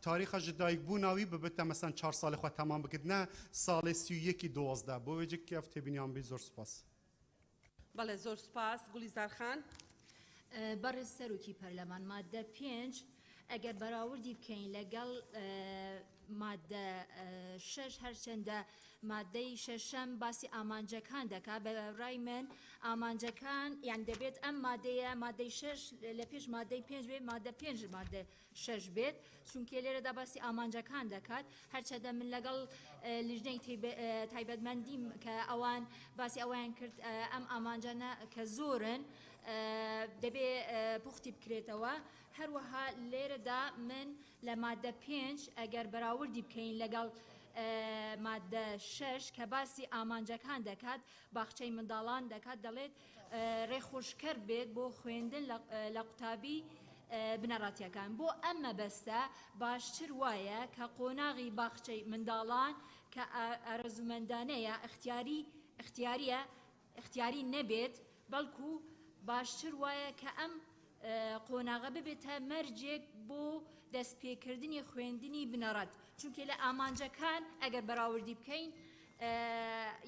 تاریخ جدایک بوناوی ببته مثلا 4 سال خو تمام بکدنه سال 31 12 بو وجه کیف تبینیام بی زور سپاس. بله زور سپاس گلیزار خان. بەڕێز سەرۆکی پەرلەمان مادە 5 ئەگەر بەراوردی بکەین لەگەڵ مادە 6 هەرچەندە مادەی شەشەم باسی ئامانجەکان دەکات بە ڕای من ئامانجەکان یان دەبێت ئەم مادەیە مادەی 6 لە پێش مادەی 5 بێت مادە 5 مادە 6 بێت چونکە لێرەدا باسی ئامانجەکان دەکات هەرچەندە من لەگەڵ لیژنەی تایبەتمەندیم کە ئەوان باسی ئەویان کرد ئەم ئامانجانە کە زۆرن دەبێ پوختی بکرێتەوە هەروەها لێرەدا من لە مادە 5 ئەگەر بەراوردی بکەین لەگەڵ مادە 6 کە باسی ئامانجەکان دەکات باخچەی منداڵان دەکات دەڵێت ڕێخۆشکەر بێت بۆ خوێندن لە قوتابی بنەڕاتیەکان بۆ ئەمە بەستە باشتر وایە کە قۆناغی باخچەی منداڵان کە ئارەزومەندانەیە اختیاری نەبێت بەڵکو باشتر وایە کە ئەم قۆناغە ببێتە مەرجێک بۆ دەستپێکردنی خوێندنی بنەڕەت چونکە لە ئامانجەکان ئەگەر بەراوردی بکەین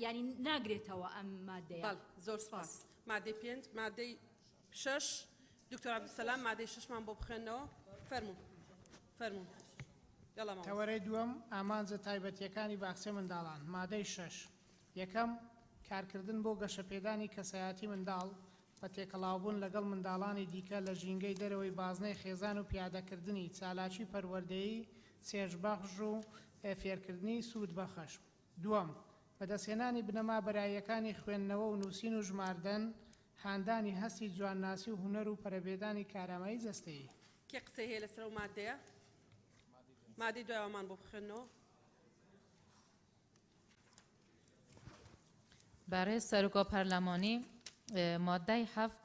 ینی ناگرێتەوە ئەم مادەیە. زۆر سپاس. مادەی 5 مادەی 6 دکتۆر عەبدولسەلام مادەی 6مان بۆ بخوێنەوە فەرموون. تەوەرەی دووەم ئامانجە تایبەتیەکانی باخچەی منداڵان مادەی 6 یەکەم کارکردن بۆ گەشەپێدانی کەسایەتی منداڵ بە تێکەڵاوبوون لەگەڵ منداڵانی دیکە لە ژینگەی دەرەوەی بازنەی خێزان و پیادەکردنی چالاکی پەروەردەیی چێژبەخش و فێرکردنی سوود بەخەش. دووەم بەدەستهێنانی بنەما بەرایەکانی خوێندنەوە و نووسین و ژماردن هاندانی هەستی جوانناسی و هونەر و پەرەبێدانی کارامایی جەستەیی. کێ قسەی هەیە لەسەر ئەو مادەیە؟ مادەی دوایەوەمان بۆ بخوێنەوە. برای سەرۆکۆ پەرلەمانی مادەی 7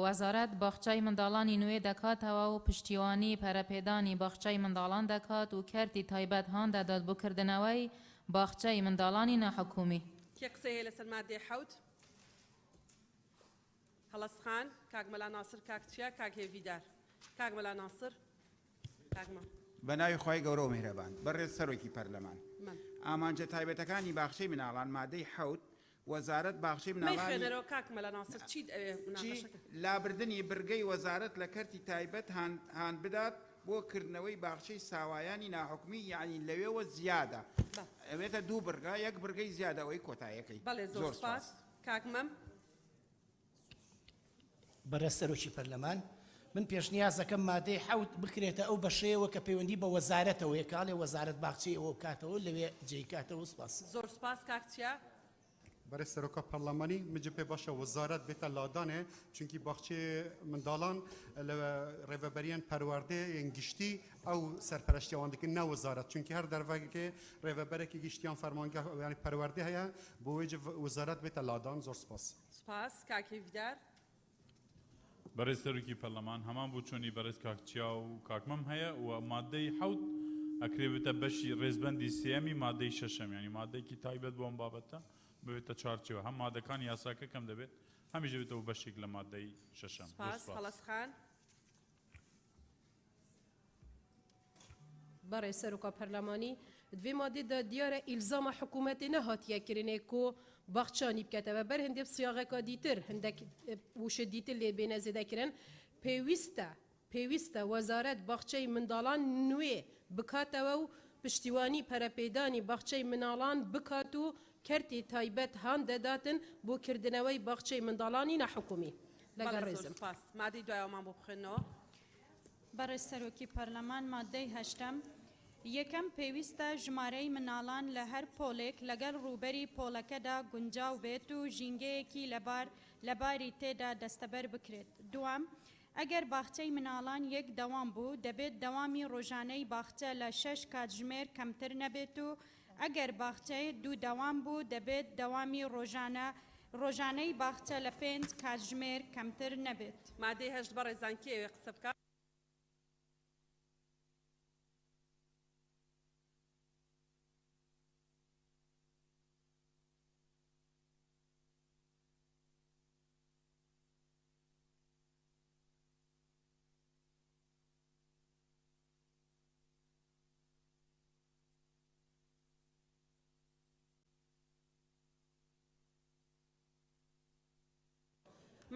وەزارەت باخچەی منداڵانی نوێ دەکاتەوە و پشتیوانی پەرەپێدانی باخچەی منداڵان دەکات و کەرتی تایبەت هەان دەدات بۆ کردنەوەی باخچەی منداڵانی ناحکومی. کێ قسەی هەیە لەسەر مادەی 7؟ هەڵەس خان، کاک مەلا ناسر، کاک چیا، کاک هێویدار. کاک مەلا ناسر، کاکمە. بەناوی خۆی گەورە و میهرەبان بەڕێز سەرۆکی پەرلەمان ئامانجە تایبەتەکانی باخچەی مناڵان مادەی 7 وەزارەت باخچەی مناڵانی کاک مەلا ناسر چیت لابردنی برگەی وەزارەت لە کەرتی تایبەت هاان بدات بۆ کردنەوەی باخچەی ساوایانی ناحکومی یعنی لەوێوە زیادە ئەوێتە دوو برگا یەک برگەی زیادەوەی کۆتایەکەی. بەڵێ زۆر سپاس. کاکمەم. بەڕێز سەرۆکی پەرلەمان من پێشنیازەکەم مادەی 7 بکرێتە ئەو بەشەیەوە کە پەیوەندی بە وەزارەتەوە یەکاڵێ وەزارەت باخچەی ئەوە بکاتەوە لەوێ جێیکاتەوە. سپاس. زۆر سپاس. کاک چیا. برای سەرۆکا پەرلەمانی مجب پێ باشە وەزارەت بێتە لادانێ چونکی باخچەی منداڵان لە ڕێڤەبەریان پەروەردەیەن گشتی ئەو سەرپەرشتیاوان دەکەن نە وەزارەت چونکی هەر دەرڤەکێ ڕێڤەبەرێکی گشتیان فەرمانگە ینی پەروەردە هەیە بۆ وێجە وەزارەت بێتە لادان. زۆر سپاس. سپاس. کاک هێویدار. بەڕێز سەرۆکی پەرلەمان هەمان بۆ چۆنی بەڕێز کاکچیا و کاکمەم هەیە و مادەی 7 ئەکرێتە بەشی ڕێزبەندی سێمی مادەی 6ەم ینی مادەیەکی تایبەت بۆ ئەم بابەتە بێتە چارچەوە هەم مادەکانی یاساکە کەم دەبێت هەمیش دەبێتەوە بەشێک لە مادەی 6ەم. سپاس. هەڵەس خان. برای سەرۆکا پەرلەمانی دوێ مادەدا دیارە ئیلزاما حکوومەتێ نەهاتیە کردنێک و باخچانی بکاتەوە بەر هەندێک سیاغێکا دیتر هەندێک وشە دیتر لێ بێنە زێدەکردن پێویستە وەزارەت باخچەی منداڵان نوێ بکاتەوە و پشتیوانی پەرەپێدانی باخچەی مناڵان بکات و کەرتی تایبەت هاان دەداتن بۆ کردنەوەی باخچەی منداڵانی ناحکومی. لەگەڵ ڕێزم. مادەی دوایەوەمان بۆ بخوێنەوە. بەڕێز سەرۆکی پەرلەمان مادەی 8 یەکەم پێویستە ژمارەی مناڵان لە هەر پۆلێک لەگەڵ ڕووبەری پۆلەکەدا گونجاو بێت و ژینگەیەکی لەباری تێدا دەستەبەر بکرێت. دوام ئەگەر باخچەی مناڵان یەک دەوام بوو دەبێت دەوامی ڕۆژانەی باخچە لە 6 کاتژمێر کەمتر نەبێت و ئەگەر باخچەی دوو دەوام بوو دەبێت دەوامی ڕۆژانەی باخچە لە 5 کاتژمێر کەمتر نەبێت. مادەی 8 بەڕێزان کێوێ قسە بکات؟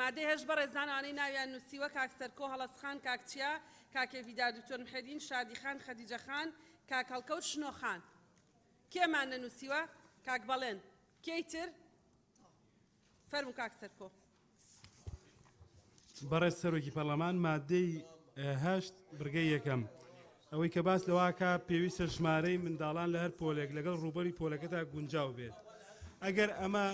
مادەی هەشت بەڕێزانانی ناویان نووسیوە کاک سەرکۆ هەڵەسخان کاکچیا کاکێ ڤیدار دکتۆر محەدین شادیخان خەدیجەخان کاک هەڵکەوت شنۆخان کێمان نەنووسیوە کاک بەڵێن کێی تر فەرموو کاک سەرکۆ بەڕێز سەرۆکی پەرلەمان مادەی هەشت بڕگەی یەکەم ئەوەی کە باس لەواکە پێویستە ژمارەی منداڵان لە هەر پۆلێک لەگەڵ ڕوبەری پۆلەکەدا گونجاو بێت ئەگەر ئەمە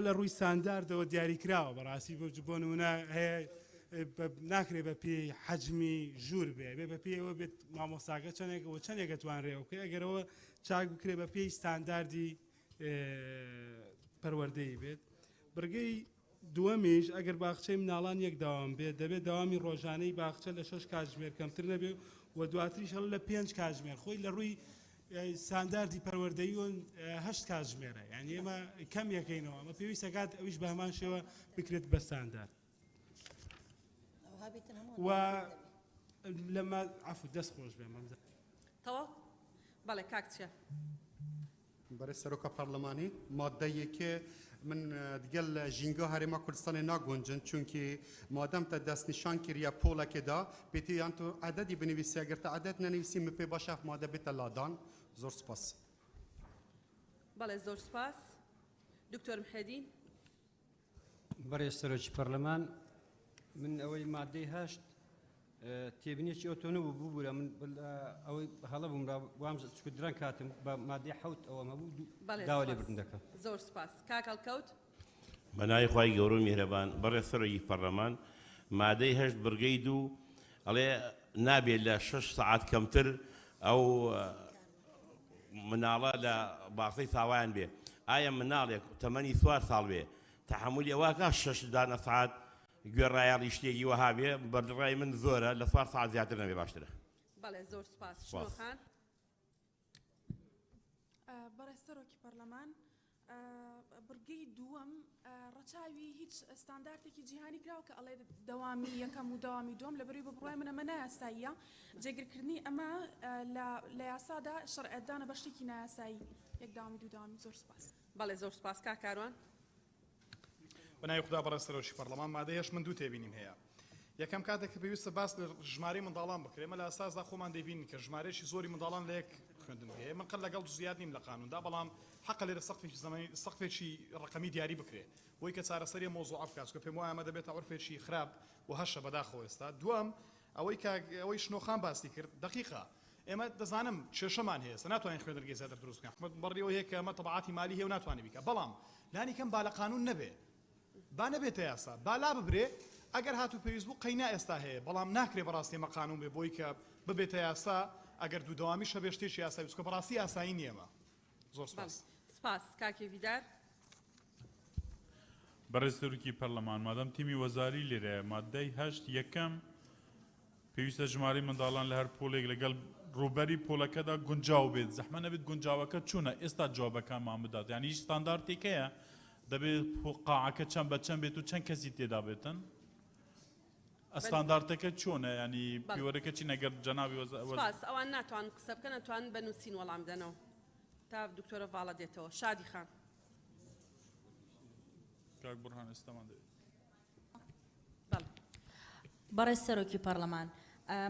لە ڕووی سانداردەوە دیاریکراوە بەڕاستی بۆ نمونە هەیە ناکرێت بە پێی حەجمی ژوور بێ بە پێیەوە بێت مامۆستاکە چەندێکەوە چەندێکە توانڕێەوەکە ئەگەرەوە چاک بکرێت بە پێی ستانداردی پەروەردەی بێت بڕگەی دووەمیش ئەگەر باخچەی مناڵان یەک داوام بێت دەبێت داوامی ڕۆژانەی باخچە لە 6 کاتژمێر کەمتر نەبێ و دواتریش هەڵ لە 5 کاتژمێر خۆی لە ڕووی سانداردی پەروەردەیی و 8 کاتژمێرە یعنی ئێمە کەم یەکەینەوە ئەمە پێویستە کات ئەویش بە هەمان شێوە بکرێت بە ساندارد و لەمە عفو دەست خۆش بێ مەمزە تەواو بەڵێ کاکچیا بەڕێز سەرۆکە پەرلەمانی مادەیەکێ من دیگەل ژینگە هەرێما کوردستانی ناگونجن چونکی مادەمتە دەستنیشان کردیا پۆلەکێدا پێتی یان تو عەدەدی بنویسی ئەگەر تا عەدەد نەنویسی من پێ باشە مادە بێتە لادان زۆر سپاس بەڵێ زۆر سپاس دکتۆر محەدین بەڕێز سەرۆکی پەرلەمان من ئەوەی مادەی هەشت تێبینێکی ئۆتۆنە بوو بوورە من ئەوەی هەڵە بووم وام چکو درەن کاتم بە مادەی حەوت ئەوەمە بوو داوا لێ بردن دەکەم زۆر سپاس کاک هەڵکەوت بەناوی خوای گەورە و میهرەبان بەڕێز سەرۆکی پەرلەمان مادەی هەشت بڕگەی دوو ئەڵێ نابێت لە 6 سەعات کەمتر ئەو مناڵە لە باخەی ساوایان بێ ئایا مناڵێک تەمەنی 4 ساڵ بێ تەحمولی ئەوەکە 6 دانە سەعات گوێڕایاڵی شتێکی وەها بێ بەڕای من زۆرە لە 4 ساعت زیاتر نەبێ باشترە بەڵێ زۆر سپاس شنۆخان بەڕێز سەرۆکی پەرلەمان بڕگەی دووەم ڕەچاوی هیچ ستانداردێکی جیهانی کراوە کە ئەڵێ دەوامی یەکەم و دەوامی دوم لە بەروی بڕای منە نایاساییە جێگیرکردنی ئەمە لە یاسادا شەرعەتدانە بەشتێکی نایاسایی یەک داوامی دوو داوامی زۆر سپاس بەڵێ زۆر سپاس کاکاروان بەناوی خوددا بەڕێز سەرۆکی پەرلەمان مادەیەش من دوو تێبینیم هەیە یەکەم کاتێک کە پێویستە باس لە ژمارەی منداڵان بکرێ مە لە ئەساسدا خۆمان دەبینین کە ژمارەیەکی زۆری منداڵان لە یەک خوێندن هەیە من قەت لەگەڵ زیاد نیم لە قانوندا بەڵام حەقە لێرە سەقفێکی زەمانی سەقفێکی ڕقەمی دیاری بکرێ بۆی کە چارەسەری مۆزوع بکات کە پێم وایە ئەمە دەبێتە عورفێکی خراپ و هەشە بەداخەوە ئێستا دووەم ئەوەی شنۆخان باسی کرد دقیقە ئێمە دەزانم کێشەمان هەیە ئێستا ناتوانین خوێندنگەی زیاتر دروست بکەین حکومەت بەڕێوە هەیە کە ئەمە تەبعاتی مالی هەیە و ناتوانێت بیکە بەڵام لانی کەم با لە قانون نەبێ با نەبێتە یاسا بالا ببرێ ئەگەر هاتوو پێویست بوو قەینا ئێستا هەیە بەڵام ناکرێ بەڕاستی ئەمە قانون بێ بۆی کە ببێتە یاسا ئەگەر دوو دەوامی شەبێ شتێکی یاسایی بچکە بەڕاستی یاسایی نیەمە زۆر سپاس سپاس کاکی ڤیدار بەڕێز سەرۆکی پەرلەمان مادەم تیمی وەزاری لێرەیە مادەی هەشت یەکەم پێویستە ژمارەی منداڵان لە هەر پۆلێک لەگەڵ ڕوبەری پۆلەکەدا گونجاو بێت زەحمە نەبێت گونجاوەکە چوونە ئێستا جوابەکانمان بدات یعنی هیچ ستانداردێکەیە دەبێت قاعەکە چەند بە چەند بێت و چەند کەسی تێدا بێتن ئەستانداردەکە چۆنە ینی پیوەرەکە چی نەگەر جەنابی سپاس ئەوان ناتوان قسە بکەن ناتوان بنووسین وەڵام دەنەوە تا دکتۆرە ڤاڵە دێتەوە شادی خان کاک بورهان ئێستامان دەوێت بەڕێز سەرۆکی پەرلەمان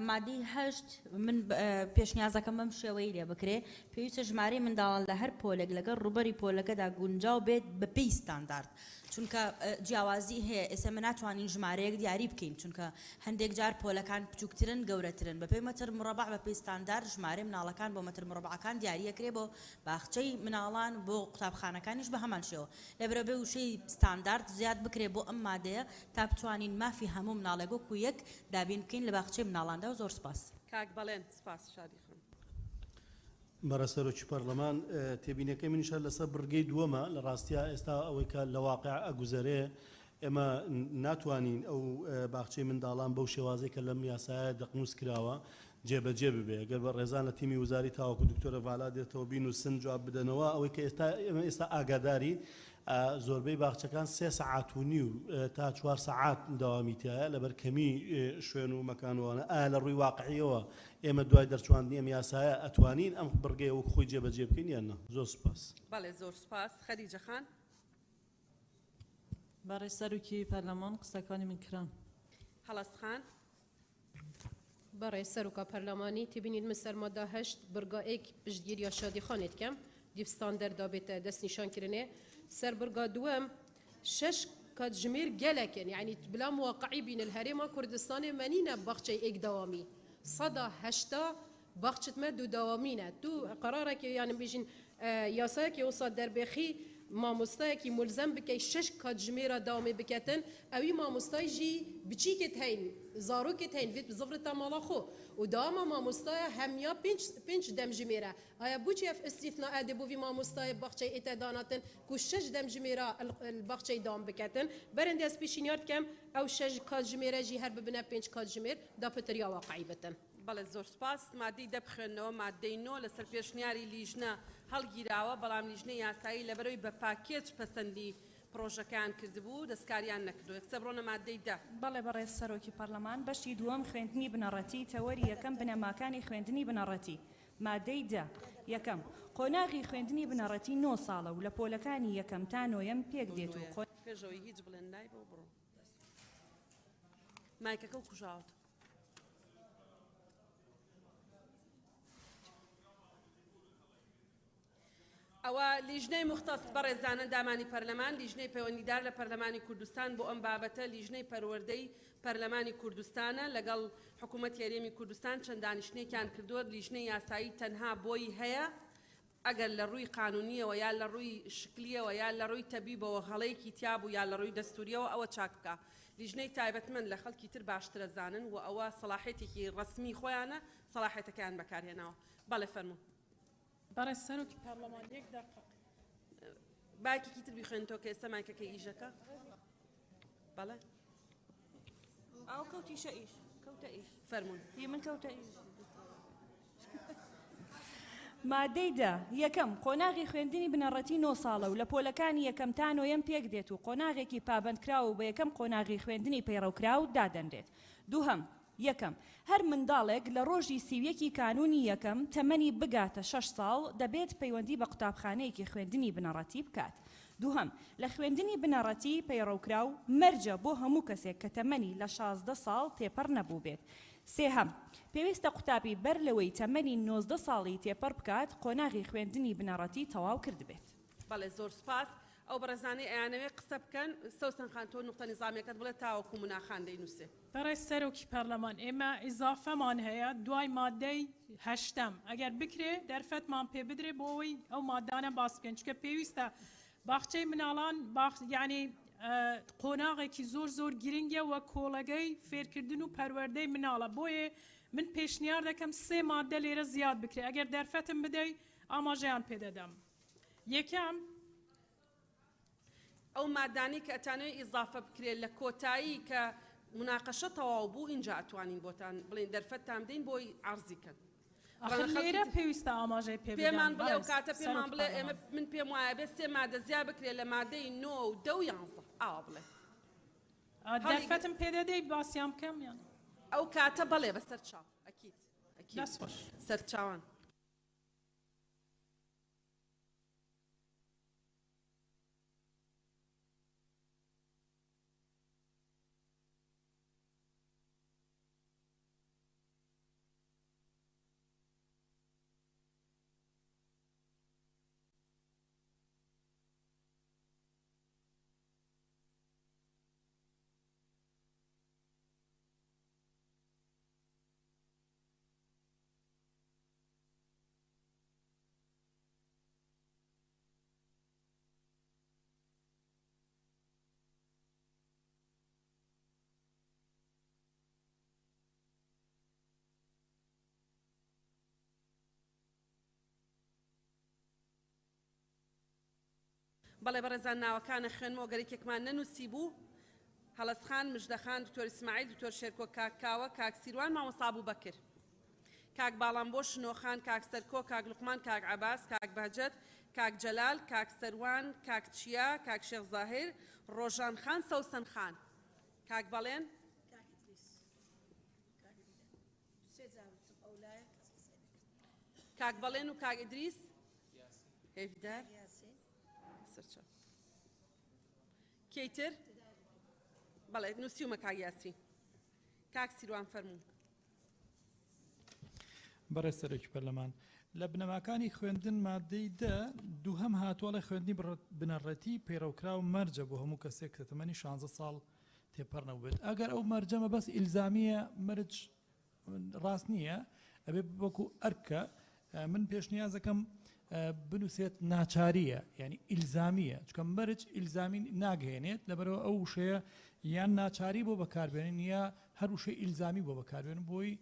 مادەی هەشت من پێشنیازەکەم بەم شێوەی لێ بکرێ پێویستە ژمارەی منداڵان لە هەر پۆلێک لەگەڵ ڕوبەری پۆلەکەدا گونجاو بێت بە پێی ستاندارد چونکە جیاوازی هەیە ئێستا ناتوانین ژمارەیەک دیاری بکەین چونکە هەندێک جار پۆلەکان بچووکترن گەورەترن بە پێی مەتر مربع بە پێی ستاندارد ژمارەی مناڵەکان بۆ مەتر مربعەکان دیاریەکرێ بۆ باخچەی مناڵان بۆ قوتابخانەکانیش بە هەمان شێوە لەبەرەبێ وشەی ستاندارد زیاد بکرێ بۆ ئەم مادەیە تا بتوانین مافی هەموو مناڵێک وەکو یەک دابین بکەین لە باخچەی مناڵاندا و زۆر سپاس کاک بەڵێن سپاس شادی خان بەڕێز سەرۆکی پەرلەمان تێبینەکەی منیشە لەسەر بڕگەی دووەمە لە ڕاستیە ئێستا ئەوەی کە لە واقع ئەگوزەرێ ئێمە ناتوانین ئەو باخچەی منداڵان بەو شێوازەی کە لەم یاسایە دەقنووس کراوە جێبەجێ ببێ ئەگەر بە ڕێزان لە تیمی وزاری تاوەکو دکتۆرە ڤالا دێتەوە بین و سن جواب بدەنەوە ئەوەی کە ئێستا ئاگاداری زۆربەی باخچەکان 3 سەعات و نیو تا 4 سەعات داوامیتایە لەبەر کەمی شوێن و مەکانوانە ئایا لە ڕووی واقعیەوە ئێمە دوای دەرچواندنی ئەم یاسایە ئەتوانین ئەم بڕگەی وەک خۆی جێبەجێ بکەین یان نە زۆر سپاس بەڵێ زۆر سپاس خەدیجە خان بەڕێ سەرۆکی پەرلەمان قسەکانی من کران. هەڵەسخان بەڕێ سەرۆکا پەرلەمانی تبینید من سەرمادا هەشت برگایەک پشتگیریە شادیخانێت کەم دیفستان دەردابێتە دەستنیشانکردنێ سەر برگا دووەم 6 کاتژمێر gelekên yani bila muwaqqعî bînin herêma Kurdistanê menîne baxçeyê ek dawamî. Sada heşta baxçit me du dawamî ne. Tu qerarekê yani bêjin yasayekê wisa derbêxî mamostayekî mulzem bike 6 katjimêra dawamê biketin ew mamostayî jî biçîkê heyn zarokê heyn vê zifreta mala xwe û dawama mamostaya hemiya 5 demjimêre. Aya bû çi ev istîfna edê bû vî mamostayê baxçeyê ête danatin ku 6 demjimêra baxçeyê dawam biketin berendê ez pêşîniyar dikem ew 6 katjimêre jî her bibine 5 katjimêr da pitiriya waqeî bitin. بەڵێ زۆر سپاس مادەی دەبخێنەوە مادەی نۆ لەسەر پێشنیاری لیژنە هەڵگیراوە بەڵام لیژنەی یاسایی لەبەرەوەی بە پاکێج پەسەندی پرۆژەکان کردبوو دەستکاریان نەکردو یەکسەر بڕۆنە مادەی دە بەڵێ بەڕێز سەرۆکی پەرلەمان بەشی دووەم خوێندنی بنەڕەتی تەوەری یەکەم بنەماکانی خوێندنی بنەڕەتی مادەی دە یەکەم قۆناغی خوێندنی بنەڕەتی 9 ساڵە و لە پۆلەکانی یەکەم تا نۆیەم پێک دێت و پێشەوەی هیچ بڵێن نای بۆ بڕۆ مایکەکە و کوژاوت ئەوە لیژنەی مختص بەڕێزانە دامانی پەرلەمان لیژنەی پەیوەندیدار لە پەرلەمانی کوردستان بۆ ئەم بابەتە لیژنەی پەروەردەی پەرلەمانی کوردستانە لەگەڵ حکوومەت یاریێمی کوردستان چەند دانیشتێکیان کردووە لیژنەی یاسایی تەنها بۆی هەیە ئەگەر لە ڕووی قانونیەوە یا لە ڕووی شکلیەوە یا لە ڕووی تەبیبەوە هەڵەیەکی تیابوو یا لە ڕووی دەستوریەوە ئەوە چاک بکە لیژنەی تایبەتمەند لە خەڵکی تر باشترە زانن و ئەوە سەلاحێتێکی ڕسمی خۆیانە سەلاحێتەکەیان بەکارهێناوە بەڵێ فەرموو بەڕێز سەرۆکی پەرلەمان یەک دەقیقە باکێکی تر بیخوێنتەوە کە ئێستا مایکەکەی ئیژەکە بەڵێ ئەو کەوتیشە ئیش کەوتە ئیش فەرموون هی من کەوتە ئیش مادەی دا یەکەم قۆناغی خوێندنی بنەڕەتی 9 ساڵە و لە پۆلەکانی یەکەم تا نۆیەم پێک دێت و قۆناغێکی پابندکراو و بە یەکەم قۆناغی خوێندنی پەیڕەوکراو دادەنرێت دووهەم یەکەم هەر منداڵێک لە ڕۆژی سیویەکی کانونی یەکەم تەمەنی بگاتە 6 ساڵ دەبێت پەیوەندی بە قوتابخانەیەکی خوێندنی بنەڕەتی بکات دووهەم لە خوێندنی بنەڕەتی پەیڕەوکراو مەرجە بۆ هەموو کەسێک کە تەمەنی لە 16 ساڵ تێپەڕ نەبوو بێت سێهەم پێویستە قوتابی بەر لەوەی تەمەنی 19 ساڵی تێپەڕ بکات قۆناغی خوێندنی بنەڕەتی تەواو کرد بێت بەڵێ زۆر سپاس ئەو بەڕێزانەی ئەیانەوێ قسە بکەن سەوسن خان تۆ نوقتە نیزامیەکەت بڵێ تاوەکو مناخان دەینووسێ بەڕێز سەرۆکی پەرلەمان ئێمە ئیزافەمان هەیە دوای مادەی هەشتەم ئەگەر بکرێ دەرفەتمان پێ بدرێ بۆ ئەوەی ئەو مادانە باس بکەن چکە پێویستە باخچەی مناڵان یعنی قۆناغێکی زۆر گرنگە وە کۆڵەگەی فێرکردن و پەروەردەی مناڵە بۆیە من پێشنیار دەکەم 3 مادە لێرە زیاد بکرێ ئەگەر دەرفەتم بدەی ئاماژەیان پێدەدەم یەکەم ئەو مادانی کە ئەتانەوێت ئیزافە بکرێت لە کۆتایی کە مناقەشە تەواو بوو اینجا ئەتوانین بۆتان بڵێن دەرفەتتان بدەین بۆی عەرزیکەن لێرە پێویستە ئاماژەی پێمان بڵێ و کاتە پێمان بڵێ ئێمە من پێم وایە بێت 3 مادە زیاد بکرێت لە مادەی 9 و 10 و 11 ئاوا بڵێ دەرفەتم پێدەدەی باسییان بکەم یان ئەو کاتە بەڵێ بەسەر چاو ئەکید سەرچاوان بەڵێ بەڕێزان ناوەکانە خوێنمەوە گەرێکێکمان نەنووسی بوو هەڵەسخان مژدەخان دکتۆر ئیسماعیل دکتۆر شێرکۆ کاکاوە کاک سیروان مامۆستا ئەبوبەکر کاک باڵامبۆ شنۆخان کاک سەرکۆ کاک لوقمان کاک عەباس کاک بەهجەت کاک جەلال کاک سەروان کاک چیا کاک شێخ زاهیر ڕۆژان خان سەوسن خان کاک بەڵێن کاک بەڵێن و کاک ئیدریس هێویدار سەرچاو کەیتر بەڵێ نووسیومە کاگیاسی کاک سیروان فەرموو بەڕێز سەرۆکی پەرلەمان لە بنەماکانی خوێندن مادەی دووهەم هاتووەڵی خوێندنی بنەڕەتی پێڕەوکراو مەرجە بۆ هەموو کەسێک کە تەمەنی 16 ساڵ تێپەڕنەوە بێت ئەگەر ئەو مەرجەمە بەس ئیلزامیە مەرج ڕاست نییە ئەبێ وەکو ئەرکە من پێشنیازەکەم بنووسێت ناچاریە یعنی ئیلزامیە چکە مەرج ئیلزامی ناگەێنێت لەبەرەوە ئەو وشەیە یان ناچاری بۆ بەکاربێنن یا هەر وشەی ئیلزامی بۆ بەکاربێنن بۆی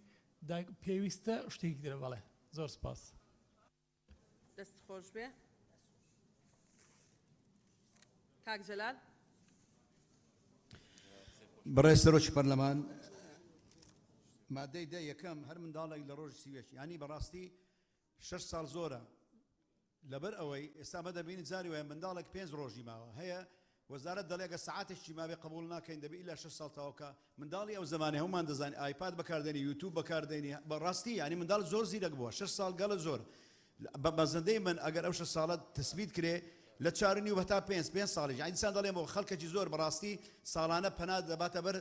پێویستە شتێکی درە بەڵێ زۆر سپاس دەست خۆش بێ کاک جەلال بەڕێز سەرۆکی پەرلەمان مادەی یەکەم هەر منداڵێک لە ڕۆژی سیوێش ینی بەڕاستی 6 ساڵ زۆرە لەبەر ئەوەی ئێستا مە دەبینی جاری وایە منداڵێک 5 ڕۆژی ماوە هەیە وەزارەت دەڵێگە سەعاتێکی مابێ قبول ناکەین دەبێت ئیلا 6 ساڵ تاوەکە منداڵی ئەو زمانێ هەمومان دەزانین ئایپاد بەکاردێنی یوتیوب بەکاردێنی بەڕاستی ینی منداڵ زۆر زیرەک بووە 6 ساڵ گەلە زۆر بە مەزەندەی من ئەگەر ئەو 6 ساڵە تەسبیت کرێ لە 4 و هەتا 5 ساڵی ئەی دیسان دەڵێم بۆ خەڵکێکی زۆر بەڕاستی ساڵانە پەنا دەباتە بەر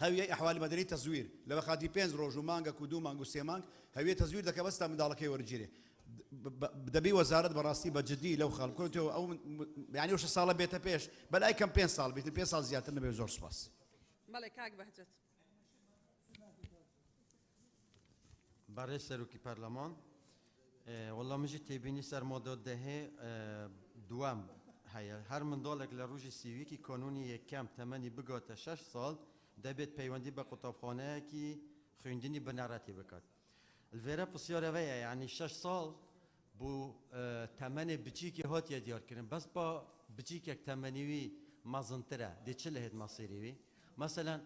هەویە ئەحوالی مەدەنی تەزویر لە بەخاتی 5 ڕۆژ و مانگە و 2 مانگ و 3 مانگ هەویە تەزویر دەکە بەستا منداڵەکەی وەرگیرێ دەبی وەزارەت بەڕاستی بە جدی لەو خەڵکۆتەوە ئەو یعنی 6 ساڵە بێتە پێش بەلای کەم 5 ساڵ بێتە 5 ساڵ زیاتر نەبێ زۆر سپاس بەڵێ کاک بەهجەت برای سەرۆکی پەرلەمان وەڵام مژی تێبینی سەر مۆدۆ دەهێ دوام هەیە هەر منداڵێک لە ڕۆژی سیویکی کۆنونی یەکەم تەمەنی بگاتە 6 ساڵ دەبێت پەیوەندی بە قوتابخانەیەکی خوێندنی بنەڕەتی بکات الفێرە پرسیارەوەیە یعنی 6 ساڵ بوو تەمەنێ بچیکی هاتیە دیارکردن بەس با بچیکێک تەمەنیوی مەزنترە دێ چ لە هێت مەسیریوی مەسەلەن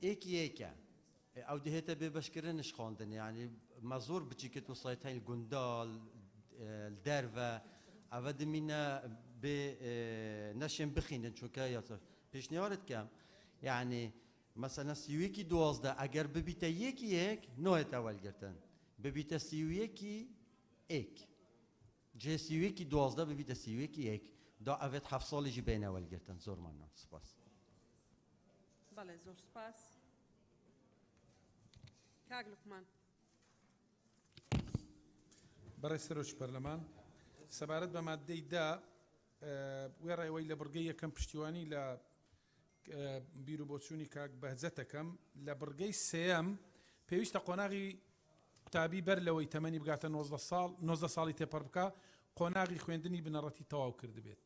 ئێکە ئەو دەهێتە بێ بەشکردنش خواندن یعنی مەزۆر بچیکت و سایتین گوندال دەرڤە ئەوە دمینە بێ نەشێن بخینن چونکە پێشنیارت کەم یعنی مثلا سیویکی 12 ئەگەر ببیتە یەک نۆێتە وەلگرتن ببیتە سیویەکی ئێک جێ سیویەکی 12 ببیتە سیویەکی ئێک دا ئەوێت 7 ساڵیژی بینە وەلگرتن زۆرمانە سپاس بەڵێ زۆر سپاس کاک لوقمان بەڕێز سەرۆکی پەرلەمان سەبارەت بە مادەی وێڕێەوەی لە بڕگەی یەکەم پشتیوانی لە بیر و بۆچوونی کاک بەهجەتەکەم لە بڕگەی سێەم پێویستە قۆناغی قوتابی بەر لەوەی تەمەنی بگاتە 19 ساڵی تێپەڕ بکە قۆناغی خوێندنی بنەڕەتی تەواو کرد بێت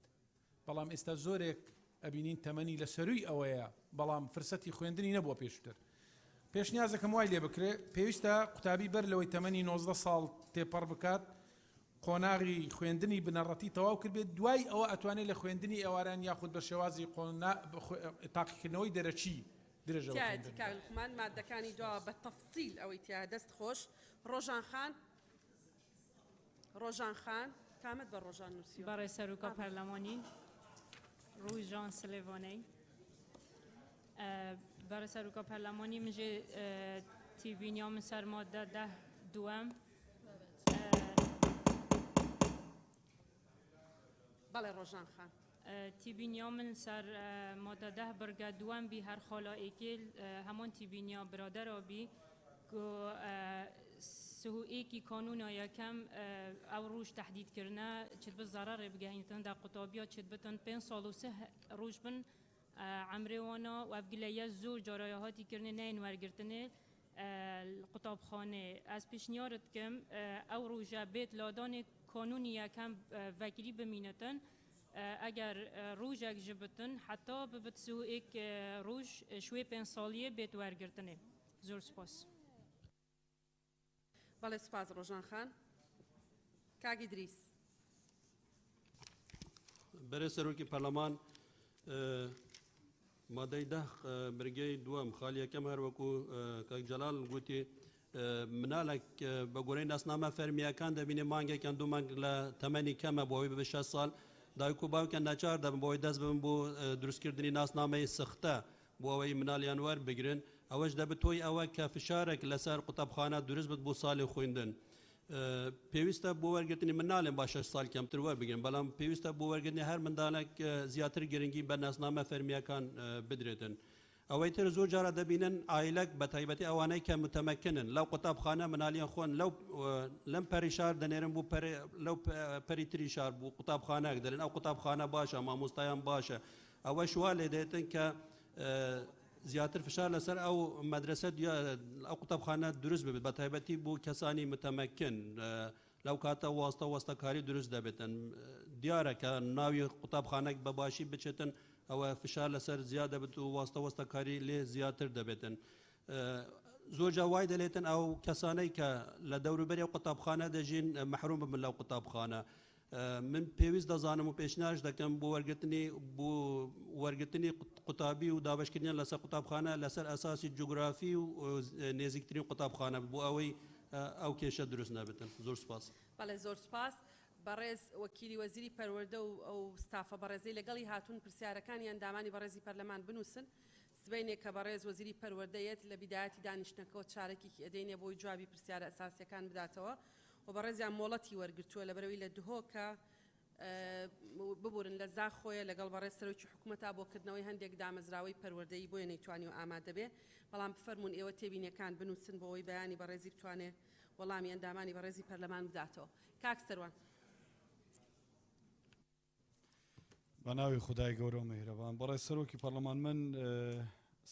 بەڵام ئێستا زۆرێک ئەبینین تەمەنی لە سەروی ئەوەیە بەڵام فرسەتی خوێندنی نەبووە پێشتر پێشنیازەکەم وای لێ بکرێ پێویستە قوتابی بەر لەوەی تەمەنی 19 ساڵ تێپەڕ بکات قۆناغی خوێندنی بنەڕەتی تەواو کرد بێت دوای ئەوە ئەتوانێت لە خوێندنی ئێواران یاخود بە شێوازی تاقیکردنەوەی دەرەچی درێژەوە کاک لوقمان مادەکانی دوا بە تەفسیل ئەوەی تیا دەست خۆش ڕۆژان خان کامت بە ڕۆژان نووسیوە بەڕێز سەرۆکا پەرلەمانی ڕووژان سلێڤانەی بەڕێز سەرۆکا پەرلەمانی مژێ تیڤینیا من سەر مادە 10 بەڵێ ڕۆژان خان تیبینیا من سر ماده 10 برگه دوام بی هر خالا ایکل همان تیبینیا برادر آبی که سهو ایکی قانون یکم او روش تحدید کرنه چید به ضرر بگهینتن در قطابیا چید بتن 5 سال و 3 روش بن عمره وانا و افگلیه زور جرایهاتی کرنه نین ورگرتنه قطاب خانه از پیشنیارت کم او روژه بیت لادان قانونی یکم وکیلی بمینتن اگر روژک جبتن حتی ببتسو ایک روژ شوی 5 سالیه بیت ورگرتنه زور سپاس بله سپاس روژان خان کاک ادریس برای سەرۆکی پەرلەمان مادەی 10 برگەی دووەم خالی یەکەم هەروەکو کاک جەلال گوتی منالێک بە گۆرەی ناسنامە فەرمیەکان دەبینێ مانگێکیان 2 مانگ لە تەمەنی کەمە بۆ ئەوەی ببێ 6 ساڵ دایک و باوکیان ناچار دەبن بۆ ئەوەی دەست ببن بۆ دروستکردنی ناسنامەی سختە بۆ ئەوەی منالیان وەربگرن ئەوەش دەبێت تۆی ئەوە کە فشارێک لەسەر قوتابخانە دروست بێت بۆ ساڵی خوێندن پێویستە بۆ وەرگرتنی من ناڵێن با 6 ساڵ کەمتر وەربگرن بەڵام پێویستە بۆ وەرگرتنی هەر منداڵێک زیاتر گرنگی بە ناسنامە فەرمیەکان بدرێتن ئەوەی تر زۆر جارە دەبینن ئایلەک بە تایبەتی ئەوانەی کە متەمەکنن لەو قوتابخانە منالیان خۆن لەم پەری شار دەنێرن بۆ لەو پەری تری شار بوو قوتابخانەك دەرن ئەو قوتابخانە باشە مامۆستایان باشە ئەوە شوا لێ دێتن کە زیاتر فشار لەسەر ئەو مەدرسە ئەو قوتابخانە دروست ببێت بە تایبەتی بۆ کەسانی متەمەکن لەو کاتە وەستەکاری دروست دەبێتن دیارە کە ناوی قوتابخانەك بە باشی بچێتن ئەوە فشار لەسەر زیاد دەبێت و وەستەکاری لێ زیاتر دەبێتن زۆر جا وای دەلێتن ئەو کەسانەی کە لە دەوروبەری ئەو قوتابخانە دەژین مەحروم ببن لەو قوتابخانە من پێویست دەزانم و پێشنیاش دەکەم بۆ وەرگرتنی قوتابی و دابشکردنیان لەسەر قوتابخانە لەسەر ئەساسی جوگرافی و نێزیکترین قوتابخانە بۆ ئەوەی ئەو کێشە دروست نابێتن زۆر سپاس بەڵێ زۆر سپاس بەڕێز وەکیلی وەزیری پەروەردە و ئەو ستافە بەڕێزەی لەگەڵی هاتوون پرسیارەکانیان دامانی بەڕێزی پەرلەمان بنووسن سبەینێک کە بەڕێز وەزیری پەروەردەیەت لە بیدایەتی دانیشتنەکەەوە چارەکێکی ئەدەینێ بۆی جوابی پرسیارە ئەساسیەکان بداتەوە و بەڕێزیان مۆڵەتی وەرگرتووە لەبەرەوەی لە دهۆ کە ببورن لە زاخۆیە لەگەڵ بەڕێز سەرۆکی حکوومەتا بۆکردنەوەی هەندێک دامەزراوەی پەروەردەیی بۆیە نەیتوانی و ئامادە بێ بەڵام بفەرمونون ئێوە تێبینیەکان بنووسن بۆەوەی بەیانی بەڕێزی بتوانێت وەڵامی ئەندامانی بەڕێزی پەرلەمان بداتەوە کاک سەروان بە ناوی خدای گەورە و مهرەبان بەڕێز سەرۆکی پەرلەمان من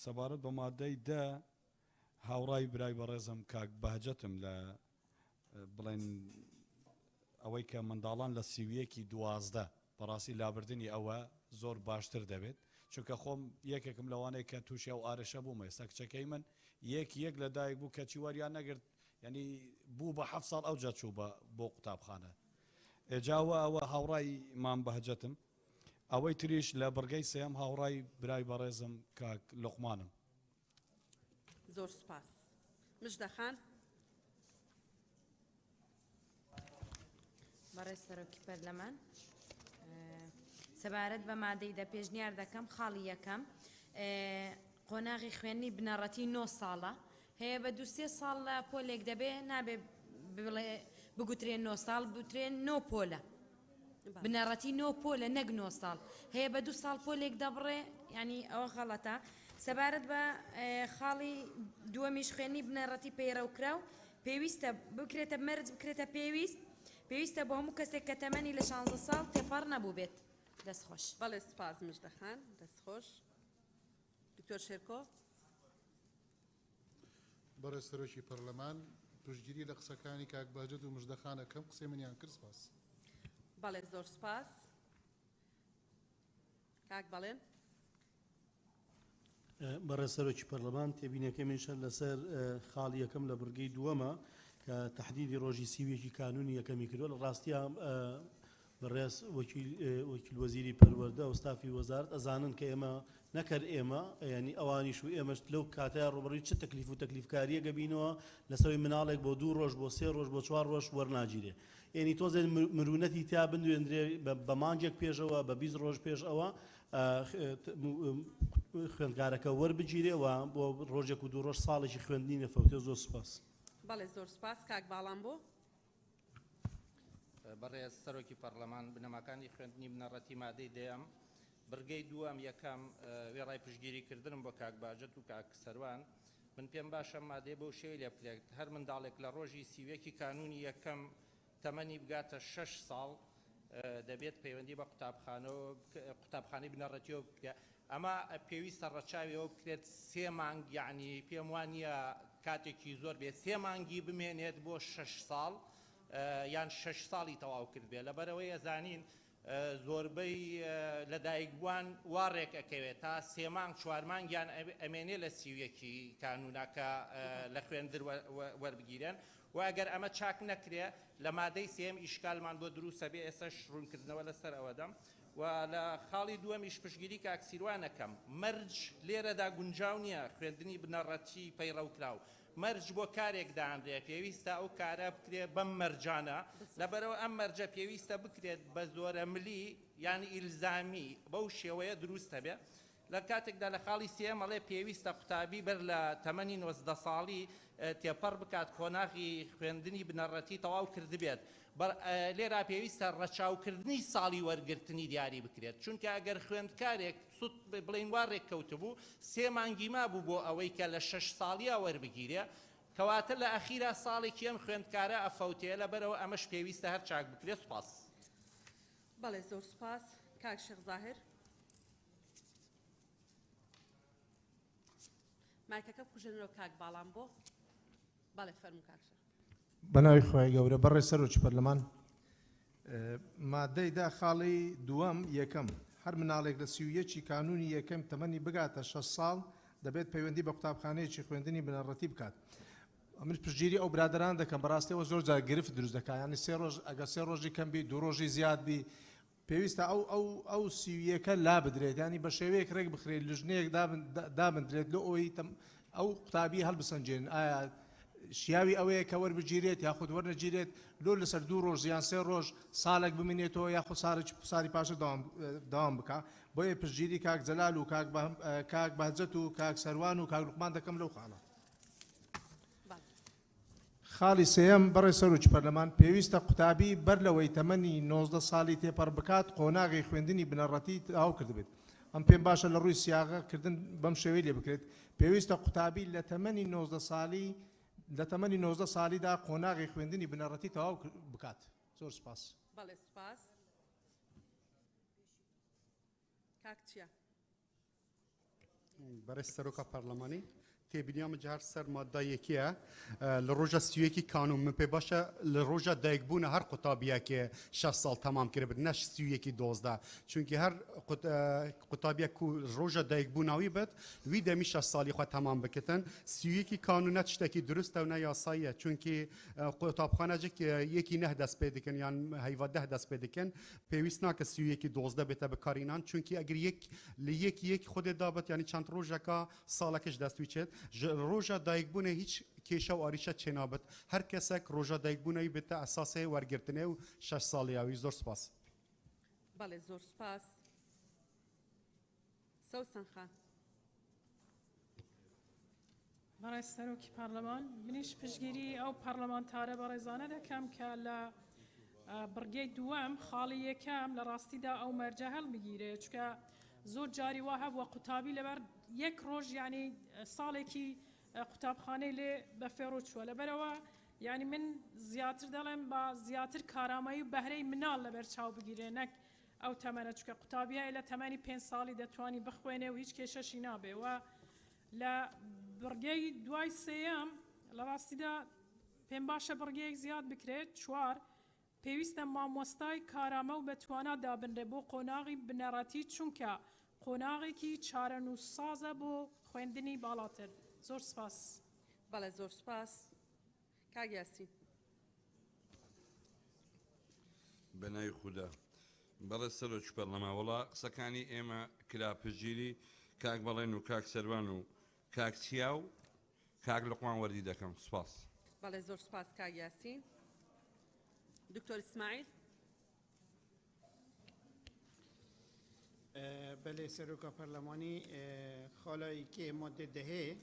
سەبارەت بە مادەی دە هاوڕای برای بەڕێزم کاک بەهجەتم لە بڵێن ئەوەی کە منداڵان لە سیویەکی 12 بەڕاستی لابردنی ئەوە زۆر باشتر دەبێت چونکە خۆم یەکێکم لەوانەیە کە تووشی ئەو ئارەشە بوومە ئێستا کچەکەی من یەک لە دایک بوو کەچی وەریان نەگرت ینی بوو بە 7 ساڵ ئەو جا چوو بۆ قوتابخانە ئێجاوە ئەوە هاوڕای مام بەهجەتم ئەوەی تریش لە بڕگەی سێم هاوڕای برای بەڕێزم کاک لوقمانم زۆر سپاس مژدەخان بەڕێز سەرۆکی پەرلەمان سەبارەت بە مادەی دە پێشنیار دەکەم خاڵی یەکەم قۆناغی خوێندنی بنەڕەتی 9 ساڵە هەیە بە 2-3 ساڵ لە پۆلێک دەبێ نابێ بگوترێن 9 ساڵ بوترێن 9 پۆلە بنەڕەتی 9 پۆلە نەک 9 ساڵ هەیە بە 2 ساڵ پۆلێک دەبڕێ ینی ئەوە غەڵەتە سەبارەت بە خاڵی دووەمیش خوێندنی بنەڕەتی پەیڕەوکراو پێویستە بکرێتە مەرج بکرێتە پێویستە بۆ هەموو کەسێک کە تەمەنی لە 16 ساڵ تێپەڕ نەبوو بێت دەستخۆش بەڵێ سپاس مژدەخان دەستخۆش دکتۆر شێرکۆ بەڕێز سەرۆکی پەرلەمان توشگیری لە قسەکانی کاک بەهجەت و مژدەخانەکەم قسەی منیان کرد سپاس بەڵێ زۆر سپاس کاک بەڵێن بەڕێز سەرۆکی پەرلەمان تێبینەکەم منشان لەسەر خاڵی یەکەم لە بڕگەی دووەمە کە تحدیدی ڕۆژی سیوێکی کانونی یەکەمی کردووە لە ڕاستیە بەڕێز وەکیل وەزیری پەروەردە و ستافی وەزارەت ئەزانن کە ئێمە نەکرد ئێمە ینی ئەوانیش و ئێمەش لەو کاتەیە ڕۆبڕی چ تەکلیف و تەکلیفکاریە گەبینەوە لەسەروی مناڵێک بۆ 2 ڕۆژ بۆ 3 ڕۆژ بۆ 4 ڕۆژ وەرناگیرێ ینی تۆزێ مرونەتی تا بندوێنرێ بە مانجێک پێشەوە بە 20 ڕۆژ پێش ئەوە خوێندکارەکە وەربگیرێەوە بۆ ڕۆژێک و 2 ڕۆژ ساڵێکی خوێندنی نەفەوتێ زۆر سپاس بەڵێ زۆر سپاس کاک باڵام بۆ بەڕێز سەرۆکی پەرلەمان بنەماکانی خوێندنی بنەڕەتی مادەی دەیەم بڕگەی دووەم یەکەم وێڕای پشتگیریکردنم بۆ کاک باجەت و کاک سەروان من پێم باشە مادەی بەو شێوەی لێ بکرێت هەر منداڵێک لە ڕۆژی سیوێکی کانونی یەکەم تەمەنی بگاتە 6 ساڵ دەبێت پەیوەندی بە قوتابخانەی بنەڕەتیەوە بکرێت ئەمە پێویستە ڕەچاویەوە بکرێت 3 مانگ یعنی پێم وانە کاتێکی زۆر بێت 3 مانگی بمێنێت بۆ 6 ساڵ یان 6 ساڵی تەواو کرد بێ لەبەرەوەی ئەزانین زۆربەی لەدایکبووان وا ڕێکەکەوێت تا 3 مانگ 4 مانگیان ئەمێنێ لە سیوێکی کانوناکە لە خوێندر وەربگیرن و ئەگەر ئەمە چاک نەکرێ لە مادەی سێم ئیشکالمان بۆ دروستە بێ ئێستا ڕوونکردنەوە لەسەر ئەوەدەم و لە خاڵی دووەمیش پشتگیری کاکسیروانەکەم مەرج لێرەدا گونجاو نییە خوێندنی بنەڕەتی پەیڕەوکراو مەرج بۆ کارێک دانرێ پێویستە ئەو کارە بکرێت بەم مەرجانە لەبەرەوە ئەم مەرجە پێویستە بکرێت بە زۆرە ملی یانی ئیلزامی بەو شێوەیە دروستە بێ لە کاتێکدا لە خاڵی سێم ئەڵێ پێویستە قوتابی بەر لە تەمەنی 19 ساڵی تێپەڕ بکات کۆناغی خوێندنی بنەڕەتی تەواو کردبێت لێرا پێویستە ڕەچاوکردنی ساڵی وەرگرتنی دیاری بکرێت چونکە ئەگەر خوێندکارێک سوود بڵین وارێک کەوتبوو 3 مانگی مابوو بۆ ئەوەی کە لە 6 ساڵیە وەربگیرێ کەواتە لە ئەخیرا ساڵێکی ئەم خوێندکارە ئەفەوتەیە لەبەرەوە ئەمەش پێویستە هەر چاک بکرێت. سوپاس. بەڵێ زۆر سوپاس. کاک شێخ زاهر مایکەکە بکوژێنەوە کاک باڵام بۆ. بەڵێ فەرموو کاک شێخ. بەناوی خۆی گەورە بەڕێ سەرۆکی پەرلەمان مادەیدا خاڵی دووەم یەکەم هەر مناڵێک لە 31 کانونی یەکەم تەمەنی بگاتە 6 ساڵ دەبێت پەیوەندی بە قوتابخانەیەکی خوێندنی بنەڕەتی بکات. ئەمش پشتگیری ئەو برادران دەکەم بەڕاستیەوە زۆر جار گرفت دروست دەکات ینی 3 ڕۆژ ئەگە 3 ڕۆژی کەم بی 2 ڕۆژی زیاد بی پێویستە ئەو سیویەکە لا بدرێت ینی بە شێوەیەک ڕێک بخرێت لژنەیەک دابدرێت لە ئەوی ئەو قوتابی هەڵبسەنجێن ئایا شیاوی ئەوەیە کە وەربگیرێت یاخود وەرنەگیرێت لۆ لەسەر 2 ڕۆژ یان 3 ڕۆژ ساڵێک بمێنێتەوە یاخود ساڵی پاشە داوام بکە بۆیە پشتگیری کاک جەلال و کاک بەهجەت و کاک سەروان و کاک لوقمان دەکەم لەو خاڵە. خاڵی سێەم بەڕێ سەرۆکی پەرلەمان پێویستە قوتابی بەر لەوەی تەمەنی 19 ساڵی تێپەڕ بکات قۆناغی خوێندنی بنەڕەتی تەواو کردبێت. ئەم پێم باشە لە ڕووی سیاغەکردن بەم شێوەی لێ بکرێت پێویستە قوتابی لە تەمەنی 19 ساڵی لە تەمەنی 19 ساڵیدا قۆناغی خوێندنی بنەڕەتی تەواو بکات. زۆر سپاس. بەڵێ سپاس. کاک چییە؟ بەڕێز سەرۆکە پەرلەمانی تێبینیامە جار سەر مادە یەکیە لە ڕۆژە سویەکی کانون من پێ باشە لە ڕۆژە دایکبوونە هەر قوتابیەکێ 6 ساڵ تەمام کرد نەش سویەکی 12 چونکی هەر قوتابیەک و ڕۆژە دایکبووناوی بێت وی دەمی 6 ساڵی خۆ تەمام بکەن سویەکی کانونە تشتێکی دروستە و نەیاساییە چونکی قوتابخانەجێک یەکی نەه دەست پێ دەکەن یان هەیڤە 10 دەست پێ دەکەن پێویست ناکە سویەکی 12 بێتە بەکارینان چونکی ئەگەر لە یەک خودێ دابێت ینی چەند ڕۆژەکە ساڵەکەش دەستوی چێت ڕۆژە دایکبوونە هیچ کێشە و ئاریشە چێنابێت هەر کەسێک ڕۆژە دایکبوونەوەی بێتە ئەساسێ وەرگرتنێ و 6 ساڵیاوی. زۆر سپاس. بەڵێ زۆر سپاس. سەوسن خان. بەڕێ سەرۆکی پەرلەمان منیش پشتگیری ئەو پەرلەمانتارە بەڕێزانە دەکەم کە لە بڕگەی دووەم خاڵی یەکەم لە ڕاستیدا ئەو مەرجە هەڵبگیرێت چکە زۆر جاری وا هەبووە قوتابی لەبەر 1 ڕۆژ ینی ساڵێکی قوتابخانەی لێ بە فێڕۆ چووە لەبەرەوە ینی من زیاتر دەڵێم بە زیاتر کارامایی و بەهرەی مناڵ لەبەر چاو بگیرێ نەک ئەو تەمەنە چکە قوتابیای لە تەمەنی 5 ساڵی دەتوانی بخوێنێ و هیچ کێشەشی نابێ و لە بڕگەی دوای سێەم لە ڕاستیدا پێم باشە بڕگەیەک زیاد بکرێت 4 پێویستە مامۆستای کارامە و بەتوانە دابنرێ بۆ قۆناغی بنەڕەتی چونکە قۆناغێکی چارەنووسسازە بۆ خوێندنی باڵاتر. زۆر سپاس. بەڵێ زۆر سپاس. کاک یاسین. بەناوی خودا بەڵێ سەرۆکی پەرلەمان وەڵا قسەکانی ئێمە کراپژگیری کاک بەڵێن و کاک سەروان و کاک چیا و کاک لوقمان وەردی دەکەم. سپاس. بەڵێ زۆر سپاس کاک یاسین. دکتۆر ئیسماعیل. بله سروکا پارلمانی خالایی که ماده دهه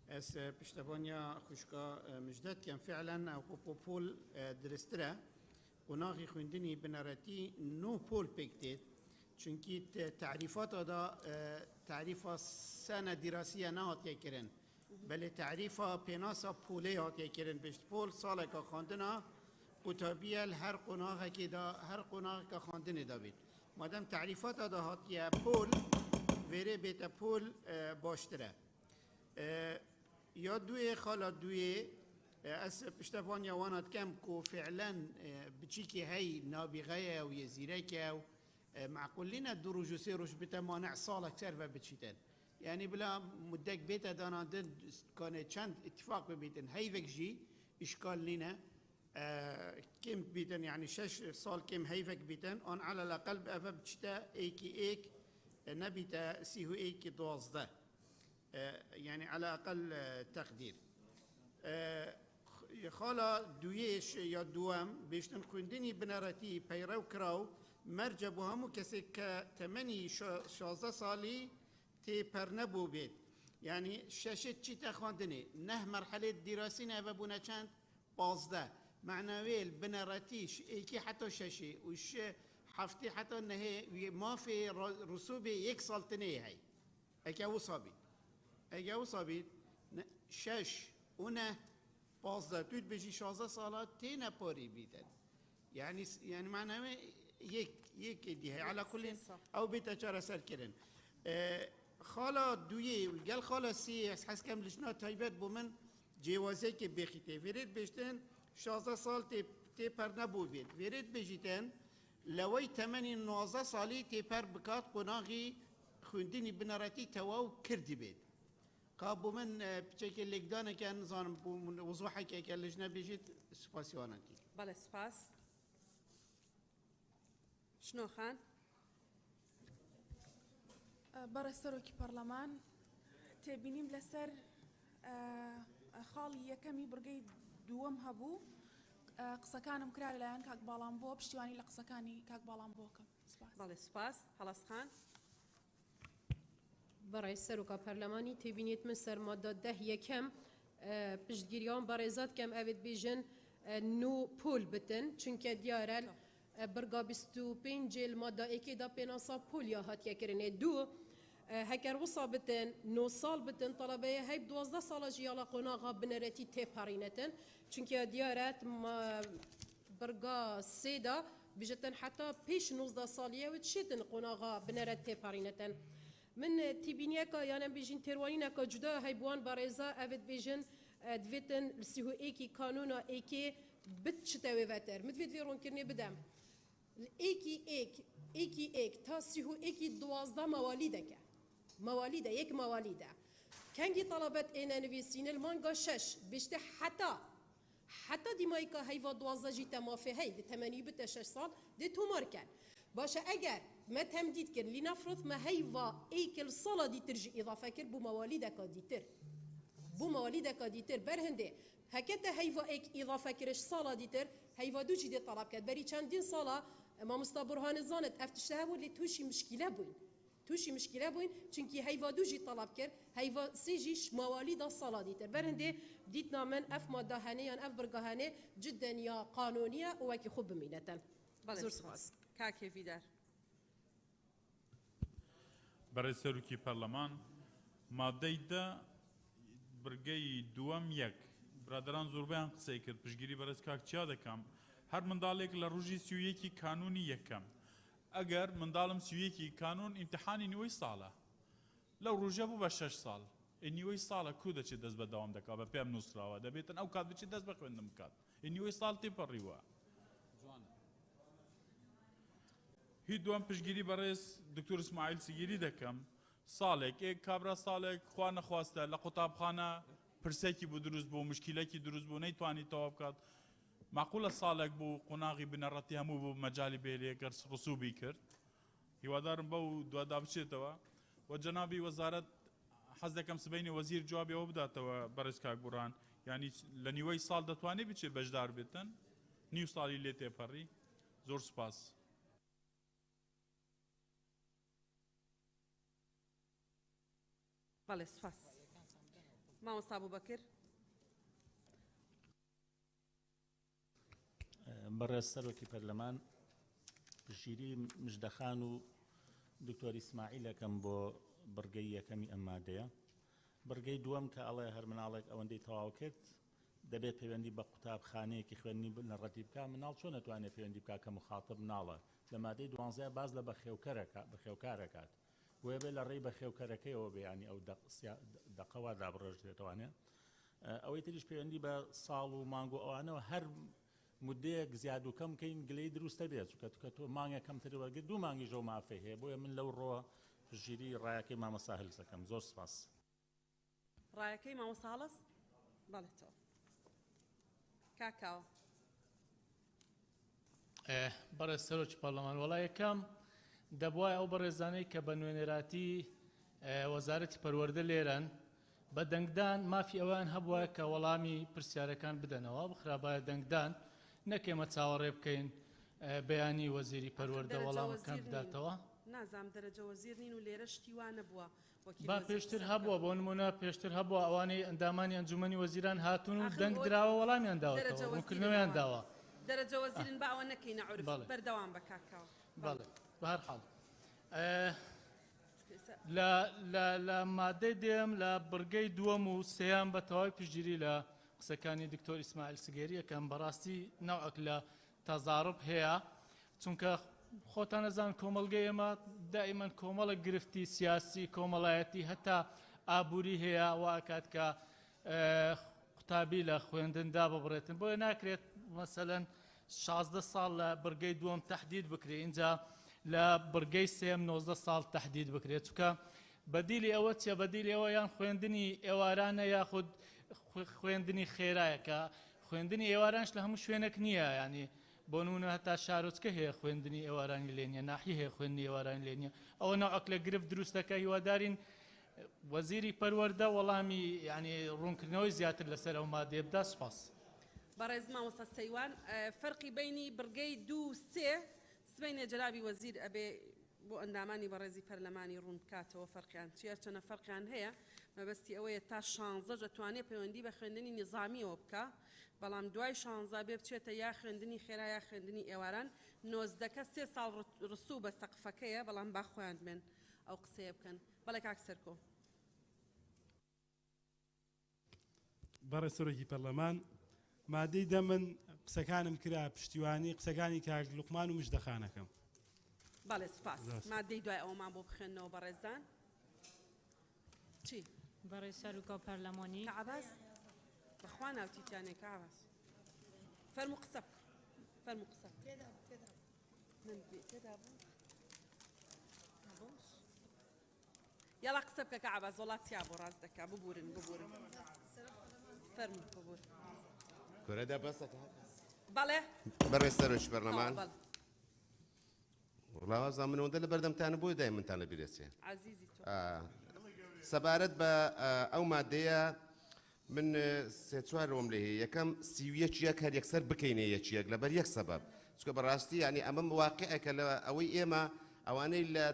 از پشتبانیا خوشکا مجدد کن فعلا او پول درستره قناغی خوندنی بنارتی نو پول پکتید چونکی تعریفات دا تعریف سنه دراسیه نهات کرن بله تعریف پناسا پوله هات کرن بشت پول ساله که خواندنه قطابیه هر قناغه که دا هر قناغه که خواندنه دا بید مادام تعریفات دا هاتیه پول وره بیت پول باشتره یا دوی خالا دوی از پشتوان یوانات کم کو فعلا بچی که هی نابغه و یزیره که معقولین دو روز و 3 روز بیت مانع سال اکثر و بچیتن یعنی بلا مدک بیت داناندن کانه چند اتفاق ببیتن هی وکجی اشکال نینه كم بيتن يعني 6 سال كم هيفك بيتن أن على الأقل بأفا بتشتا إيك نبيتا سيهو إيك 12 يعني على أقل تقدير خالا دويش يا دوام بيشتن خوندني بنارتي بيرو كراو مرجبو همو كسي كتمني 16 سالي تێپەر نەبوو بێت یعنی شەشت چیتە خواندنێ نەه مەرحەلێت دیراسی نەبەبوونە چەند 15 معناوێ بنەڕەتیش ئێکی حتى شەشێ وش هەفتێ حتى نەهێ مافێ ڕسوبێ یەک ساڵتنێ هەی ئەگە وسابیت شەش ونە 15 توت بێژی 16 ساڵات تێنە پۆری بیدەن يعني معناوێ یەکێ دی هەیە على كل ئەو بێتە چارەسەرکردن خاڵە دویێ گەل خاڵە سێ حەز کەم لژنا تایبەت بۆ من جێوازەیەکێ بێخیتێ وێرێت بێژتن 16 ساڵ تێپەر نەبوو بێت وێرێت بێژیتەن لەوەی تەمەنی 19 ساڵی تێپەر بکات قۆناغی خوێندنی بنەڕەتی تەواو کردی بێت کا بۆ من پچێکێ لێکدانێکە نزانم بۆ وزوحێکێکە لژنە بێژیت سوپاسیوانەتی بەڵێ سپاس شنو خان بەڕێ سەرۆکی پەرلەمان تێبینیم لەسەر خاڵی یەکەمی بڕگەی دووەم هەبوو قسەکانم کرا لەلایەن کاک باڵام بۆ پشتیوانی لە قسەکانی کاک باڵام بۆکەم بەڵێ سپاس هەڵەس خان بەڕێ سەرۆکە پەرلەمانی تێبینێت من سەرمادە 10 یەکەم پشتگیریان بەڕێزات کەم ئەوێت بێژن نو پۆل بتن چونکە دیارە برگا 25 جێل مادەیەکێدا پێناسا پۆلیا هاتیەکردنێ دوو هەکەر وسا بتن 9 ساڵ بتن تەڵەبەیە هەیب 12 ساڵە ژیاڵە قۆناغا بنەرەتی تێپەڕینەتن چونکە دیارەت برگا سێدا بژتن حتا پێش 19 ساڵیەوە چێتن قۆناغا بنەرەت تێپەڕینەتن من تیبینیەکە یانە بێژین تێوانینەکە جودا هەیبوان بەڕێزا ئەوێت بێژن دوێتن سیهو ئێکی کانونا ئێکێ بت شتەوێڤەتەر مدوێت وێ ڕۆنکردنێ بدەم ئێکی ئێک تا سیهو ئێکی 12 مەوالیدەکە مەوالیدە یەک مەوالیدە کەنگی تەڵەبەت ئێنە نوێسینە مانگا 6 بێشتە حتا دیمایکە هەیڤا 12 جی تەمافێ هەی تەمەنی بتە 6 ساڵ دێ تۆمارکەن باشە ئەگەر مە تەمدید کرد لینەفرۆت مە هەیڤا ئەیکل ساڵە دیتر ژی ئیضافە کرد بوو مەوالیدەکە دیتر بوو مەوالیدەکە دیتر بەرهەندێ هەکەتە هەیڤا ئێک ئیضافە کرش ساڵە دیتر هەیڤا دووجی دێ تەڵاب کرد بەری چەندین ساڵە مامۆستا بورهانی زانت ئەف تشتە هەبوو لێ تووشی مشکلە بووین چونکی هەیڤا دووجی تەڵاب کرد هەیڤا سێژیش مەوالیدا ساڵە دیتر بەرهەندێ دیتنا من ئەف مادە هەنەیان ئەف بڕگە هەنێ جدەن یا قانونیە وەکی خوب بمینەتەن زۆر سپاس کاکێ ڤیدار بەڕێ سەرۆکی پەرلەمان مادەی دە برگەی دووەم یەک برادران زۆربیان قسەی کرد پشگیری بەرز کاکچیا دەکەم هەر منداڵێک لە ڕۆژی سیویەکی کانونی یەکەم ئەگەر منداڵم سیویەکی کانون ئیمتحانی نیوەی ساڵە لەو ڕۆژە بوو بە 6 ساڵ نیوەی ساڵە کو دەچێت دەست بەداوام دەکات بە پێم نووسراوە دەبێتن ئەو کات بچێت دەست بە خوێندن بکات نیوەی ساڵ تێپەڕیوە هیچ دوام پشگیری بەڕێز دکتۆر ئیسماعیل سیگیری دەکەم ساڵێک کابرا ساڵێک خوا نەخواستە لە قوتابخانە پرسێکی بوو دروست بوو مشکلێکی دروست بوو نەیتوانی تەواو بکات معقولە ساڵێک بوو قۆناغی بنەڕەتی هەموو بوو مەجای بێلێگەر ڕسوبی کرد هیوادارم بەو دوادا بچێتەوە و جەنابی وەزارەت حەز دەکەم سبەینی وەزیر جوابیەوە بداتەوە بەڕێز کاک بورهان ینی لە نیوەی ساڵ دەتوانێت بچێت بەشدار بێتن نیو ساڵی لێ تێپەڕی زۆر سوپاس بەڵێ سپاس مامۆستا بووبەکر بەڕێز سەرۆکی پەرلەمان پشگیری مژدەخان و دکتۆر ئیسماعیلەکەم بۆ بڕگەی یەکەمی ئەم مادەیە بڕگەی دووەم کە ئەڵێ هەر مناڵێک ئەوەندەی تەواو کرد دەبێت پەیوەندی بە قوتابخانەیەکی خوێندنی نەڕەتی بکە مناڵ چۆن نەتوانێت پەیوەندی بکە کە مخاتب مناڵە لە مادەی 12 باز لە بەخێوکارەکات وێ بێ لە ڕێی بەخێوکەرەکەیەوە بێیانی ئەو دەقەوا دابڕێژێتەوانێت ئەوەی تریش پەیوەندی بە ساڵ و مانگ و ئەوانەوە هەر مدەیەک زیاد و کەم کەین گلەی دروستە بێت چکە تۆ مانگە کەمتر وەرگرت دوو مانگی ژەو مافەی هەیە بۆیە من لەو ڕۆ پشگیری ڕایەکەی مامۆستا هەڵس دەکەم زۆر سپاس ڕایەکەی مامۆستا هەڵس بەڵێتەوە کاکاوە بەڕێز سەرۆکی پەرلەمان وەڵا یەکەم دەبوایە ئەو بەڕێزانەی کە بە نوێنێراتی وەزارەتی پەروەردە لێرەن بە دەنگدان مافی ئەوان هەبووە کە وەڵامی پرسیارەکان بدەنەوە بخرابایە دەنگدان نەکەمە چاوەڕێ بکەین بەیانی وەزیری پەروەردە وەڵامەکان بداتەوە نازام دەرەجە وەزیر نین و لێرە شتیوانە بووە با پێشتر هەبووە بۆ نمونە پێشتر هەبووە ئەوانەی ئەندامانی ئەنجومەنی وەزیران هاتون و دەنگ درراوە وەڵامیان داوەتەوە ڕوونکردنەوەیان داوە دەرەجە وەزیرن باوە نەکەینە عورف بەردەوام بە کاکاوە بەڵێ بە هەر حاڵ لە مادەی دێم لە بڕگەی دووەم و سێیان بە تەواوی پشتگیری لە قسەکانی دکتۆر ئیسماعیل سگێری یەکەم بەڕاستی ناوعک لە تەزارب هەیە چونکە خۆتان نەزان کۆمەڵگەی ئێمە دائیمەن کۆمەڵە گرفتی سیاسی کۆمەڵایەتی هەتا ئابووری هەیە واکات کە قوتابی لە خوێندندا ببڕێتن بۆیە ناکرێت مەسەلەن 16 ساڵ لە بڕگەی دووەم تەحدید بکرێت اینجا لە بڕگەی سێم 19 ساڵ تەحدید بکرێت چونکە بەدیلی ئەوە چیە بەدیلی ئەوە یان خوێندنی ئێوارانە یاخود خوێندنی خێرایە کە خوێندنی ئێوارانش لە هەموو شوێنێک نییە ینی بۆ نمونە هەتا شارۆچکە هەیە خوێندنی ئێوارانی لێ نیە ناحی هەیە خوێندنی ئێوارانی لێ نیە ئەوە ناوعک لە گرفت دروستەکە هیوادارین وەزیری پەروەردە وەڵامی ینی ڕوونکردنەوەی زیاتر لەسەر ئەو مادەیە بدا سوپاس بەڕێز مامۆستا سەیوان فەرقی بینی بڕگەی 2 و 3 سبەینێ جەنابی وەزیر ئەبێ بۆ ئەندامانی بەڕێزی پەرلەمانی ڕوون بکاتەوە فەرقیان چیە چەنە فەرقیان هەیە مەبەستی ئەوەیە تا 16 دەتوانێت پەیوەندی بە خوێندنی نظامیەوە بکە بەڵام دوای 16 بێ بچێتە یا خوێندنی خێرا یا خوێندنی ئێواران نۆزدەکە 3 ساڵ ڕسوو بە سەقفەکەیە بەڵام با خۆیان بێن ئەو قسەیە بکەن بەڵێ کاک سەرکۆ بەڕێ سەرۆکی پەرلەمان مادەی دە من قسەکانم کرا پشتیوانی قسەکانی کاک لوقمان و مژدەخانەکەم بەڵێ سپاس مادەی دوای ئەومان بۆ بخێنەوە بەڕێزان چی بەڕێ سەرۆکا پەرلەمانی کەعباس بەخوا ناوتیتیانێ کەعباس فەرموو قسە بکە فەرموو قسە من تێدا بوو یاڵا قسە بکە کەعباس وڵاتیا بۆ ڕاست دەکا ببورن فەرموو ببور كوردا بس بەڵێ بري سروش برلمان والله أظن من وندل بردم تاني بوي دايما تاني بيرسي عزيزي تو سبارت با أو مادية من سيتوار روم ليه يكم سيوية شيك هاد يكسر بكينية شيك لبر يك سبب سكو براستي يعني أمام واقعك أوي إما أو أنا إلا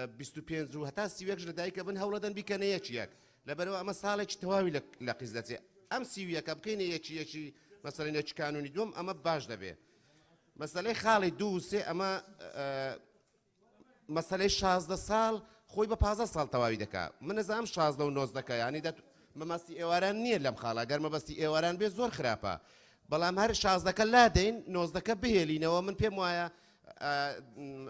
بيستو بينزو هتا سيويك جدايك بن هولدن بكينية شيك لبر أما صالح تواوي لقزتي أم سيويك بكينية شيك مثلا يش كانوني دوم أما باش دبي مثلا خالي دوسي أما مثلا 16 سال خوي ب 15 سال تواوي دكا من زعم 16 و 19 دكا يعني ده ممسي ايواران نيه لم خالا غير مبسي ايواران بي زور خرافه بلام هر 16 دكا لا دين 19 دكا بهلينا ومن بيم وايا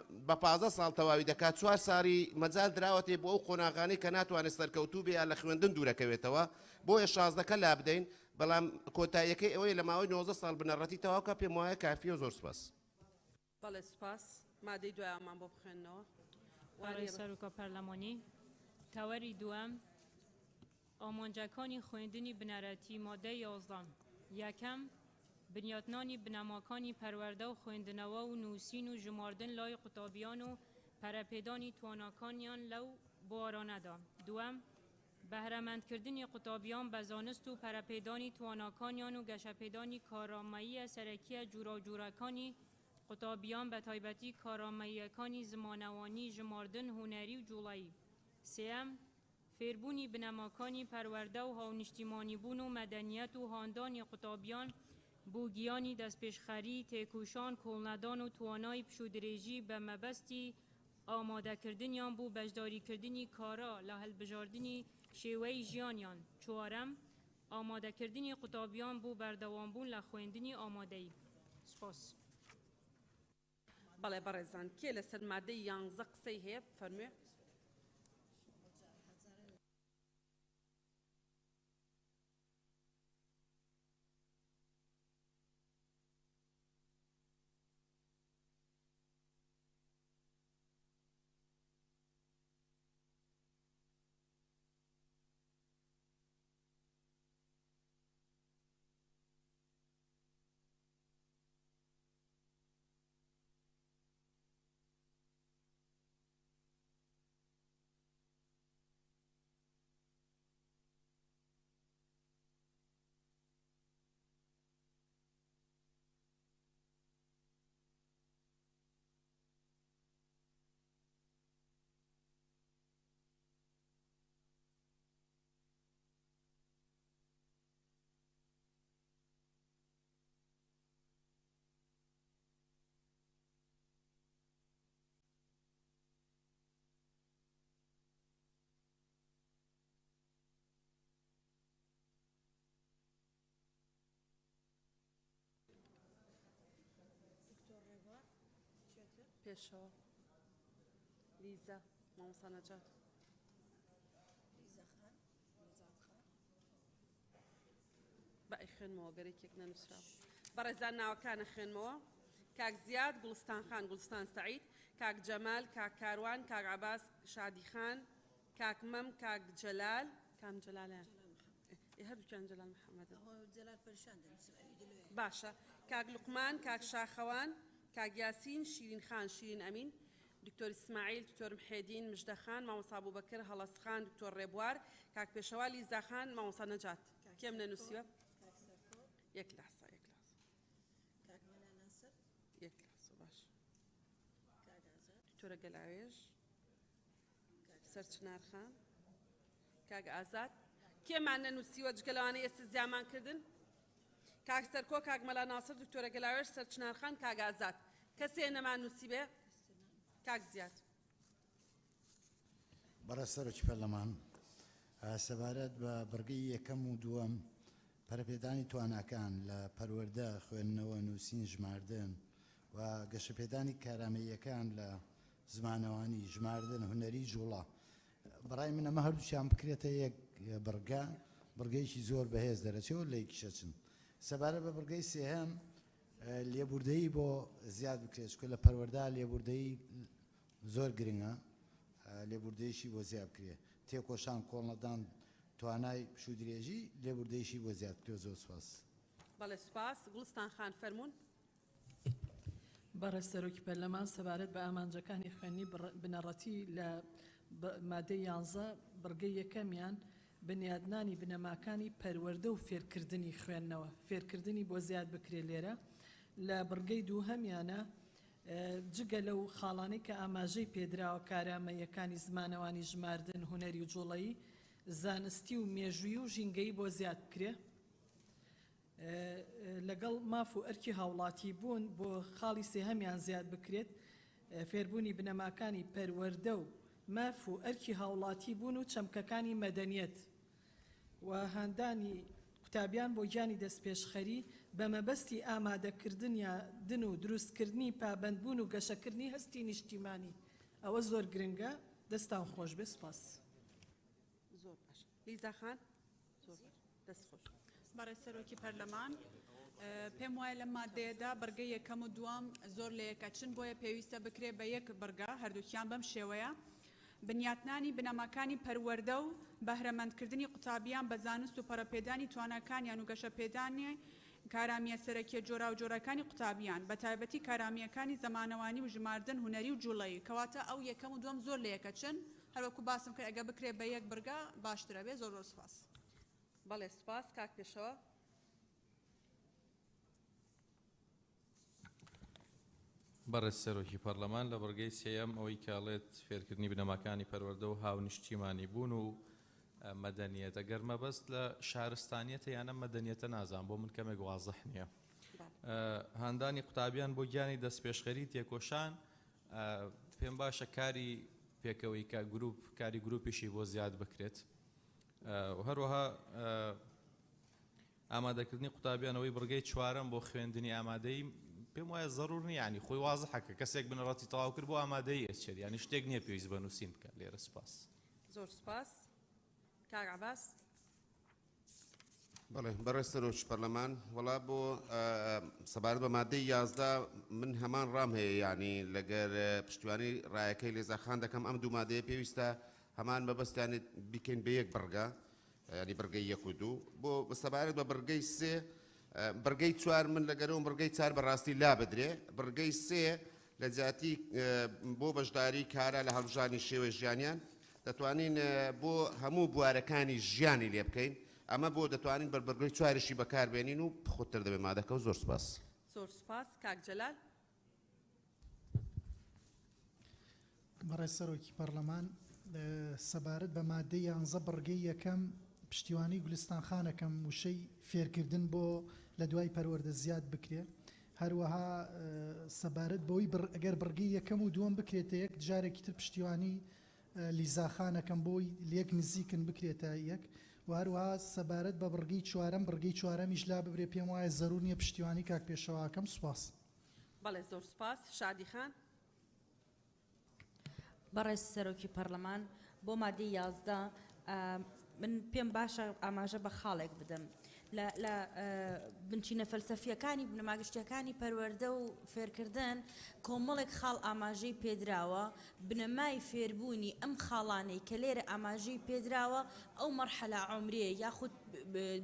ب 15 سال تواوي دكا 4 ساري مازال دراوتي بو قناغاني كانت وان سركوتوبي على خويندن دوره كويتوا بو 16 دكا لا بدين بلام كوتايكي اوي لما 19 سال بنرتي تواكا بيم وايا كافي وزور سباس بەڵێ سپاس مادەی دوایمان بۆ بخێنەوە بەڕێ سەرۆکا پەرلەمانی تاوەری دووەم ئامانجەکانی خوێندنی بنەرەتی مادەی 11 یەکەم بنیاتنانی بنەماکانی پەروەردە و خوێندنەوە و نووسین و ژماردن لای قوتابیان و پەرەپێدانی تواناکانیان لەو بوارانەدا دووەم بەهرەمەندکردنی قوتابیان بە زانست و پەرەپێدانی تواناکانیان و گەشەپێدانی کارامەیی سەرەکیە جوراجورەکانی قوتابیان بە تایبەتی کارامەییەکانی زمانەوانی ژماردن هونەری و جوڵایی سێم فێربوونی بنەماکانی پەروەردە و هاونیشتیمانیبوون و مەدەنیەت و هاندانی قوتابیان بۆ گیانی دەستپێشخەری تێکوشان کۆڵنەدان و توانای پشودرێژی بە مەبەستی ئامادەکردنیان بۆ بەشداریکردنی کارا لە هەڵبژاردنی شێوەی ژیانیان چوارەم ئامادەکردنی قوتابیان بۆ بەردەوامبوون لە خوێندنی ئامادەیی سپاس بەڵێ بەڕێزان کێ لەسەر مادەی 11 قسەی هەیە فەرموێ پێشەوە لیزە مامۆستا نەجات بە ئەی خوێنمەوە گەرێکێک نەنووسراوە بەڕێزان ناوەکانە خوێنمەوە کاک زیاد گوڵستان خان گوڵستان سعید کاک جەمال کاک کاروان کاک عباس شادی خان کاک مەم کاک جەلال کام جەلالە هەردووکیان جەلال محەممەد باشە کاک لوقمان کاک شاخەوان کاک یاسین شیرین خان شیرین ئەمین دکتۆر ئیسماعیل دکتۆر محێدین مژدە خان مامۆستا بوبەکر هەڵەس خان دکتۆر ڕێبوار کاک پێشەوا لیزا خان مامۆستا نەجات کێم نەنووسیوە یەک لاسە یەک لاسە باش دکتۆرە گەلاوێژ سەرچنار خان کاک ئازاد کێمان نەنووسیوە جگە لەوانەیە ئێستا زیامان کردن کاک سەرکۆ کاک مەلا ناسر دکتۆرە گەلاوێژ سەرچنار خان کاک ئازاد کەسێ نەمان نووسی بێ کاک زیاد بەڕێز سەرۆکی پەرلەمان سەبارەت بە بڕگەی یەکەم و دووەم پەرەپێدانی تواناکان لە پەروەردە خوێندنەوە نووسین ژماردن و گەشەپێدانی کارامەییەکان لە زمانەوانی ژماردن هونەری جوڵە بەڕای من ئەمە هەردووچیان بکرێتە یەک بڕگەیەکی زۆر بەهێز دەرەچێەوە لە یەکیشەچن سەبارەت بە بڕگەی سێهەم لێبوردەیی بۆ زیاد بکرێت چکە لە پەروەردا لێبوردەیی زۆر گرنگە لێبوردەیەشی بۆ زیاد بکرێت تێکۆشان کۆڵنەدان توانای پشودرێژی لێبوردەیەشی بۆ زیاد بکرێت زۆر سپاس بەڵێ سپاس گوڵستان خان فەرموون بەڕێز سەرۆکی پەرلەمان سەبارەت بە ئامانجەکانی خوێنی بنەڕەتی لە مادەی 11 بڕگەی یەکەمیان بنیادنانی بنەماکانی پەروەردە و فێرکردنی خوێندنەوە فێرکردنی بۆ زیاد بکرێت لێرە لە بڕگەی دووهەمیانە جگە لەو خاڵانەی کە ئاماژەی پێدراوە کارامەیەکانی زمانەوانی ژماردن هونەری و جوڵەیی زانستی و مێژووی و ژینگەی بۆ زیاد بکرێ لەگەڵ ماف و ئەرکی هاوڵاتی بوون بۆ خاڵی سێهەمیان زیاد بکرێت فێربوونی بنەماکانی پەروەردە و ماف و ئەرکی هاوڵاتی بوون و چەمکەکانی مەدەنیەت و هاندانی قوتابیان بۆ گیانی دەستپێشخەری بە مەبەستی ئامادەکردنیا دن و دروستکردنی پابەندبوون و گەشەکردنی هەستی نیشتیمانی ئەوە زۆر گرنگە دەستان خۆش بێ سپاس زۆر باش لیزا خان زۆر دەست خۆش بەڕێز سەرۆکی پەرلەمان پێم وایە لە مادەیەدا بەرگەی یەکەم و دووەم زۆر لە یەکەچن بۆیە پێویستە بکرێت بە یەک بەرگە هەردووکیان بەم شێوەیە بنیاتنانی بنەماکانی پەروەردە و بەهرەمەندکردنی قوتابیان بە زانست و پەرەپێدانی تواناکانیان و گەشەپێدانی کارامیە سەرەکیە جۆرا و جۆرەکانی قوتابیان بە تایبەتی کارامیەکانی زەمانەوانی و ژماردن هونەری و جوڵەیی کەواتە ئەو یەکەم و دووەم زۆر لە یەکەچن هەروەکو باسم کرد ئەگە بکرێت بە یەک بەرگە باشترە بێ زۆر سپاس بەڵێ سپاس کاک پێشەوە بەڕێز سەرۆکی پەرلەمان لە بەرگەی سێیەم ئەوەی کاڵێت فێرکردنی بنەماکانی پەروەردە و هاونیشتیمانی بوون و مەدەنیەتە گەرمە بەست لە شارستانیەتە یانە مەدەنیەتە نازان بۆ من کەمێک وازەح نییە هاندانی قوتابیان بۆ گیانی دەستپێشخەری تێکۆشان پێم باشە کاری پێکەوەی کە گروپ کاری گروپیشی بۆ زیاد بکرێت و هەروەها ئامادەکردنی قوتابیانەوەی بڕگەی چوارەم بۆ خوێندنی ئامادەی پێم وایە زەڕور نیە ینی خۆی وازەحەکە کەسێک بنەڕەتی تەواو کرد بۆ ئامادەی ئەچێت ینی شتێک نییە پێویست بە نووسین بکات لێرە سپاس زۆر سپاس کاک عباس بەڵێ بەڕێز سەرۆکی پەرلەمان وەڵا بۆ سەبارەت بە مادەی 11 من هەمان ڕام هەیە ینی لەگەر پشتیوانی ڕایەکەی لێزاخان دەکەم ئەم دوو مادەیە پێویستە هەمان بەبەستیانێت بیکەین بە یەک بەرگە ینی بەرگەی یەک و دوو بۆ سەبارەت بە بەرگەی سێ بەرگەی چوار من لەگەرەوە بەرگەی چار بەڕاستی لا بدرێ بەرگەی سێ لە جیاتی بۆ بەشداری کارە لە هەڵبژانی شێوە ژیانیان دەتوانین بۆ هەموو بوارەکانی ژیانی لێ بکەین ئەمە بۆ دەتوانین بەرگەی چواریشی بەکاربێنین و خۆتر دەبێت مادەکە و زۆر سپاس زۆر سپاس کاک جەلال بەڕێز سەرۆکی پەرلەمان سەبارەت بە مادەی 11 بڕگەی یەکەم پشتیوانی گولستان خانەکەم وشەی فێرکردن بۆ لە دوای پەروەردە زیاد بکرێ هەروەها سەبارەت بەوەی ئەگەر بڕگەی یەکەم و دووەم بکرێتە یەک جارێکی تر پشتیوانی لیزاخانەکەم بۆی لێک نزیکن بکرێتە یەک و هەروەها سەبارەت بە بڕگەی چوارەمیش لا ببرێ پێم وایە زەرور نییە پشتیوانی کاک پێشەواکەم سوپاس بەڵێ زۆر سپاس شادی خان بەڕێز سەرۆکی پەرلەمان بۆ مادەی 11 من پێم باشە ئاماژە بە خاڵێک بدەم لە بنچینە فەلسەفیەکانی بنەماگشتیەکانی پەروەردە و فێرکردن کۆمەڵێک خاڵ ئاماژەی پێدراوە بنەمای فێربوونی ئەم خاڵانەی کە لێرە ئاماژەی پێدراوە ئەو مەرحەلە عمرێ یاخود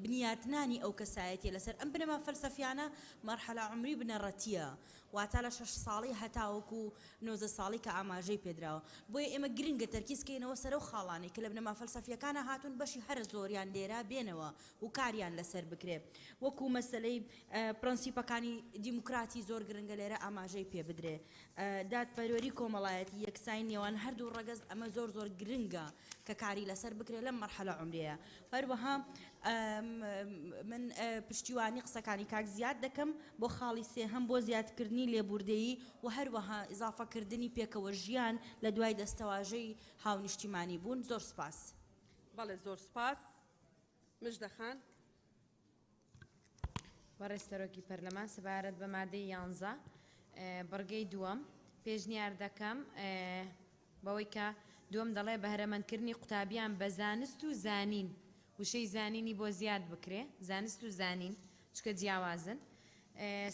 بنیاتنانی ئەو کەسایەتی لەسەر ئەم بنەما فەلسەفیانە مەرحەلە عمری بنەڕەتیە واتە لە 6 ساڵی هەتاوەکو 90 ساڵی کە ئاماژەی پێدراوە بۆیە ئێمە گرنگە تەرکیزکەینەوە سەر و خاڵانی کە لە بنەما فەلسەفیەکانە هاتوون بەشی هەر زۆریان لێرە بێنەوە و کاریان لەسەر بکرێ وەکو مەسلەی پرەنسیپەکانی دیموکراتی زۆر گرنگە لێرە ئاماژەی پێ بدرێ دادپەروەری کۆمەڵایەتی یەکسای نێوان هەردوو ڕەگەز ئەمە زۆر گرنگە کە کاری لەسەر بکرێ لەم مەرحەلە عمرەیە هەروەها من پشتیوانی قسەکانی کاک زیاد دەکەم بۆ خاڵی سێهەم بۆ زیادکردنی لێبوردەیی و هەروەها ئیزافەکردنی پێکەوە ژیان لە دوای دەستەواژەی هاونیشتیمانی بوون زۆر سپاس. بەڵێ زۆر سپاس مژدەخان. بەڕێز سەرۆکی پەرلەمان سەبارەت بە مادەی 11 بڕگەی دووەم پێشنیار دەکەم بەوەی کە دووەم دەڵێ بەهرەمەندکردنی قوتابیان بە زانست و زانین وشەی زانینی بۆ زیاد بکرێ زانست و زانین چکە جیاوازن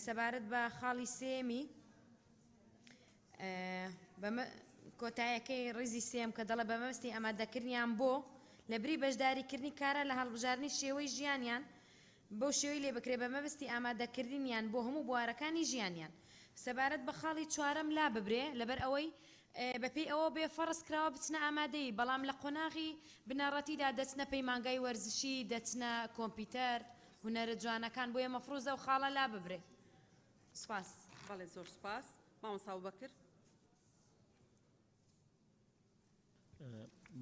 سەبارەت بە خاڵی سێمی کۆتایەکەی ڕیزی سێم کە دەڵە بە مەبەستی ئامادەکردنیان بۆ لە بری بەشداریکردنی کارە لە هەڵبژاردننی شێوەی ژیانیان بۆ شێوەی لێ بکرێ بە مەبەستی ئامادەکردنیان بۆ هەموو بوارەکانی ژیانیان سەبارەت بە خاڵی چوارەم لا ببرێ لەبەر ئەوەی بەپێی ئەوە بێ فەرز کراوە بچنە ئامادەی بەڵام لە قۆناغی بنەڕەتیدا دەچنە پەیمانگای وەرزشی دەچنە کۆمپیوتەر هونەرە جوانەکان بۆیە مەفروزە و خاڵە لا ببرێ سپاس. بەڵێ زۆر سپاس مامۆستا بەکر.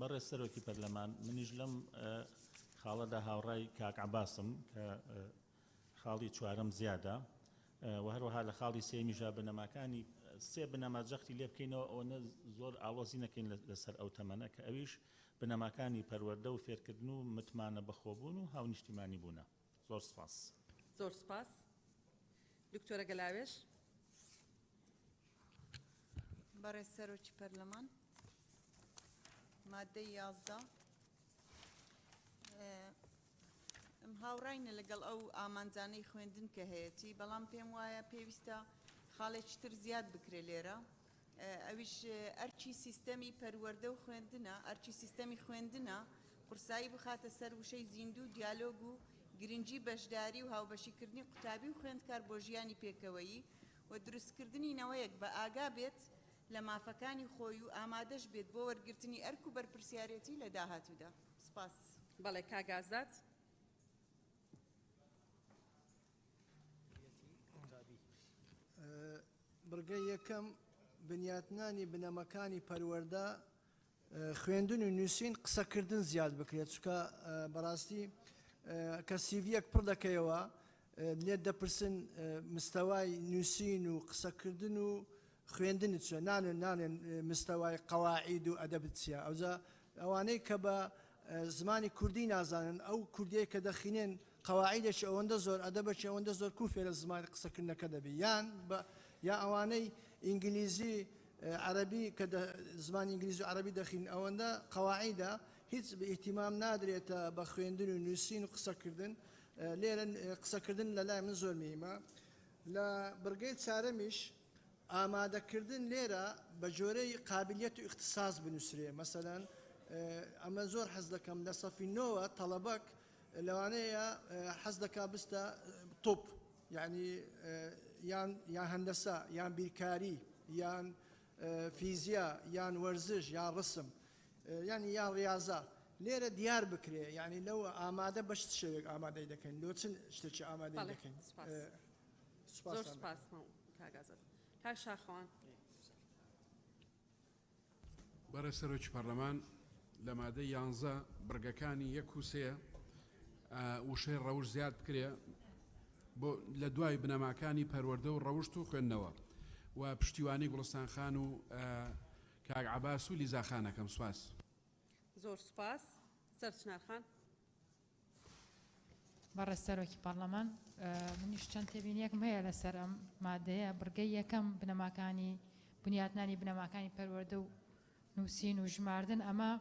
بەڕێز سەرۆکی پەرلەمان منیش لەم خاڵەدا هاوڕای کاک عەباسم کە خاڵی چوارەم زیادە و هەروەها لە خاڵی سێمیژا بنەماکانی سێ بنەما جەختی لێ بکەینەوە ئەوە زۆر ئاڵۆزی نەکەین لەسەر ئەو تەمەنە کە ئەویش بنەماکانی پەروەردە و فێرکردن و متمانە بەخۆبوون و هاونیشتیمانی بوونە. زۆر سپاس. زۆر سپاس. دکتۆرە گەلاوێش. بەڕێز سەرۆکی پەرلەمان مادەی 11 ئەم هاوڕاینە لەگەڵ ئەو ئامانجانەی خوێندن کە هەیەی بەڵام پێم وایە پێویستە خاڵێکی تر زیاد بکرێ لێرە ئەویش ئەرچی سیستەمی پەروەردە و خوێندنە ئەرچی سیستەمی خوێندنە قورسایی بخاتە سەر وشەی زیندوو دیالۆگ و گرنگی بەشداری و هاوبەشیکردنی قوتابی و خوێندکار بۆ ژیانی پێکەوەیی و دروستکردنی نەوەیەک بە ئاگا بێت لە مافەکانی خۆی و ئامادەش بێت بۆ وەرگرتنی ئەرک و بەرپرسیارەتی لە داهاتوودا. سپاس. بەڵێ کاگازات. بڕگەی یەکەم بنیاتنانی بنەمەکانی پەروەردە خوێندن و نووسین قسەکردن زیاد بکرێت چکە بەڕاستی کە سیڤیەک پڕ دەکەیەوە لێت دەپرسن مستەوای نووسین و قسەکردن و خوێندنت چۆن نانێن مستەوای قەواعید و ئەدەبت چیە ئەوجا ئەوانەی کە بە زمانی کوردی نازانن ئەو کوردیە کە دەخینێن قەواعیدێکی ئەوەندە زۆر ئەدەبێکی ئەوەندە زۆر کوفێ لە زمانی قسەکردنەکە دەبێت یا ئەوانەی ئینگلیزی عەرەبی کە زمانی ئینگلیزی و عەرەبی دەخین ئەوەندە قەواعیدە هیچ ئیهتیمام نادرێتە بە خوێندن و نووسین و قسەکردن لێرە قسەکردن لە لای من زۆر مهمە. لە بڕگەی چارەمیش ئامادەکردن لێرە بە جۆرەی قابلیەت و اختصاص بنووسرێ مەسەلەن ئەمە زۆر حەز دەکەم لە سەفی نۆوە تەڵەبەک لەوانەیە حەز دەکا بستە تۆپ یعنی یان هەندەسە یان بیرکاری یان فیزیا یان وەرزش یان ڕسم ینی یان ڕاضە لێرە دیار بکرێ یعنی لەو ئامادە بەش شێوێک ئامادەی دەکەین لۆ چەند شتێکی ئامادەی دەکەین. زۆر سپاس کاگازات. کاک شاخەوان. بەڕێز سەرۆکی پەرلەمان لە مادەی 11 بڕگەکانی 1 و 3 وشەی ڕەوش زیاد بکرێ بۆ لە دوای بنەماکانی پەروەردە و ڕەوشت و خوێندنەوە و پشتیوانی گوڵستان خان و کاک عەباس و لیزا خانەکەم. سپاس. زۆر سپاس. سەرچنارخان. بەڕێز سەرۆکی پەرلەمان منیش چەند تێبینیەکم هەیە لەسەر ئەم مادەیە بڕگەی یەکەم بنەماکانی بنیاتنانی بنەماکانی پەروەردە و نووسین و ژماردن ئەمە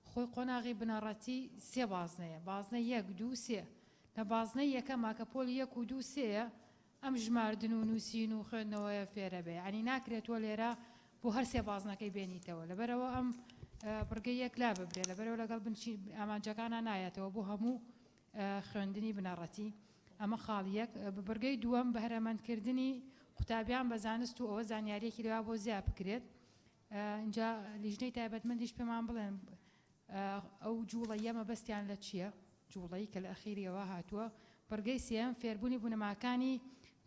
خۆی قۆناغی بنەڕەتی سێ بازنەیە بازنە 1 2 3 لە بازنەی یەکەما کە پۆلی 1 و 2 3 ئەم ژماردن و نووسین و خوێندنەوەی فێرە بێ ینی ناکرێتەوە لێرە بۆ هەر سێ بازنەکەی بێنیتەوە لەبەرەوە ئەم بڕگەی یەک لا ببرێ لەبەرەوە لەگەڵ ئامانجەکانە نایەتەوە بۆ هەموو خوێندنی بنەڕەتی ئەمە خاڵ یەک بڕگەی دووەم بەهرەمەندکردنی قوتابیان بە زانست و ئەوە زانیاریەکی لەوا بۆ زیاد بکرێت اینجا لیژنەی تایبەتمەندیش پێمان بڵێن ئەو جوڵە یەمە بەستیان لە چییە جوڵەی کە لە ئەخیریەوە هاتووە بڕگەی سێم فێربوونی بنەماکانی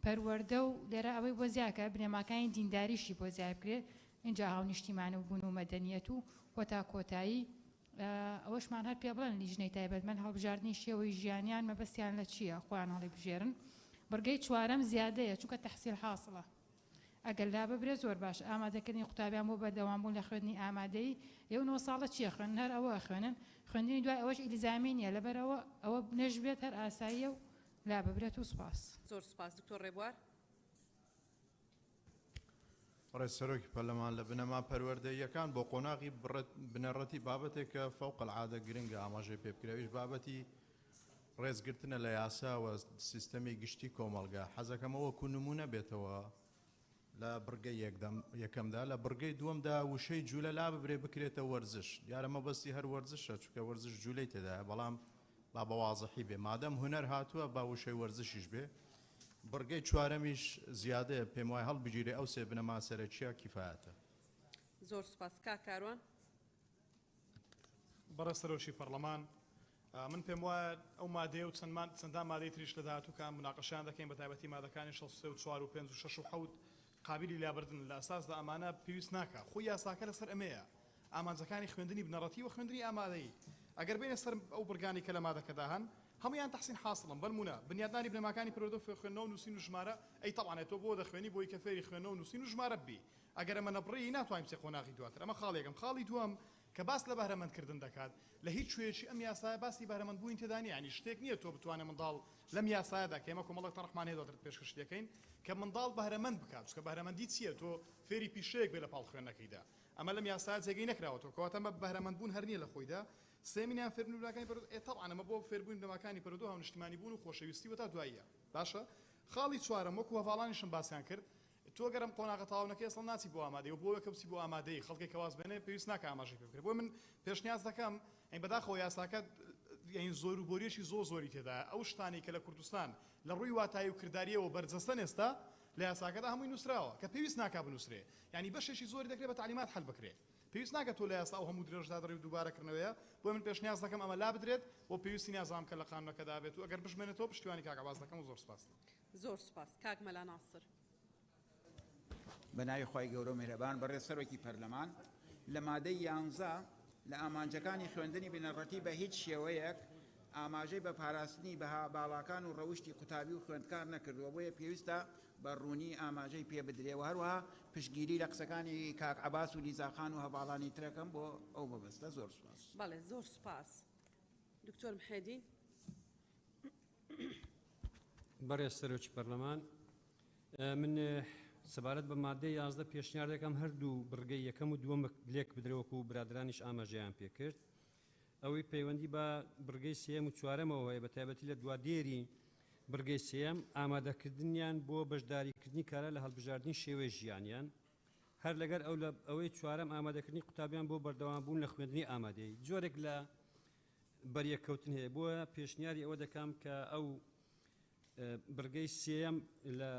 پەروەردە و لێرە ئەوەی بۆ زیاکە بنەماکانی دینداریشی بۆ زیاد بکرێت اینجا هاونیشتیمانە بوون و مەدەنیەت و وەتا کۆتایی ئەوەشمان هەر پێ بڵێن لیژنەی تایبەتمەند هەڵبژاردننی شێوەی ژیانیان مەبەستیان لە چییە خۆیان هەڵی بژێرن بڕگەی چوارەم زیادەیە چونکە تەحسیل حاصڵە ئەگەر لا ببرێت زۆر باش ئامادەکردنی قوتابیان بۆ بەردەوامبوون لە خوێندنی ئامادەی ئێوە 9 ساڵە چییە خوێن هەر ئەوە خوێنن خوێندنی دوای ئەوەش ئیلزامی نیە لەبەرەوە ئەوە نەش بێت هەر ئاساییە و لا ببرێت و سوپاس زۆر سوپاس دکتۆر ڕێبوار ڕێسەرۆکی پەرلەمان لە بنەما پەروەردەییەکان بۆ قۆناغی بنەڕەتی بابەتێک کە فەوق العادە گرنگە ئاماژەی پێ بکرێویش بابەتی ڕێزگرتنە لە یاساوە سیستەمی گشتی کۆمەڵگا حەزەکەمەوە کو نمونە بێتەوە لە بڕگەی یەکەمدا لە بڕگەی دووەمدا وشەی جوولە لا ببرێ بکرێتە وەرزش دیارە مەبەستی هەر وەرزشە چونکە وەرزش جوولەی تێدایە بەڵام با بەوازەحی بێ مادەم هونەر هاتووە با وشەی وەرزشیش بێ بڕگەی چوارەمیش زیادەیە پێم وای هەڵبگیرێ ئەو سێ بنەما سەرەکیە کیفایەتە زۆر سوپاس کاروان بەڕێسەرۆکی پەرلەمان من پێم وایە ئەو مادەیە و چەندان مادەی تریش لە داهاتووکان مناقەشیان دەکەین بە تایبەتی مادەکانی 6 و 4 و 5 و 6 و 7 قابلی لابردن لە ئەساسدا ئەمانە پێویست ناکە خۆی یاساکە لەسەر ئەمەیە ئامانجەکانی خوێندنی بنەڕەتی و خوێندنی ئامادەیی ئەگەر بینە سەر ئەو بڕگانی کە لە مادەکەدا هەن هەمویان تەحسین حاصڵن بەنمونە بنیادنانی بنەماکانی پەروەردە و خوێندنەوە و نووسین و ژمارە ئەی تەڵانێت تۆ بۆ دەخوێنی بۆی کە فێری خوێندنەوە و نووسین و ژمارە بی ئەگەر ئەمە نەبڕی ناتوانین بچێ قۆناغی دواتر ئەمە خاڵێکم خاڵی دووەم کە باس لە بەهرەمەندکردن دەکات لە هیچ شوێکی ئەم یاسایە باسی بەهرەمەندبووین تێدا نیە ینی شتێک نییە تۆ بتوانێت منداڵ لەم یاسایەدا کە ئێمە کۆمەڵێک ڕەحمان هەیە دەدرێت پێشکەش دەکەین کە منداڵ بەهرەمەند بکات چکە بەهرەمەندی چییە تۆ فێری پیشەیەک بێ لە پاڵ خوێندنەکەیدا ئەمە لەم یاسایە جێگەی نەکراوەتەوە کەواتە ئەمە بەهرەمەندبوون هەر نییە لە خۆیدا سێمینیان فێربوونەکانی پەروەردە طبعاً ئەمە بۆ فێربوون بنەماکانی پەروەردە و هاونیشتیمانی بوون و خۆشەویستی وەتا دواییە باشە خاڵی چوارەم وەکو هەواڵانیشم باسییان کرد تۆ گەرم قۆناغە تاوانەکەی ئەسڵ ناچی بۆ ئامادەی و بۆ کەوسی بۆ ئامادەی خەڵکی کەواز بێنێ پێویست ناکە ئاماژەی پێ بکرێت بۆ من پێشنیاز دەکەم ئەین بەداخەوە یاساکە یعنی زۆر و بۆریەشی زۆری تێدا ئەو شتانی کە لە کوردستان لە ڕووی واتایی و کرداریەوە بەرجەستە ئێستا لە یاساکەدا هەمووی نووسراوە کە پێویست ناکا بنووسرێ ینی بەشێکی زۆری دەکرێت بە تعلیمات حل بکرێت پێویست ناکە تۆ لە یاسا و هەموو درێژدا دەڕی و دووبارەکردنەوەیە بۆ من پێشنیاز دەکەم ئەمە لا بدرێت بۆ پێویستی نیازام کە لە قانونەکەدا بێت و ئەگەر بژمێنێتەوە پشتیوانی کاکەواز دەکەم و زۆر سپاس زۆر سپاس کاک مەلا ناسر بەناوی خی گەورە و میهرەبان بەڕێسەرۆکی پەرلەمان لە مادەی 11 لە ئامانجەکانی خوێندنی بنەڕەتی بە هیچ شێوەیەک ئاماژەی بە پاراستنی بەها باڵاکان و ڕەوشی قوتابی و خوێندکار نەکردووە بۆیە پێویستە بە ڕوونی ئاماژەی پێ بدرێەوە هەروەها پشتگیری لە قسەکانی کاک عەباس و لیزاخان و هەواڵانی ترەکەم بۆ ئەو مەبەستە زۆر سوپاس بەڵێ زۆر سوپاس دکتۆر محێدین بەڕێسەرۆکی پەرلەمان من سەبارەت بە مادەی 11 پێشنیار دەکەم هەردوو بڕگەی یەکەم و دووەم لێک بدرەوەکو و برادرانیش ئاماژەیان پێکرد ئەوەی پەیوەندی بە بڕگەی سێم و چوارەمەوە هەیە بە تایبەتی لە دوادێری بڕگەی سێم ئامادەکردنیان بۆ بەشداریکردنی کارە لە هەڵبژاردننی شێوەی ژیانیان هەر لەگەر ئەوەی چوارەم ئامادەکردنی قوتابیان بۆ بەردەوامبوون لە خوێندنی ئامادەی جۆرێک لە بەریەکەوتن هەیە بۆە پێشنیاری ئەوە دەکەم کە ئەو بڕگەی سێم لە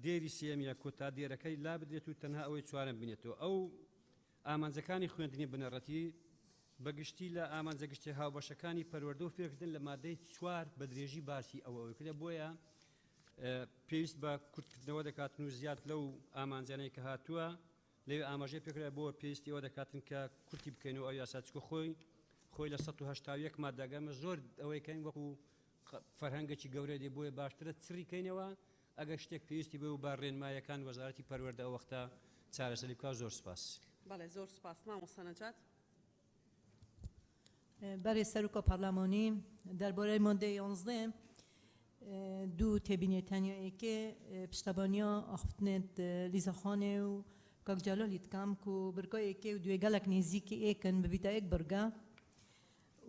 دێری سێم یا کۆتا دێرەکەی لا بدرێت و تەنها ئەوەی چوارم بینێتەوە ئەو ئامانجەکانی خوێندنی بنەڕەتی بەگشتی لە ئامانجەگشتی هاوبەشەکانی پەروەردە و فێرکردن لە مادەی چوار بە درێژی باسی ئەوەی کرێ بۆیە پێویست بە کورتکردنەوە دەکاتن و زیاد لەو ئامانجانەی کە هاتووە لەوێ ئاماژەی پێکرا بۆ پێویستی ئەوە دەکاتن کە کورتی بکەین و ئەو یاساچکە خۆی لە 1970 مادەگەمە زۆر ئەوەیکەین وەکو فەرهەنگێکی گەورە دێ بۆیە باشترە چڕیکەینەوە ئەگەر شتێک پێویستی بێ و با ڕێنمایەکان وەزارەتی پەروەردە ئەو وەختە چارەسەری بکات زۆر سپاس بەڵێ زۆر سپاس مامۆستا نەجات بەڕێسەرۆکە پەرلەمانی دەربارەی مادەی 11 دوو تێبینێتانیەیەکێ پشتەبانیا ئاخفتنێت لیزەخانێ و کاک جلالیت کام کو برگای که و دوی گلک نزیکی ایکن ببیتا ایک برگا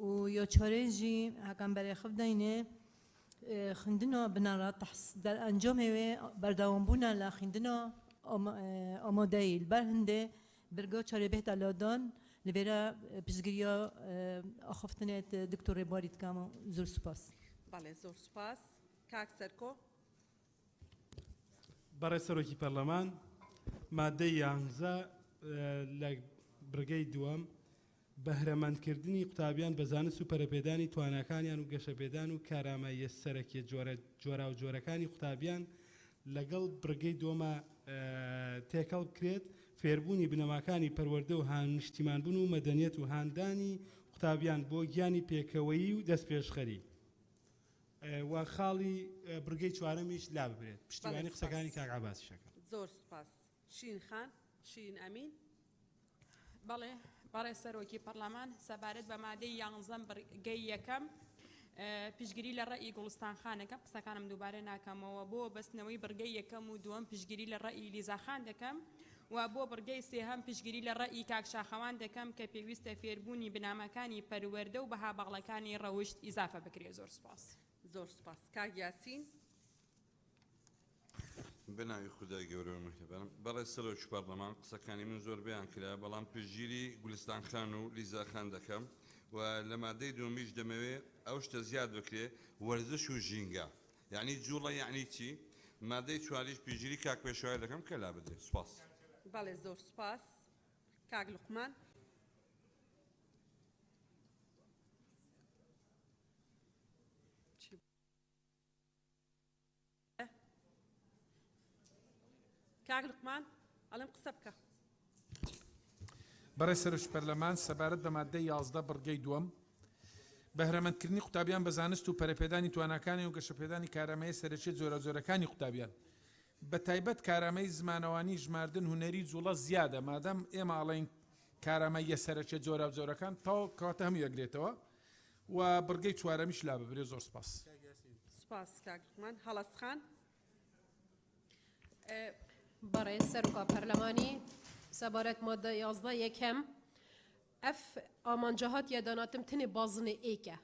و یا چارنجی هکام برای خب داینه خندنا بنارا تحس در انجام بردوام بونا لا خندنا آماده البرهنده برگا چاره بهت لادان لبرا بزگریا آخفتنت دکتر بارید کام زور سپاس. بله زور سپاس. کاک سرکو. برای سروکی پارلمان ماده 11 لبرگای دوام بەهرەمەندکردنی قوتابیان بە زانست و پەرەپێدانی تواناکانیان و گەشەپێدان و کاراماییە سەرەکیە جۆرا و جۆرەکانی قوتابیان لەگەڵ بڕگەی دۆمە تێکەڵ بکرێت فێربوونی بنەماکانی پەروەردە و هانیشتیمانبوون و مەدەنیەت و هاندانی قوتابیان بۆ گیانی پێکەوەیی و دەست پێشخەری و خاڵی بڕگەی چوارەمیش لا ببرێت پشتیوانی قسەکانی کاک عەباسی شەکەم. زۆر سپاس. شین خان شین ئەمین. بەڵێ بەڕێ سەرۆکی پەرلەمان سەبارەت بە مادەی 11 بڕگەی یەکەم پشتگیری لە ڕێی گوڵستان خانەکەم قسەکانم دووبارە ناکەمەوە بۆ بەستنەوەی بڕگەی یەکەم و دووەم پشتگیری لە ڕێی لیزاخان دەکەم و بۆ بڕگەی سێهەم پشتگیری لە ڕێی کاکشاخەوان دەکەم کە پێویستە فێربوونی بنامەکانی پەروەردە و بەها باڵەکانی ڕەوشت ئیزافە بکرێت. زۆر سپاس. زۆر سپاس. کاک یاسین. بناوی خودای گەورە و میهرەبان بەڕێ سەرۆکی پەرلەمان قسەکانی من زۆر بیان کرا بەڵام پشتگیری گولستان خان و لیزاخان دەکەم و لە مادەی دومیش دەمەوێت ئەو شتە زیاد بکرێ وەرزش و ژینگە یعنی جوڵە یعنی چی مادەی چواریش پشتگیری کاک پێشەوای دەکەم کە لا بدرێت. سپاس. بەڵێ زۆر سپاس. کاک لوقمان. کاک لوقمان ئەڵێم قسە بکە. بەڕێ سەرۆکی پەرلەمان سەبارەت بە مادەی 11 بڕگەی دووەم بەهرەمەندکردنی قوتابیان بە زانست و پەرەپێدانی تواناکانی و گەشەپێدانی کارامەیە سەرەکیە جۆرە جۆرەکانی قوتابیان بە تایبەت کارامەی زمانەوانی ژماردن هونەری جوڵە زیادە مادەم ئێمە ئاڵین کارامەیە سەرەکیە جۆرە جۆرەکان تاو کەواتە هەموو یەکرێتەوە و بڕگەی چوارەمیش لا ببرێ. زۆر سپاس. سپاس کاک لوقمان. هەڵەس خان. برای سەرۆکا پەرلەمانی سەبارەت مادە 11 یەکەم ئەف ئامانجەهات یاداناتم تنێ بازنێ ئێکە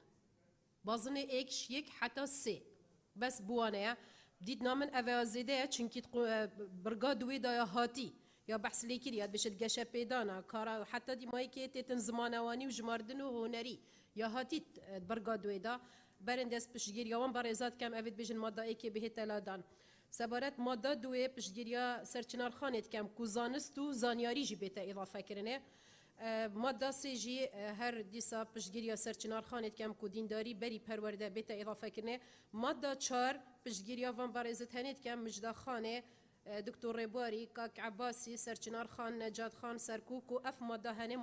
بازنێ ئێکش یەک حتا سێ بەس بوانەیە دیت نامن ئەڤەیە زێدەیە چونکی برگا دوێ دایە هاتی یا بەحس لێ کردیات بشت گەشە پێدانە کارا حتا دیمایکێ تێتن زمانەوانی و ژماردن و هۆنەری یا هاتیت برگا دوێدا بەرن دەست پشتگیریەوەم بەڕێزات کەم ئەوێت بێژن مادە ئێکێ بهێتە لادان. سەبارەت مادە دوێ پشتگیریە سەرچنارخانێت کەم کو زانست و زانیاریژی بێتە ئیضافەکردنێ مادە سێژی هەر دیسا پشتگیریە سەرچنارخانێت کەم کو دینداری بەری پەروەردە بێتە ئیضافەکردنێ مادە 4 پشتگیریە ڤان بەڕێزت هەنێت کەم مژدەخانێ دکتۆر ڕێبواری کاک عەباسی سەرچنارخان نەجاتخان سەرکوک و ئەف مادە هەنێ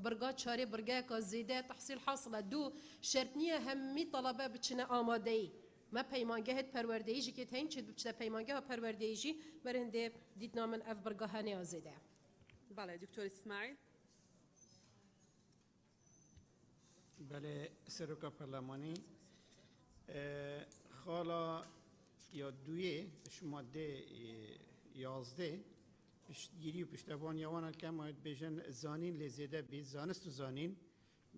برگا چارێ برگایەکە زێدە تەحسیل حاصلە دوو شەرت نییە هەممی تەڵەبە بچنە ئامادەیی ما پەیمانگەهت پەروەردەییژی کێت هەین چێت بچتە پەیمانگەها پەروەردەییژی بەرهەندێ دیتنا من ئەف بەرگەهانەیە زێدە. بەڵێ دکتۆر ئیسماعیل. بەڵێ سەرۆکا پەرلەمانی خاڵە یا دوێ مادە 11 پشتگیری و پشتەوانیەوانە کەمایەت بێژن زانین لێ زێدە بێت زانست و زانین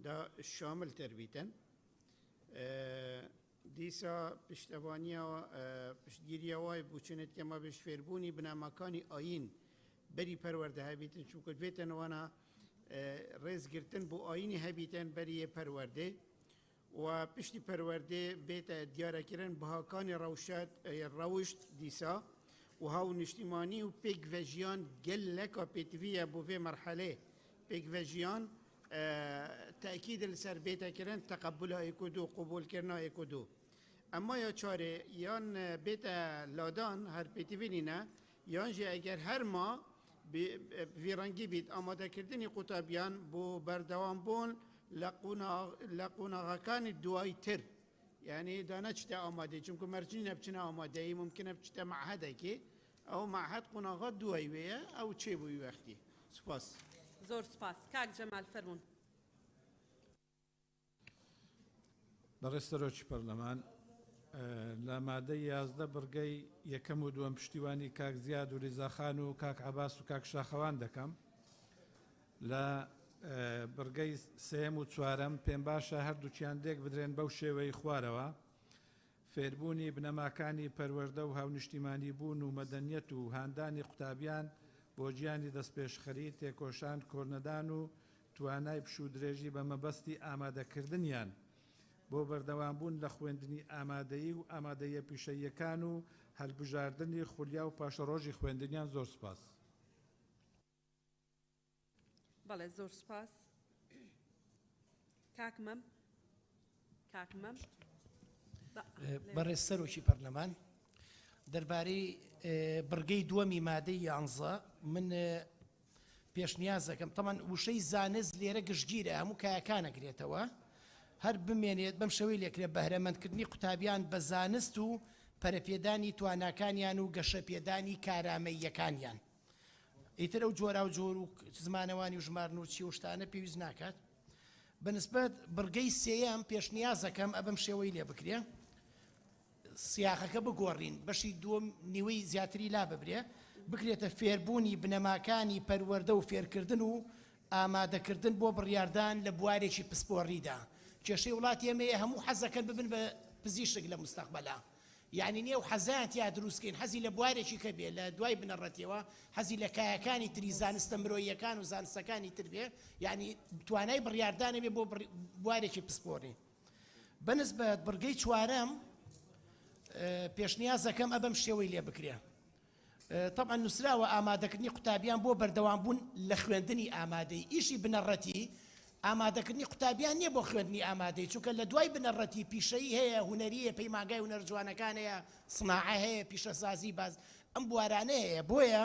دا شامل تەربیتن دیسا پشتوانیا پشتگیری وای بوچنت که ما بهش فێربوونی بنامەکانی ئاین بەری پەروەردە هەبیتن چونکە دوێتەوەە ڕێزگرتن بۆ ئاینی هەبیتن بەریە پەروەردێ و پشتی پەروەردێ بێتە دیارەکردن بەهاکانی ڕەوشت دیسا و هاو نیشتیمانی و پێکڤەژیان گەلەکە پێتڤە بۆ vê مرحلێ پێکڤەژیان تأكيد لسر بيتا كرن تقبلها يكودو قبول كرنا يكودو اما يا چاره يان بيتا لادان هر بيتي فينينا يان جي اگر هر ما ويرانگي بيت آماده كردني قطابيان بو بردوان بون لقونا غاكان الدواي تر يعني دانا چتا آماده چونكو مرجين بچنا آماده ممكن بچتا معهد كي او معهد قناغا دواي ويا او چه بوي وقتي سپاس. زۆر سپاس. کاک جەمال فەرموون. بەڕێ سەرۆکی پەرلەمان لە مادەی 11 بڕگەی یەکەم و دووەم پشتیوانی کاک زیاد و ریزاخان و کاک عەباس و کاک شاخەوان دەکەم. لە بڕگەی سێم و چوارەم پێم باشە هەردووچیان دێک بدرێن بەو شێوەی خوارەوە. فێربوونی بنەماکانی پەروەردە و هاونیشتیمانی بوون و مەدەنیەت و هاندانی قوتابیان بۆ گیانی دەستپێشخەری تێکۆشان کۆرنەدان و توانای پشوو درێژی بە مەبەستی ئامادەکردنیان بۆ بەردەوامبوون لە خوێندنی ئامادەیی و ئامادەیە پیشەیەکان و هەلبژاردننی خولیا و پاشەڕۆژی خوێندنیان. زۆر سپاس. بەڵێ زۆر سپاس. کاکمەم بەڕێز سەرۆکی پەرلەمان دەربارەی بڕگەی دووەمی مادەی 11 من پێشنیازەکەم تەمان وشەی زانست لێرە گشتگیرە هەموو کایەکانەگرێتەوە هەر بمێنێت بەم شەوەی لێکرێت بەهرەمەندکردنی قوتابیان بە زانست و پەرەپێدانی تواناکانیان و گەشەپێدانی کارامەییەکانیان. ئیتر ئەو جۆرا و جۆر و زمانەوانی و ژمارن و چی و شتانە پێویست ناکات. بەنسبەت بڕگەی سێیەم پێشنیازەکەم ئەبەم شێوەی لێ بکرێ سیاقەکە بگۆڕین بەشی دووەم نیوەی زیاتری لا ببرێ بکرێتە فێربوونی بنەماکانی پەروەردە و فێرکردن و ئامادەکردن بۆ بڕیاردان لە بوارێکی پسپۆڕیدا. کێشەی وڵاتی ئێمەیە هەموو حەزەکەن ببن بە پزیشک لە مستەقبەلا. یعنی نێو حەزیان یا دروستکەین حەزی لە بوارێکی کە بێ لە دوای بنەڕەتیەوە حەزی لە کایەکانی تری زانستە مرۆییەکان و زانستەکانی تر بێ یعنی توانای بڕیاردانە بێ بۆ بوارێکی پسپۆڕی. بەنسبەت بڕگەی چوارەم پێشنیازەکەم ئەبەم شێوەی لێ بکرێ. طبعا نووسراوە ئامادەکردنی قوتابیان بۆ بەردەوامبوون لە خوێندنی ئامادەی ئیشی بنەڕەتی ئامادەکردنی قوتابیان نییە بۆ خوێندنی ئامادەی چونکە لە دوای بنەڕەتی پیشەیی هەیە هونەریە پەیمانگای هونەر جوانەکان هەیە سناعە هەیە پیشەسازی باز ئەم بوارانە هەیە. بۆیە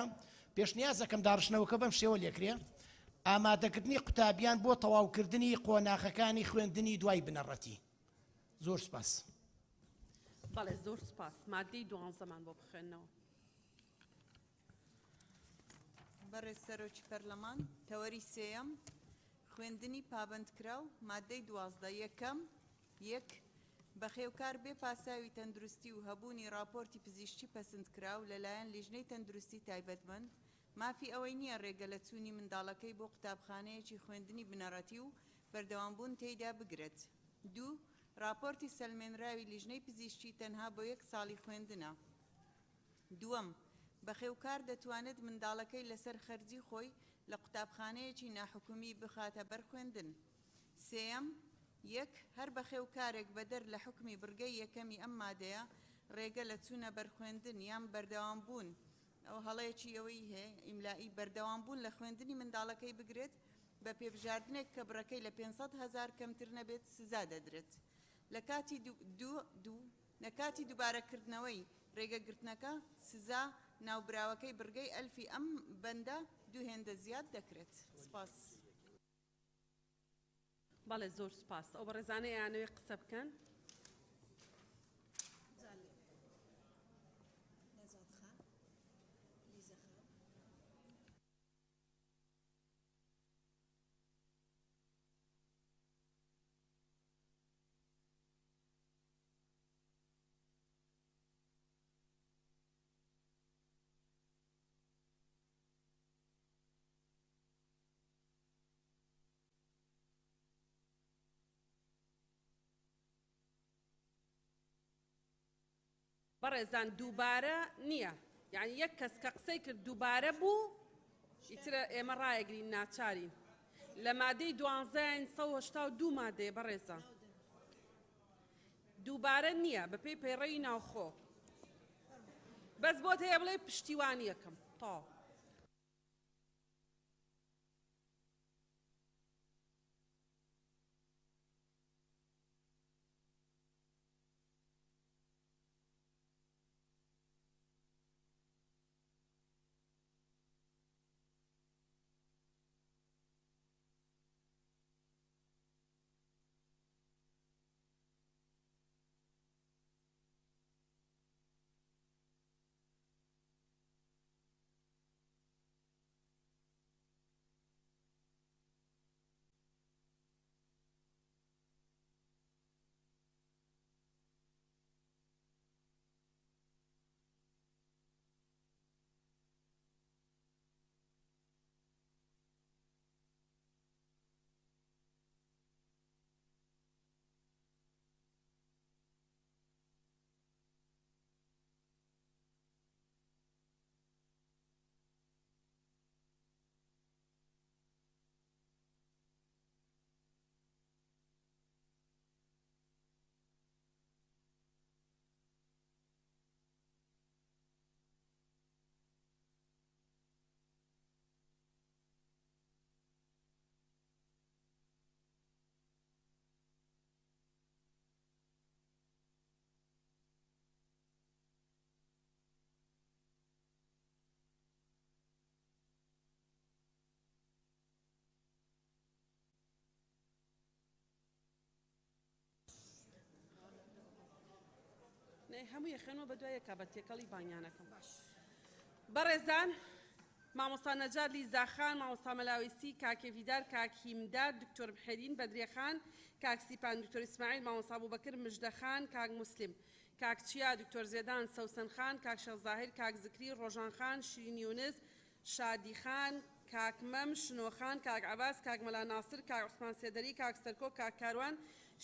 پێشنیازەکەم داڕشنەوەکە بەم شێوە لێکرێ ئامادەکردنی قوتابیان بۆ تەواوکردنی قۆناغەکانی خوێندنی دوای بنەڕەتی. زۆر سپاس. بەڵێ زۆر سپاس. مادەی 12مان بۆ بخوێنەوە. بەڕێز سەرۆکی پەرلەمان تەوەری سێیەم خوێندنی پابندکراو مادەی 12 یەکەم یەک بەخێوکار بێ پاساوی تەندروستی و هەبوونی راپۆرتی پزیشکی پەسەندکراو لەلایەن لیژنەی تەندروستی تایبەتمەند مافی ئەوەی نییە ڕێگە لە چوونی منداڵەکەی بۆ قوتابخانەیەکی خوێندنی بنەڕەتی و بەردەوامبوون تێیدا بگرێت. دوو راپۆرتی سەلمێنراوی لیژنەی پزیشکی تەنها بۆ 1 ساڵی خوێندنە. دووەم بەخێوکار دەتوانێت منداڵەکەی لەسەر خەرجی خۆی لە قوتابخانەیەکی ناحکومی بخاتە بەرخوێندن. سێەم یەک هەر بەخێوکارێک بەدەر لە حکمی بڕگەی یەکەمی ئەم مادەیە ڕێگە لە چوونە بەرخوێندن یان بەردەوامبوون ئەو هەڵەیەکی ئەوەی هەیە ئیملائی بەردەوامبوون لە خوێندنی منداڵەکەی بگرێت بە پێبژاردنێک کە بڕەکەی لە 500,000 کەمتر نەبێت سزا دەدرێت. لە کاتی دووبارەکردنەوەی ڕێگەگرتنەکە سزا ناوبراوەکەی بڕگەی ئەلفی ئەم بەندە 2 هێندە زیاد دەکرێت. سپاس. بەڵێ زۆر سپاس. ئەو بەڕێزانەی یانەوێ قسە بکەن. بەڕێزان دووبارە نییە یعنی یەک کەس کە قسەی کرد دووبارە بوو ئیترە ئێمە ڕایەگرین ناچارین. لە مادەی 12 182 مادەیە بەڕێزان دووبارە نییە بە پێی پەیڕەوی ناوخۆ بەس بۆت هەیە بڵێ پشتیوانی یەکەم تا هەموو یەخێنەوە بە دوای یەکا بە تێکەڵی بانیانەکەم بەڕێزان مامۆستا نەجار لیزاخان مامۆستا مەلاویسی کاکێڤیدار کاکهیمدار دکتۆر بحێرین بەدرێخان کاک سیپان دکتۆر ئیسماعیل مامۆستا بوبەکر مژدەخان کاک مسلم کاک چیا دکتۆر زێدان سەوسن خان کاک شەزاهر کاک زکری ڕۆژان خان شیرین یونس شادی خان کاک مەم شنۆخان کاک عباس کاک مەلا ناسر کاک عوسمان سێدەری کاک سەرکۆ کاک کاروان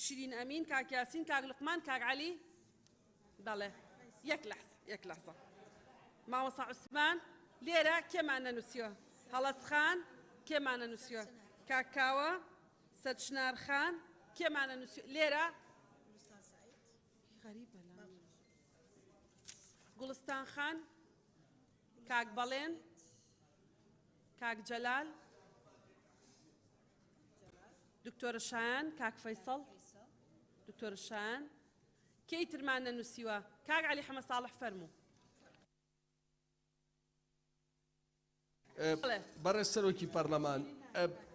شیرین ئەمین کاک یاسین کاک لقمان کاک عەلی بەڵێ یەک لەحزە مامۆستا عوسمان لێرە کێمان نەنووسیوە هەڵەسخان کێمان نەنووسیوە کاک کاوە سەدشنار خان کێمان نەنووسیوە لێرە گوڵستان خان کاک بەڵێن کاک جەلال دکتۆرە شایان کاک فەیسەڵ دکتۆرە شایان کەی ترمان نەنووسیوە کاک عەلی حەمە ساڵح فەرموو بەڕێز سەرۆکی پەرلەمان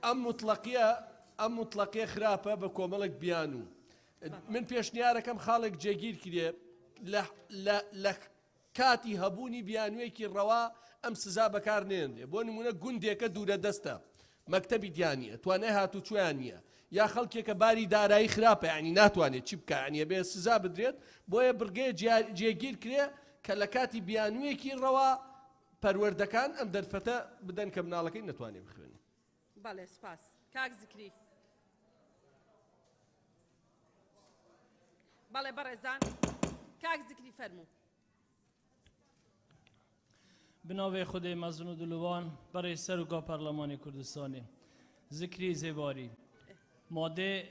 ئەم مطلقیە خراپە بە کۆمەڵێک بیان و من پێشنیارەکەم خاڵێک جێگیر کرێ لە کاتی هەبوونی بیانوێکی ڕەوا ئەم سزا بەکار نێنرێ بۆ نمونە گوندێکە دوورە دەستە مەکتەبی دیانیە توانای هاتوو چویان نییە یا خەڵکێکە باری دارایی خراپە ینی ناتوانێت چی بکەنیە بێ سزا بدرێت بۆیە بڕگەیە جێگیر کرێ کە لە کاتی بیانوێکی ڕەوا پەروەردەکان ئەم دەرفەتە بدەن کە مناڵەکەی نەتوانێت بخوێنێت. بەڵێ سپاس کاک زکری بەڵێ بەڕێزان کاک زکری فەرموو بناوی خودی مزنو دلوان برای سروکا پارلمانی کردستانی ذکری زیباری ماده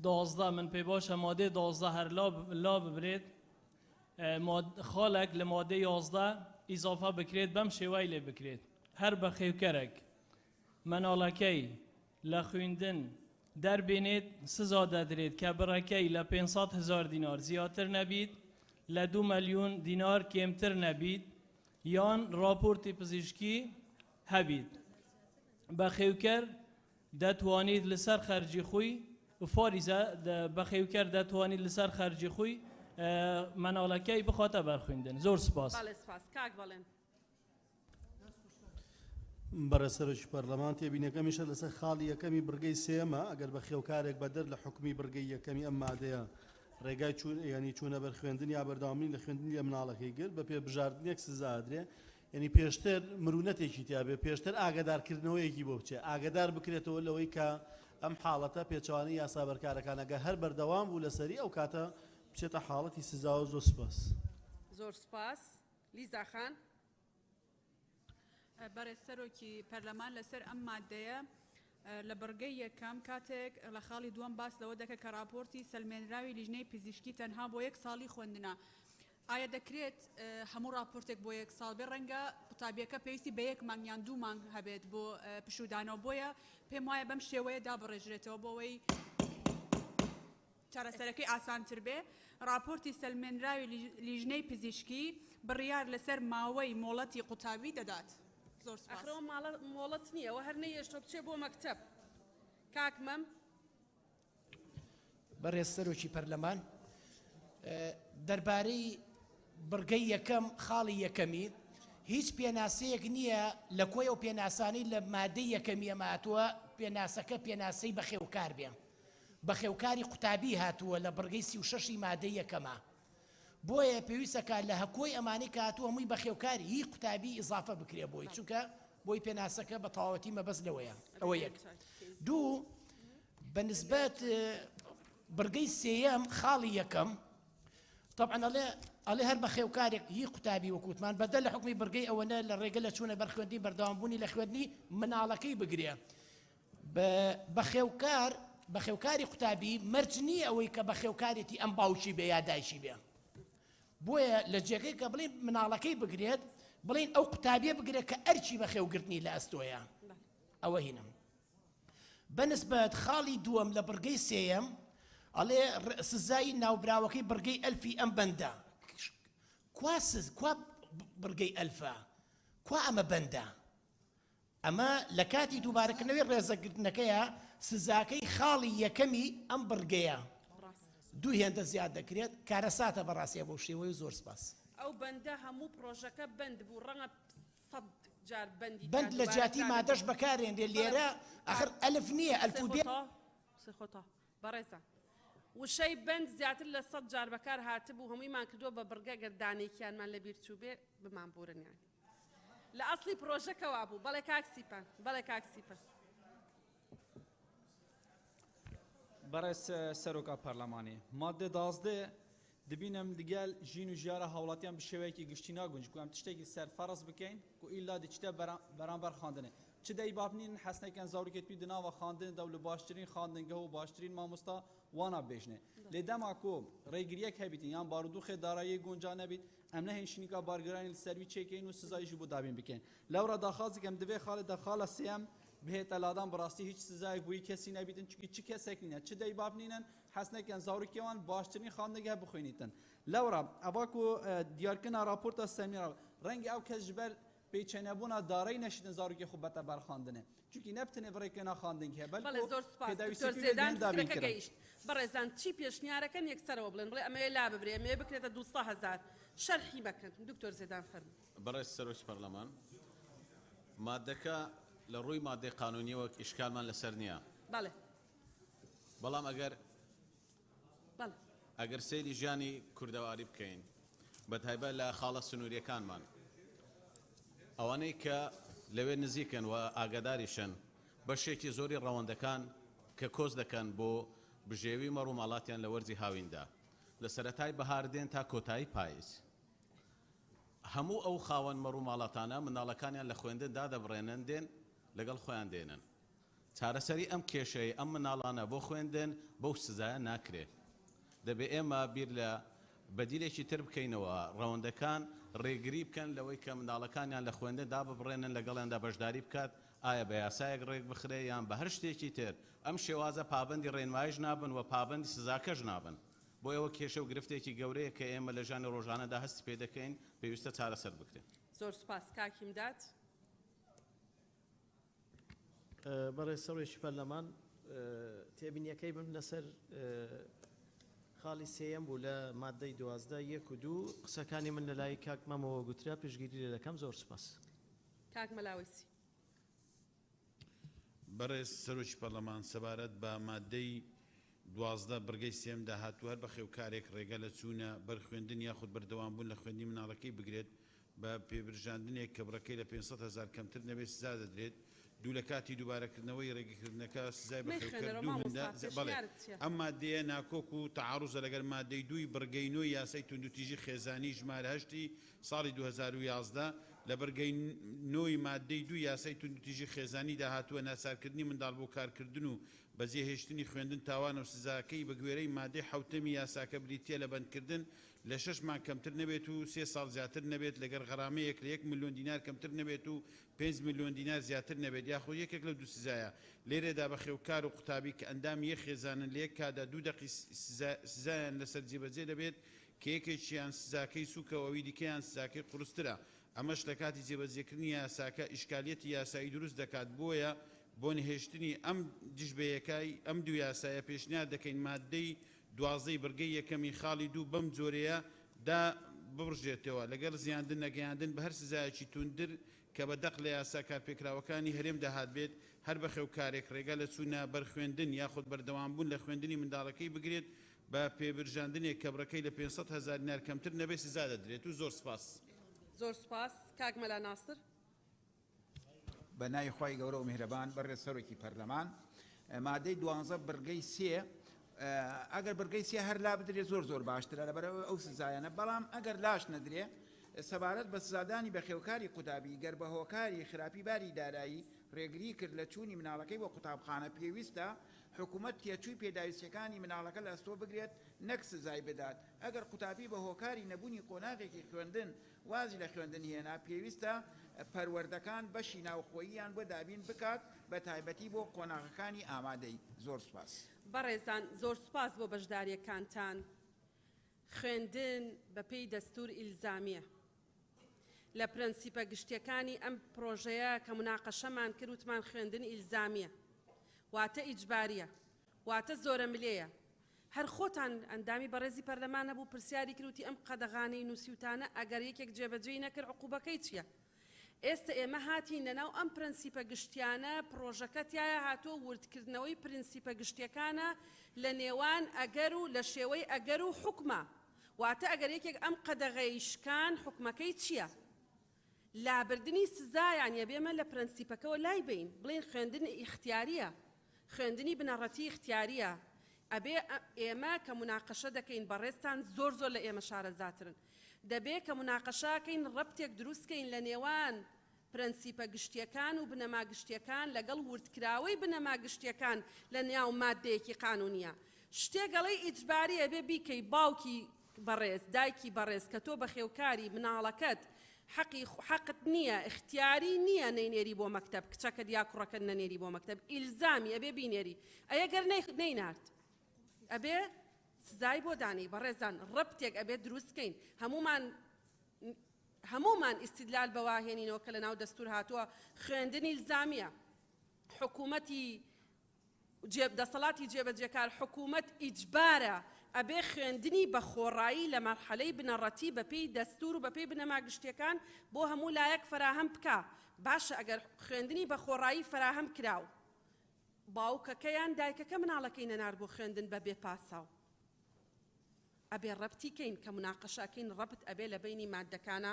12 من پی باشه ماده 12 هر لا ببرید خالق لماده 11 اضافه بکرید بم شوی لی بکرید هر بخیو کرک منالکی لخویندن در بینید سزا دادرید که برکی ل 500,000 دینار زیادتر نبید ل 2 میلیون دینار کمتر نبید یان راپورتی پزیشکی هبید بخیوکر دتوانید لسر خرجی خوی و فاریزه بخیوکر دتوانید لسر خرجی خوی منالکی بخاطر برخویندن زور سپاس بله سپاس کاک بەڵێن بەڕێز سەرۆکی پەرلەمان تێبینەکەمیشە لەسەر خاڵی یەکەمی بڕگەی سێمە ئەگەر بە خێوکارێک بەدەر لە حکومی بڕگەی یەکەمی ئەم مادەیە ڕێگای ینی چوونە بەر خوێندن یا بەرداوامی لە خوێندنی لە مناڵەکەی گرت بە پێبژاردنێک سزادرێ یعنی پێشتر مرونەتێکی تیاابێ پێشتر ئاگدارکردنەوەیەکی بۆ بچێ ئاگدار بکرێتەوە لەوەی کە ئەم حاڵەتە پێچوانی یاسا بەرکارەکانەگە هەر بەردەوام بوو لەسەری ئەو کاتە بچێتە حاڵەتی سزا و زۆر سپاس زۆر سپاس لیزا خان بەڕێز سەرۆکی پەرلەمان لەسەر ئەم مادەیە لە بەرگەی یەکەم کاتێک لە خاڵی دووەم باس لەوە دەکە کە راپۆرتی سەلمێنراوی لیژنەی پزیشکی تەنها بۆ 1 ساڵی خوێندنە ئایا دەکرێت هەموو راپۆرتێک بۆ 1 ساڵ بێ ڕەنگە قوتابیەکە پێویستی بە 1 مانگ یان 2 مانگ هەبێت بۆ پشودانەوە بۆیە پێم وایە بەم شێوەیە دابڕێژرێتەوە بۆەوەی چارەسەرەکەی ئاسانتر بێ راپۆرتی سەلمێنراوی لیژنەی پزیشکی بڕیار لەسەر ماوەی مۆڵەتی قوتابی دەدات زۆر سپاس ئەخرەوە مۆڵەت نییە و هەر نەیەشتۆ بچێ بۆ مەکتەب کاک مەم بەڕێز سەرۆکی پەرلەمان دەربارەی بڕگەی یەکەم خاڵی یەکەمی هیچ پێناسەیەک نییە لە کۆی ئەو پێناسانەی لە مادەی یەکەمی ئەماتووە پێناسەکە پێناسەی بەخێوکار بێ بەخێوکاری قوتابی هاتووە لە بڕگەی 36 مادەی یەکەمە بۆیە پێویستەکە لە هەکۆی ئەمانەی کە هاتووە هەمووی بەخێوکاری هی قوتابی ئیزافە بکرێ بۆی چونکە بۆی پێناسەکە بە تەواوەتی مەبەست لەوەیە ئەوە یەک دوو بەنسبەت بڕگەی سێیەم خاڵی یەکەم طبعا ئەڵێ هەر بە خێوکارێک هی قوتابی وەکوتمان بەدەل لە حکمی بڕگەی ئەوەنە لە ڕێگە لە چوونە بەرخوێندی بەردەوامبوونی لە خوێندنی مناڵەکەی بگرێ بە خێوکاری قوتابی مەرج نییە ئەوەی کە بە خێوکارێتی ئەم باوکی بێ یا دایشی بێ بۆیە لە جێگەی کە بڵێن مناڵەکەی بگرێت بڵێن ئەو قوتابیە بگرێت کە ئەرچی بە خێوگرتنی لە ئەستۆیە ئەوە هینم بەنسبەت خاڵی دووەم لە بڕگەی سێیەم ئەڵێ سزای ناوبراوەکەی بڕگەی ئەلفی ئەم بەندە کوا بڕگەی ئەلفە کوا ئەمە بەندە ئەمە لە کاتی دووبارەکردنەوەی ڕێزەگرتنەکەیە سزاکەی خاڵی یەکەمی ئەم بڕگەیە دوو هێندە زیاد دەکرێت کارەساتە بەڕاستیە بۆ شێوەی زۆر سپاس. ئەو بەندە هەموو پرۆژەکە بند بوو ڕەنگە 100 جار بەندی بند لە جیاتی مادەش بەکارێنێ لێرە ئەخر ئەلف نییە ئەلفوبێ سخۆتا بەڕێزە وشەی بند زیاتر لە 100 جار بەکار هاتبوو هەموویمان کردووە بە بڕگە گەردانێکیانمان لە بیرچوو بێ بمان بورنیان لە ئەسڵی پرۆژەکەوا بوو بەڵێ کاکسیپە بەڵێ کاکسیپە بەڕێز سەرۆکا پەرلەمانی مادە 12 دبینم لەگەڵ ژین و ژیارە هاوڵاتیان بە شێوەیەکی گشتی ناگونج کوام تشتێکی سەرفەرز بکەین و ئیلا دچتە بەرامبەر خواندنێ چ دەی بابنین حەسنێکیان زاوریکێت توی دناوە خواندندا و لە باشترین خواندنگە و باشترین مامۆستا وانا بێژنێ لێ دەما کۆ ڕێگریەک هەبیتین یان بارودۆخێ دارایی گونجا نەبیت ئەم نەهێنشینیکا بارگرانی لەسەروی چێکەین و سزایشی بۆ دابین بکەین لەورە داخوازێکم دەبێ خاڵێدا خاڵە سێم بهێتە لادان بەڕاستی هیچ سزایەک بووی کەسی نەبیتن چونکی چ کەسێک نینە چ دەی بابنینن حەسنێکیان زاوریکێوان باشترین خواندنگە بخوێنیتن لەورە ئەواکو دیارکردنا راپۆرتە سەمینار ڕەنگی ئەو کەس ژبەر پێچەنەبوونا دارایی نەشیدن زاروکی خوب بەتە بەرخواندنێ چونکی نەبتنێ بڕێکێنا خواندنگ هەیە بەڵێ زۆر سپاس دکتۆر زێدان فکرەکە گەیشت بەڕێزان چی پێشنیارەکەن یەکسەرەوە بڵێن بڵێ ئەمەیە لا ببرێ ئەمەیە بکرێتە 200,000 شەرحی بکەن دکتۆر زێدان فەرموو بەڕێز سەرۆکی پەرلەمان مادەکە لە ڕووی مادەی قانونیەوە ئیشکالمان لەسەر نییە بەڵێ بەڵام بەڵێ ئەگەر سەیری ژیانی کوردەواری بکەین بە تایبەت لە خاڵە سنووریەکانمان ئەوانەی کە لەوێ نزیکن و ئاگاداریشن بەشێکی زۆری ڕەوەندەکان کە کۆز دەکەن بۆ بژێوی مەڕووماڵاتیان لە وەرزی هاویندا لە سەرەتای بەهاردێن تا کۆتایی پاییز هەموو ئەو خاوەن مەڕووماڵاتانە مناڵەکانیان لە خوێندندا دەبڕێنن دێن لەگەڵ خۆیان دێنن چارەسەری ئەم کێشەی ئەم مناڵانە بۆ خوێندن بەو سزایە ناکرێت دەبێ ئێمە بیر لە بەدیلێکی تر بکەینەوە ڕەوەندەکان ڕێگری بکەن لەوەی کە مناڵەکانیان لە خوێندەدا ببڕێنن لەگەڵیاندا بەشداری بکات ئایا بە یاسایەک ڕێک بخرێ یان بە هەر شتێکی تر ئەم شێوازە پابندی ڕێنمایش نابن و پابندی سزاکەش نابن بۆ ئەوە کێشە و گرفتێکی گەورەیە کە ئێمە لە ژانی ڕۆژانەدا هەستی پێ دەکەین پێویستە چارەسەر بکرێن زۆر سپاس کاکیم دات بەڕێز سەرۆکی پەرلەمان تێبینیەکەی بم لەسەر خاڵی سێیەم بوو لە مادەی 12 1 و 2 قسەکانی من لە لای کاک مەمەوە گوترا پشگیری لێ دەکەم زۆر سپاس کاک مەلاویسی بەڕێز سەرۆکی پەرلەمان سەبارەت بە مادەی 12 بڕگەی سێم داهاتوار بە خێوکارێک ڕێگە لە چوونە بەرخوێندن یاخود بەردەوامبوون لە خوێندنی مناڵەکەی بگرێت بە پێبرژاندنێک کە بڕەکەی لە 500,000 کەمتر نەبێت سزا دەدرێت دوو لە کاتی دووبارەکردنەوەی ڕێگەکردنەکە سزای بەڵێ ئەم مادەیە ناکۆک و تەعاڕوزە لەگەر مادەی دووی بڕگەی نوۆی یاسای توندوتیژی خێزانی ژمارە 8 ساڵی 2011 لە بەرگەی نۆی مادەی دوو یاسای توندوتیژی خێزانی داهاتووە ناسارکردنی منداڵ بۆ کارکردن و بەجێهێشتنی خوێندن تاوانە و سزاکەی بە گوێرەی مادەی حوتەمی یاساکە بریتە لە بەندکردن لە 6 مانگ کەمتر نەبێت و 3 ساڵ زیاتر نەبێت لەگەر غەرامەیەک لە 1 ملیۆن دینار کەمتر نەبێت و 5 ملیۆن دینار زیاتر نەبێت یاخۆ یەکێک لە دوو سزایە لێرەدا بە خێوکار و قوتابی کە ئەندام یەک خێزانن لە یەک کادا 2 دقی سزایان لەسەر جێبەجێ دەبێت کە یەکێکیان سزاکەی سوکەوەوی دیکەیان سزاکەی قورسترە ئەمەش لە کاتی جێبەجێکردنی یاساکە ئیشکالیەتی یاسایی دروست دەکات بۆیە بۆ نهێشتنی ئەم دژبەیەکای ئەم دوو یاسایە پێشنیار دەکەین مادەی 12 بڕگەی یەکەمی خاڵی دوو بەم جۆرەیە دا ببڕژێتەوە لەگەڵ زیاندن نەگەیاندن بە هەر سزایەکی توندر کە بە دەق لە یاسا کارپێکراوەکانی هەرێم داهات بێت هەر بە خێوکارێک ڕێگە لە چوونە بەرخوێندن یاخود بەردەوامبوون لە خوێندنی منداڵەکەی بگرێت بە پێبرژاندنێک کە بڕەکەی لە 500,000 دینار کەمتر نەبێت سزا دەدرێت و زۆر سپاس زۆر سپاس کاک مەلا ناسر بە ناوی خی گەورە و میهرەبان بەڕێز سەرۆکی پەرلەمان مادەی 12 بڕگەی سێ ئەگەر بڕگەی سێ هەر لا بدرێت زۆر باشترە لەبەرەوە ئەو سزایانە بەڵام ئەگەر لاش نەدرێ سەبارەت بە سزادانی بە خێوکاری قوتابی گەر بە هۆکاری خراپی باری دارایی ڕێگری کرد لە چوونی مناڵەکەی بۆ قوتابخانە پێویستە حکوومەت تێچووی پێداویستەکانی مناڵەکە لە ئەستۆ بگرێت نەک سزای بدات ئەگەر قوتابی بە هۆکاری نەبوونی قۆناغێکی خوێندن وازی لە خوێندن هێنا پێویستە پەروەردەکان بەشی ناوخۆییان بۆ دابین بکات بە تایبەتی بۆ قۆناغەکانی ئامادەی زۆر سپاس بەڕێزان زۆر سپاس بۆ بەشداریەکانتان خوێندن بە پێی دەستور ئیلزامیە لە پرەنسیپە گشتیەکانی ئەم پرۆژەیە کە مناقەشەمان کرد وتمان خوێندن ئیلزامیە واتە ئیجباریە واتە زۆرە ملێیە هەر خۆتان ئەندامی بەڕێزی پەرلەمانە بوو پرسیاری کردوتی ئەم قەدەغانەی نووسیوتانە ئەگەر یەکێک جێبەجێی نەکرد عقوبەکەی چییە؟ ئێستا ئێمە هاتین لەناو ئەم پرەنسیپە گشتیانە پرۆژەکە تایە هاتۆ وردکردنەوەی پرینسیپە گشتیەکانە لە نێوان ئەگەر و لە شێوەی ئەگەر و حکومە. واتە ئەگەر یەکێک ئەم قەدەغەیشکان حکومەکەی چییە؟ لابردنی سزایان یە بێمە لە پرەنسیپەکەەوە لای بین بڵین خوێندن ئیختیاریە، خوێندنی بنەڕەتی ئیختیاریە. ئەبێ ئێمە کە مناقەشە دەکەین بەڕێستان زۆر لە ئێمە شارەزاترن. دەبێت کە مناقەشاکەین ڕەبتێک دروستکەین لە نێوان پرەنسیپە گشتیەکان و بنەما گشتیەکان لەگەڵ وردکراوەی بنەما گشتیەکان لە نێو مادەیەکی قانونیە. شتێگەڵی ئیجباری ئەبێ بیکەی باوکی بەڕێز دایکی بەڕێز کە تۆ بە خێوکاری مناڵەکەت حەقت نییە اختیاری نییە نەینێری بۆ مەکتەب کچەکە یا کوڕەکە نەنێری بۆ مەکتەب ئیلزامی ئەبێ بینێری ئەگەر نەینارد ئەبێ سزای بۆ دانی بەڕێزان ڕەبتێک ئەبێ دروستکەین هەمومان ئیستیدلال بەواهێنینەوە کە لە ناو دەستور هاتووە خوێندنی ئیلزامیە حکوومەتی دەسەڵاتی جێبەجێکار حکوومەت ئیجبارە ئەبێ خوێندنی بە خۆڕایی لە مەرحەلەی بنەڕەتی بەپێی دەستور و بەپێی بنەما گشتیەکان بۆ هەموو لایەک فراهەم بکە. باشە ئەگەر خوێندنی بە خۆڕایی فراهەم کراو باوکەکەیان دایکەکە مناڵەکەی نەنار بۆ خوێندن بە بێ پاساو ئەبێ ڕەبتیکەین کە مناقەشاکەین ڕەبت ئەبێ لە بینی مادەکانە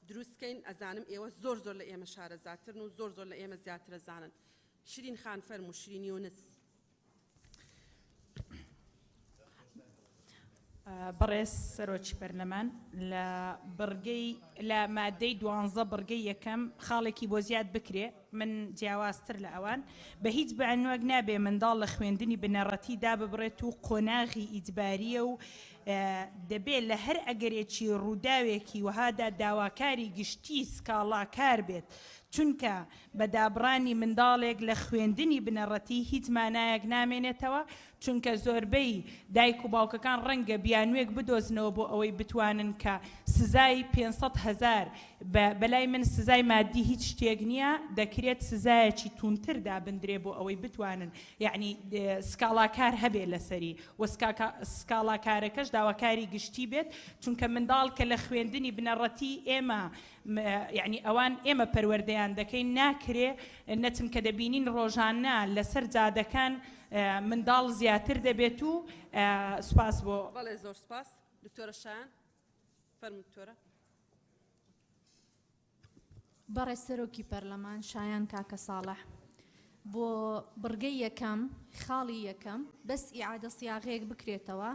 دروستکەین. ئەزانم ئێوە زۆر لە ئێمە شارەزاترن و زۆر لە ئێمە زیاتر ئەزانن. شیرین خان فەرموو شیرین یونس. بەڕێز سەرۆکی پەرلەمان لە مادەی 12 بڕگەی یەکەم خاڵێکی بۆ زیاد بکرێ من جیاوازتر لە ئەوان بە هیچ بەعنوەک نابێ منداڵ لە خوێندنی بنەڕەتیدا ببڕێت و قۆناغی ئیجباریە و دەبێت لە هەر ئەگەرێکی ڕووداوێکی وهادا داواکاری گشتی سکاڵاکار بێت چونکە بە دابڕانی منداڵێک لە خوێندنی بنەڕەتی هیچ مانایەک نامێنێتەوە چونکە زۆربەی دایک و باوکەکان ڕەنگە بیانوێک بدۆزنەوە بۆ ئەوەی بتوانن کە سزای 500,000 بەلای من سزای مادی هیچ شتێک نییە دەکرێت سزایەکی تونتر دابندرێ بۆ ئەوەی بتوانن یعنی سکاڵاکار هەبێ لەسەری و سکاڵاکارەکەش داواکاری گشتی بێت چونکە منداڵ کە لە خوێندنی بنەڕەتی ئێمە یعنی ئەوان ئێمە پەروەردەیان دەکەین ناکرێ نەچم کە دەبینین ڕۆژانە لەسەر جادەکان منداڵ زیاتر دەبێت و سوپاس بۆ بەڵێ زۆر سپاس دکتۆرە شایان فەرموو دکتۆرە. بەڕێز سەرۆکی پەرلەمان شایان کاکە ساڵح بۆ بڕگەی یەکەم خاڵی یەکەم بەس ئیعادە سیاغەیەک بکرێتەوە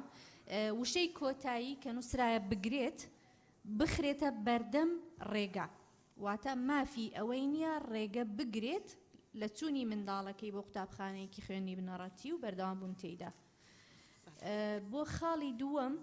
وشەی کۆتایی کە نووسرایە بگرێت بخرێتە بەردەم ڕێگە واتە مافی ئەوەی نییە ڕێگە بگرێت لە چوونی منداڵەکەی بۆ قوتابخانەیەکی خوێنی بنەڕەتی و بەردەوام بوون تێیدا. بۆ خاڵی دووەم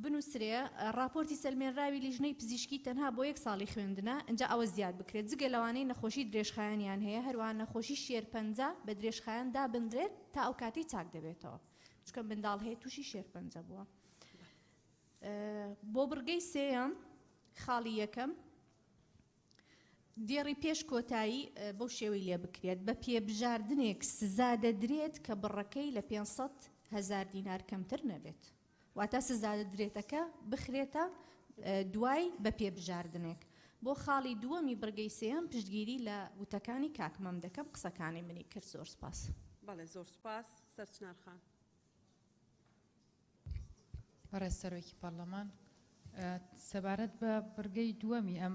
بنووسرێ راپۆرتی سەلمێنراوی لیژنەی پزیشکی تەنها بۆ 1 ساڵی خوێندنە ئەنجا ئەوە زیاد بکرێت جگە لەوانەی نەخۆشی درێژخایەنیان هەیە هەروان نەخۆشی شێرپەنجە بە درێژخایەن دابدرێت تا ئەو کاتی چاک دەبێتەوە چکە منداڵ هەیە تووشی شێرپەنجە بووە. بۆ بڕگەی سێیەم خاڵی یەکەم دیێڕی پێش کۆتایی بەو شێوەی لێ بکرێت بە پێبژاردنێک سزا دەدرێت کە بڕەکەی لە 500,000 دینار کەمتر نەبێت واتە سزا دەدرێتەکە بخرێتە دوای بە پێبژاردنێک. بۆ خاڵی دووەمی بڕگەی سێیەم پشتگیری لە وتەکانی کاکمەم دەکەم قسەکانی منی کرد. زۆر سپاس. بەڵێ زۆر سپاس سەرچنار خان. بەڕێز سەرۆکی پەرلەمان سەبارەت بە بڕگەی دووەمی ئەم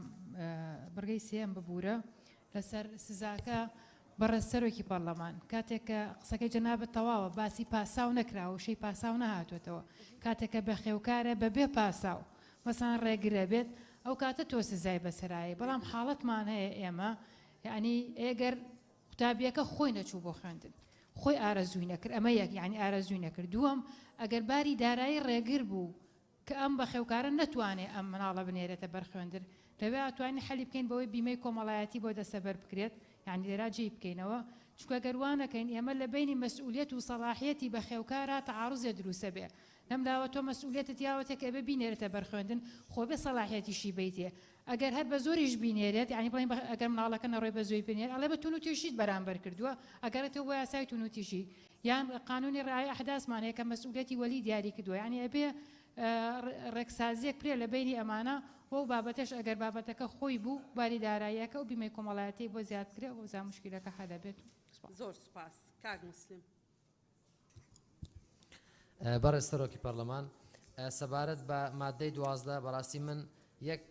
بڕگەی سێم ببوورە لەسەر سزاکە بەڕێز سەرۆکی پەرلەمان کاتێککە قسەکەی جەنابەت تەواوە باسی پاساو نەکراوە شەی پاساو نەهاتوێتەوە کاتێککە بە خێوکارە بە بێ پاساو مەسان ڕێگرە بێت ئەو کاتە تۆ سزای بەسەرایە بەڵام حاڵەتمان هەیە ئێمە یعنی ئێگەر قوتابیەکە خۆی نەچوو بۆ خوێندن خۆی ئارەزووی نەکرد ئەمە یەک یعنی ئارەزووی نەکرد دووەم ئەگەر باری دارایی ڕێگر بوو کە ئەم بە خێوکارە نەتوانێت ئەم مناڵە بنێرێتە بەرخوێندر لەوێ ئەتوانین حەلی بکەین بەوەی بیمەی کۆمەڵایەتی بۆ دەسەبەر بکرێت یعنی لێرا جێی بکەینەوە چونکە گەروانەکەین ئێمە لە بینی مەسئولیەت و سەلاحیەتی بە خێوکارە تەعارضێ دروستە بێ لەم لاوە تۆ مەسئولیەتت یاوەتێک ئەبێ بینێرێتە بەرخوێندن خۆ بێ سەلاحیەتیشی بیتێ ئەگەر هەر بە زۆریش بینێرێت ینی بڵین ئەگەر مناڵەکە نەڕۆی بە زۆی بینێر ئەڵێ بە تون و توێشیت بەرامبەر کردووە ئەگەرێتەوە بۆ یاسای تون و تیژی یان قانونی ڕای ئەحداسمان هەیە کە مەسئولیەتی وەلی دیاری کردووە ینی ئەبێ ڕێکسازیەک پرێ لە بینی ئەمانە بۆ بابەتەش ئەگەر بابەتەکە خۆی بوو باری داراییەکە و بیمەی کۆمەڵایەتی بۆ زیاد کرێ و زا مشکلەکە حەدەبێت زۆر سوپاس کاک مسلم بەڕێز سەرۆکی پەرلەمان سەبارەت بە مادەی 12 بەڕاستی من یەک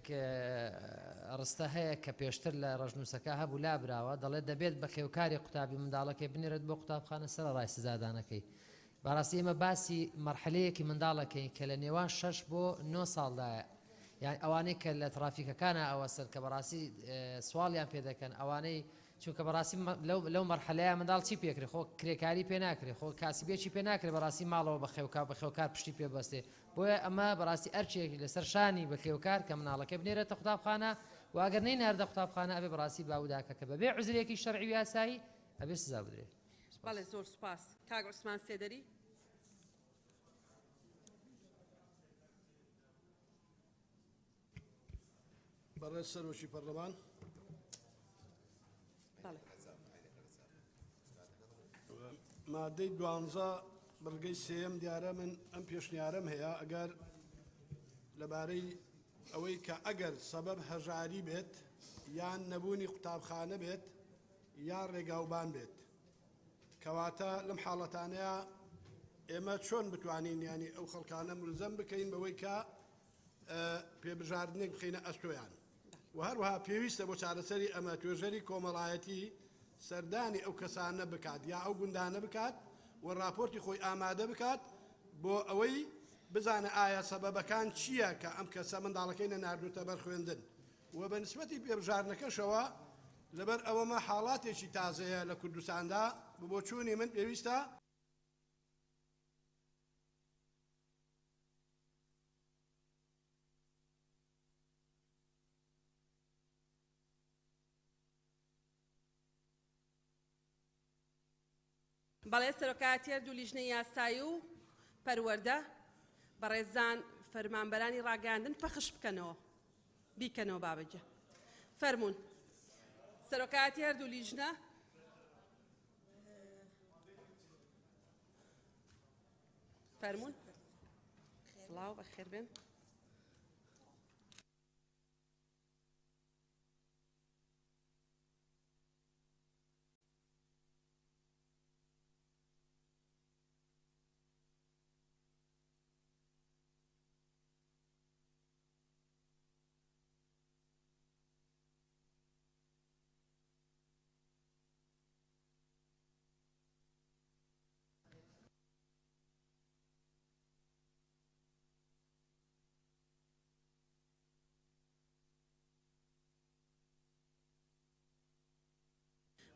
ڕستە هەیە کە پێشتر لە ڕژنووسەکە هەبوو لابراوە دەڵێت دەبێت بە خێوکاری قوتابی منداڵەکەی بنێرێت بۆ قوتابخانە سەر ڕای سزادانەکەی بەڕاستی ئێمە باسی مەرحلەیەکی منداڵەکەی کە لە نێوان 6 بۆ 9 ساڵدایە یان ئەوانەی کە لە ترافیکەکانە ئەوەسەر کە بەڕاستی سواڵیان پێ دەکەن ئەوانەی چونکە بەڕاستی لەو مەرحلەیە منداڵ چی پێکرێ خۆ کرێکاری پێ ناکرێت خۆ کاسیبێکی پێ ناکرێت بەڕاستی ماڵەوە بە خێوکار پشتی پێ بەستێ بۆیە ئەمە بەڕاستی ئەرچێکی لەسەر شانی بە خێوکار کە مناڵەکە بنێرێتە قوتابخانە و ئەگەر نەیەناردە قوتابخانە ئەبێ بەڕاستی باوداکە کە بەبێ عوزرێکی شەرعی و یاسایی ئەبێ سزا بدرێت. بەڵێ زۆر سوپاس کاک عوسمان سێدەری بەڕێز سەرۆکی پەرلەمان مادەی 12 بڕگەی سێم دیارە من ئەم پێشنیارم هەیە ئەگەر لەبارەی ئەوەی کە ئەگەر سەبەب هەژاری بێت یان نەبوونی قوتابخانە بێت یان ڕێگاوبان بێت کەواتە لەم حاڵەتانەیە ئێمە چۆن بتوانین ینی ئەو خەڵکانە ملزەم بکەین بەوەی کە پێبژاردنێک بخینە ئەستۆیان و هەروەها پێویستە بۆ چارەسەری ئەمە توێژەری کۆمەڵایەتی سەردانی ئەو کەسانە بکات یا ئەو گوندانە بکات و راپۆرتی خۆی ئامادە بکات بۆ ئەوەی بزانە ئایا سەبەبەکان چییە کە ئەم کەسە منداڵەکەی نەناردوتە بەر خوێندن و بە نسبەتی پێبژاردنەکەشەوە لەبەر ئەوەمە حاڵاتێکی تازەیە لە کوردستاندا بۆ چوونی من پێویستە بەڵێ سەرۆکایەتیەر دوو لیژنەی یاسایی و پەروەردە بەڕێزان فەرمانبەرانی ڕاگەاندن پەخش بکەنەوە بیکەنەوە بابەجە فەرمونون سەرۆکایەتیەر دوو لیژنە فەرمونون سڵاو بەخێر بێن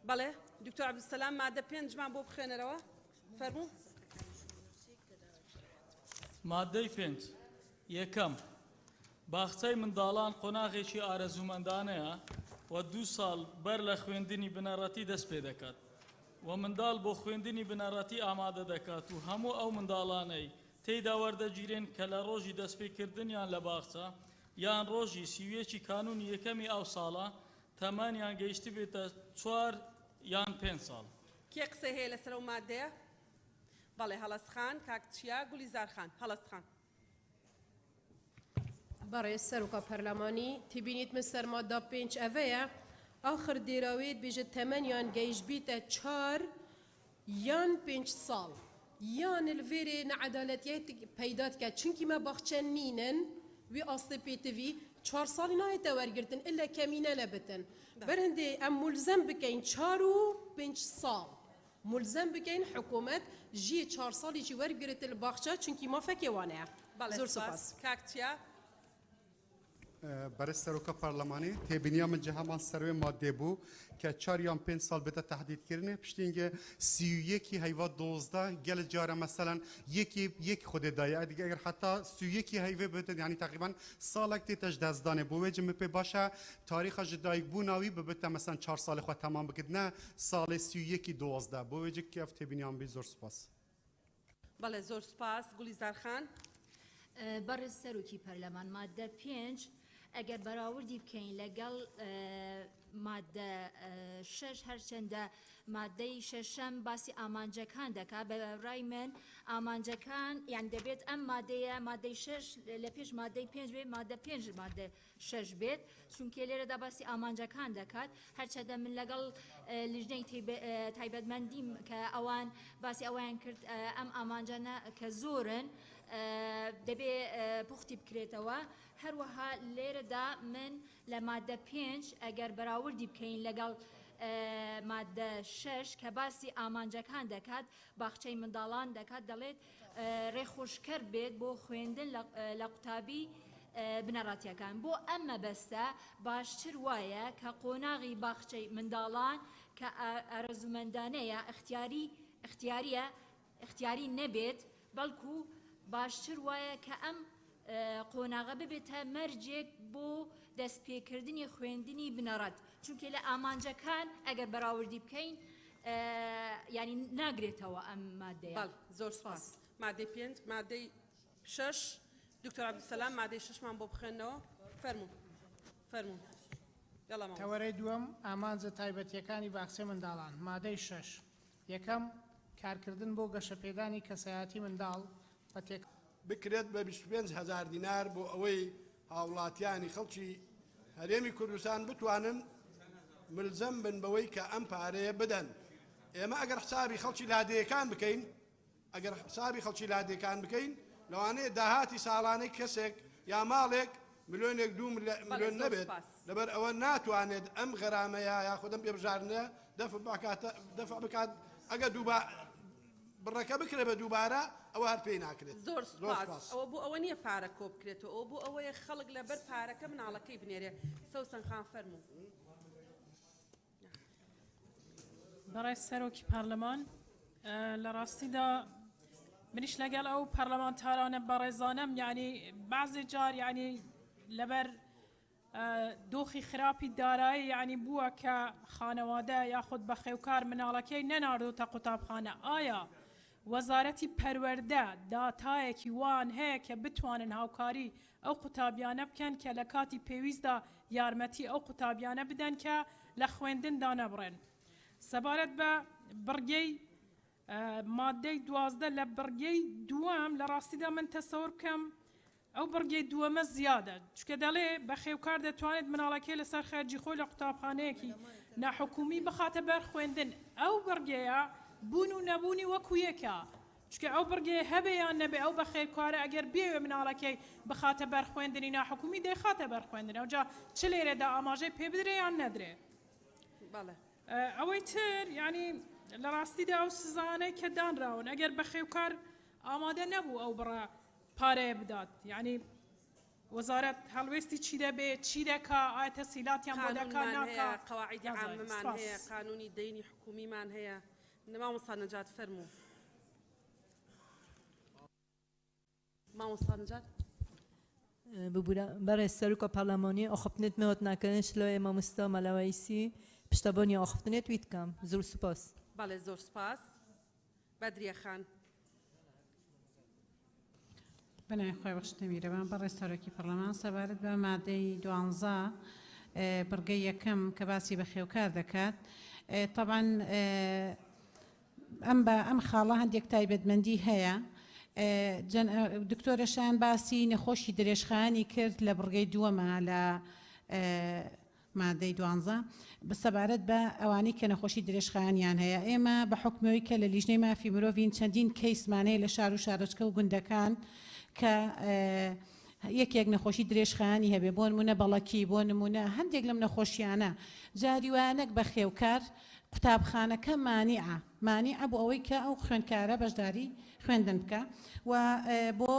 بەڵێ دکتۆر عەبدولسەلام مادە 5مان بۆ بخوێنەرەوە فەرموو مادەی 5 یەکەم باخچەی منداڵان قۆناغێکی ئارەزومەندانەیە و 2 ساڵ بەر لە خوێندنی بنەڕەتی دەست پێ دەکات و منداڵ بۆ خوێندنی بنەڕەتی ئامادە دەکات و هەموو ئەو منداڵانەی تێیدا وەردەگیرێن کە لە ڕۆژی دەستپێکردنیان لە باخچە یان ڕۆژی سیوێکی کانونی یەکەمی ئەو ساڵە تەمەنیان گەیشتی بێتە 4 یان 5 ساڵ کێ قسەی هەیە لەسەر ئەو مادەیە بەڵێ هەڵەسخان کاکچیا گولیزارخان هەڵەسخان بەڕێز سەرۆکە پەرلەمانی تبینیت من سەر مادە 5 ئەvەیە ئاخر دێراوێت بێژە تەمەنیان گەیشت بیتە 4 یان 5 ساڵ یان الڤێرێ نەعەدالەتیەت پەیدا کرد چونکی مە باخچە نینن وی ئاستێ پێتڤی 4 ساڵی نایەتە وەرگرتن ئللا کەمینە نەبتن بەرهەندێ ئەم مولزەم بکەین 4 و 5 ساڵ مولزەم بکەین حکوومەت ژیە 4 ساڵێکی وەرگرتە لە باخچە چونکی مافەکێ وانەیە زۆر سپاس کاکچیا بەرز سەرۆکە پەرلەمانی تێبینیا من جەهەمان سەروێ مادێ بوو کە 4 یان 5 ساڵ بێتە تەحدیدکردنێ پشتینگە 31 هەیڤە 12 گەلە جارە مەسەلەن یەک خودێدایە دیگە ئەگەر حتا 31 هەیڤێ بێتە یعنی تقریبا ساڵێک تێتەش دەستدانێ بۆ وێجە من پێ باشە تاریخە ji دایکبووناوی ببێتە مەسەن 4 ساڵی خۆ تەمام بکردنە ساڵێ 31 12 بۆ وێجە کێف تێبینیان بی زۆر سپاس بەڵێ زۆر سپاس گولیزار خان. بەڕێز سەرۆکی پەرلەمان مادە 5 ئەگەر بەراوردی بکەین لەگەڵ مادە 6 هەرچەندە مادەی شەشەم باسی ئامانجەکان دەکات بە ڕای من ئامانجەکان یان دەبێت ئەم مادەیە مادەی 6 لە پێش مادەی 5 بێت مادە 5 مادە 6 بێت چونکە لێرەدا باسی ئامانجەکان دەکات هەرچەندە من لەگەڵ لیژنەی تایبەتمەندیم کە ئەوان باسی ئەویان کرد ئەم ئامانجانە کە زۆرن دەبێ پوختی بکرێتەوە هەروەها لێرەدا من لە مادە 5 ئەگەر بەراوردی بکەین لەگەڵ مادە 6 کە باسی ئامانجەکان دەکات باخچەی منداڵان دەکات دەڵێت ڕێخۆشکەر بێت بۆ خوێندن لە قوتابی بنەڕاتیەکان بۆ ئەمە بەستە باشتر وایە کە قۆناغی باخچەی منداڵان کە ئارەزومەندانەیە اختیاری نەبێت بەڵکو باشتر وایە کە ئەم قۆناغە ببێتە مەرجێک بۆ دەستپێکردنی خوێندنی بنەڕەت چونکە لە ئامانجەکان ئەگەر بەراوردی بکەین ینی ناگرێتەوە ئەم مادەیە. زۆر سپاس. مادەی 5 مادەی 6 دکتۆر عەبدولسەلام مادەی 6مان بۆ بخوێنەوە فەرموون. تەوەرەی دووەم ئامانجە تایبەتیەکانی باخچەی منداڵان مادەی 6 یەکەم کارکردن بۆ گەشەپێدانی کەسایەتی منداڵ بەتێک بکرێت بە 25,000 دینار بۆ ئەوەی هاوڵاتیانی خەڵکی هەرێمی کوردستان بتوانن ملزەم بن بەوەی کە ئەم پارەیە بدەن. ئێمە ئەگەر حسابی خەڵکی لادەیەکان بکەین لەوانەیە داهاتی ساڵانەی کەسێک یا ماڵێک ملیۆنێک 2 ملیۆن نەبێت لەبەر ئەوە ناتوانێت ئەم غەرامەیە یاخود ئەم پێبژارنە دەفع بکات ئەگە بڕەکە بکرێ بە دووبارە ئەوە هەر پێی ناکرێت. زۆر سپاس. ئەوە بۆ ئەوە نییە پارە کۆ بکرێتەوە ئەوە بۆ ئەوەیە خەڵک لەبەر پارەکە مناڵەکەی بنێرێ. سەوسەن خان فەرموو. بەڕێز سەرۆکی پارلەمان لە ڕاستیدا منیش لەگەڵ ئەو پەرلەمانتارانە بەڕێزانەم یعنی بەعزێ جار یعنی لەبەر دۆخی خراپی دارایی یعنی بووە کە خانەوادە یاخود بە خێوکار مناڵەکەی نەناردوتە قوتابخانە ئایا وەزارەتی پەروەردە داتایەکی وان هەیە کە بتوانن هاوکاری ئەو قوتابیانە بکەن کە لە کاتی پێویستدا یارمەتی ئەو قوتابیانە بدەن کە لە خوێندندا نەبڕێن. سەبارەت بە بڕگەی مادەی 12 لە بڕگەی دووەم لە ڕاستیدا من تەسەور بکەم ئەو بڕگەی دووەمە زیادە چکە دەڵێ بە خێوکار دەتوانێت مناڵەکەی لەسەر خەرجی خۆی لە قوتابخانەیەکی ناحکومی بخاتە بەر خوێندن ئەو بڕگەیە بوون و نەبوونی وەکو یەکە چکە ئەو بڕگەیە هەبێ یان نەبێ ئەو بە خێرکارە ئەگەر بێوێ مناڵەکەی بخاتە بەر خوێندنی ناحکومی دەیخاتە بەر خوێندن ئەوجا چ لێرەدا ئاماژەی پێ بدرێ یان نەدرێ. ئەوەی تر ینی لە ڕاستیدا ئەو سزانەی کە دانراون ئەگەر بە خێوکار ئامادە نەبوو ئەو بڕە پارەیە بدات یعنی وەزارەت هەڵوێستی چی دەبێت چی دەکا ئایا تەسهیلاتیان بۆ دەکا ناکا قەواعیدی عامەمان هەیە قانونی دەینی حکومیمان هەیە. مامۆستا نەجات فەرموو. مامۆستا نەجات بەڕێز سەرۆکە پەرلەمانی ئاخفتنێت ناکردن شلۆیە مامۆستا مەلەوەیسی پشتەبانی ئاخفتنێت ویت کام زۆر سوپاس. بەڵێ زۆر سپاس. بەدریە خان. بنای خۆی بەخشتە میرەوان بەڕێز سەرۆکی پەرلەمان سەبارەت بە مادەی 12 بڕگەی یەکەم کە باسی بە خێوکار دەکات طبعا ئەم خاڵە هەندێک تایبەتمەندی هەیە دکتۆرەشان باسی نەخۆشی درێژخانی کرد لە بڕگەی دووەمە لە مادەی 12 بەسەبارەت بە ئەوانەی کە نەخۆشی درێژخایانیان هەیە ئێمە بە حکمەوەی کە لە لیژنەی مافی مرۆڤین چەندین کەیسمانەیە لە شار و شارۆچکە و گوندەکان کە یەکێک نەخۆشی درێژخایانی هەبێ بۆ نمونە بەڵەکی بۆ نمونە هەندێک لەم نەخۆشیانە جاریوانەک بە خێوکار قوتابخانەکە مانیعە بۆ ئەوەی کە ئەو خوێندکارە بەشداری خوێندن بکە و بۆ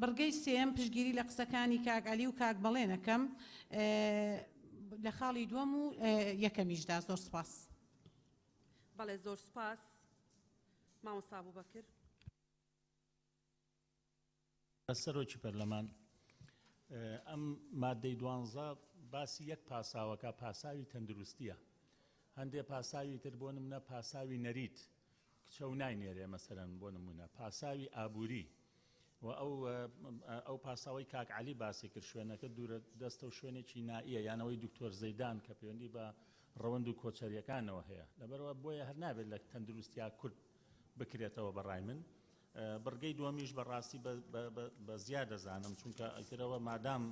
بڕگەی سێم پشتگیری لە قسەکانی کاکعەلی و کاک بەڵێنەکەم لە خاڵی دووەم و یەکەمیشدا زۆر سپاس. بەڵێ زۆر سپاس. مامۆستا ئەبوبەکر. سەرۆکی پەرلەمان ئەم مادەی 12 باسی یەک پاساوەکە پاساوی تەندروستیە هەندێک پاساوی تر بۆ نمونە پاساوی نەریت کچە و ناینێرێ مەسەرەن بۆ نمونە پاساوی ئابووری و ئەو پاساوی کاک علی باسی کرد شوێنەکە دوورە دەستە و شوێنێکی نائیە یانەوەی دکتۆر زەیدان کە پەیوەندی بە ڕەوەند و کۆچەریەکانەوە هەیە لەبەرەوە بۆیە هەر نابێت لە تەندروستیا کورد بکرێتەوە بەڕای من بڕگەی دووەمیش بەڕاستی بە زیاد دەزانم چونکە ئەترەوە مادام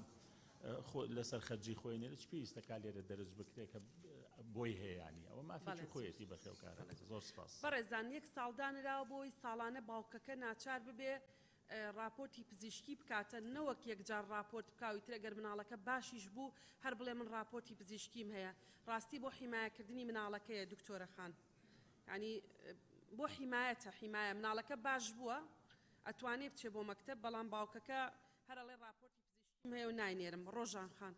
لەسەر خەرجی خۆی نێرە چ پێویستەکە لێرە دەرج بکرێت کە بۆی هەیەیانی ئەوە مافێکی خۆیەتی بەخێوکارە زۆر سپاس بەڕێزان یەک ساڵدانراوە بۆی ساڵانە باوکەکە ناچار ببێ راپۆرتی پزیشکی بکاتە نەوەک یەکجار راپۆرت بکاوی تر ئەگەر مناڵەکە باشیش بوو هەر بڵێ من راپۆرتی پزیشکیم هەیە ڕاستی بۆ حیمایەکردنی مناڵەکەیە دکتۆرە خان ینی بۆ حیمایەتە حیمایە مناڵەکە باش بووە ئەتوانێ بچێ بۆ مەکتب بەڵام باوکەکە هەرڵێ راپۆرتی پزیشکیم هەیە و ناینێرم ڕۆژان خان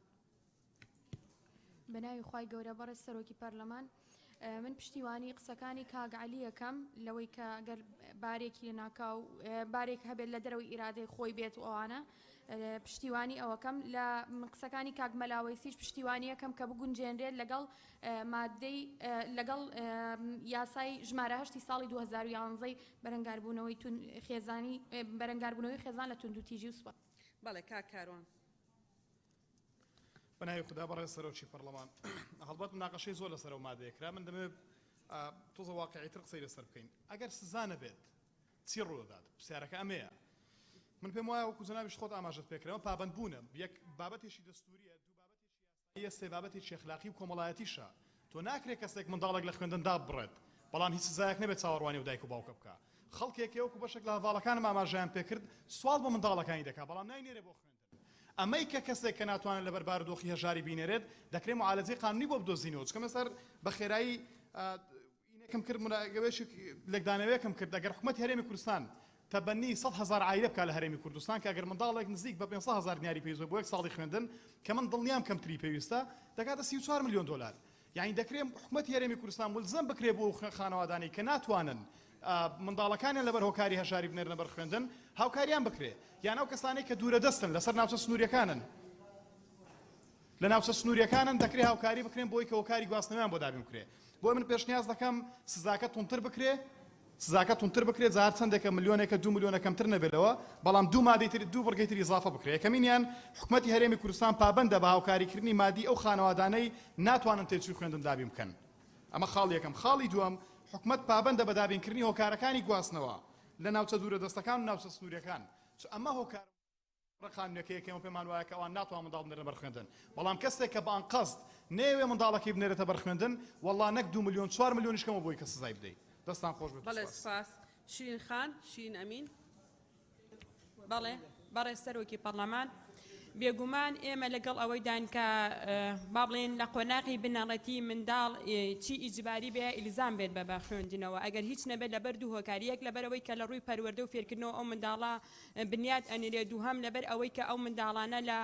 بەناوی خوای گەورە بەڕێز سەرۆکی پەرلەمان من پشتیوانی قسەکانی کاگعلی یەکەم لەوەی کە ئەگەر بارێکی لە ناکاو بارێک هەبێت لە دەرەوەی ئیرادەی خۆی بێت و ئەوانە پشتیوانی ئەوەکەم لە قسەکانی کاگمەلاوەیسیش پشتیوانی یەکەم کە بگونجێنرێت لەگەڵ مادەی لەگەڵ یاسای ژمارە 8 ساڵی 2011 بەرەنگاربوونەوەی خێزانی بەرەنگاربوونەوەی خێزان لە توندوتیژی و سوپا بەڵێ کاکاروان بەناوی خوددا بەڕێز سەرۆکی پەرلەمان هەڵبەت مناقەشەی زۆر لەسەر ئەو مادەیەکرا من دەمێت تۆزە واقعیتر قسەی لەسەر بکەین ئەگەر سزانە بێت چی ڕوودات پرسیارەکە ئەمەیە من پێم وایە وەکو جەنابیش خۆت ئاماژەت پێکرەوە پابەند بوونم یەک بابەتێکی دەستوریە دوو بابەتێکی یاسایی سێ بابەتێکی ئەخلاقی و کۆمەڵایەتیشە تۆ ناکرێت کەسێک منداڵێک لە خوێندندا بڕێت بەڵام هیچ سزایەک نەبێت چاوەڕوانی و دایک و باوکە بکە خەڵکێکی وەکو بەشێک لە هەواڵەکانم ئاماژەیان پێکرد سوال بۆ منداڵەکانی دەکات بەڵام ناینێرێ بۆ ئەمەی کە کەسێک کە ناتوانێت لەبەر بارودۆخی هەژاری بینێرێت دەکرێت معالەجەی قانونی بۆ بدۆزینەوە چکە مەسەر بە خێرایی ئینەکەم کرد مناگەوێشی لەگدانەوەیەکم کرد ئەگەر حکومەتی هەرێمی کوردستان تەبەنی 100,000 عایلە بکات لە هەرێمی کوردستان کە ئەگەر منداڵێک نزیک بە 500,000 دیاری پێویست بۆ یەک ساڵی خوێندن کە من دڵنیام کەمتری پێویستە دەکاتە 34 ملیۆن دلار یعنی دەکرێت حکومەتی هەرێمی کوردستان ملزم بکرێت بۆ خانەوادانی کە ناتوانن منداڵەکانیان لەبەر هۆکاری هەژاری بنێرنە بەر خوێندن هاوکاریان بکرێ یان ئەو کەسانەی کە دوورە دەستن لەسەر ناوچە سنووریەکانن لە ناوچە سنووریەکانن دەکرێت هاوکاری بکرێن بۆی کە هۆکاری گواستنەوەیان بۆ دابین بکرێ بۆ من پێشنیاز دەکەم سزاکە تونتر بکرێ سزاکە تونتر بکرێت زار چەندێکە ملیۆنێکە 2 ملیۆنە کەمتر نەبێتەوە بەڵام دوو مادەی تر دوو بڕگەی تری ئیزافە بکرێت یەکەمینیان حکومەتی هەرێمی کوردستان پابەندە بە هاوکاریکردنی مادی ئەو خانەوادانەی ناتوانن تێچووی خوێندن دابین بکەن ئەمە خاڵ یەکەم خاڵی دووەم حکومەت پابەندە بە دابینکردنی هۆکارەکانی گواستنەوە لە ناوچە دوورە دەستەکان و ناوچە سنووریەکان ئەمە هۆکار ڕقانونەکەیەکەمە پێمان وایە کە ئەوان ناتوان منداڵ بنێرە بەر خوێندن بەڵام کەسێک کە بەان قەست نەیەوێ منداڵەکەی بنێرێتە بەر خوێندن وەڵڵا نەک 2 ملیۆن 4 ملیۆنیش کەمە بۆی کە سزای بدەیت دەستان خۆش بێت بەڵێ سپاس شیرین خان شیرین ئەمین بەڵێ بەڕێز سەرۆکی پەرلەمان بێگومان ئێمە لەگەڵ ئەوەی دان کە با بڵێن لە قۆناغی بنەڕەتی منداڵ چی ئیجباری بێ ئیلزام بێت بە خوێندنەوە ئەگەر هیچ نەبێت لەبەر دوو هۆکاریەک لەبەرەوەی کە لە ڕووی پەروەردە و فێرکردنەوە ئەو منداڵە بنیاد ئەنێرێ دووهەم لەبەر ئەوەی کە ئەو منداڵانە لە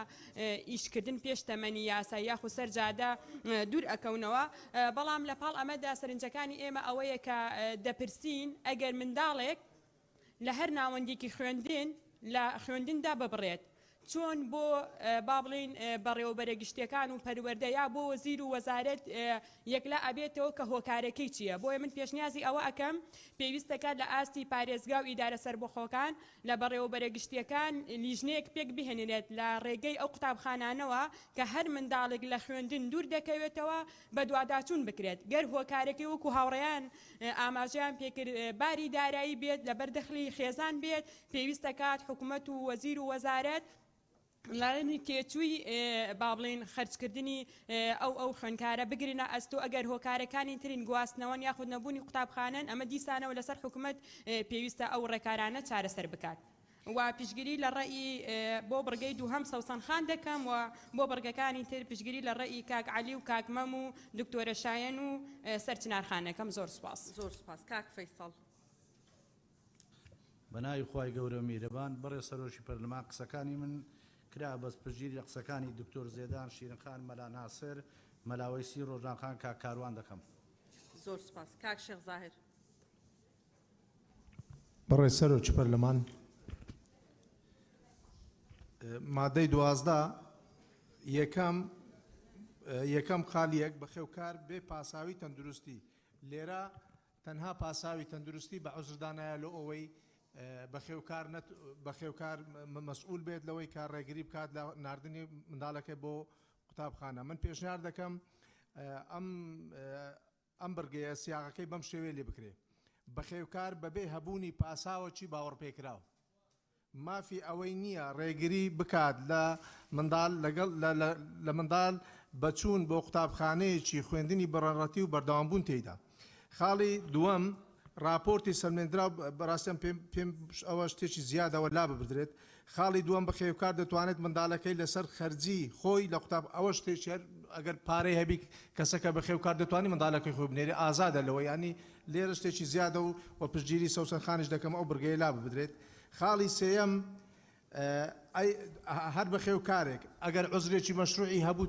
ئیشکردن پێش تەمەنی یاسا یاخو سەرجادە دوور ئەکەونەوە بەڵام لە پاڵ ئەمەدا سەرنجەکانی ئێمە ئەوەیە کە دەپرسین ئەگەر منداڵێک لە هەر ناوەندێکی خوێندن لە خوێندندا ببڕێت چۆن بۆ با بڵین بەڕێوەبەرە گشتەکان و پەروەردە یا بۆ وەزیر و وەزارەت یەکلا ئەبێتەوە کە هۆکارەکەی چییە بۆیە من پێشنیازی ئەوە ئەەکەم پێویستەکات لە ئاستی پارێزگا و ئیدارە سەربەخۆکان لە بەڕێوەبەرە گشتیەکان لیژنەیەک پێک بهێنرێت لە ڕێگەی ئەو قوتابخانانەوە کە هەر منداڵێک لە خوێندن دوور دەکەوێتەوە بە دوواداچوون بکرێت گەر هۆکارەکەی وەکو هاوڕێیان ئاماژەیان پێکرد باری دارایی بێت لە بەردەخلی خێزان بێت پێویستەکات حکوومەت و وەزیر و وەزارەت لەڵێنی تێچووی با بڵێن خەرجکردنی ئەو خوێندکارە بگرینە ئەستۆ ئەگەر هۆکارەکانی ترین گواستنەوەن یاخود نەبوونی قوتابخانەن ئەمە دیسانەوە لەسەر حکوومەت پێویستە ئەو ڕێکارانە چارەسەر بکات و پشگیری لە ڕێی بۆ بڕگەی دووهەم سەوسەن خان دەکەم و بۆ بڕگەکانی تر پشگیری لە ڕێی کاک عەلی و کاک مەم و دکتۆرە شایەن و سەرچنارخانەکەم زۆر سوپاس زۆر سوپاس کاک فەیسەڵ بەناوی خوای گەورە میرەبان بەڕێ سەرۆکی پەرلەمان قسەکانی من کرا بەس پشگیری قسەکانی دکتۆر زێدان شیرینخان مەلا ناسر مەلاوەیسی ڕۆژانخان کاک کاروان دەکەم زۆر سوپاس کاک شێخ زاهر بەڕێ سەرۆکی پەرلەمان مادەی 12 یەکەم خالیەک بە خێوکار بێ پاساوی تەندروستی لێرە تەنها پاساوی تەندروستی بە عوزردانایە لە ئەوەی بەخێوکار مەسئول بێت لەوەی کار ڕێگری بکات لە ناردنی منداڵەکەی بۆ قوتابخانە. من پێشنیار دەکەم ئەم بڕگەیە سیاغەکەی بەم شێوەیە لێ بکرێ بەخێوکار بەبێ هەبوونی پاساوەکی باوەڕپێکراوە. مافی ئەوەی نییە ڕێگری بکات لە منداڵ بەچوون بۆ قوتابخانەیەکی خوێندنی بەڕەڕەتی و بەردەوامبوون تێیدا. خاڵی دووەم راپۆرتی سەرمێنرا بەڕاستیان پێم ئەوە شتێکی زیادەوە لا ببدرێت. خاڵی دووەم بەخێوکار دەتوانێت منداڵەکەی لەسەر خەرجی خۆی لە قوتاب ئەوە شتێکی ئەگەر پارەی هەبی کەسەکە بەخێوکار دەتوانانی منداڵەکەی خۆی بنێرێ ئازادە لەوە ینی لێرە شتێکی زیادە و پشتگیری سەوسەرخانیش دەکەم ئەو بڕگەیە لا ببدرێت. خاڵی سێەم هەر بەخێوکارێک ئەگەر عوزرێکی مەشروعی هەبوو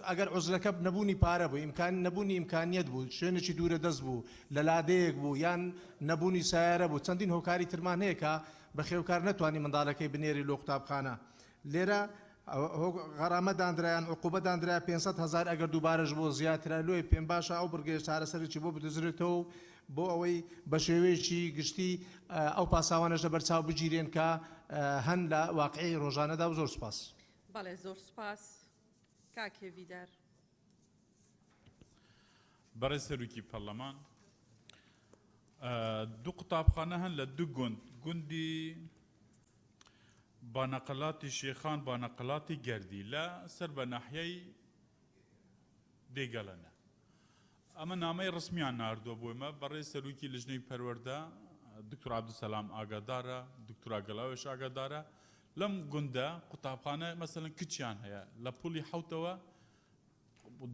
ئەگەر عوزرەکە نەبوونی پارە بوو نەبوونی ئیمکانیت بوو شوێنێکی دوورە دەست بوو لە لادەیەک بوو یان نەبوونی سایارە بوو چەندین هۆکاری ترمان هەیە کە بەخێوکار نەتوانی منداڵەکەی بنێری لۆ قوتابخانە. لێرە غەرامە دانرایان عقوبە دانرای 500,000 ئەگەر دووبارەش بۆ زیاترە لۆی پێم باشە ئەو بڕگەیە چارەسەرێکی بۆ بدەزرێتەوە بۆ ئەوەی بە شێوەیەکی گشتی ئەو پاساوانەش لە بەرچاو بگیرێن کە هەن لە واقعی ڕۆژانەدا و زۆر سپاس. بەڵێ زۆر سپاس. کاک هێویدار. بەڕێز سەرۆکی پەرلەمان دوو قوتابخانە هەن لە دوو گوندی بانەقەڵاتی شێخان بانەقەڵاتی گەردی لە سەر بە ناحیەی دێگەڵەنە. ئەمە نامەی ڕسمیان ناردووە بۆمە بەڕێز سەرۆکی لژنەی پەروەردە دکتۆر عەبدولسەلام ئاگادارە دکتۆر ئاگەلاوێش ئاگادارە لەم گوندە قوتابخانە مەسەڵەن کچیان هەیە لە پوڵی حوتەوە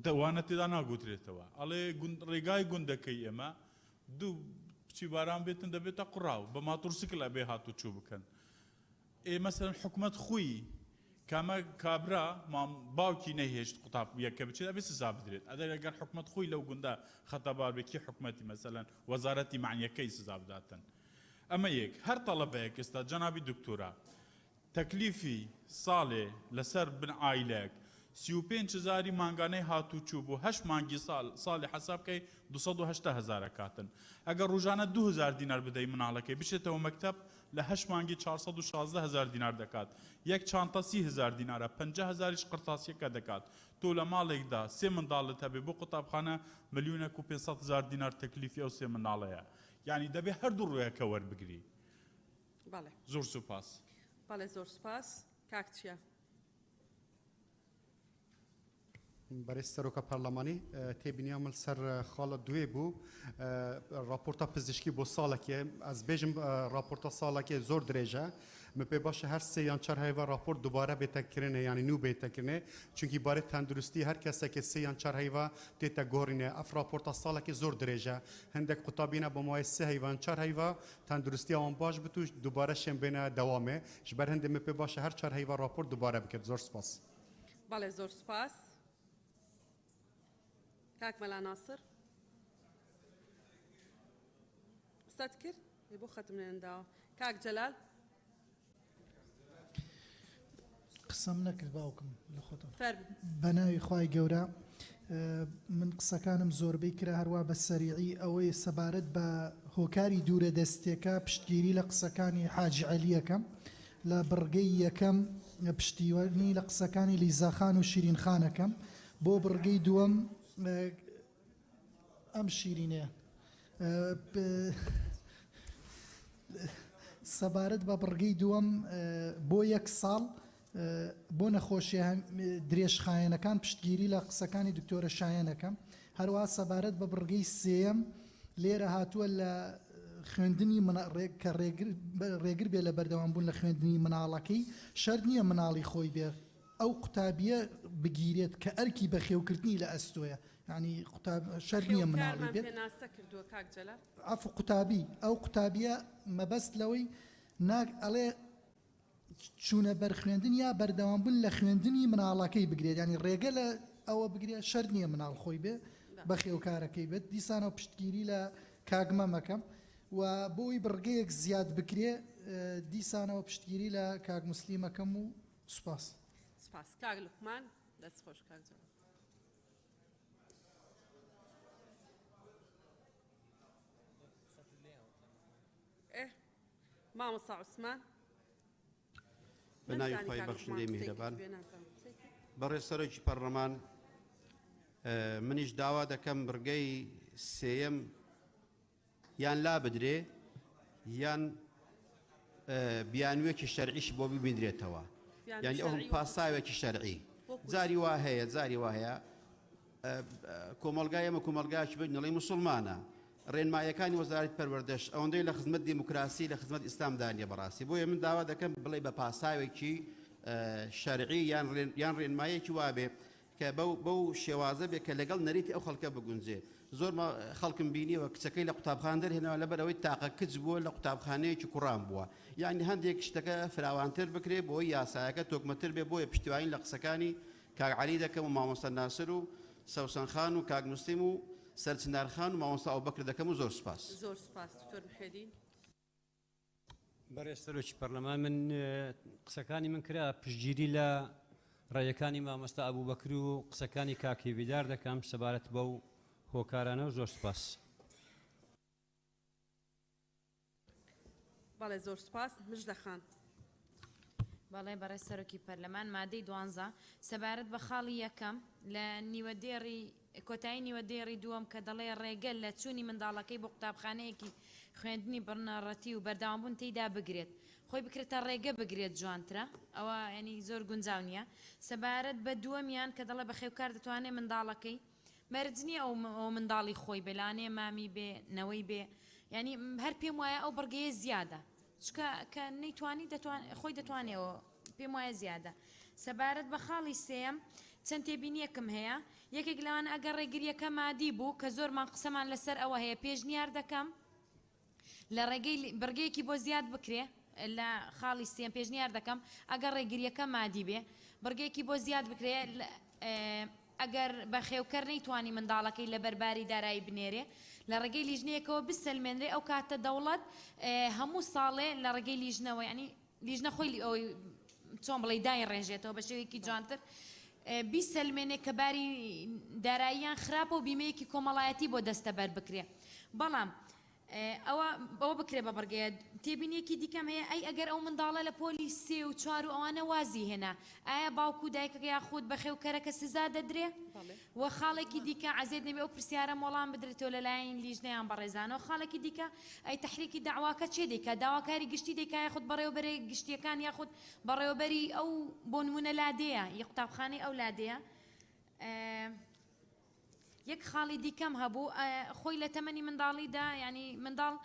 دەوانە تێدا ناگوترێتەوە ئەڵێ ڕێگای گوندەکەی ئێمە دوو بچی باران بێتن دەبێتە قوڕاو بە ماتۆرسیکل ئەبێ هاتو چوو بکەن. مەسەڵەن حکومەت خوی کامە کابرا باوکی نەهێشت قوتاب یەکە بچێت ئەبێ سزا بدرێت ئەدەر ئەگەر حکومەت خوی لەو گوندا خەتەبار بێکی حکومەتی مەسەڵەن وەزارەتی معنیەکەی سزا بداتن. ئەمە یەک هەر تەڵەبەیەک ئێستا جەنابی دکتۆرا تەکلیفی ساڵێ لەسەر بن ئایلێک 35,000 مانگانەی هاتوچوو بوو 8 مانگی ساڵی حسابکەی 280,000 کاتن. ئەگەر ڕۆژانە 2,000 دینار بدەی مناڵەکەی بچێتەوە مەکتەب لە 8 مانگی 416,000 دینار دەکات. یەک چانتە 30,000 دینارە 50,000ش قرتاسیەکە دەکات. تۆ لە ماڵێکدا سێ منداڵت هەبێ بۆ قوتابخانە 1,500,000 دینار تەکلیفی ئەو سێ منداڵەیە. یعنی دەبێ هەردوو ڕوویەکە وەربگری. بەڵێ زۆر سوپاس. بەڵێ زۆر سپاس. کاک چییە؟ بەڕێز سەرۆکە پەرلەمانی تێبینیامل سەر خاڵە دوێ بوو راپۆرتا پزیشکی بۆ ساڵێکێ ئەس بێژم راپۆرتا ساڵێکێ زۆر درێژە من پێ باشە هەر سێ یان چار هەیڤە راپۆرت دووبارە بێتەکردنێ یانی نو بێتەکردنێ چونکی بارێ تەندروستی هەر کەسێکی سێ یان چار هەیڤە تێتە گۆڕینێ ئەف راپۆرتا ساڵێکی زۆر درێژە هەندێک قوتابینە بە مای سێ هەیڤان چار هەیڤە تەندروستی ئەوان باش بتوش دووبارە شێن بێنە دەوامێ ji ber هەندێ من پێ باشە هەر چار هەیڤە راپۆرت دووبارە بکرد زۆر سپاس. بەڵێ زۆر سپاس. کاک مەلا ناسر قسەت کرد بۆ خەتم نێنداوە. کاک جەلال قسەم نەکرد باوکم لە خۆتم فەرموو. بە ناوی خوای گەورە من قسەکانم زۆربەی کرا هەروە بە سەریعی ئەوەی سەبارەت بە هۆکاری دوورە دەستێکە پشتگیری لە قسەکانی حاجی عەلیەکەم لە بڕگەی یەکەم پشتیوانی لە قسەکانی لیزاخان و شیرین خانەکەم بۆ بڕگەی دووەم ئەم شیرینەیە سەبارەت بە بڕگەی دووەم بۆ یەک ساڵ بۆ نەخۆشیە درێژخایەنەکان پشتگیری لە قسەکانی دکتۆرە شایەنەکەم هەروە سەبارەت بە بڕگەی سێەم لێرە هاتووە لە خوێندنی کە ڕێگر بێ لە بەردەوامبوون لە خوێندنی مناڵەکەی شەرت نییە مناڵی خۆی بێ ئەو قوتابیە بگیرێت کە ئەرکی بە خێوکردنی لە ئەستۆیە ینی شەر نییە مناڵی بێت ئەف قوتابی ئەو قوتابیە مەبەست لەوەی ئەڵێ چوونە بەرخوێندن یا بەردەوامبوون لە خوێندنی مناڵەکەی بگرێت ینی ڕێگە لە ئەوە بگرێت شەر نییە مناڵ خۆی بێ بە خێوکارەکەی بێت دیسانەوە پشتگیری لە کاگمە مەکەم و بۆی بڕگەیەک زیاد بکرێ دیسانەوە پشتگیری لە کاگ موسلیمەکەم و سوپاس. سپاس. کاگ لوقمان دەست خۆش کاک جەلال. مامۆستا عوسمان بەناوی خۆی بەخشندەی میهرەبان بەڕێز سەرۆکی پەرلەمان منیش داوا دەکەم بڕگەی سێیەم یان لا بدرێ یان بیانوێکی شەرعیش بۆ ببیندرێتەوە یعنی ئەو پاساوێکی شەرعی جاری وا هەیە جاری وا هەیە کۆمەلگای ئەمە کۆمەلگایکی بنەڵی موسڵمانە ڕێنمایەکانی وەزارەتی پەروەردەش ئەوەندەی لە خزمەت دیموکراسی لە خزمەت ئیسلامدانیە بەڕاستی بۆیە من داوا دەکەم بڵێ بە پاساوێکی شەرعی یان ڕێنمایەکی وابێ کە بەو شێوازە بێ کە لەگەڵ نەریتی ئەو خەڵکە بگونجێ زۆر خەڵکم بینیەوە کچەکەی لە قوتابخانە دەرهێنەوە لەبەرەوەی تاقە کچ بووە لە قوتابخانەیەکی کوڕان بووە یعنی هەندێک شتەکە فراوانتر بکرێ بۆی یاسایەکە تۆکمەتر بێ بۆیە پشتیوانی لە قسەکانی کاک عەلی دەکەم و مامۆستا ناسر و سەوسەن خان و کاک نوستیم و سەرچندار خان و مامۆستا ئەوبەکر دەکەم و زۆر سوپاس زۆر سوپاس دکتۆر محێدین بەڕێز سەرۆکی پەرلەمان من قسەکانی من کرا پشتگیری لە ڕێیەکانی مامۆستا ئەبوبەکر و قسەکانی کاکێویدار دەکەم سەبارەت بەو هۆکارانە و زۆر سوپاس بەڵێ زۆر سوپاس مژدە خان بەڵێ بەڕێز سەرۆکی پەرلەمان مادەی 12 سەبارەت بە خاڵی یەکەم لە نیوەدێڕی کۆتایی نیوەدێڕی دووەم کە دەڵێ ڕێگەل لە چوونی منداڵەکەی بۆ قوتابخانەیەکی خوێندنی بڕنەڕەتی و بەردەوامبوون تێیدا بگرێت خۆی بکرێتە ڕێگە بگرێت جوانترە ئەوە ینی زۆر گونجاو نییە سەبارەت بە دووەمیان کە دەڵێ بە خێوکار دەتوانێت منداڵەکەی مەرجنی ئەو منداڵی خۆی بێلانێ مامی بێ نەوەی بێ ینی هەر پێم وایە ئەو بڕگەیە زیادە چکە کە نەیتوانی خۆی دەتوانێەوە پێم وایە زیادە سەبارەت بە خاڵی سێم چەند تێبینیەکم هەیە یەکێک لەوانە ئەگەر ڕێگریەکە مادی بوو کە زۆرمان قسەمان لەسەر ئەوە هەیە پێشنیار دەکەم لە ڕێگەی بڕگەیەکی بۆ زیاد بکرێ لە خاڵی سێم پێشنیار دەکەم ئەگەر ڕێگریەکە مادی بێ بڕگەیەکی بۆ زیاد بکرێ ئەگەر بە خێوکەر نەیتوانی منداڵەکەی لە بەرباری دارایی بنێرێ لە ڕێگەی لیژنەیەکەوە بسەلمێنرێ ئەو کاتە دەوڵەت هەموو ساڵێ لە ڕێگەی لیژنەوە ینی لیژنە خۆی ئەوی چۆن بڵێ دای ڕێژێتەوە بە شێوەیەکی جوانتر بیسەلمێنێ کە باری داراییان خراپە و بیمەیەکی کۆمەڵایەتی بۆ دەستە بەر بکرێ بەڵام ئەوە بکرێ بە بڕگەیە تێبینیەکی دیکەم هەیە ئەی ئەگەر ئەو منداڵە لە پۆلی 3 و 4 و ئەوانە وازی هێنا ئایا باوکو دایکەکە یاخود بە خێوکەرەکە سزا دەدرێ وە خاڵێکی دیکە عەزێت نەبێ ئەو پرسیارە مۆڵام بدرێتەوە لەلایەن لیژنەیان بەڕێزانەوە خاڵێکی دیکە ئەی تەحریکی داواکە چێ دەیکا داواکاری گشتی دەیکا یاخود بەڕێوەبەری گشتیەکان یاخود بەڕێوەبەری ئەو بۆ نمونە لادەیە یە قوتابخانەی ئەو لادەیە یەک خاڵی دیکەم هەبوو خۆی لە تەمەنی منداڵیدا ینی منداڵ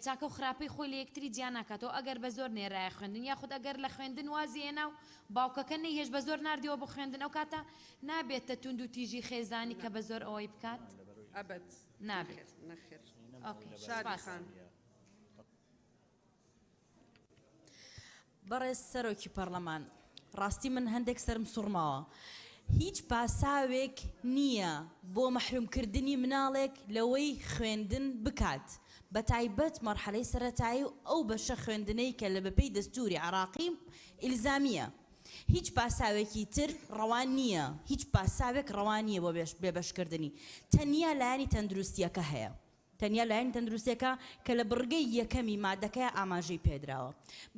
چاکە و خراپەی خۆی لە یەکتری جیان ناکاتەوە ئەگەر بە زۆر نێرایە خوێندن یاخود ئەگەر لە خوێندن وازی هێنا و باوکەکە نەیهێش بە زۆر نردیەوە بۆ خوێندن ئەو کاتە نابێتە توند و تیژی خێزانی کە بە زۆر ئەوەی بکات ئەبەت نابێت نەخێر شادی خان بەڕێز سەرۆکی پەرلەمان ڕاستی من هەندێک سەرم سوڕماوە هیچ پاساوێک نییە بۆ مەحرومکردنی مناڵێک لەوەی خوێندن بکات بە تایبەت مەرحەلەی سەرەتایی و ئەو بەشە خوێندنەی کە لە بەپێی دەستوری عراقی ئیلزامیە هیچ پاساوێکی تر ڕەوان نییە هیچ پاساوێک ڕەوان نییە بۆ بێبەشکردنی تەنیا لایەنی تەندروستیەکە هەیە تەنیا لایەنی تەندروستیەکە کە لە بڕگەی یەکەمی مادەکەی ئاماژەی پێدراوە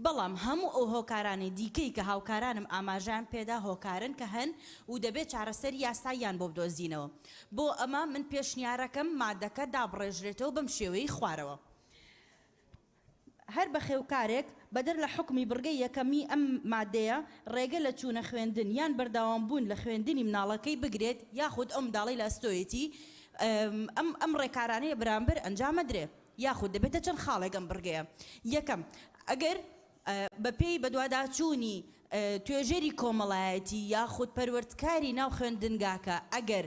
بەڵام هەموو ئەو هۆکارانی دیکەی کە هاوکارانم ئاماژیان پێدا هۆکارن کە هەن و دەبێت چارەسەری یاساییان بۆ بدۆزینەوە بۆ ئەمە من پێشنیارەکەم مادەکە دابڕێژرێتەوە بەم شێوەی خوارەوە هەر بە خێوکارێک بەدەر لە حکمی بڕگەی یەکەمی ئەم مادەیە ڕێگە لە چوونە خوێندن یان بەرداوامبوون لە خوێندنی مناڵەکەی بگرێت یاخود ئەو منداڵەی لە ئەستۆیەتی ئەم ڕێکارانەیە بەرامبەر ئەنجامەدرێ یاخود دەبێتە چەند خاڵێک ئەم بڕگەیە یەکەم ئەگەر بەپێی بەدواداچوونی توێژەری کۆمەڵایەتی یاخود پەروەردکاری ناو خوێندنگاکە ئەگەر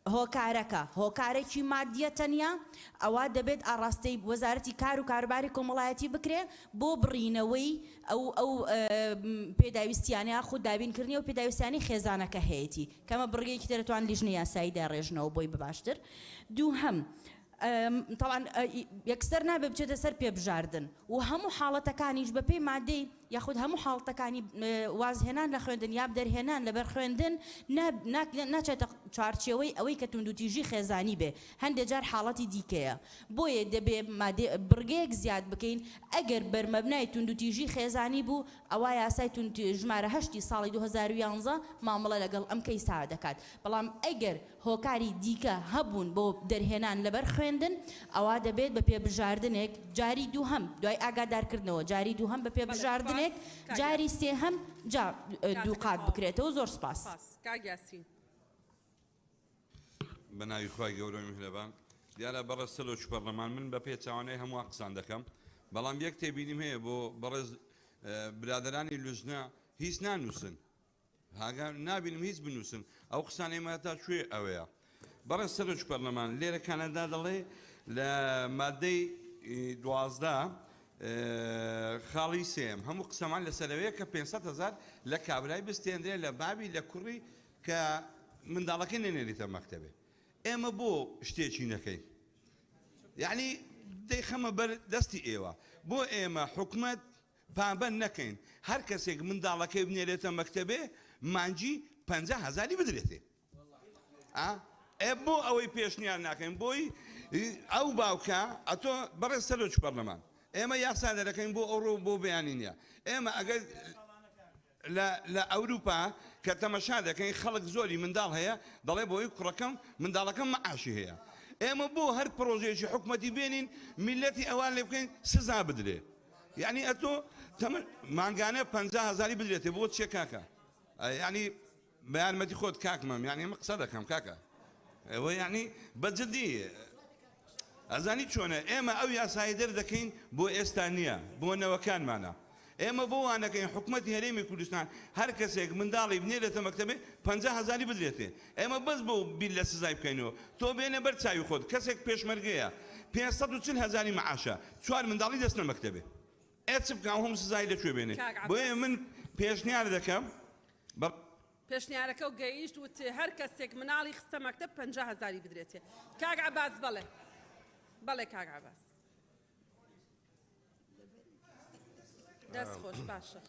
هۆکارەکە هۆکارێکی مادیە تەنیا ئەوە دەبێت ئاڕاستەی وەزارەتی کار و کارباری کۆمەڵایەتی بکرێ بۆ بڕینەوەی ئەو پێداویستیانە یاخود دابینکردنی و پێداویستیانی خێزانەکە هەیەی کەمە بڕگەیەکی دەتوان لیژنە یاسایی داڕێژنەوە بۆی بباشتر دووهەم طبعا یەکسەر نابێ بچێتە سەر پێبژاردن و هەموو حاڵەتەکانیش بە پێی مادەی یاخود هەموو حاڵەتەکانی وازهێنان لە خوێندن یا دەرهێنان لەبەر خوێندن ناچێتە چارچێوەی ئەوەی کە توندوتیژی خێزانی بێ هەندێک جار حاڵەتی دیکەیە بۆیە دەبێ بڕگەیەک زیاد بکەین ئەگەر بەرمەبنای توندوتیژی خێزانی بوو ئەوە یاسای ژمارە 8 ساڵی 2011 مامەڵە لەگەڵ ئەم کەیسا دەکات بەڵام ئەگەر هۆکاری دیکە هەبوون بۆ دەرهێنان لەبەر خوێندن ئەوە دەبێت بە پێبژاردنێک جاری دووهەم دوای ئاگادارکردنەوە جاری دووهەم بە پێبژاردنێک جاری سێهەم دوو قات بکرێتەوە زۆر سپاس. بەناوی خۆی گەورەی میهرەبان دیارە بەڕێز سەرۆکی پەرلەمان من بە پێچاوانەی هەموو قسان دەکەم بەڵام یەک تێبینیم هەیە بۆ بەڕێز برادرانی لوژنە هیچ نانووسن هاگە نابینم هیچ بنووسن ئەو قسانەی تا کوێ ئەوەیە بەڕێز سەرۆکی پەرلەمان لێرە کانەدا دەڵێ لە مادەی 12 خاڵی سێم هەموو قسەمان لەسەرەوەیە کە 500,000 لە کابرای بستێنرێ لە بابی لە کوڕی کە منداڵەکە نێنێریتە مەکتەبێ ئێمە بۆ شتێکی نەکەین یعنی دەیخەمە بەر دەستی ئێوە بۆ ئێمە حکومەت پابەند نەکەین هەر کەسێک منداڵەکەی بنێرێتە مەکتەبێ مانجی 50,000 بدرێتێ بۆ ئەوەی پێشنیار ناکەین بۆی ئەو باوکە ئەتۆ بەڕێز سەرۆکی پەرلەمان ئێمە یاسا دەرەکەین بۆ ئەوڕۆ بۆ بەیانی نییە ئێمە ئەگەر لە ئەوروپا کە تەمەشا دەکەین خەڵک زۆری منداڵ هەیە دەڵێ بۆی کوڕەکەم منداڵەکەم مەعاشی هەیە ئێمە بۆ هەر پرۆژێکی حکومەتی بێنین میلەتی ئەوان لێ بکەین سزا بدرێ یعنی ئەتۆ مانگانە 50,000 بدرێتێ بۆ چێ کاکە یعنی بە یارمەتی خۆت کاکمەم یعنی ئەمە قسە دەکەم کاکە ئەوە یعنی بەجددی ئەزانی چۆنە ئێمە ئەو یاسایی دەردەکەین بۆ ئێستا نییە بۆ نەوەکانمانە ئێمە بۆ وانەکەین حکومەتی هەرێمی کوردستان هەر کەسێک منداڵی بنێرێتە مەکتەبێ 50,000 بدرێتێ ئێمە بەس بۆ بیل لە سزای بکەینەوە تۆ بێنە بەر چاوی خۆت کەسێک پێشمەرگەیە 540,000 معاشە 4 منداڵی دەستنە مەکتەبێ ئێچ بکەم هەم سزای لەکوێ بێنێ بۆیە من پێشنیار دەکەم پێشنیارەکە و گەیشت وت هەر کەسێک مناڵی خستە مەکتەب 50,000 بدرێتێ کاک عەباس بەڵێ بەڵێ کاک عەباس دەست خۆش باشە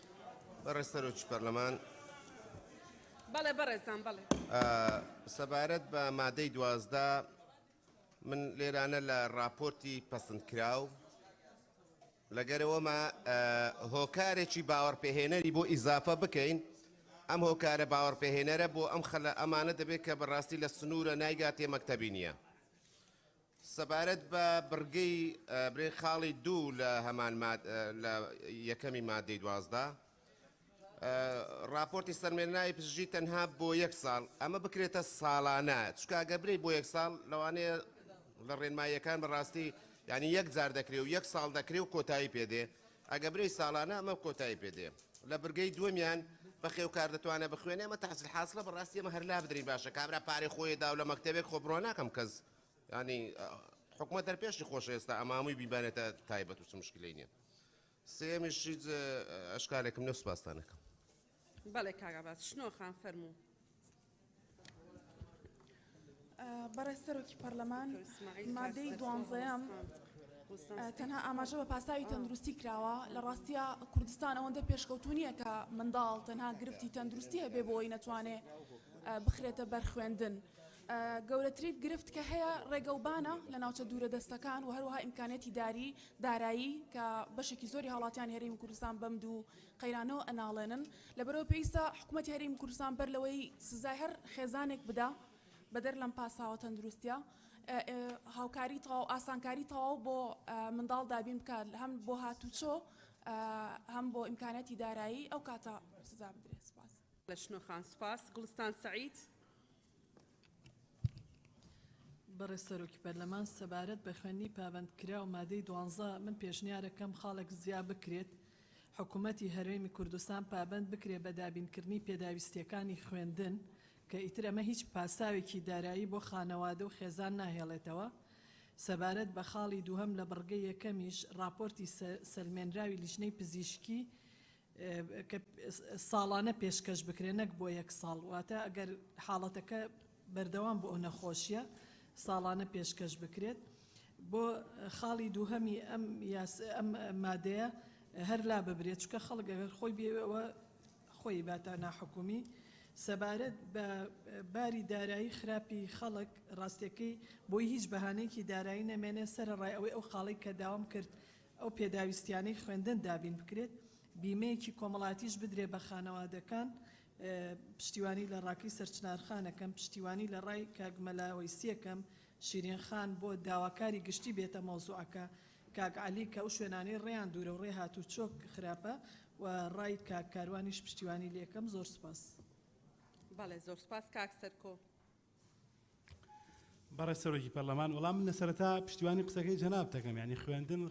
بەڕێز سەرۆکی پەرلەمان بەڵێ بەڕێزان بەڵێ سەبارەت بە مادەی 12 من لێرانە لە راپۆرتی پەسەندکراو لەگەرەوەمە هۆکارێکی باوەڕپێهێنەری بۆ ئیزافە بکەین ئەم هۆکارە باوەڕپێهێنەرە بۆ ئەم خەلە ئەمانە دەبێت کە بەڕاستی لە سنوورە نایگاتێ مەکتەبی نییە سەبارەت بە بڕگەی برێ خاڵی دوو لە هەمان لە یەکەمی مادەی 12 راپۆرتی سەرمێنایی پزیشکی تەنها بۆ 1 ساڵ ئەمە بکرێتە ساڵانە چکە ئەگەبرێ بۆ 1 ساڵ لەوانەیە لە ڕێنماییەکان بەڕاستی یعنی 1 جار دەکرێ و 1 ساڵ دەکرێ و کۆتایی پێدێ ئەگەبرەی ساڵانە ئەمە کۆتایی پێدێ لە بڕگەی دووەمیان بەخێو کار دەتوانێت بخوێنێ ئەمە تەحصیل حاصلە بەڕاستی ئەمە هەر لا بدرین باشە کابرا پارەی خۆی دا و لە مەکتەبێک خۆ بڕۆ ناکەم کەس ینی حکومەت دەرپێشی خۆشە ئێستا ئەمامووی بیبانێتە تایبەت و مشکلەی نییە سێمیش هیچ ئەشکالێکم نێ سوپاسدانەکەم بەڵێ کاک عەباس شنۆخان فەرموو بەڕێز سەرۆکی پەرلەمان مادەی 12 تەنها ئاماژە بە پاساوی تەندروستی کراوە لە ڕاستیە کوردستان ئەوەندە پێشکەوتو نییە کە منداڵ تەنها گرفتی تەندروستی هەبێ بۆی نەتوانێت بخرێتە بەرخوێندن گەورەترین گرفت کە هەیە ڕێگەوبانە لە ناوچە دوورە دەستەکان و هەروەها ئیمکانێتی دارایی کە بەشێکی زۆری هاوڵاتیانی هەرێمی کوردستان بەم دوو قەیرانەوە ئەناڵێنن لەبەرەوە پێویستە حکوومەتی هەرێمی کوردستان بەر لەوەی سزای هەر خێزانێک بدا بەدەر لەم پاساوە تەندروستیە هاوکاری تەواو ئاسانکاری تەواو بۆ منداڵ دابین بکات هەم بۆ هاتوچۆ هەم بۆ ئیمکانەتی دارایی ئەو کاتە سزا بدرێت سپاس لە شنۆخان سپاس گڵستان سەعید بەڕێز سەرۆکی پەرلەمان سەبارەت بە خوێندنی پابەندکرا و مادەی 12 من پێشنیارەکەم خاڵێک زیاد بکرێت حکوومەتی هەرێمی کوردستان پابەند بکرێت بە دابینکردنی پێداویستیەکانی خوێندن کە ئیتر ئەمە هیچ پاساوێکی دارایی بۆ خانەوادە و خێزان ناهێڵێتەوە سەبارەت بە خاڵی دووهەم لە بڕگەی یەکەمیش راپۆرتی سەلمێنراوی لیژنەی پزیشکی کە ساڵانە پێشکەش بکرێت نەک بۆ 1 ساڵ واتە ئەگەر حاڵەتەکە بەردەوام بۆ ئەو نەخۆشیە ساڵانە پێشکەش بکرێت بۆ خاڵی دووهەمی ئەم مادەیە هەر لا ببرێت چکە خەڵک ئەگەر خۆی بێەوە خۆی باتە ناحکومی سەبارەت بە باری دارایی خراپی خەڵک ڕاستیەکەی بۆی هیچ بەهانەیەکی دارایی نەمێنێ سەرڕای ئەوەی ئەو خاڵی کە داوام کرد ئەو پێداویستیانەی خوێندن دابین بکرێت بیمەیەکی کۆمەڵاتیش بدرێ بە خانەوادەکان پشتیوانی لە ڕاکەی سەرچنارخانەکەم پشتیوانی لە ڕای کاگمەلاوەی سیەکەم شیرین خان بۆ داواکاری گشتی بێتە مۆزوعەکە کاگعالی کە ئەو شوێنانەی ڕێیان دوورە و ڕێ هاتوو چۆک خراپە و ڕای کاروانیش پشتیوانی لێکەم زۆر سپاس. بەڵێ زۆر سپاس کاک سەرکۆ. بەڕێز سەرۆکی پەرلەمان وەڵام من لە سەرەتا پشتیوانی قسەکەی جەناب دەکەم یعنی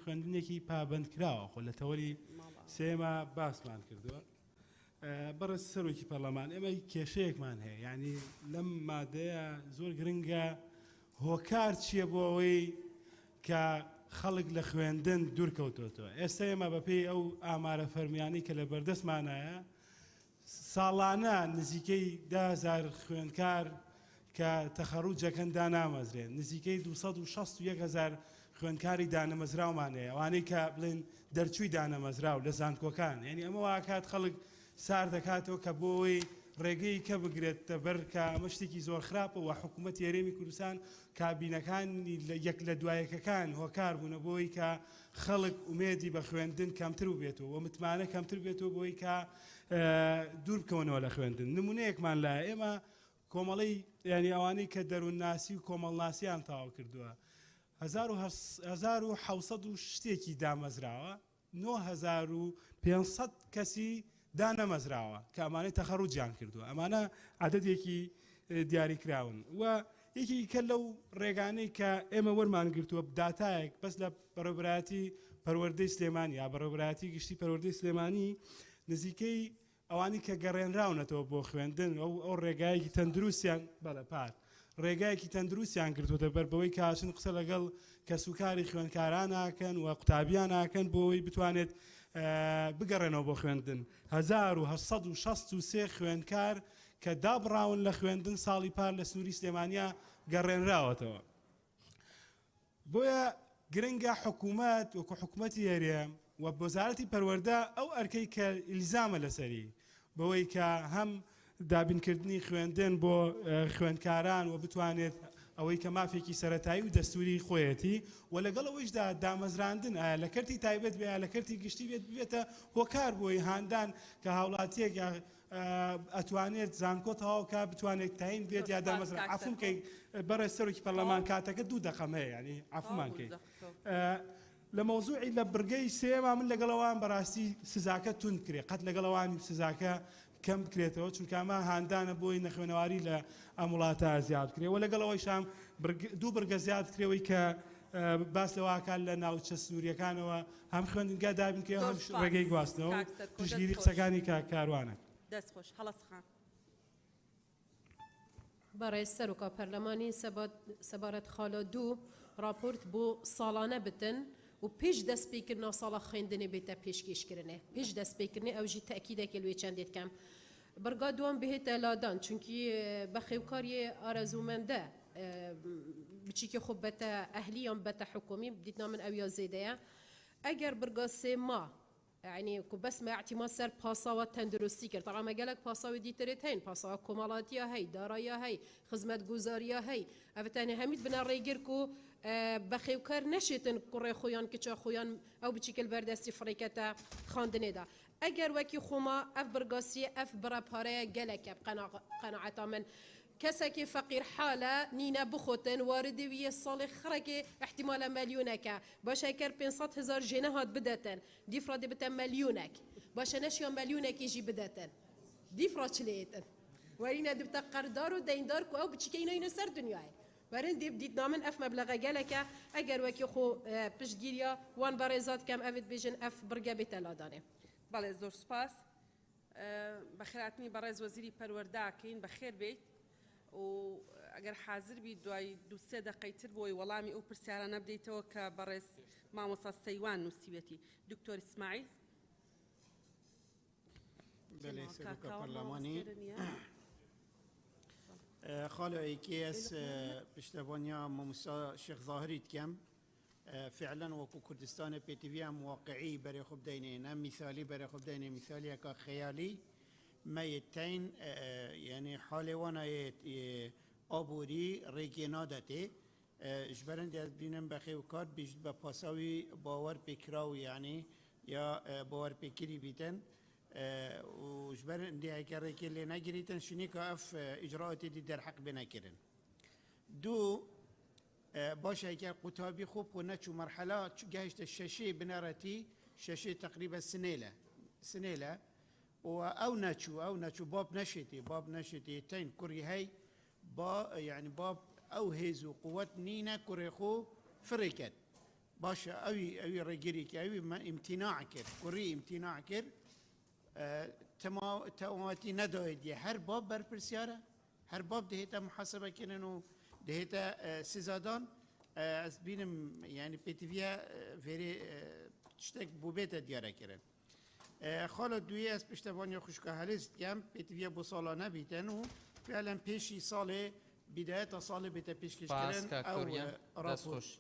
خوێندنێکی پابند کراوە خۆ لە تەوەری سێمە باسمان کردووە. بەڕێز سەرۆکی پەرلەمان ئێمە کێشەیەکمان هەیە یعنی لەم مادەیە زۆر گرنگە هۆکار چییە بۆ ئەوەی کە خەڵک لە خوێندن دوورکەوتۆتەوە. ئێستا ئێمە بەپێی ئەو ئامارە فەرمیانی کە لە بەردەستمانایە ساڵانە نزیکەی 10,000 خوێندکار کە تەخەڕوجەکەن دانامەزرێن نزیکەی 261,000 خوێندکاری دانەمەزراومانەیە ئەوانەی کە بڵێن دەرچووی دانەمەزراو لە زانکۆکان یعنی ئەمە واکات خەڵک سار دەکاتەوە کە بۆەوەی ڕێگەی کە بگرێتە بەر کە ئەمە شتێکی زۆر خراپە و حکوومەتی هەرێمی کوردستان کابینەکانی یەک لە دوایەکەکان هۆکار بوونە بۆی کە خەڵک ئومێدی بە خوێندن کەمتر بێتەوە و متمانە کەمتر بێتەوە بۆی کە دوور بکەونەوە لە خوێندن. نمونەیەکمان لایە ئێمە کۆمەڵی ینی ئەوانەی کە دەروونناسی و کۆمەڵناسییان تاوا کردووە 1970 شتێکی دامەزراوە 9500 کەسی دانەمەزراوە کە ئەمانەی تەخەڕوجیان کردووە ئەمانە عەدەدێکی دیاریکراون و یەکی کە لەو ڕێگانەی کە ئێمە وەرمان گرتووە داتایەک بەس لە بەڕێوەبرایەتی پەروەردەی سلێمانی یا بەڕێوەبرایەتی گشتی پەروەردەی سلێمانی نزیکەی ئەوانی کە گەڕێنراونەتەوە بۆ خوێندن ئەو ڕێگایەکی تەندروستیان بەڵە پات ڕێگایەکی تەندروستیان کردوتە بەر بەوەی کاشن قسە لەگەڵ کەسوکاری خوێندکاران ناکەن و قوتابیان ناکەن بۆەوەی بتوانێت بگەڕێنەوە بۆ خوێندن 1963 خوێندکار کە دابڕاون لە خوێندن ساڵی پار لە سنووری سلێمانیا گەڕێنراوەتەوە. بۆیە گرنگە حکوومەت وەکو حکوومەتی هەرێم و وەزارەتی پەروەردە ئەو ئەرکەی کە ئیلزامە لەسەری بەوەی کە هەم دابینکردنی خوێندن بۆ خوێندکاران و بتوانێت ئەوەی کە مافێکی سەرەتایی و دەستوری خۆیەتی و لەگەڵ ئەوەیشدا دامەزراندن ئایا لە کەرتی تایبەت بێ لە کەرتی گشتی بێتە هۆکار بۆی هاندان کە هاوڵاتیەک ئەتوانێت زانکۆ تەواوکە بتوانێت تاین بێت یا دامەزرا عفومکەی بەڕێز سەرۆکی پەرلەمان کاتەکە 2 دقەم هەیە ینی عفومانکەی لە مەوزوعی لە بڕگەی سێما من لەگەڵەوان بەڕاستی سزاکە تون کرێ قەت لەگەڵەوانی سزاکە کەم بکرێتەوە چونکە ئەمە هاندانە بۆی نەخوێنەواری لە ئەم وڵاتە زیاد کرێ و لەگەڵەوەی شام 2 بڕگە زیاد کرێەوەی کە باس لەواکان لە ناوچە سنووریەکانەوە هەم خوێندنگا دابینکە هەم ڕێگەی گواستنەوە پشتگیری قسەکانی کاروانە. دەستخۆش هەڵەسخان. بەڕێز سەرۆکا پەرلەمانی سەبارەت خاڵە 2 راپۆرت بۆ ساڵانە بتن و پێش دەستپێکردنەوە ساڵە خوێندنێ بێتە پێشکەشکردنێ پێش دەستپێکردنێ ئەوژی تەکیدێکی لێ چەندێت کەم بەرگا دووەم بهێتە لادان چونکی بە خێوکاریە ئارەزومەندە بچیکە خۆ بەتە ئەهلیان بەتە حکومی دیتنا من ئەویا زێدەیە ئەگەر بەرگا سێما يعني بس ما اعتماد سر باساوة تندرستي كر طبعا ما قالك باساوة ديتريت هين باساوة كمالاتيا هي دارايا هي خدمة جوزاريا هي أفتاني هميد بنا ريجركو بخيوكر نشيتن كوري خويان كتشا خويان أو بتشكل بردستي فريكتا خاندني دا أجر وكي خوما أف برقاسية أف برا باريا قالك قناعة من كسكي فقير حالة نينا بخوتن واردي ويا الصالح خركي احتمالا مليونك باش هكر 500,000 جنيهات بدتن دي فرادي بتن مليونك باش نشيا مليونك يجي بدتن دي فراتشليتن ورينا دي بتا قردار وديندار كو او بتشكينا ينسر دنياي ورين دي بديت نامن اف مبلغ جالك اگر وكي خو بشجيريا وان باريزات كم افيد بيجن اف برقه بتلادانه بالي زور سباس بخيراتني برز وزيري پرورداكين بخير بيت و ئەگەر حاضر بی دوای 2-3 دقەیتر بۆی وەڵامی ئەو پرسیارانە بدەیتەوە کە بەڕێز مامۆستا سەیوان نووسیوەتی دکتۆر ئیسماعیل. بله سەرۆکە پەرلەمانی خاڵە ئەیکێس پشتەوانیا مامۆستا شێخ زاهری دکەم فعلا وكو كردستان بيتيفيا موقعي بري خب دينينا مثالي بري خب ديني مثالي كا خيالي ما يتين يعني حالي وانا أبوري ريجينا داتي جبرن دي بينم بخي وكار بيجد بباساوي باور بكراوي يعني يا باور بكري بيتن وجبرن دي هيك ريكي اللي نجريتن شنيكا اف اجراءات دي در حق بنا كرن دو باش هيك قطابي خوب كنا شو مرحله جاهشت الشاشي بنارتي شاشي تقريبا سنيله او ناتشو باب نشتي تين كوري هاي با يعني باب او هيزو قوات نينا كوريخو فريكت باشا اوي رجريك اوي امتناع كر كوري امتناع كر تمواتي ندويد هر باب بر برسياره هر باب دهيتا محاسبه كننو دهيتا سيزادان از بينم يعني بيتيفيا فيري تشتك بوبيتا ديارا كرن خالد دوی از پشتوانی خوشگاه هلیست کم پیتویه بو سالانه بیتن و فعلا پیشی سال بداية سال بيتا پیشکش کردن او راسخوش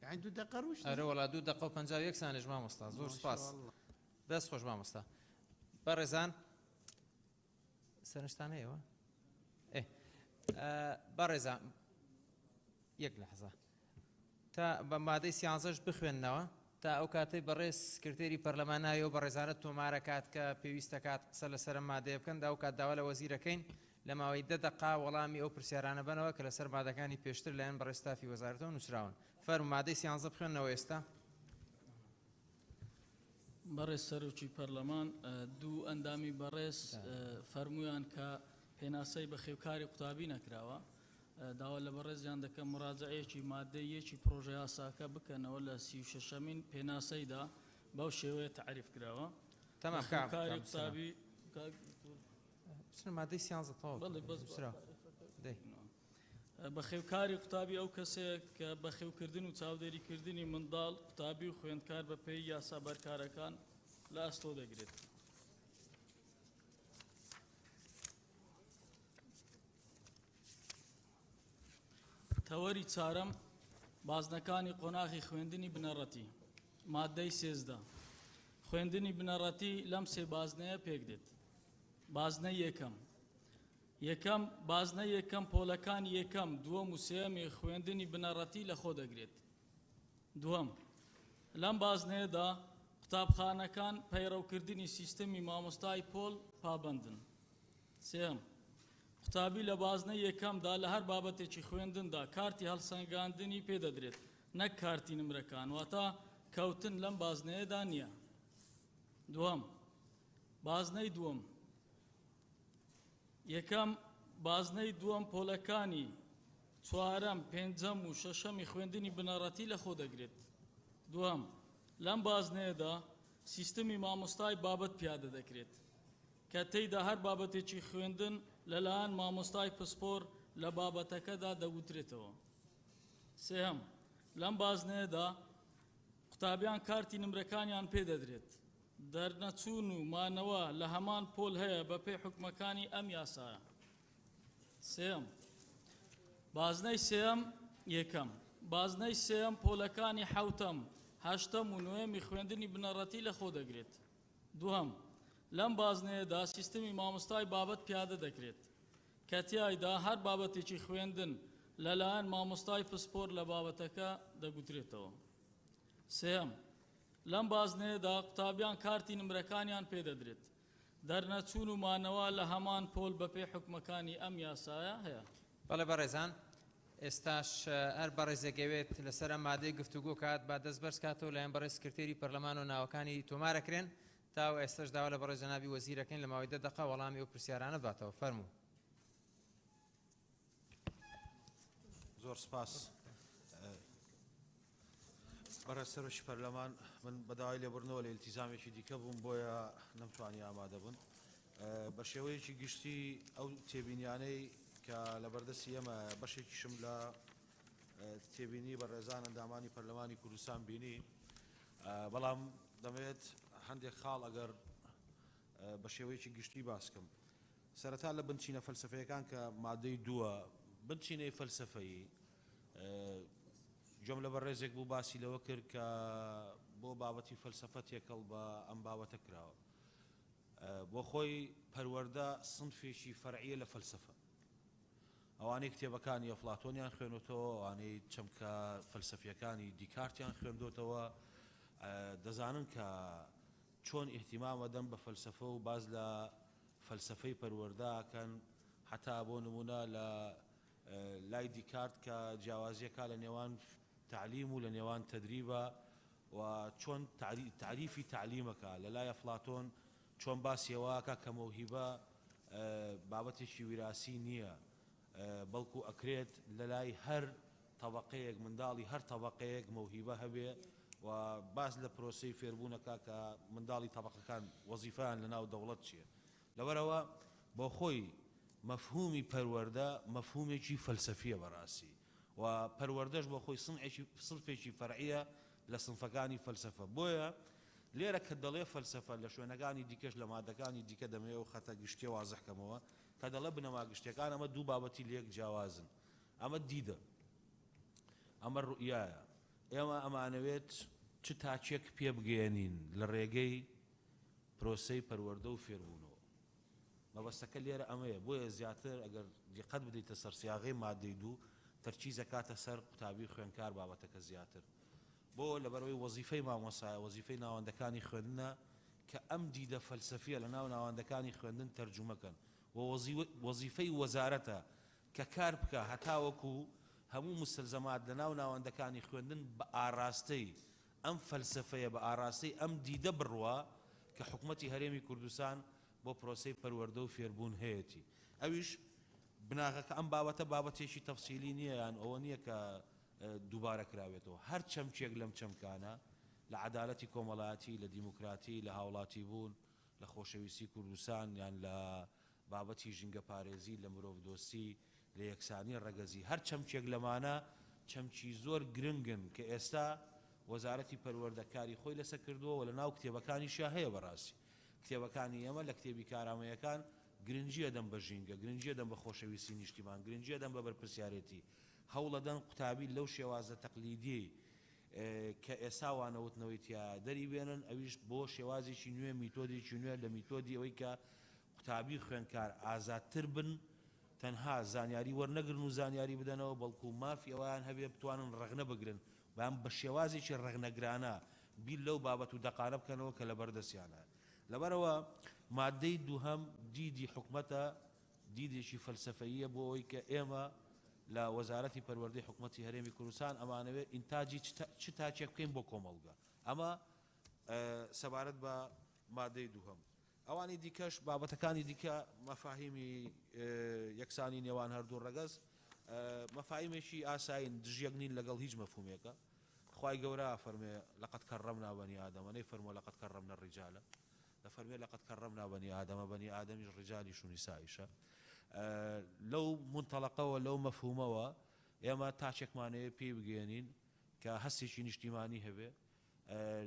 يعني 2 دقيقة روش اره ولا 2 دقيقة و 51 ثانية ما مستا زور سپاس دست خوش ما مستا برزان سنشتان ايوه ايه برزان يك لحظة تا بمادي سيانزش بخويننوا تا ئەو کاتەی بەڕێز سکرتێری پەرلەمانایە و بەڕێزانە تۆمارەکات کە پێویستەکات قسە لەسەر مادەیە بکەن دا ئەو کات داوا لە وەزیرەکەین لە ماوەی 10 دقا وەڵامی ئەو پرسیارانە بنەوە کە لەسەر مادەکانی پێشتر لەیان بەڕێز ستافی وەزارەتەوە نووسراون فەرمو مادەی 13 بخوێنەوە ئێستا بەڕێز سەرۆکی پەرلەمان دوو ئەندامی بەڕێز فەرمویان کە پێناسەی بە خێوکاری قوتابی نەکراوە داوا لە بەڕێزیان دەکەم مراجعەیەکی مادەیەکی پرۆژە یاساکە بکەنەوە لە 36مین پێناسەیدا بەو شێوەیە تعریف کراوە تەمام خێوکاری قوتابی مادەی 13 بە خێوکاری قوتابی ئەو کەسێک کە بە خێوکردن و چاودێریکردنی منداڵ قوتابی و خوێندکار بە پێی یاسا بەرکارەکان لە ئەستۆ دەگرێت تەوەری چارەم بازنەکانی قۆناغی خوێندنی بنەڕەتی مادەی 13 خوێندنی بنەڕەتی لەم سێ بازنەیە پێک دێت بازنە یەکەم بازنە یەکەم پۆلەکانی یەکەم دووەم و سێەمی خوێندنی بنەڕەتی لە خۆ دەگرێت دووەم لەم بازنەیەدا قوتابخانەکان پەیڕەوکردنی سیستەمی مامۆستای پۆل پابەندن سێم قوتابی لە بازنە یەکەمدا لە هەر بابەتێکی خوێندندا کارتی هەڵسەنگاندنی پێدەدرێت نەک کارتی نمرەکان واتە کەوتن لەم بازنەیەدا نییە دووەم بازنەی دووەم یەکەم بازنەی دووەم پۆلەکانی چوارەم پێنجەم و شەشەمی خوێندنی بنەڕەتی لە خۆ دەگرێت دووەم لەم بازنەیەدا سیستەمی مامۆستای بابەت پیادە دەکرێت کە تێیدا هەر بابەتێکی خوێندن لەلایەن مامۆستای پسپۆر لە بابەتەکەدا دەگوترێتەوە سێهم لەم بازنەیەدا قوتابیان کارتی نمرەکانیان پێدەدرێت دەرنەچوون و مانەوە لە هەمان پۆل هەیە بە پێی حکومەکانی ئەم یاسایە سێم بازنەی سێم یەکەم بازنەی سێم پۆلەکانی حەوتەم هەشتەم و نوێمی خوێندنی بنەڕەتی لە خۆ دەگرێت دووەم لەم بازنەیەدا سیستەمی مامۆستای بابەت پیادە دەکرێت کە تیایدا هەر بابەتێکی خوێندن لەلایەن مامۆستای پسپۆر لە بابەتەکە دەگوترێتەوە سێم لەم بازنەیەدا قوتابیان کارتی نمرەکانیان پێدەدرێت دەرنەچوون و مانەوە لە هەمان پۆل بە پێی حکومەکانی ئەم یاسایە هەیە بەڵێ بەڕێزان ئێستاش هەر بەڕێزەکەوێت لەسەر مادەی گفتوگۆ کات با دەست بەرز کاتەوە لایەن بەڕێز سکرتێری پەرلەمان و ناوەکانی تۆمارەکرێن تا ئێستش داوا لە بەڕێز جەنابی وەزیرەکەین لە ماوەی 10 دقە وەڵامی ئەو پرسیارانە باتەوە فەرموو زۆر سپاس بەڕێز سەرۆکی پەرلەمان من بەداوای لێبوردنەوە لە ئیلتیزامێکی دیکە بووم بۆیە نەمتوانی ئامادە بوون بە شێوەیەکی گشتی ئەو تێبینیانەی کە لە بەردەستی ئێمە بەشێکیشم لە تێبینی بەڕێزان ئەندامانی پەرلەمانی کوردستان بینی بەڵام دەمەوێت هەندێک خاڵ ئەگەر بە شێوەیەکی گشتی باسکەم سەرەتا لە بنچینە فەلسەفەیەکان کە مادەی دووە بنچینەی فەلسەفەیی جۆم لە بەڕێزێک بوو باسی لەوە کرد کە بۆ بابەتی فەلسەفە تێکەڵ بە ئەم بابەتە کراوە بۆ خۆی پەروەردە سنفێکی فەرعیە لە فەلسەفە ئەوانەی کتێبەکانی ئەفلاتۆنیان خوێنوتەوە ئەوانەی چەمکە فەلسەفیەکانی دیکارتیان خوێندوتەوە دەزانن کە چۆن ئیحتیمام دەم بە فەلسەفە و باز لە فەلسەفەی پەروەردەکەن حتا بۆ نمونە لە لای دیکارت کە جیاوازیەکە لە نێوان تعلیم و لە نێوان تەدریبە و چۆن تعریفی تعلیمەکە لە لای ئەفلاتۆن چۆن باسیەوەکە کە مەوهیبە بابەتێکی ویراسی نییە بەڵکو ئەکرێت لە لای هەر طبقەیەک منداڵی هەر طبقەیەک مەوهیبە هەبێ و باز لە پرۆسەی فێربوونەکە کە منداڵی طبقەکان وەزیفەیان لە ناو دەوڵەت چییە لەبەرەوە بۆ خۆی مەفهومی پەروەردە مەفهومێکی فەلسەفیە بەڕاستی و پەروەردەش بۆ خۆی سنفێکی فەرعیە لە سنفەکانی فەلسەفە بۆیە لێرە کە دەڵێ فەلسەفە لە شوێنەکانی دیکەش لە مادەکانی دیکە دەمەوێت و خەتە گشتێ وازەحکەمەوە کە دەڵێ بنەما گشتەکان ئەمە دوو بابەتی لێک جیاوازن ئەمە دیدە ئەمە ڕوئیایە ئێمە ئەمانەوێت چ تاچێک پێ بگەێنین لە ڕێگەی پرۆسەی پەروەردە و فێربوونەوە مەبەستەکە لێرە ئەمەیە بۆیە زیاتر ئەگەر دیقەت بدەیتە سەر سیاغەی مادەی دوو تەرکیزە کاتە سەر قوتابی خوێنکار بابەتەکە زیاتر بۆ لەبەرەوەی وەزیفەی مامۆسایە وەزیفەی ناوەندەکانی خوێندنە کە ئەم دیدە فەلسەفیە لە ناو ناوەندەکانی خوێندن تەرجومەکەن و وەزیفەی وەزارەتە کە کار بکە هەتاوەکو هەموو مستلزەمات لە ناو ناوەندەکانی خوێندن بە ئاراستەی ئەم فەلسەفەیە بە ئاراستەی ئەم دیدە بڕوە کە حکوومەتی هەرێمی کوردستان بۆ پرۆسەی پەروەردە و فێربوون هەیەی ئەویش بناغەکە ئەم بابەتە بابەتێکی تەفسیلی نییە یان ئەوە نییە کە دووبارە کراوێتەوە هەر چەمچێک لەم چەمکانە لە عەدالەتی کۆمەڵایەتی لە دیموکراتی لە هاوڵاتی بوون لە خۆشەویستی کوردستان یان لە بابەتی ژینگە پارێزی لە مرۆڤ دۆستی لە یەکسانی ڕەگەزی هەر چەمچێک لەمانە چەمچی زۆر گرنگن کە ئێستا وەزارەتی پەروەردەکاری خۆی لەسەر کردووە و لە ناو کتێبەکانیشیان هەیە بەڕاستی کتێبەکانی ئێمە لە کتێبی کارامەیەکان گرنگیە دەم بە ژینگە گرنگیە دەم بە خۆشەویستی نیشتیمان گرنگیە دەم بە بەرپرسیارەتی هەوڵەدەن قوتابی لەو شێوازە تەقلیدی کە ئێستا وانەوتنەوەی تیا دەریبێنن ئەویش بۆ شێوازێکی نوێ میتۆدێکی نوێ لە میتۆدی ئەوەی کە قوتابی خوێنکار ئازادتر بن تەنها زانیاری وەرنەگرن و زانیاری بدەنەوە بەڵکو مافی ئەویان هەبێ بتوانن ڕەغنە بگرن بەم بە شێوازێکی ڕەغنەگرانە بیر لەو بابەت و دەقانە بکەنەوە کە لە بەردەستیانە لەبەرەوە مادەی دووهەم دیدی حکومەتە دیدێکی فەلسەفەیە بۆ ئەوەی کە ئێمە لە وەزارەتی پەروەردەی حکوومەتی هەرێمی کوردستان ئەمانەوێت ئینتاجی چ تاچێک بکەین بۆ کۆمەڵگە ئەمە سەبارەت بە مادەی دووهەم ئەوانی دیکەش بابەتەکانی دیکە مەفاهیمی یەکسانی نێوان هەردوو ڕەگەز مەفاهیمێکی ئاساین دژیەک نین لەگەڵ هیچ مەفهومێکە خوای گەورە فەرمێ لەقەد کەڕەمنا بەنی ئادەمە نەیفەرمووە لەقەد کەڕەمنا الرجالە لەفەرمێ لەقەد کەڕەمنا بەنی ئادەمە بەنی ئادەمیش ڕیجالیش و نیساییشە لەو منتەڵەقەوە لەو مەفهومەوە ئێمە تاچێکمانەیە پێی بگەێنین کە هەستێکی نیشتیمانی هەبێ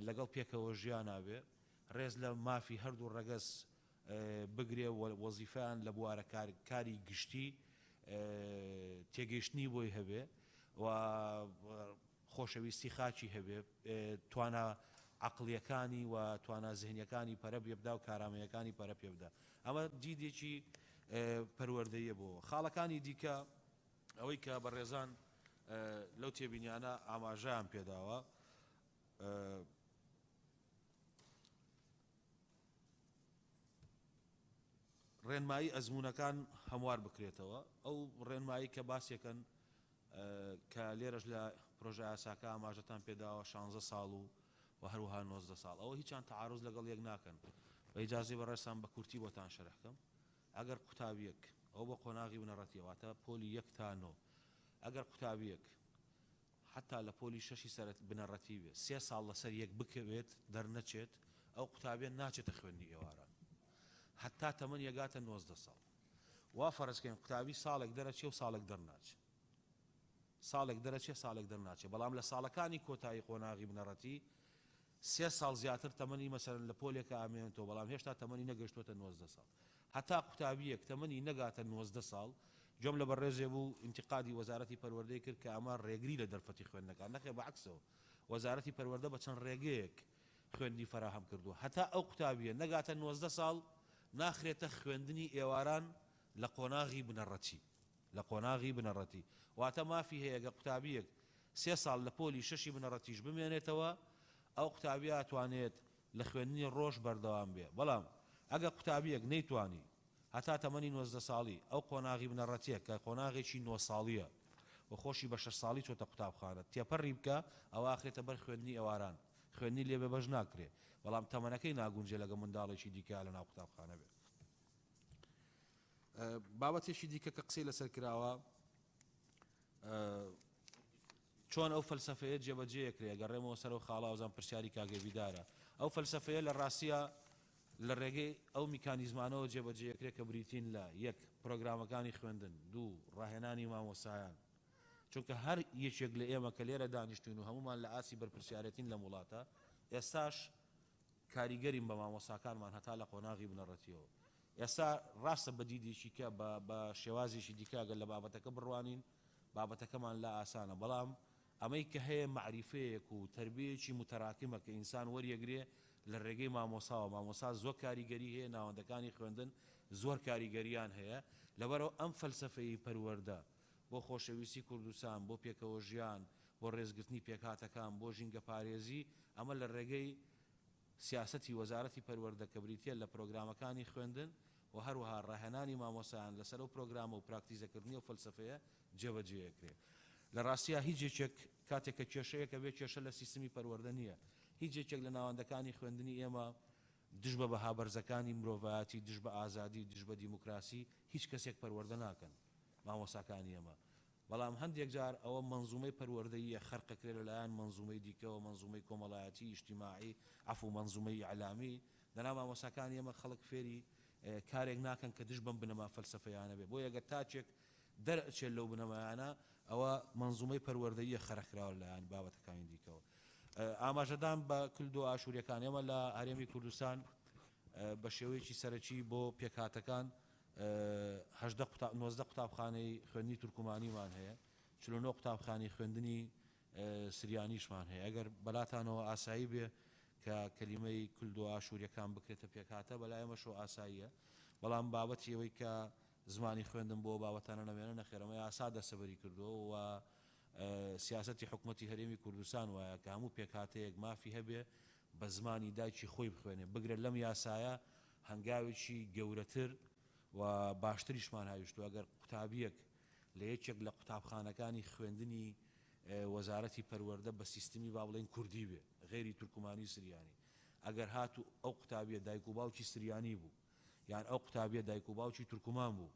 لەگەڵ پێکەوە ژیان نابێ ڕێز لە مافی هەردوو ڕەگەز بگرێ وەزیفەیان لە بوارە کاری گشتی تێگەیشتنی بۆی هەبێ و خۆشەویستی خاچی هەبێ توانە عقلیەکانی و توانە زیهنیەکانی پەرە پێبدا و کارامەیەکانی پەرە پێبدا ئەمە دیدێکی پەروەردەیە بۆ خاڵەکانی دیکە ئەوەی کە بەڕێزان لەو تێبینیانە ئاماژەیان پێداوە ڕێنمایی ئەزمونونەکان هەموار بکرێتەوە ئەو ڕێنمایی کە باسێکن کە لێرەش لە پرۆژە یاساکە ئاماژەتان پێداوە 16 ساڵ و هەروەها 19 ساڵ ئەوە هیچیان تەعارض لەگەڵ یەک ناکەن بە ئیجازەی بەڕێستان بە کورتی بۆتان شەرحکەم ئەگەر قوتابیەک ئەو بە قۆناغی بنەڕەتیەوەتە پۆلی 1 تا 9 ئەگەر قوتابیەک حتا لە پۆلی 6 سەرەت بنەڕەتی بێت 3 ساڵ لەسەر یەک بکەوێت دەرنەچێت ئەو قوتابیان ناچێتە خوێندنی ئێواران حتا تەمەن یەگاتە 19 ساڵ وا فەرزکەین قوتابی ساڵێک دەرەچێ و ساڵێک دەرناچێت ساڵێک دەرەچێ ساڵێک دەرناچێت بەڵام لە ساڵەکانی کۆتایی قۆناغی بنەڕەتی 3 ساڵ زیاتر تەمەنی مەسەرن لە پۆلێکە ئامێنێتەوە بەڵام هێشتا تەمەنی نەگەشتوتە 19 ساڵ هەتا قوتابیەک تەمەنی نەگاتە 19 ساڵ جۆم لە بەڕێزێ بوو ئینتقادی وەزارەتی پەروەردەی کرد کە ئەمە ڕێگری لە دەرفەتی خوێندنەکان نەخێ بەعکسەوە وەزارەتی پەروەردە بە چەند ڕێگەیەک خوێندنی فراهەم کردووە هەتا ئەو قوتابیە نەگاتە 19 ساڵ ناخرێتە خوێندنی ئێواران لە قۆناغی بنەڕەتی لە قۆناغی بنەڕەتی واتە مافی هەیە گە قوتابیەک 3 ساڵ لە پۆلی 6 بنەڕەتیش بمێنێتەوە ئەو قوتابیە ئەتوانێت لە خوێندنی ڕۆژ بەردەوام بێ بەڵام ئەگە قوتابیەک نەیتوانی هەتا تەمەنی 19 ساڵی ئەو قۆناغی بنەڕەتیە کە قۆناغێکی 9 ساڵیە و خۆشی بە 6 ساڵی چۆتە قوتابخانە تێپەڕی بکە ئەوە ئاخرێتە بەر خوێندنی ئێواران خوێندنی لێ بەش ناکرێ بەڵام تەمەنەکەی ناگونجێ لەگە منداڵێکی دیکە لە ناو قوتابخانە بێ بابەتێکی دیکە کە قسەی لەسەر کراوە چۆن ئەو فەلسەفەیە جێبەجێیەکرێ گەڕێمەوە سەر و خاڵا وەزان پرسیاری کاگەویدارە ئەو فەلسەفەیە لە ڕاستیە لە ڕێگەی ئەو میکانیزمانەوە جێبەجێیەکرێ کە بریتین لە 1 پرۆگرامەکانی خوێندن 2 ڕاهێنانی مامۆسایان چونکە هەر یەکێک لە ئێمە کە لێرە دانیشتین و هەمومان لە ئاسی بەرپرسیارەتین لە وڵاتە ئێستاش کاریگەرین بە مامۆساکانمان هەتا لە قۆناغی بنەڕەتیەوە ئێستا ڕاستە بەدیدێکی کە بە شێوازێکی دیکەگەر لە بابەتەکە بڕوانین بابەتەکەمان لا ئاسانە بەڵام ئەمەی کە هەیە معریفەیەک و تربیەکی متەراکمە کە ئینسان وەریەگرێ لە ڕێگەی مامۆساوە مامۆسا زۆر کاریگەری هەیە ناوەندەکانی خوێندن زۆر کاریگەریان هەیە لەبەرەوە ئەم فەلسەفەی پەروەردە بۆ خۆشەویستی کوردستان بۆ پێکەوە ژیان بۆ ڕێزگرتنی پێکهاتەکان بۆ ژینگە پارێزی ئەمە لە ڕێگەی سیاسەتی وەزارەتی پەروەردە کە بریتە لە پرۆگرامەکانی خوێندن و هەروەها ڕاهێنانی مامۆسایان لەسەر و پرۆگرامە و پراکتیزەکردنی و فەلسەفەیە جێبەجێیەکرێ لە ڕاستیە هیچ یەکێک کاتێک کە کێشەیەکە بێ کێشە لە سیستمی پەروەردە نییە هیچ یەکێک لە ناوەندەکانی خوێندنی ئێمە دژ بە بەهابەرزەکانی مرۆڤایەتی دژ بە ئازادی دژ بە دیموکراسی هیچ کەسێک پەروەردە ناکەن مامۆساکانی ئێمە بەڵام هەندێک جار ئەوە منزومەی پەروەردەیە خەرقەکرێت لەلایەن منزومەی دیکەوە منزومەی کۆمەڵایەتی ئیجتیماعی عەفو منزومەی ئیعلامی دەنا مامۆساکانی ئێمە خەڵک فێری کارێک ناکەن کە دژ بم بنەما فەلسەفەیانە بێ بۆ یەگە تاچێک دەرچێت لەو بنەمایانە ئەوە منزومەی پەروەردەیە خەرەکراوە لەلایەن بابەتەکانی دیکەوە ئاماژەدان بە کلد و ئاشووریەکان ئێمە لە هەرێمی کوردستان بە شێوەیەکی سەرەکی بۆ پێکهاتەکان 19 قوتابخانەی خوێندنی تورکمانیمان هەیە 49 قوتابخانەی خوێندنی سریانیشمان هەیە ئەگەر بەلاتانەوە ئاسایی بێ کە کەلیمەی کلد و ئاشووریەکان بکرێتە پێکهاتە بەلایەمەشۆ ئاساییە بەڵام بابەتی ئەوەی کە زمانی خوێندن بۆ بابەتانە نەمێنە نەخێرەمە ئاسا دەسەبەری کردووە و سیاسەتی حکوومەتی هەرێمی کوردستان وایە کە هەموو پێکهاتەیەک مافی هەبێ بە زمانی دایکی خۆی بخوێنێ بگرێت لەم یاسایە هەنگاوێکی گەورەتر و باشتریشمان هاویشتووە ئەگەر قوتابیەک لە یەکێک لە قوتابخانەکانی خوێندنی وەزارەتی پەروەردە بە سیستمی با بڵێن کوردی بێ غێری تورکمانی سریانی ئەگەر هاتو ئەو قوتابیە دایک و باوکی سریانی بوو یان ئەو قوتابیە دایک و باوکی تورکمان بوو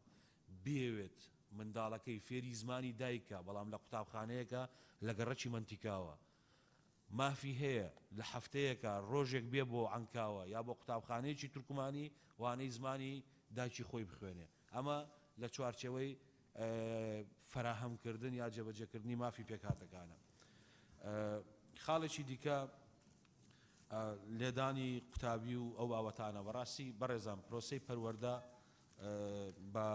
بێوێت منداڵەکەی فێری زمانی دایکە بەڵام لە قوتابخانەیەکە لە گەڕەکی منتیکاوە مافی هەیە لە هەفتەیەکە ڕۆژێک بێ بۆ عەنکاوە یا بۆ قوتابخانەیەکی تورکمانی وانەی زمانی دایکی خۆی بخوێنێ ئەمە لە چوارچەوەی فراهەمکردن یا جێبەجێکردنی مافی پێکهاتەکانە خاڵێکی دیکە لێدانی قوتابی و ئەو باوەتانە بەڕاستی بەڕێزان پرۆسەی پەروەردە بە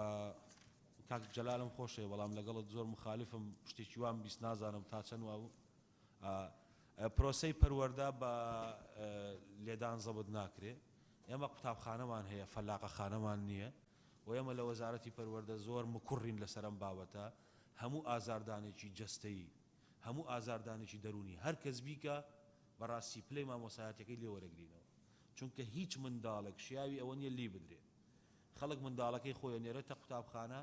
کاک جەلالم خۆشێ بەڵام لەگەڵت زۆر مخالفم شتێکی وام بیست نازانم تا چەند وا بوو پرۆسەی پەروەردە بە لێدان زەبت ناکرێ ئێمە قوتابخانەمان هەیە فەلاقەخانەمان نییە و ئێمە لە وەزارەتی پەروەردە زۆر مکوڕین لەسەرم بابەتە هەموو ئازاردانێکی جەستەیی هەموو ئازاردانێکی دەرونی هەر کەس بیکە بەڕاستی پلەی مامۆسایەتەکەی لێ وەرەگرینەوە چونکە هیچ منداڵێک شیاوی ئەوە نییە لی بدرێت خەڵک منداڵەکەی خۆی نێرێتە قوتابخانە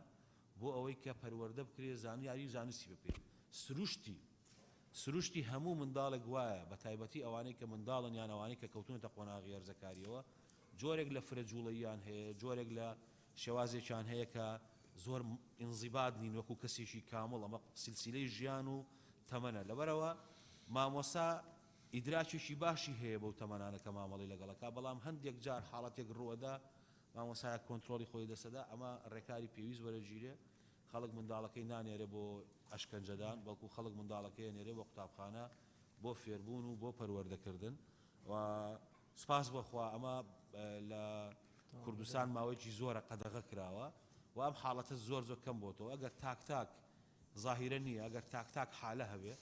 بۆ ئەوەی کە پەروەردە بکرێ زانیاری زانستی بپێ سروشتی هەموو منداڵێک وایە بە تایبەتی ئەوانەی کە منداڵن یان ئەوانەی کە کەوتونەتە قۆناغی هەرزەکاریەوە جۆرێک لە فرەجوڵەییان هەیە جۆرێک لە شێوازێکیان هەیە کە زۆر ئینزیباد نین وەکو کەسێکی کامڵ ئەمە سلسیلەی ژیان و تەمەنە لەبەرەوە مامۆسا ئیدراکێکی باشی هەیە بەو تەمەنانە کە مامەڵی لەگەڵەکە بەڵام هەندێک جار حاڵەتێک ڕوەدا مامۆسایە کۆنتترۆلی خۆی دەسەدا ئەمە ڕێکاری پێویست وەرەگیرێ خەڵک منداڵەکەی نانێرێ بۆ ئەشکەنجەدان بەڵکو خەڵک منداڵەکەی نێرێ بۆ قوتابخانە بۆ فێربوون و بۆ پەروەردەکردن و سپاس بەخوا ئەمە لە کوردستان ماوەیەکی زۆرە قەدەغە کراوە و و ئەم حاڵەتە زۆر کەم بۆتەوە ئەگەر تاک تاک ظاهیرە نییە ئەگەر تاک تاک حالە هەبێ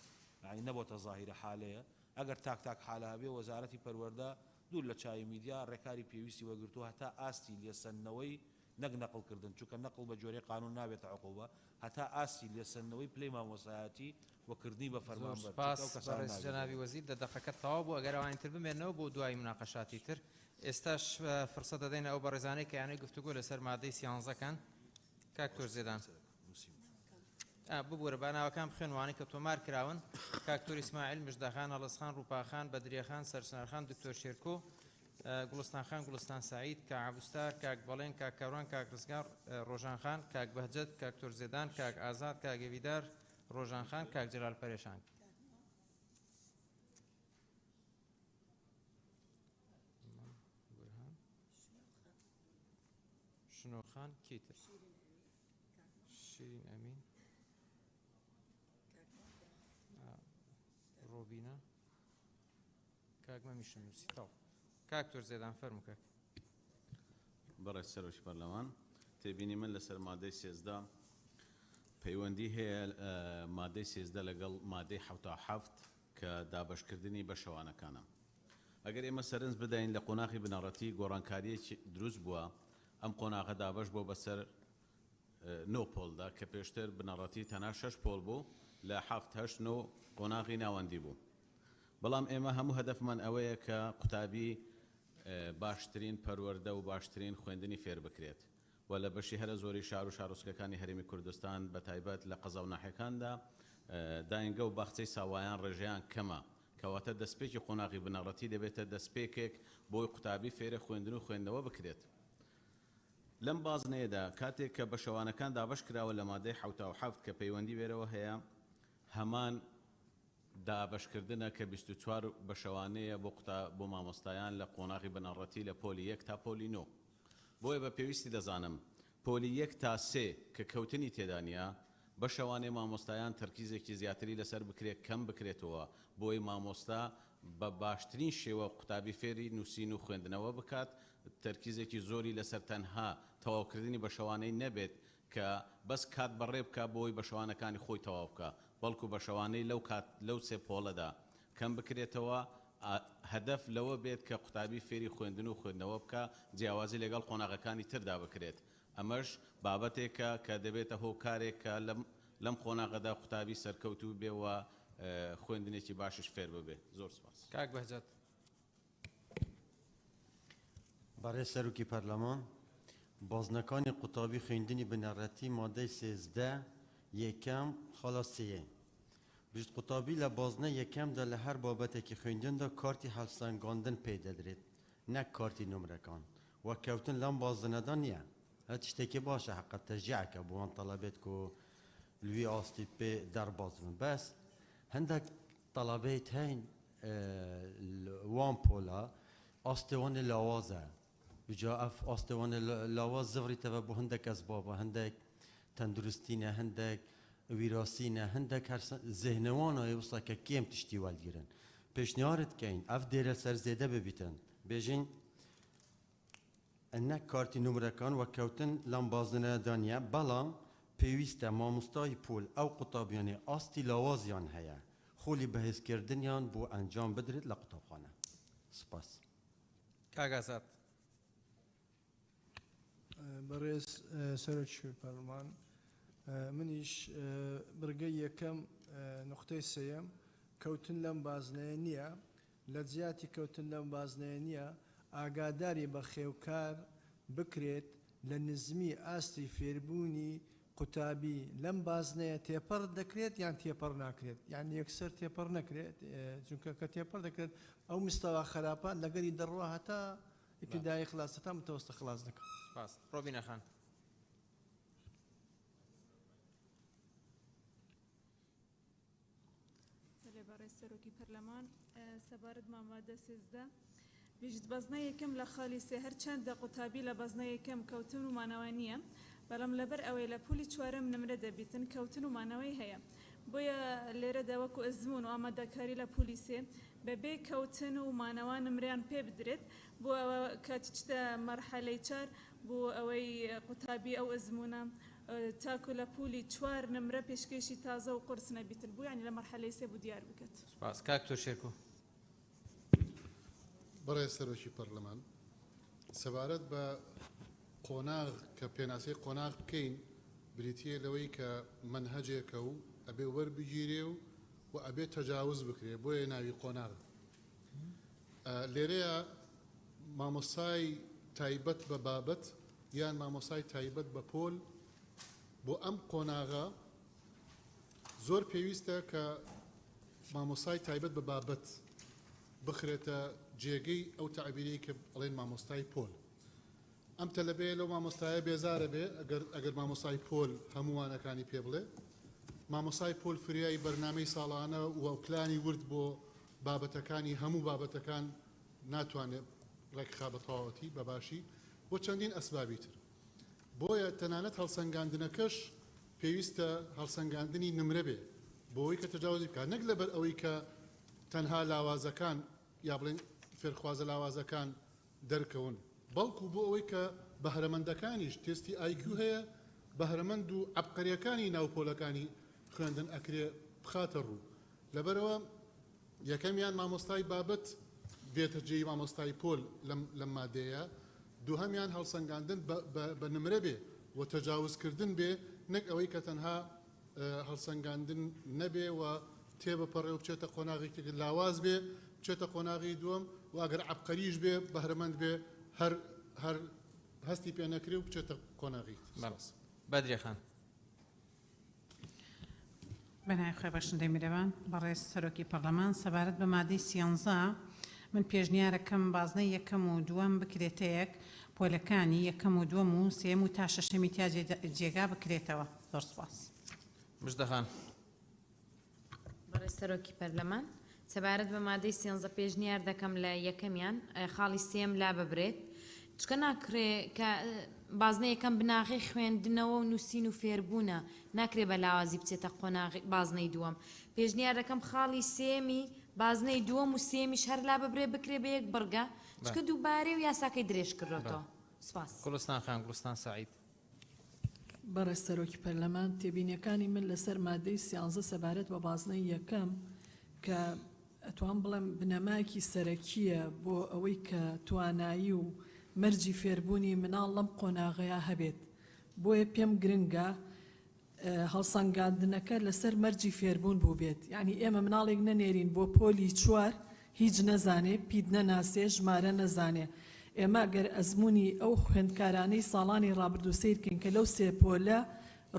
یعنی نەبۆتە ظاهیرە حالەیە ئەگەر تاک تاک حالە هەبێ وەزارەتی پەروەردە دوور لە چاوی میدیا ڕێکاری پێویستی وەگرتووە هەتا ئاستی لێسەنەوەی نەک نەقڵکردن چونکە نەقڵ بە جۆرەی قانون نابێتە عقوبە هەتا ئاستی لێسەنەوەی پلەی مامۆسایەتی وەکردنی بە فەرمانبەر سپاس جەنابی وەزیر دەقەکەت تەواو بوو ئەگەر ئەوانتر بمێنەوە بۆ دوای مناقەشاتی تر ئێستاش فرسەت دەدەین ئەو بەڕێزانەی کە یانەی گفتوگۆ لەسەر مادەی سیانزەکان کاک تۆرزێدان ببوورە باناوەکان بخوێنوانی کە تۆمار کراون کاکتۆر ئیسماعیل مژدەخان هەڵەسخان ڕووپاخان بەدریەخان سەرسنەرخان دکتۆر شێرکۆ گوڵستان خان گوڵستان سعید کاک عەبوستار کاک بەڵێن کاک کەڕوان کاک ڕزگار ڕۆژان خان کاک بەهجەت کاک تۆرزێدان کاک ئازاد کاک ئێویدار ڕۆژان خان کاک جەلال پەرێشان شنۆخان کیتر شیرین ئەمین ڕۆبینە کاک مەمیشن نووسی تاو کاک تۆرزێدان فەرموو کاک بەڕێز سەرۆکی پەرلەمان تێبینی من لەسەر مادەی سێزدە پەیوەندی هەیە مادەی سێزدە لەگەڵ مادەی حەوتا حەفت کە دابەشکردنی بەشەوانەکانە ئەگەر ئێمە سەرنج بدەین لە قۆناغی بنەڕەتی گۆڕانکاریەکی دروست بووە ئەم قۆناغە دابەش بۆ بەسەر 9 پۆلدا کە پێشتر بنەڕەتی تەنها 6 پۆل بوو لە 7-8 قۆناغی ناوەندی بوو بەڵام ئێمە هەموو هەدەفمان ئەوەیە کە قوتابی باشترین پەروەردە و باشترین خوێندنی فێر بکرێت و لە بەشی هەرە زۆری شار و شارۆچکەکانی هەرێمی کوردستان بە تایبەت لە قەزا و ناحیەکاندا داینگە و باخچەی ساوایان ڕێژەیان کەمە کەواتە دەستپێکی قۆناغی بنەڕەتی دەبێتە دەستپێکێک بۆی قوتابی فێرە خوێندن و خوێندنەوە بکرێت لەم بازنەیەدا کاتێک کە بەشەوانەکان دابەش کراوە لە مادەی حەوتا و حەفت کە پەیوەندی وێرەوە هەیە هەمان دابەشکردنە کە 24 بەشەوانەیە بۆ مامۆستایان لە قۆناغی بنەڕەتی لە پۆلی 1 تا پۆلی 9 بۆیە بە پێویستی دەزانم پۆلی 1 تا 3 کە کەوتنی تێدانە بەشەوانەی مامۆستایان تەرکیزێکی زیاتری لەسەر بکرێت کەم بکرێتەوە بۆی مامۆستا بە باشترین شێوە قوتابی فێری نووسین و خوێندنەوە بکات تەرکیزێکی زۆری لەسەر تەنها تەواوکردنی بەشەوانەی نەبێت کە بەس کات بەڕێ بکە بۆی بەشەوانەکانی خۆی تەواو بکە بەڵکو بەشەوانەی لەو سێ پۆڵەدا کەم بکرێتەوە هەدەف لەوە بێت کە قوتابی فێری خوێندن و خوێندنەوە بکە جیاوازی لەگەڵ قۆناغەکانی تردا بکرێت ئەمەش بابەتێکە کە دەبێتە هۆکارێک کە لەم قۆناغەدا قوتابی سەرکەوتوو بێەوە خوێندنێکی باشش فێر ببێ زۆر سپاس کاک بەهجەت بەڕێز سەرۆکی پەرلەمان بازنەکانی قوتابی خوێندنی بنەڕەتی مادەی سێزدە یەکەم خاڵە سێیە بژت قوتابی لە بازنە یەکەمدا لە هەر بابەتێکی خوێندندا کارتی هەڵسەنگاندن پێ دەدرێت نەک کارتی نمرەکان و کەوتن لەم بازنەدا نییە هەت شتێکی باشە حەقە تەشجیعکە بۆ ئەوان تەڵەبێت کە لوی ئاستی پێ دەربازن بەس هەندێک تەڵەبێت هەین وان پۆلا ئاستێوانی لاوازە بجا ئەف ئاستێوانی لاواز زڤڕیتەوە بۆ هەندێک ئەسبابە هەندێک تەندروستینە هەندێک ویراسینە هەندێک زێهنەوانە وسا کە کێم تشتی وەلگیرن پێشنیارت کەین ئەف دێرە سەرزێدە ببیتن بێژین نەک کارتی نمرەکان وە کەوتن لەم بازنەدا نییە بەڵام پێویستە مامۆستای پۆل ئەو قوتابیانی ئاستی لاوازیان هەیە خۆلی بەهێزکردنیان بۆ ئەنجام بدرێت لە قوتابخانە سپاس کاک ئازاد بەڕێز سەرۆکی پەرلەمان منیش بڕگەی یەکەم نقطەی سێیەم کەوتن لەم بازنەیە نییە لە جیاتی کەوتن لەم بازنەیە نییە ئاگاداری بە خێوکار بکرێت لە نزمی ئاستی فێربوونی قوتابی لەم بازنەیە تێپەڕ دەکرێت یان تێپەڕ ناکرێت یان یەکسەر تێپەڕ نەکرێت چونکە کە تێپەڕ دەکرێت ئەو مستەوا خراپان لەگەری دەڕوە هەتا ئیبتیدایی خلاص هەتا متەوەستە خلاص دەکات سپاس ڕۆبینە خان بەڕێز سەرۆکی پەرلەمان سەبارەت مامادە سێزدە بژت بەزنە یەکەم لە خاڵی سێ هەرچەندە قوتابی لە بەزنە یەکەم کەوتن و مانەوە نییە بەڵام لەبەر ئەوەی لە پولی چوارەم نمرە دەبیتن کەوتن و مانەوەی هەیە بۆیە لێرەدا وەکو ئەزمون و ئامادەکاری لە پولی سێ بەبێ کەوتن و مانەوە نمریان پێ بدرێت بۆ ئەوە کاتیچتە مەرحەلەی چار بۆ ئەوەی قوتابی ئەو ئەزمونە تاکو لە پولی 4 نمرە پێشکەشی تازە و قرس نەبیتر بوو ینی لە مەرحەلەی سێ بوو دیار بکات. سپاس کاک تۆشێکۆ. بەڕێز سەرۆکی پەرلەمان سەبارەت بە قۆناغ کە پێناسەی قۆناغ بکەین بریتیە لەوەی کە منهەجێکە و ئەبێ وەربگیرێ و ئەبێ تەجاوز بکرێ بۆیە ناوی قۆناغ. لێرەیە مامۆستای تایبەت بە بابەت یان مامۆستای تایبەت بە پۆل بۆ ئەم قۆناغە زۆر پێویستە کە مامۆستای تایبەت بە بابەت بخرێتە جێگەی ئەو تعبیری کە ئەڵێن مامۆستای پۆل. ئەم تەلەبێ لەو مامۆستایە بێزارە بێ ئەگەر مامۆستای پۆل هەمووانەکانی پێ بڵێ مامۆستای پۆل فریای بەرنامەی ساڵانە و پلانی ورد بۆ بابەتەکانی هەموو بابەتەکان ناتوانێت ڕێکخا بە تەواوەتی بەباشی بۆ چەندین ئەسبابی تر. بۆیە تەنانەت هەڵسەنگاندنەکەش پێویستە هەڵسەنگاندنی نمرە بێ بۆ ئەوەی کە تەجاوزی بکات نەک لەبەر ئەوەی کە تەنها لاوازەکان یا بڵێن فێرخوازە لاوازەکان دەرکەون بەڵکو بۆ ئەوەی کە بەهرەمەندەکانیش تێستی IQ هەیە بەهرەمەند و عەبقەریەکانی ناوپۆلەکانی خوێندن ئەکرێ بخاتە ڕوو. لەبەرەوە یەکەمیان مامۆستای بابەت بێتە جێی مامۆستای پۆل لەم مادەیە، دووهەمیان هەڵسەنگاندن بە نمرە بێ و تەجاوزکردن بێ نەک ئەوەی کە تەنها هەڵسەنگاندن نەبێ و تێبەپەڕێ و بچێتە قۆناغێکی لاواز بێ بچێتە قۆناغی دووەم و ئەگەر عەبقەریش بێ بەهرەمەند بێ هەر هەستی پێ نەکرێ و بچێتە قۆناغی. بەدرێ خان. بەنای خۆی بەشندەی میرەوان بەڕێز سەرۆکی پەرلەمان سەبارەت بە مادەی 13 من پێشنیارەکەم بازنەی یەکەم و دووەم بکرێتەیەک پۆلەکانی یەکەم و دووەم و سێم و تا شەشەمی تا جێگا بکرێتەوە. زۆر سوپاس. مژدەخان. بەڕێز سەرۆکی پەرلەمان سەبارەت بە مادەی 13 پێشنیار دەکەم لە یەکەمیان خاڵی سێم لا ببرێت چکە ناکرێ کە بازنە یەکەم بناغی خوێندنەوە و نووسین و فێربوونە ناکرێ بە لاوازی بچێتە قۆناغی بازنەی دووەم. پێشنیار دەکەم خاڵی سێمی بازنەی دووەم و سێمیش هەر لا ببرێ بکرێ بە یەک بڕگە چکە دووبارێ و یاساکەی درێژ کردێتەوە. سپاس. گوڵستان خان گوڵستان سعید. بەڕێز سەرۆکی پەرلەمان تێبینیەکانی من لەسەر مادەی 13 سەبارەت بە بازنەی یەکەم کە ئەتوان بڵێم بنەمایەکی سەرەکیە بۆ ئەوەی کە توانایی و مەرجی فێربوونی مناڵ لەم قۆناغەیە هەبێت. بۆیە پێم گرنگە هەڵسەنگاندنەکە لەسەر مەرجی فێربوون بوو بێت. یعنی ئێمە مناڵێک نەنێرین بۆ پۆلی 4 هیچ نەزانێ پید نەناسێ ژمارە نەزانێ. ئێمە گەر ئەزمموی ئەو خوێندکارانەی ساڵانی ڕابردوو سیرکەین کە لەو سێ پۆلە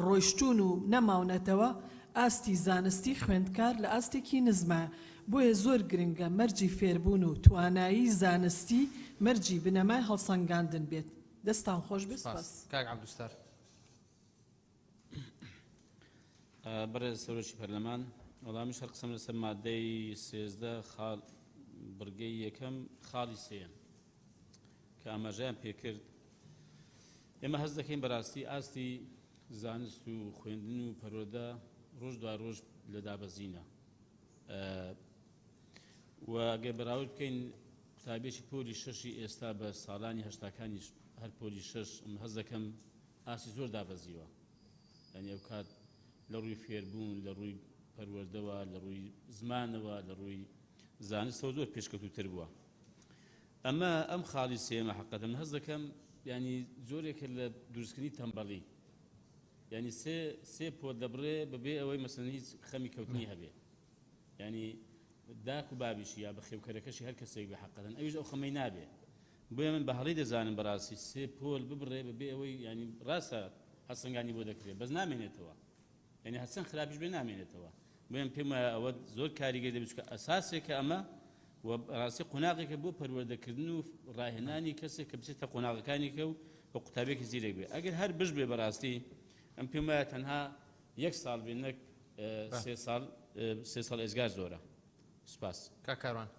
ڕۆیشتون و نەماونەتەوە ئاستی زانستی خوێندکار لە ئاستێکی نزمە. بۆیە زۆر گرنگە مەرجی فێربوون و توانایی زانستی مەرجی بنەمای هەڵسەنگاندن بێت. دەستان خۆش بێت. سپاس. کاک عەبدولستار. بەڕێز سەرۆکی پەرلەمان وەڵامیش هەر قسەم لەسەر مادەی 13 خاڵ بڕگەی یەکەم خاڵی سێم کە ئاماژەیان پێکرد. ئێمە هەست دەکەین بەڕاستی ئاستی زانست و خوێندن و پەرۆدا ڕۆژ دوای ڕۆژ لە دابەزینە و ئەگەر بەراورد بکەین قوتابیەکی پۆلی شەشی ئێستا بە ساڵانی هەشتاکانی هەر پۆلی شەش هەست دەکەم ئاستی زۆر دابەزیوە. یعنی ئەو کات لە ڕووی فێربوون لە ڕووی پەروەردەوە لە ڕووی زمانەوە لە ڕووی زانستەوە زۆر پێشکەوتوتر بووە. ئەمە ئەم خاڵی سێمە حەقەتەن هەست دەکەم ینی زۆرێکە لە دروستکردنی تەمبەڵی ینی سێ پۆل دەبڕێ بەبێ ئەوەی مەسەڵەن هیچ خەمی کەوتنی هەبێ ینی داک و بابیشی یا بە خێوکەرەکەشی هەر کەسێک بە حەقەتەن ئەویش ئەو خەمەی نابێ. بۆیە من بە هەڵی دەزانم بەڕاستی سێ پۆل ببڕێ بەبێ ئەوەی ینی ڕاستە هەسەنگانی بۆ دەکرێت بەس نامێنێتەوە ینی هەسەن خراپیش بێ نامێنێتەوە. بۆیە پێم وایە ئەوە زۆر کاریگەر دەبێت چکە ئەساسێکە ئەمە و ڕاستی قۆناغێکە بۆ پەروەردەکردن و ڕاهێنانی کەسێک کە بچێتە قۆناغەکانیکە و بە قوتابێکی زیرێک بێ. ئەگەر هەر بش بێ بەڕاستی ئەم پێم وایە تەنها 1 ساڵ بێ نەک 3 ساڵ ئێزگار زۆرە. سپاس. کاکاروان.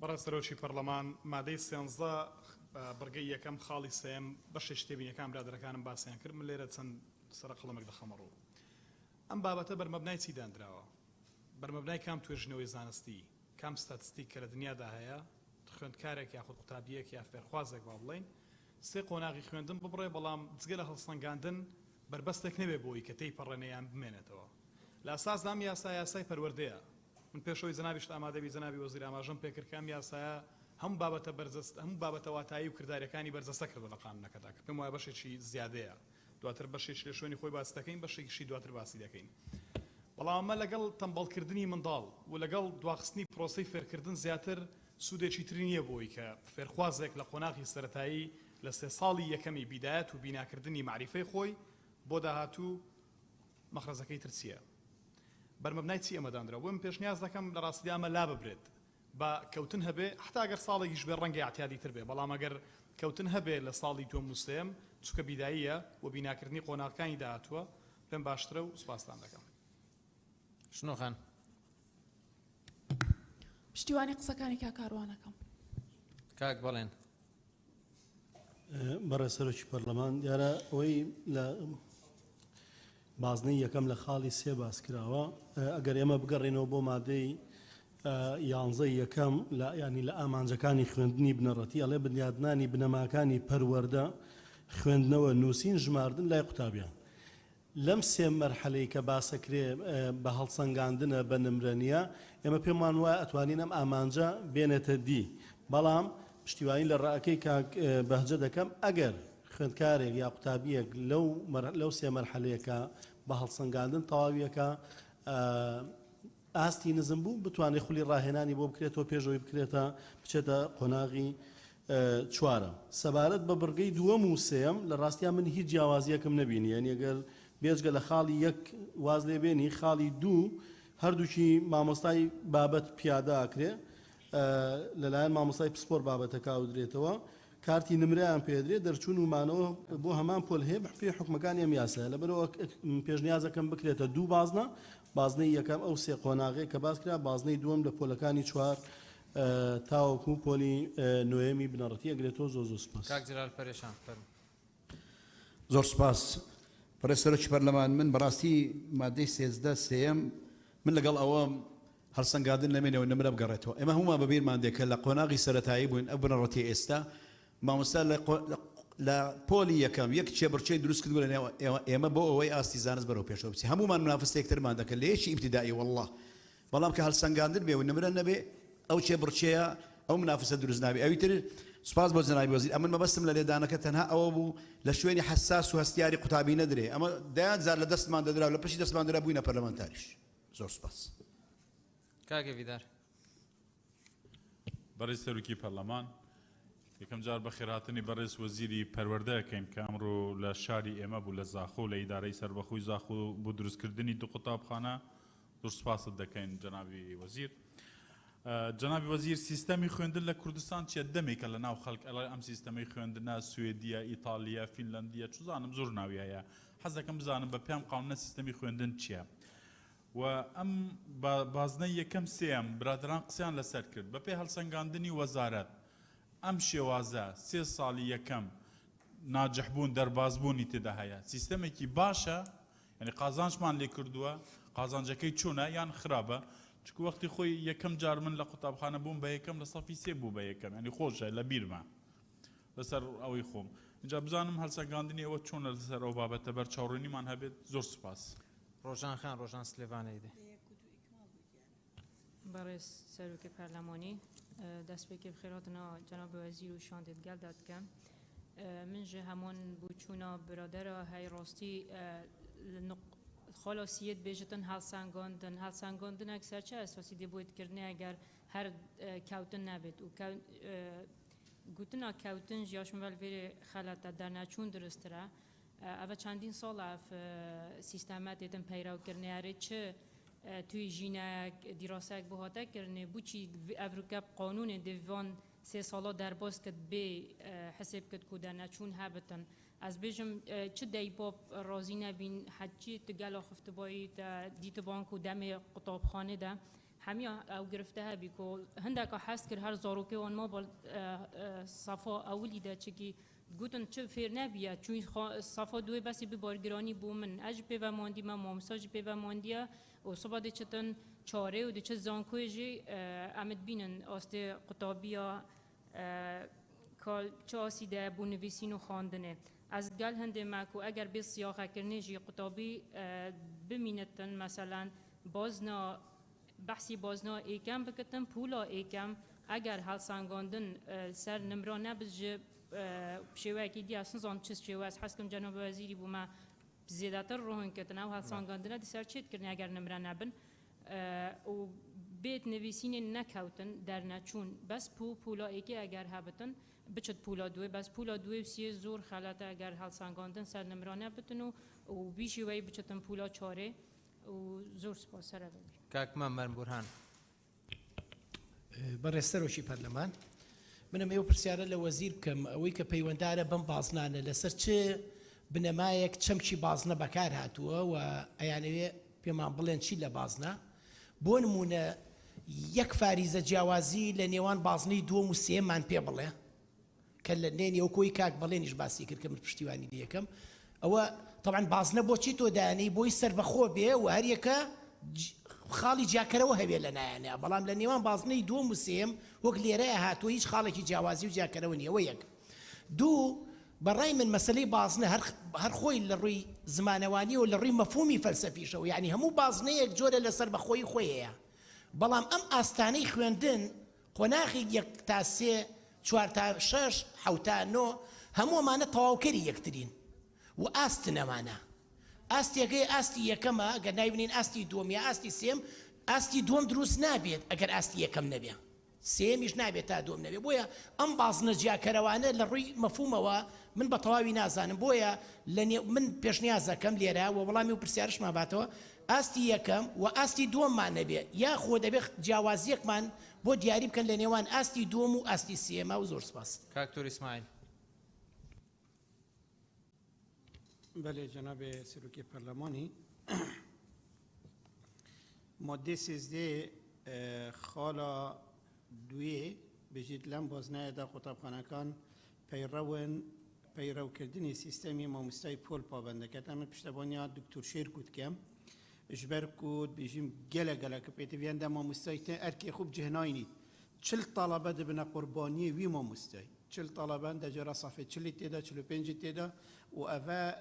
بەڕێز سەرۆکی پەرلەمان مادەی 13 بڕگەی یەکەم خاڵی سێم بەشی شتێبینیەکان برادەرەکانم باسییان کرد من لێرە چەند سەرقەڵەمێک دەخەمە ڕوو. ئەم بابەتە بەرمەبنای چی دانراوە؟ بەرمەبنای کام توێژنەوەی زانستی کام ستاتستیک کە لە دنیادا هەیە خوێندکارێک یاخود قوتابیەک یا فێرخوازێک وا بڵێن سێ قۆناغی خوێندن ببڕێ بەڵام جگە لە هەڵسەنگاندن بربەستێک نەبێ بۆی کە تێی پەڕێنەیان بمێنێتەوە لە ئاساسدام یاسای پەروەردەیە من پێشەوەی جەنابیشت ئامادەبی جەنابی وەزیر ئاماژەم پێکردکەم یاسایە هەموو بابەتە بەرزەست هەموو بابەتە واتایی و کرداریەکانی بەرزەسە کردو لە قانونەکەدا کە پێم وایە بەشێکی زیادەیە دواتر بەشێکی لە شوێنی خۆی باس دەکەین بەشێکیشی دواتر باسی دەکەین بەڵام ئەمە لەگەڵ تەمبەڵکردنی منداڵ و لەگەڵ دواخستنی پرۆسەی فێرکردن زیاتر سوودێکی تر نییە بۆی کە فێرخوازێک لە قۆناغی سەرەتایی لە 3 ساڵی یەکەمی بیدایەت و بیناکردنی معریفەی خۆی بۆ داهاتوو مەخرەزەکەی تر چییە بەرمەبنای چی ئەمەدانرا بۆ من پێشنیاز دەکەم لە ڕاستی ئەمە لا ببرێت بە کەوتن هەبێ حتا ئەگەر ساڵێکیش بێ ڕەنگە اعتیادی تر بێ بەڵام ئەگەر کەوتن هەبێ لە ساڵی دووەم و سێم چونکە بیداییە و بیناکردنی قۆناغەکانی داهاتووە پێم باشترە و سوپاستان دەکەم شنۆخان پشتیوانی قسەکانی کاکاروانەکەم کاک بەڵێن بەڕێ سەرۆکی پەرلەمان دیارە ئەوەی لە بازنەی یەکەم لە خاڵی سێ باس کراوە ئەگەر ئێمە بگەڕێنەوە بۆ مادەی 11 یەکەم ینی لە ئامانجەکانی خوێندنی بنەڕەتی ئەڵێ بنیادنانی بنەماکانی پەروەردە خوێندنەوە نووسین ژماردن لای قوتابیان لەم سێ مەرحەلەی کە باسەکرێ بە هەڵسەنگاندنە بە نمرەنیە ئێمە پێمان وایە ئەتوانین ئەم ئامانجە بێنێتە دی بەڵام پشتیوانی لە ڕائەکەی کاک بەهجە دەکەم ئەگەر خوێندکارێک یا قوتابیەک لەو سێ مەرحەلەیەکە بە هەڵسەنگاندن تەواویەکە ئاستی نزم بوو بتوانێت خولی ڕاهێنانی بۆ بکرێتەوە پێشەوەی بکرێتە بچێتە قۆناغی چوارە سەبارەت بە بڕگەی دووەم و سێم لە ڕاستیان من هیچ جیاوازیەکم نەبینی یعنی ئەگەر بێجگە لە خاڵی یەک واز لێبێنی خاڵی دوو هەردووکی مامۆستای بابەت پیادا ئاکرێ لەلایەن مامۆستای پسپۆر بابەتەکە ئەودرێتەوە کارتی نمرەیان پێدرێت دەرچوون ومانەوە بۆ هەمان پۆل هەیە پێ حکومەکانی ئەم یاسایە لەبەرەوە پێشنیازەکەم بکرێتە دوو بازنەی یەکەم ئەو سێ قۆناغەیە کە باس کرا بازنەی دووەم لە پۆلەکانی چوار تاوەکو پۆلی نوێمی بنەڕەتی ئەگرێتەوە زۆر سپاس کاک جلال پەرێشان زۆر سپاس بەڕێز سەرۆکی پەرلەمان من بەڕاستی مادەی 13 سێم من لەگەڵ ئەوە هەڵسەنگاندن لەمێنەوە نمرە بگەڕێتەوە ئێمە هەمومان بەبیرمان دێت کە لە قۆناغی سەرەتایی بووین ئەو بنەڕەتی ئێستا مامۆستا لە پۆلی یەکەم یەک چێبڕچەی دروست کردووە لە ئێمە بۆ ئەوەی ئاستی زانست بەرەو پێشەوە بچی هەمومان منافستێکترمان دەکەن لە یەکی ئیبتیدایی والله بەڵام کە هەڵسەنگاندن بێ و نمرە نەبێ ئەو چێبڕچەیە ئەو منافسە دروست نابێ ئەوی تر سپاس بۆ جەنابی وەزیر ئەمن مەبەستم لە لێدانەکە تەنها ئەوە بوو لە شوێنی حساس و هەستیاری قوتابی نەدرێ ئەمە دەیان زار لە دەستمان دەدرا و لە پشتی دەستمان دەرا بووینە پەرلەمانتاریش زۆر سپاس کاگە ویدار بەڕێز سەرۆکی پەرلەمان یەکەم جار بە خێرهاتنی بەڕێز وەزیری پەروەردەکەین کە ئەمڕۆ لە شاری ئێمە بوو لە زاخۆ لە ئیدارەی سەربەخۆی زاخۆ بۆ دروستکردنی دوو قوتابخانە زۆر سپاست دەکەین جەنابی وەزیر جەنابی وەزیر سیستەمی خوێندن لە کوردستان چیە دەمێکە لە ناو خەڵک ئەم سیستەمەی خوێندنە سوێدیە ئیتالیا فینلەندیە چزانم زۆر ناوی هەیە حەز دەکەم بزانم بە پێم قانونە سیستەمی خوێندن چییە و ئەم بازنەی یەکەم سێم برادران قسەیان لەسەر کرد بە پێ هەڵسەنگاندنی وەزارەت ئەم شێوازە 3 ساڵی یەکەم ناجەحبوون دەربازبوونی تێدا هەیە سیستەمێکی باشە یعنی قازانجمان لێ کردووە قازانجەکەی چوونە یان خراپە چکو وەختی خۆی یەکەم جار من لە قوتابخانە بووم بە یەکەم لە سەفی سێ بوو بە یەکەم ینی خۆشە لە بیرمە لەسەر ئەوەی خۆم اینجا بزانم هەڵسەنگاندنی ئەوە چۆن لەسەر ئەو بابەتە بەر چاوڕێنیمان هەبێت زۆر سوپاس ڕۆژان خان ڕۆژان سلێوانەی دێ بەڕێز سەرۆکی پەرلەمانی دەستپێکی بخێراتنەوە جەنابی وەزیر و شاندێتگەل دادکەم من ji هەمون بوچوونا برادرە هەی ڕاستی خۆلۆسیەت بێژتن هەڵسانگاندنێک سەرچە ئەساسی دەبێتکردنی ئەگەر هەر کەوتن نەبێت و گوتنا کەوتن ژیاشمەل vێرێ خەلەتە دەرنەچوون درسترە ئەvە چەندین ساڵە سیستەمە دێتن پەیڕاوکردنیارێت چ توی ژینەیەک دیراسەیەک بۆ هاتەکردنێ بچی ئەڤروکە قانونێ دەڤان 3 ساڵە دەرباز کرد بێ حسێب کرد و دەرنەچوون هەبتن ئەس بێژم چ دەی بۆ ڕازی نەبین حەجی تگەڵ خفتبایی دیتبانک و دەمێ قوتابخانەدا هەمی ئەو گرفتە هەبی و هەندێکە حەست کرد هەر زارۆکەوان ما بۆ سەفا ئەولیدا چکی گوتن چه فێر نەبیە چون سەفا دوێ بەسی ببارگرانی بوو من ئەژ پێوەماندی مە مامۆساژ پێوەماندیە و سوبا دەچتن چارێ و دەچە زانکۆژی ئەمت بینن ئاستێ قوتابیە چاسیده بو نویسین و خواندنه از گل هنده ماکو اگر بی سیاقه کرنیجی قطابی بمینتن مثلا بازنا بحثی بازنا ایکم بکتن پولا ایکم اگر هل سانگاندن سر نمرانه بجه شوه کی دی اصلا زان چیز شوه از حسکم جناب وزیری بو ما زیادتر روحن کتن او هل سانگاندنه دی سر چیت کرنی اگر نمرانه بن و بیت نویسین نکوتن در نچون بس پولا ایکی اگر هبتن بچت پولا دوی بس پولا دوی سی زور خلاته اگر هل سانگاندن سر نمرانه بتن و بیشی وی بچتن پولا چاره و زور سپاس سر ببین کاک مەمەر بورهان بەڕێستەرۆکی پەرلەمان منم ئێوە پرسیارە لە وەزیر بکەم ئەوەی کە پەیوەنددارە بەم بازنانە لەسەر چ بنەمایەک چەمکی بازنە بەکار هاتووە و ئەیانەوێ پێمان بڵێن چی لە بازنە بۆ نمونە یەک فاریزە جیاوازی لە نێوان بازنەی دووەم و سێمان پێ بڵێ کە لە نێنی ئەو کۆی کاک بەڵێنیش باسی کرد کە من پشتیوانی دیەکەم ئەوە طبعا بازنە بۆچی تۆ دانی بۆی سربەخۆ بێ و هەریەکە خاڵی جیاکەرەوە هەبێ لە نایانێ بەڵام لە نێوان بازنەی دووەم و سێم وەک لێرەیە هاتووە هیچ خاڵێکی جیاوازی و جیاکەرەوە نیە ئەوە یەک دوو بەڕای من مەسلەی بازنە هەر خۆی لە ڕووی زمانەوانی و لە ڕووی مەفهومی فەلسەفیشەوە یعنی هەموو بازنەیەک جۆرە لەسەر بەخۆی خۆیەیە بەڵام ئەم ئاستانەی خوێندن قۆناغی یەک تا سێ چوار تا شەش حەوت تا نۆ هەموو ئەمانە تەواوکەری یەکترین و ئاستن ئەمانە ئاستیەکەی ئاستی یەکەمە ئەگەر نایبنین ئاستی دووەم یا ئاستی سێم ئاستی دووەم دروست نابێت ئەگەر ئاستی یەکەم نەبێ سێمیش نابێت تا دووەم نەبێت بۆیە ئەم بازنە جیاکەرەوانە لە ڕووی مەفهومەوە من بە تەواوی نازانم بۆیە من پێشنیاز دەکەم لێرە و وەڵامی و پرسیارشمان باتەوە ئاستی یەکەم و ئاستی دووەممان نەبێ یا خۆ دەبێت جیاوازیەکمان بۆ دیاری بکەن لە نێوان ئاستی دووەم و ئاستی سێمە و زۆر سپاس کاکتۆر ئیسماعیل بله جناب سروکی پارلمانی ماده 13 خالا دوی بجید لم بازنه در قطابخانه‌کان پیرو کردنی سیستمی مامۆستای پۆل پابنده کرد اما پشتیبانی دکتر شیر کود کم اجبر کود بجیم گله که پیتویان در مامۆستای تن ارکی خوب جهناینی 40 طلبه دبنا قربانی وی مامۆستای 40 طلبه در جرا صفحه 40 تیدا 45 تیدا و اوه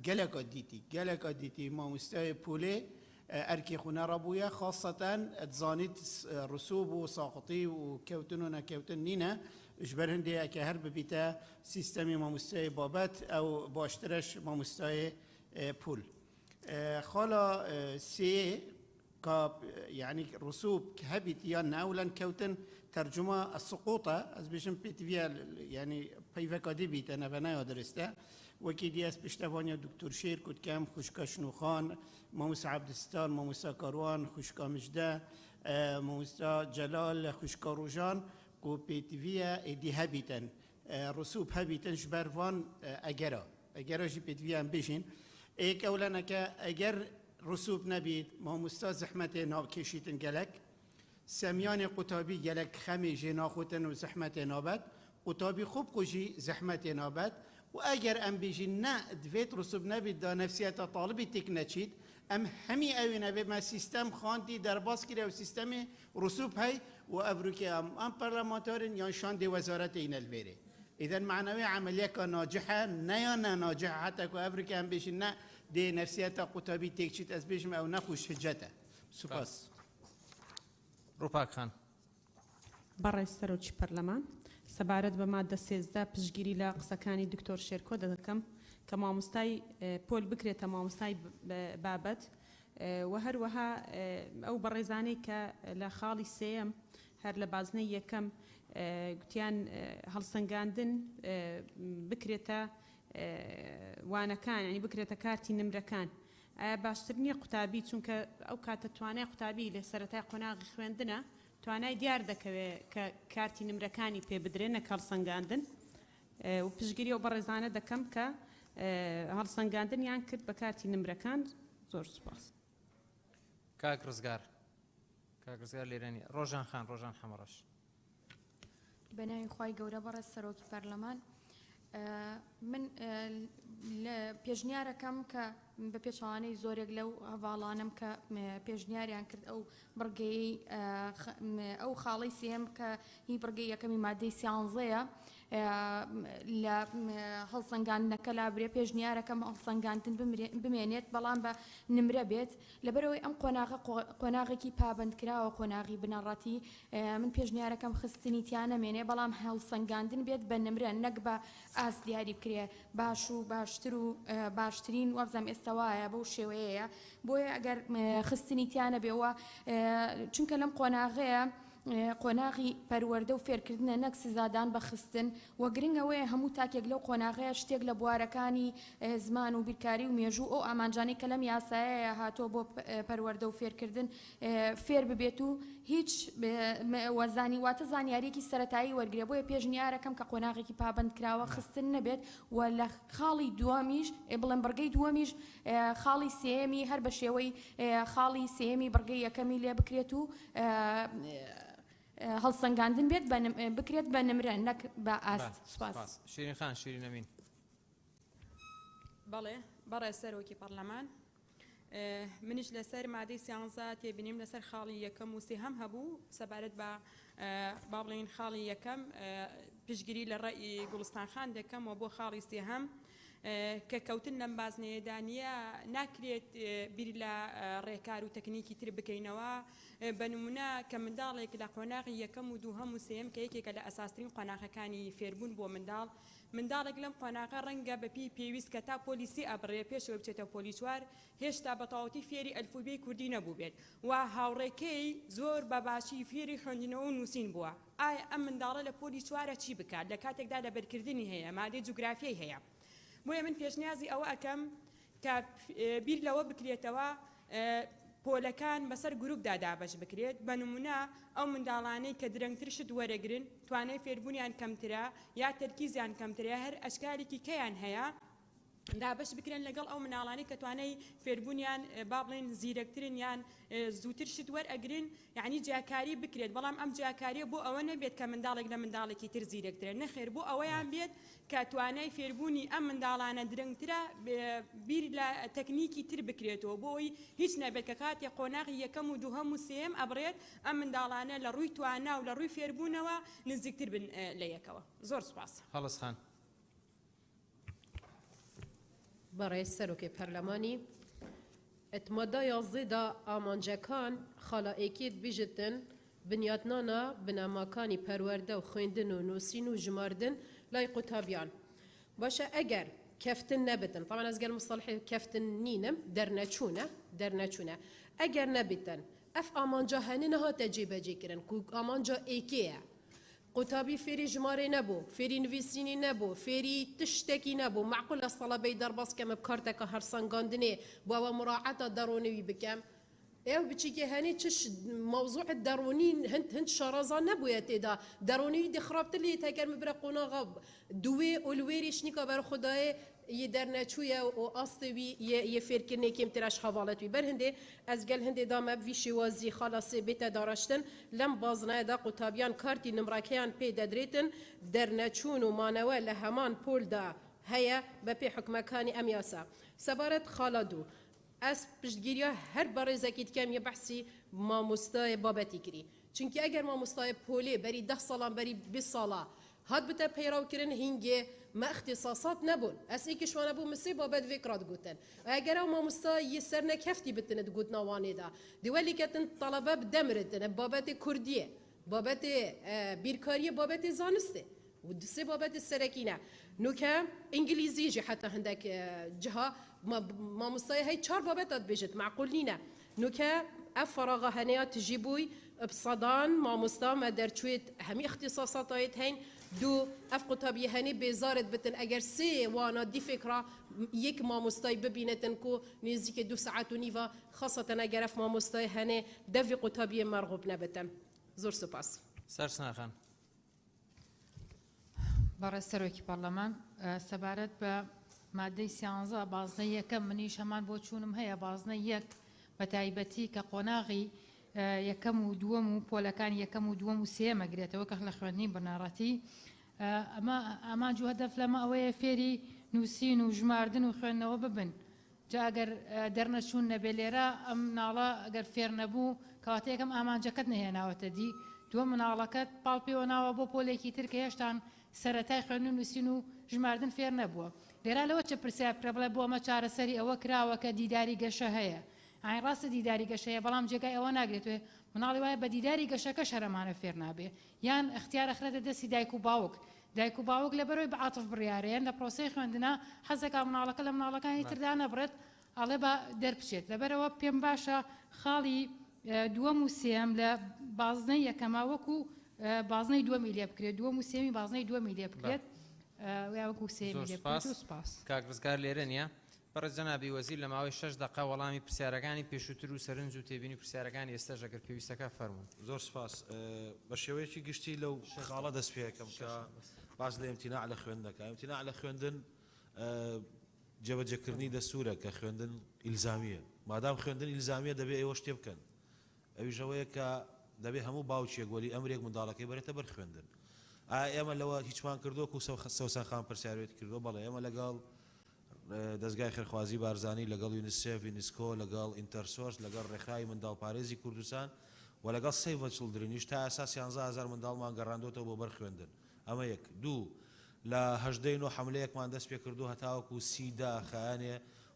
گلک دیتی مامۆستای پوله ارکی خونه رابویا خاصة تزانيت رسوب و ساقطي و كوتن و نكوتن نينا اجبر هندي اكا هرب بيتا سيستمي مامۆستای بابت او باشترش مامۆستای پول خالا سي يعني رسوب كهبت يان اولا كوتن ترجمة السقوطة از بيشم بيتفيا يعني بيفا دي بيتا نفنا درسته وكي دي اس بشتوانيا دكتور شير كنت كام خوشكا شنوخان مامۆستا عبدستان مامۆستا كاروان خوشكا مجده مامۆستا جلال خوشكا روجان و بيتفيا ايدي هبيتن رسوب هبيتن جبروان اجرا جي بيتفيا بيشين ايك اولا كا اجر رسوب نبيت مامۆستا زحمة ناب كيشيتن جلك سميان قطابي جلك خمي جينا خوتن و زحمة نابت قطابي خوب قجي زحمة نابت و اگر ام بيجي نا دفيت رسوب نبيت دا نفسيات طالبي تكنتشيت ام همي اوي نبي ما سيستم خاندي در باس كده و سيستم رسوب هاي و افروكي ام برلمانتارين يان شان دي وزارة اين الفيري اذا معنوي عملية ناجحة نيانا ناجحة حتى كو افريكا ام بيجي نا دي نفسيات قطابي تكشيت از بيجم او نخوش هجته سپاس ڕووپاک خان بەڕێ سەرۆکی پەرلەمان سەبارەت بە مادە 13 پشتگیری لە قسەکانی دکتۆر شێرکۆ دەکەم کە مامۆستای پۆل بکرێتە مامۆستای بابەت و هەروەها ئەو بەڕێزانەی کە لە خاڵی سێەم هەر لە بازنەی یەکەم گوتیان هەڵسەنگاندن بکرێتە وانەکان ینی بکرێتە کارتی نمرەکان ئایا باشتر نییە قوتابی چونکە ئەو کاتە توانای قوتابی لە سەرەتای قۆناغی خوێندنە توانای دیار دەکەوێت کە کارتی نمرەکانی پێ بدرێنە هەڵسەنگاندن و پشتگیری ئەو بەڕێزانە دەکەم کە هەڵسەنگاندنیان کرد بە کارتی نمرەکان زۆر سوپاس کاک ڕزگار لێرەنی ڕۆژان خان ڕۆژان حەمەڕەش بەناوی خوای گەورە بەڕێز سەرۆکی پەرلەمان من لە پێشنیارەکەم کە بە پێچوانەی زۆرێک لەو هەواڵانم کە پێشنیاریان کرد ئەو بڕگەی ئەو خاڵی سێم کە هی بڕگەی یەکەمی مادەی سیانزەیە لە هەڵسەنگاندنەکە لا برێ پێشنیارەکەم هەڵسەنگاندن بمێنێت بەڵام بە نمرە بێت لەبەرەوەی ئەم قۆناغێکی پابندکراوە قۆناغی بنەڕەتی من پێشنیارەکەم خستنی تیانەمێنێ بەڵام هەڵسەنگاندن بێت بە نمرە نەک بە ئاس دیاری بکرێ باش و باشتر و باشترین وابزانم ئێستا وایە بەو شێوەیەیە بۆیە ئەگەر خستنی تیانە بێەوە چونکە لەم قۆناغەیە قۆناغی پەروەردە و فێرکردنە نەک سزادان بە خستن و گرنگەوەی هەموو تاکێک لەو قۆناغەیە شتێک لە بوارەکانی زمان و بیرکاری و مێژوو ئەو ئامانجانی کە لەم یاسایەیە هاتۆ بۆ پەروەردە و فێرکردن فێر ببێت و هیچ وەزانی واتە زانیاریەکی سەرەتایی وەرگێ بۆیە پێشنیارەکەم کە قۆناغێکی پابندکراوە خستن نەبێت و لە خاڵی دووەمیش بڵێن بڕگەی دووەمیش خاڵی سێمی هەر بە شێوەی خاڵی سێمی بڕگەی یەکەمی لێ بکرێت و هەڵسەنگاندن بێت بکرێت بە نمرە نەک بە ئاست. سوپاس. شیرین خان شیرین ئەمین. بەڵێ بەڕێ سەرۆکی پەرلەمان منیش لەسەر مادەی سیانزە تێبینیم لەسەر خاڵی یەکەم و سێهەم هەبوو سەبارەت بە با بڵێن خاڵی یەکەم پشتگیری لە ڕێی گوڵستان خان دەکەم و بۆ خاڵی سێهەم کە کەوتن لەم بازنەیەدانیە ناکرێت بیری لە ڕێکار و تەکنیکی تر بکەینەوە بە نمونە کە منداڵێک لە قۆناغی یەکەم و دووهەم و سێم کە یەکێکە لە ئەساسترین قۆناغەکانی فێربوون بۆ منداڵێک لەم قۆناغە ڕەنگە بەپی پێویست کە تا پۆلیسی ئەبڕێ پێشەوە بچێتە پۆلیسوار هێشتا بە تەواوەتی فێری ئەلفوبێی کوردی نەبوو بێت و هاوڕێکەی زۆر بەباشی فێری خوێندنەوە و نووسین بووە ئایا ئەم منداڵە لە پۆلیسوارە چی بکات لە کاتێکدا لە بەرکردنی هەیە مادەی جوگرافیای هەیە بۆیە من پێشنیازی ئەوە ئەەکەم کە بیر لەوە بکرێتەوە پۆلەکان بەسەر گروپدا دابەش بکرێت بە نمونە ئەو منداڵانەی کە درەنگتر شت وەرەگرن توانای فێربوونیان کەمترە یا تەرکیزیان کەمترە هەر ئەشکالێکی کەیان هەیە دابش بکرێن لەگەڵ ئەو مناڵانی کە توانای فێربوونیان با بڵێن زیرەکترن یان زووتر شت وەرئەگرن یعنی جیاکاری بکرێت بەڵام ئەم جیاکاریە بۆ ئەوە نەبێت کە منداڵێک لە منداڵێکی تر زیرەکترە نەخێر بۆ ئەوەیان بێت کە توانای فێربوونی ئەم منداڵانە درەنگترە بیر لە تەکنیکی تر بکرێتەوە بۆی هیچ نەبێت کە کاتێک قۆناغی یەکەم و دووهەم و سێم ئەبڕێت ئەم منداڵانە لە ڕووی توانا و لە ڕووی فێربوونەوە نزیکتر بن لە یەکەوە. زۆر سوپاس. هەڵس خان. برای سەرۆکی پەرلەمانی ئەتمەدا یازدەدا ئامانجەکان خاڵائێکیت بیژتن بنیادنانە بنەماکانی پەروەردە و خوێندن و نووسین و ژماردن لای قوتابیان باشە ئەگەر کەفتن نەبتن طبعا ئەزگەر مصطلحی کەفتن نینم دەرنەچوونە ئەگەر نەبتن ئەف ئامانجا هەنی نەهاتە جێبەجێکردن کو ئامانجا ئێکەیە قوتابی فێری ژمارە نەبوو فێری نوویسینی نەبوو فێری تشتێکی نەبوو معقول لە سەڵەبەی دەرباس کەمە بکارتێکە هەرسەنگاندنێ بۆەوە مراعەتە دەڕۆنەوی بکەم ئێوە بچیکە هەنی چش مەوزوع دەڕۆنی هەند شارەزان نەبووە تێدا دەڕۆنەوی دەخراپتر لێ تەگەر مبرە قۆناغا دوێ ئۆلوێریشنیکە بەر خوددایە یە دەرنەچوویە و ئاستەوی یە فێرکردنێکیم تراش حواڵەتوی بەر هەندێ ئەزگەل هەندێ دامە ویشی وازی خاڵاسێ بێتە داڕشتن لەم بازنایەدا قوتابیان کارتی نمڕەکەیان پێ دەدرێتن دەرنەچوون و مانەوە لە هەمان پۆلدا هەیە بە پێ حکومەکانی ئەم یاسا سەبارەت خاڵە دوو ئەس پشتگیریە هەر بەڕێزەکی تکەم یە بەحسی مامۆستای بابەتی کردی چونکی ئەگەر مامۆستای پۆلێ بەری 10 ساڵان بەری 20 ساڵە هات بتە پەیڕاوکردن هینگێ ما اختصاصات نبون اس ایکش وانا بو مصیبه بد فکرات گوتن اگر ما مستا یسرنا کفتی بتن گوتنا وانی دا دیولی کتن طلبه بدمرتن بابت کردیه بابت بیرکاری بابت زانسته و دسه بابت سرکینه نوکه انگلیزی جی حتی هندک جها ما مستای هی 4 بابت بجت معقول نینه نوکه افراغ هنیات جیبوی بصدان ما مستا ما درچویت همی اختصاصات هایت هین دو اف قطابی هنی بزارت بتن اگر سه وانا دی فکره یک مامۆستای ببینێتن کو نزدیک 2 ساعت و نیوە خاصەتەن اگر اف مامۆستای هەنێ دەوی قوتابی مەرغوب نەبێتن. زۆر سوپاس. سەرسناخان. بەڕێز سەرۆکی پەرلەمان سەبارەت بە مادەی 11 بازنە یەکەم منیش هەمان بۆ چوونم هەیە بازنە یەک بە تایبەتی کە قۆناغی یەکەم و دووەم و پۆلەکان یەکەم و دووەم و سێمە گرێتەوە کە لە خوێندنی بنەڕەتی ئەمان جو هەدەف لەمە ئەوەیە فێری نووسین و ژماردن و خوێندنەوە ببن جا ئەگەر دەرنەچوون نەبێ لێرە ئەم مناڵە ئەگەر فێر نەبوو کەواتەیەکەم ئامانجەکەت نەهێناوەتە دی دووە مناڵەکەت پاڵپێوە ناوە بۆ پۆلێکی تر کە هێشتان سەرەتای خوێندن و نووسین و ژماردن فێر نەبووە لێرا لەوە چه پرسیار بکرا بڵێ بۆ ئەمە چارەسەری ئەوە کراوە کە دیداری گەشە هەیە ئاین ڕاستە دیداری گەشەیە بەڵام جێگای ئەوە ناگرێتوێ مناڵی وایە بە دیداری گەشەکە شەرەمانە فێر نابێ یان اختیار ئەخرێتە دەستی دایک و باوک لەبەرەوەی بەعاتف بڕیارەیە لە پرۆسەی خوێندنە حەزەکە مناڵەکە لە مناڵەکانی تردا نەبڕێت ئەڵێ بە دەربچێت لەبەرەوە پێم باشە خاڵی دووەم و سێم لە بازنەی یەکەما وەکو بازنەی دووەمی لێ بکرێت دووەم و سێمی بازنەی دووەمی لێ بکرێت وەکو سێمی لێ بکرێت و سوپاس کاک ڕزگار لێرە نییە بەڕێز جەنابی وەزیر لە ماوەی 6 دقیقە وەڵامی پرسیارەکانی پێشووتر و سەرنج و تێبینی پرسیارەکانی ئێستاش ئەگەر پێویستەکە فەرموون زۆر سپاس بە شێوەیەکی گشتی لەو خاڵە دەست پێەکەم کە باس لە ئیمتیناع لە خوێندنەکە ئیمتیناع لە خوێندن جێبەجێکردنی دەستورە کە خوێندن ئیلزامیە مادام خوێندن ئیلزامیە دەبێ ئێوە شتێ بکەن ئەویژەوەیە کە دەبێ هەموو باوچێک وەلی ئەمرێک منداڵەکەی بەرێتە بەر خوێندن ئێمە لەوە هیچمان کردووە و سەوسان خان پرسیارێت کردو بەڵێ ئێمە لەگەڵ دەستگای خێرخوازی بارزانانی لەگەڵ یونیسف یونسکۆ لەگەڵ ئینتەرسۆرس لەگەڵ ڕێکخراوی منداڵپارێزی کوردستان و لەگەڵ سەیڤ دە چڵدرنیش تا ئەساس 11000 منداڵمان گەڕاندۆتەوە بۆ بەر خوێندن ئەمە یەک دوو لە هەژدەی نۆ حملەیەکمان دەست پێ کردو هەتاوەکو سیدا خایانێ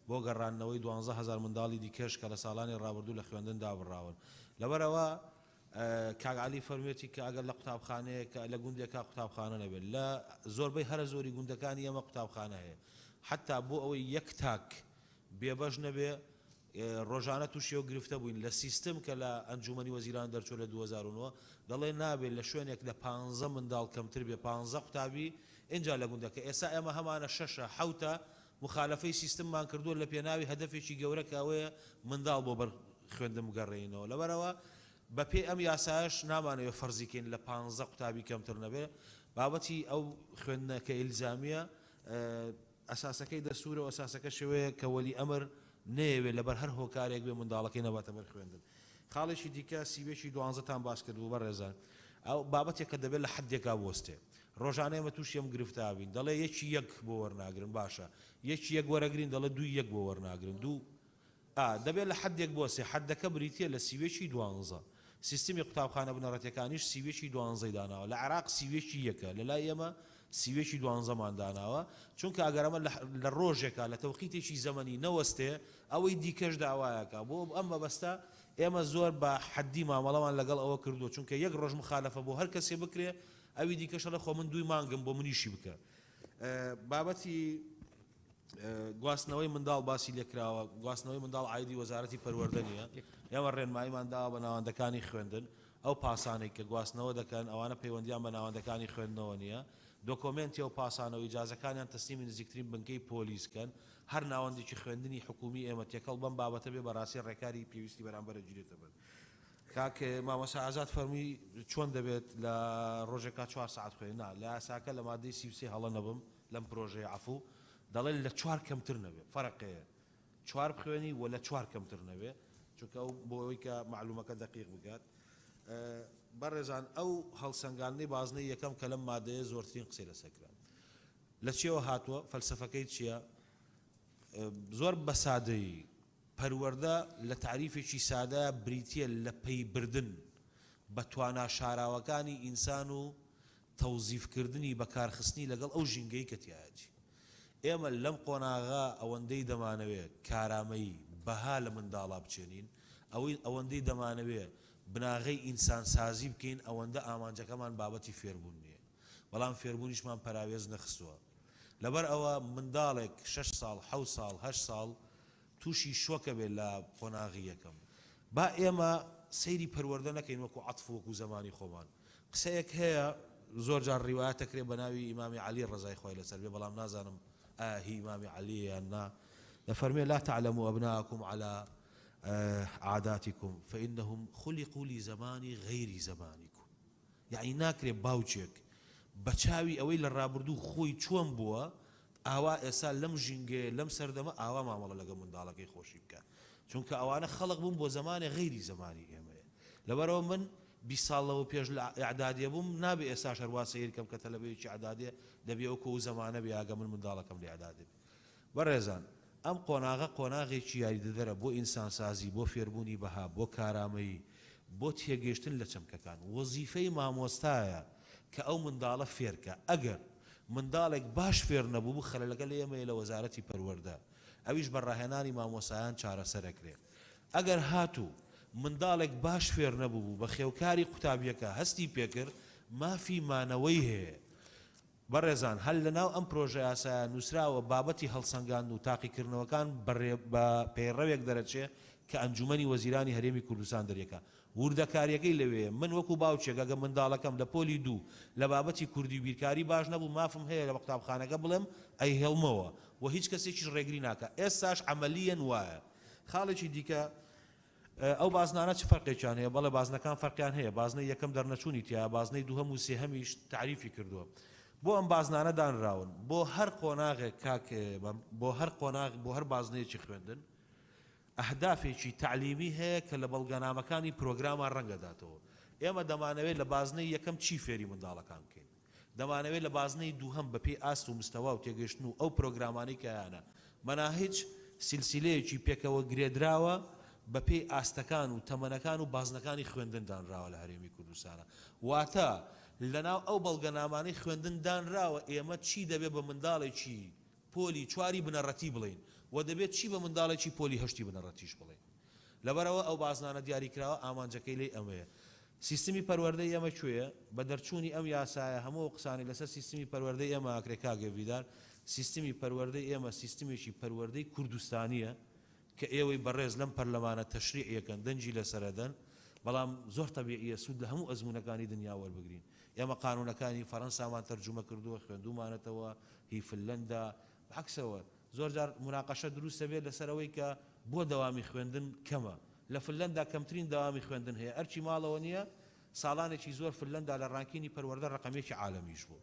بۆ گەڕاندنەوەی 12000 منداڵی دیکەش کە لە ساڵانی ڕابردوو لە خوێندن دابڕاون لەبەرەوە کاگعالی فەرمێتی کە ئەگەر لە قوتابخانەیە کە لە گوندێکا قوتابخانە نەبێت لە زۆربەی هەرە زۆری گوندەکانی ئەمە قوتابخانە هەیە حتا بۆ ئەوەی یەک تاک بێبەش نەبێ ڕۆژانە تووشیەوە گرفتە بووین لە سیستم کە لە ئەنجومەنی وەزیران دەرچۆ لە 2009 دەڵێ نابێت لە شوێنێک لە 15 منداڵ کەمتر بێ 15 قوتابی اینجا لە گوندەکە ئێستا ئێمە هەمانە شەشە حوتە مخالفەی سیستممان کردووە لە پێناوی هەدەفێکی گەورە کاوەیە منداڵ بۆ بەر خوێندن بگەڕێنەوە لەبەرەوە بە پێی ئەم یاسایش نامانەوێت فەرزیکەین لە 15 قوتابی کەمتر نەبێ بابەتی ئەو خوێندنەکە ئیلزامیە ئەساسەکەی دەسوورە و ئەساسەکە شێوەیە کە وەلی ئەمر نەیەوێت لەبەر هەر هۆکارێک بێ منداڵەکەی نەباتە بەر خوێندن خاڵێکی دیکە سیوێکی 12تان باس کردو بە ڕێزان ئەو بابەتێک کە دەبێت لە حدێکا بۆستێ ڕۆژانە ئێمە تووشی ئەم گرفتابین دەڵێ یەکی یەک بۆ وەرناگرن باشە یەکی یەک وەرەگرین دەڵێ دوو یەک بۆ وەرناگرن دوو دەبێت لە حدێک بۆستێ حدەکە بریتە لە سیوێکی 12 سیستمی قوتابخانە بنەڕەتەکانیش سیوێکی 12 داناوە لە عێراق سیوێکی یەکە لەلای ئێمە سیوێکی 12مان داناوە چونکە ئەگەرەمە لە ڕۆژێکە لە تەوقیتێکی زەمەنی نەوەستێ ئەوەی دیکەش داوایەکە بۆ ئەم مەبەستە ئێمە زۆر بە حەدی مامەڵەمان لەگەڵ ئەوە کردووە چونکە یەک ڕۆژ مخالەفە بۆ هەر کەسێ بکرێ ئەوی دیکەشە لە خۆ من دوی مانگم بۆ منیشی بکە بابەتی گواستنەوەی منداڵ باسی لێکراوە گواستنەوەی منداڵ عایدی وەزارەتی پەروەردەنیە ئێمە ڕێنماییمان داوە بە ناوەندەکانی خوێندن ئەو پاسانێک کە گواستنەوە دەکەن ئەوانە پەیوەندیان بە ناوەندەکانی خوێندنەوە نییە دۆکۆمنتی ئەو پاسانە و ئیجازەکانیان تەسلیمی نزیکترین بنکەی پۆلیسکەن هەر ناوەندێکی خوێندنی حکومی ئێمە تێکەڵ بەم بابەتە بێ بەڕاستی ڕێکاری پێویستی بەرامبەرە گیرێتە بەر کاک مامۆستا ئازاد فەرمی چۆن دەبێت لە ڕۆژێکا 4 ساعت خوێننا لە یاساکە لە مادەی 33 هەڵە نەبم لەم پرۆژەیە عفو دەڵێن لە 4 کەمتر نەبێ فەرقەیە 4 بخوێنی و لە 4 کەمتر نەبێ چونکە ئەو بۆ ئەوەی کە معلومەکە دقیق بگات بەڕێزان ئەو هەڵسەنگاندنەی بازنەی یەکەم کە لەم مادەیە زۆرترین قسەی لەسەرکرا لە چیەوە هاتووە فەلسەفەکەی چییە زۆر بە سادەیی پەروەردە لە تعریفێکی سادە بریتیە لە پەیبردن بە توانا شاراوەکانی ئینسان و تەوزیفکردنی بەکارخستنی لەگەڵ ئەو ژینگەی کە تیاجی ئێمە لەم قۆناغا ئەوەندەی دەمانەوێت کارامەی بەها لە منداڵا بچێنین ئەوەندەی دەمانەوێت بناغەی ئینسان سازی بکەین ئەوەندە ئامانجەکەمان بابەتی فێربوون نییە بەڵام فێربوونیشمان پەراوێز نەخستووە لەبەر ئەوە منداڵێک 6 ساڵ 7 ساڵ 8 ساڵ تووشی شۆکە بێت لە قۆناغی یەکەم با ئێمە سەیری پەروەردە نەکەین وەکو عەتف وەکو زەمانی خۆمان قسەیەک هەیە زۆر جار ڕیوایەت دەکرێت بە ناوی ئیمامی عەلی ڕەزای خۆی لەسەر بێ بەڵام نازانم هی ئیمامی عەلیە یان نا دەفەرمێ لا تعلموا أبناءكم على عاداتكم فإنهم خلقوا لزمان غير زمانكم يعني ناکرێ باوچێک بەچاوی ئەوەی لە ڕابردوو خۆی چۆن بووە ئاوا ئێسا لەم ژینگێ لەم سەردەمە ئاوا مامەڵە لەگە منداڵەکەی خۆشی بکە چونکە ئەوانە خەڵق بوون بۆ زمانی غیری زمانی ئێمەیە لەبەرەوە من 20 ساڵەوە پێش لە ئیعدادیە بووم نابێ ئێستا شەروا سەیرکەم کە تەلەبەیەکی ئیعدادیە دەبێ ئەو کۆ زمانە بێ ئاگە من منداڵەکەم لە ئیعدادێ بەڕێزان ئەم قۆناغە قۆناغێکی یاریدەدەرە بۆ ئینسانسازی بۆ فێربوونی بەها بۆ کارامەیی بۆ تێگەیشتن لە چەمکەکان وەزیفەی مامۆستایە کە ئەو منداڵە فێرکە ئەگەر منداڵێک باش فێر نەبوو بوو خەلەلەکە لە ئێمەیە لە وەزارەتی پەروەردە ئەویش بەڕاهێنانی مامۆسایان چارەسەرەکرێ ئەگەر هاتوو منداڵێک باش فێر نەبوو بوو بە خێوکاری قوتابیەکە هەستی پێکرد مافی مانەوەی هەیە بەڕێزان هەل لەناو ئەم پرۆژە یاسایە نووسراوە بابەتی هەڵسەنگاند و تاقیکردنەوەکان بە پەیڕەوێک دەرەچێ کە ئەنجومەنی وەزیرانی هەرێمی کوردستان دەرێکە وردەکاریەکەی لەوێ من وەکو باوچێک ئەگە منداڵەکەم لە پۆلی دوو لە بابەتی کوردی و بیرکاری باش نەبوو مافم هەیە لە قوتابخانەکە بڵێم ئەی هێڵمەوە و هیچ کەسێکیش ڕێگری ناکە ئێستاش عەمەلیەن وایە خاڵێکی دیکە ئەو بازنانە چ فەرقێکیان هەیە بەڵێ بازنەکان فەرقیان هەیە بازنەی یەکەم دەرنەچوونی تیا بازنەی دووهەم و سێهەمیش تعریفی کردووە بۆ ئەم بازنانە دانراون بۆ هەر قۆناغێک کاک بۆ هەر قۆناغ بۆ هەر بازنەیەکی خوێندن ئەهدافێکی تعلیمی هەیە کە لە بەڵگەنامەکانی پرۆگرامان ڕەنگەداتەوە ئێمە دەمانەوێت لە بازنەی یەکەم چی فێری منداڵەکان بکەین دەمانەوێت لە بازنەی دووهەم بەپێی ئاست و مستەوا و تێگەشتن و ئەو پرۆگرامانەی کەیانە مەناهیج سیلسیلەیەکی پێکەوە گرێدراوە بەپێی ئاستەکان و تەمەنەکان و بازنەکانی خوێندن دانراوە لە هەرێمی کوردستانە واتە لەناو ئەو بەڵگەنامانەی خوێندن دانراوە ئێمە چی دەبێت بە منداڵێکی پۆلی چواری بنەڕەتی بڵین و دەبێت چی بە منداڵێکی پۆلی هەشتی بنەڕەتیش بڵین لەبەرەوە ئەو بازنانە دیاریکراوە ئامانجەکەی لێ ئەمەیە سیستمی پەروەردەی ئێمە کوێیە بە دەرچوونی ئەم یاسایە هەموو قسانی لەسەر سیستمی پەروەردەی ئێمە ئاکرێ کاگەڤیدار سیستمی پەروەردەی ئێمە سیستمێکی پەروەردەی کوردستانیە کە ئێوەی بەڕێز لەم پەرلەمانە تەشریعیەکەن دەنجی لەسەردەن بەڵام زۆر تەبیعیە سوود لە هەموو ئەزمونەکانی دنیا وەربگرین ئێمە قانونەکانی فەڕەنسامان تەرجمە کردووە خوێندومانەتەوە هی فنلەندا عەکسەوە زۆر جار مناقەشە دروستە بێت لەسەرەوەی کە بۆ دەوامی خوێندن کەمە لە فنلەندا کەمترین دەوامی خوێندن هەیە ئەرچی ماڵەوە نییە ساڵانێکی زۆر فنلەندا لە ڕانکینی پەروەردە ڕقەمێکی عالەمیش بوو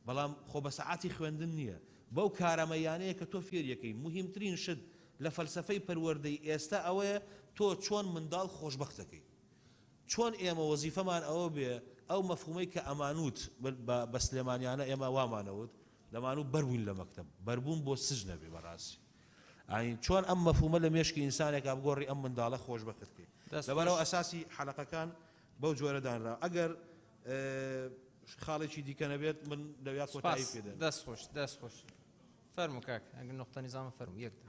بەڵام خۆ بە سەعاتی خوێندن نییە بەو کارەمەیانەیە کە تۆ فێریەکەی مهمترین شت لە فەلسەفەی پەروەردەی ئێستا ئەوەیە تۆ چۆن منداڵ خۆشبەختەکەی چۆن ئێمە وەزیفەمان ئەوە بێ ئەو مەفهومەی کە ئەمانوت بە سلێمانیانە ئێمە وامانەوت دەمانوت بەربوون لە مەکتەب بەربوون بۆ سژنە بێ بەڕاستی چۆن ئەم مەفهومە لە مێشکی ئینسانێکا بگۆڕی ئەم منداڵە خۆشبەختەکەی لەبەرەوە ئەساسی حەلەقەکان بەو جۆرە دانرا ئەگەر خاڵێکی دیکە نەبێت من لەویا کۆتایی پێدەن دەست خۆش فەرموو کاک ئەگەر نقطە نیزامە فەرموو یەکدا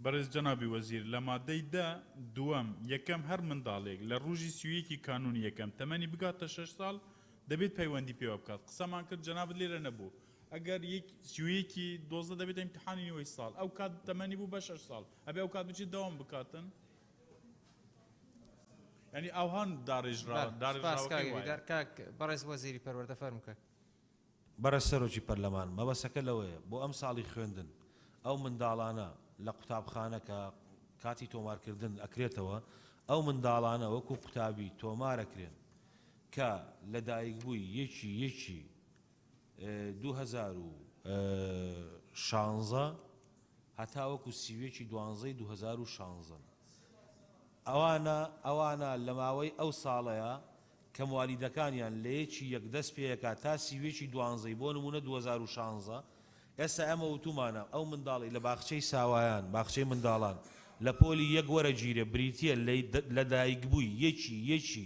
بەڕێز جەنابی وەزیر لە مادەی دووەم یەکەم هەر منداڵێک لە ڕۆژی سویەکی کانونی یەکەم تەمەنی بگاتە 6 ساڵ دەبێت پەیوەندی پێوە بکات قسەمان کرد جەنابەت لێرە نەبوو ئەگەر سویەکی 12 دەبێت ئیمتحانی نوێی ساڵ ئەو کات تەمەنی بوو بە 6 ساڵ ئەبێ ئەو کات بچێت دەوام بکاتن ینی ئەوهان داڕێژراوەکەی کاک بەڕێز وەزیری پەروەردە فەرموو کاک بەڕێز سەرۆکی پەرلەمان مەبەستەکە لەوەیە بۆ ئەم ساڵی خوێندن ئەو منداڵانە لە قوتابخانەکە کاتی تۆمارکردن ئەکرێتەوە ئەو منداڵانە وەکو قوتابی تۆمارەکرێن کە لە دایکبووی یەکی 2016 هەتا وەکو سیوێکی 12/2016 ئەوانە لە ماوەی ئەو ساڵەیە کە موالیدەکانیان لە یەکی یەک دەست پێیەکە تا سیوێکی 12 بۆ نمونە 2016 ئێستا ئەمە وتومانە ئەو منداڵی لە باخچەی ساوایان باخچەی منداڵان لە پۆلی یەک وەرەگیرە بریتیە لە دایکبووی یەکی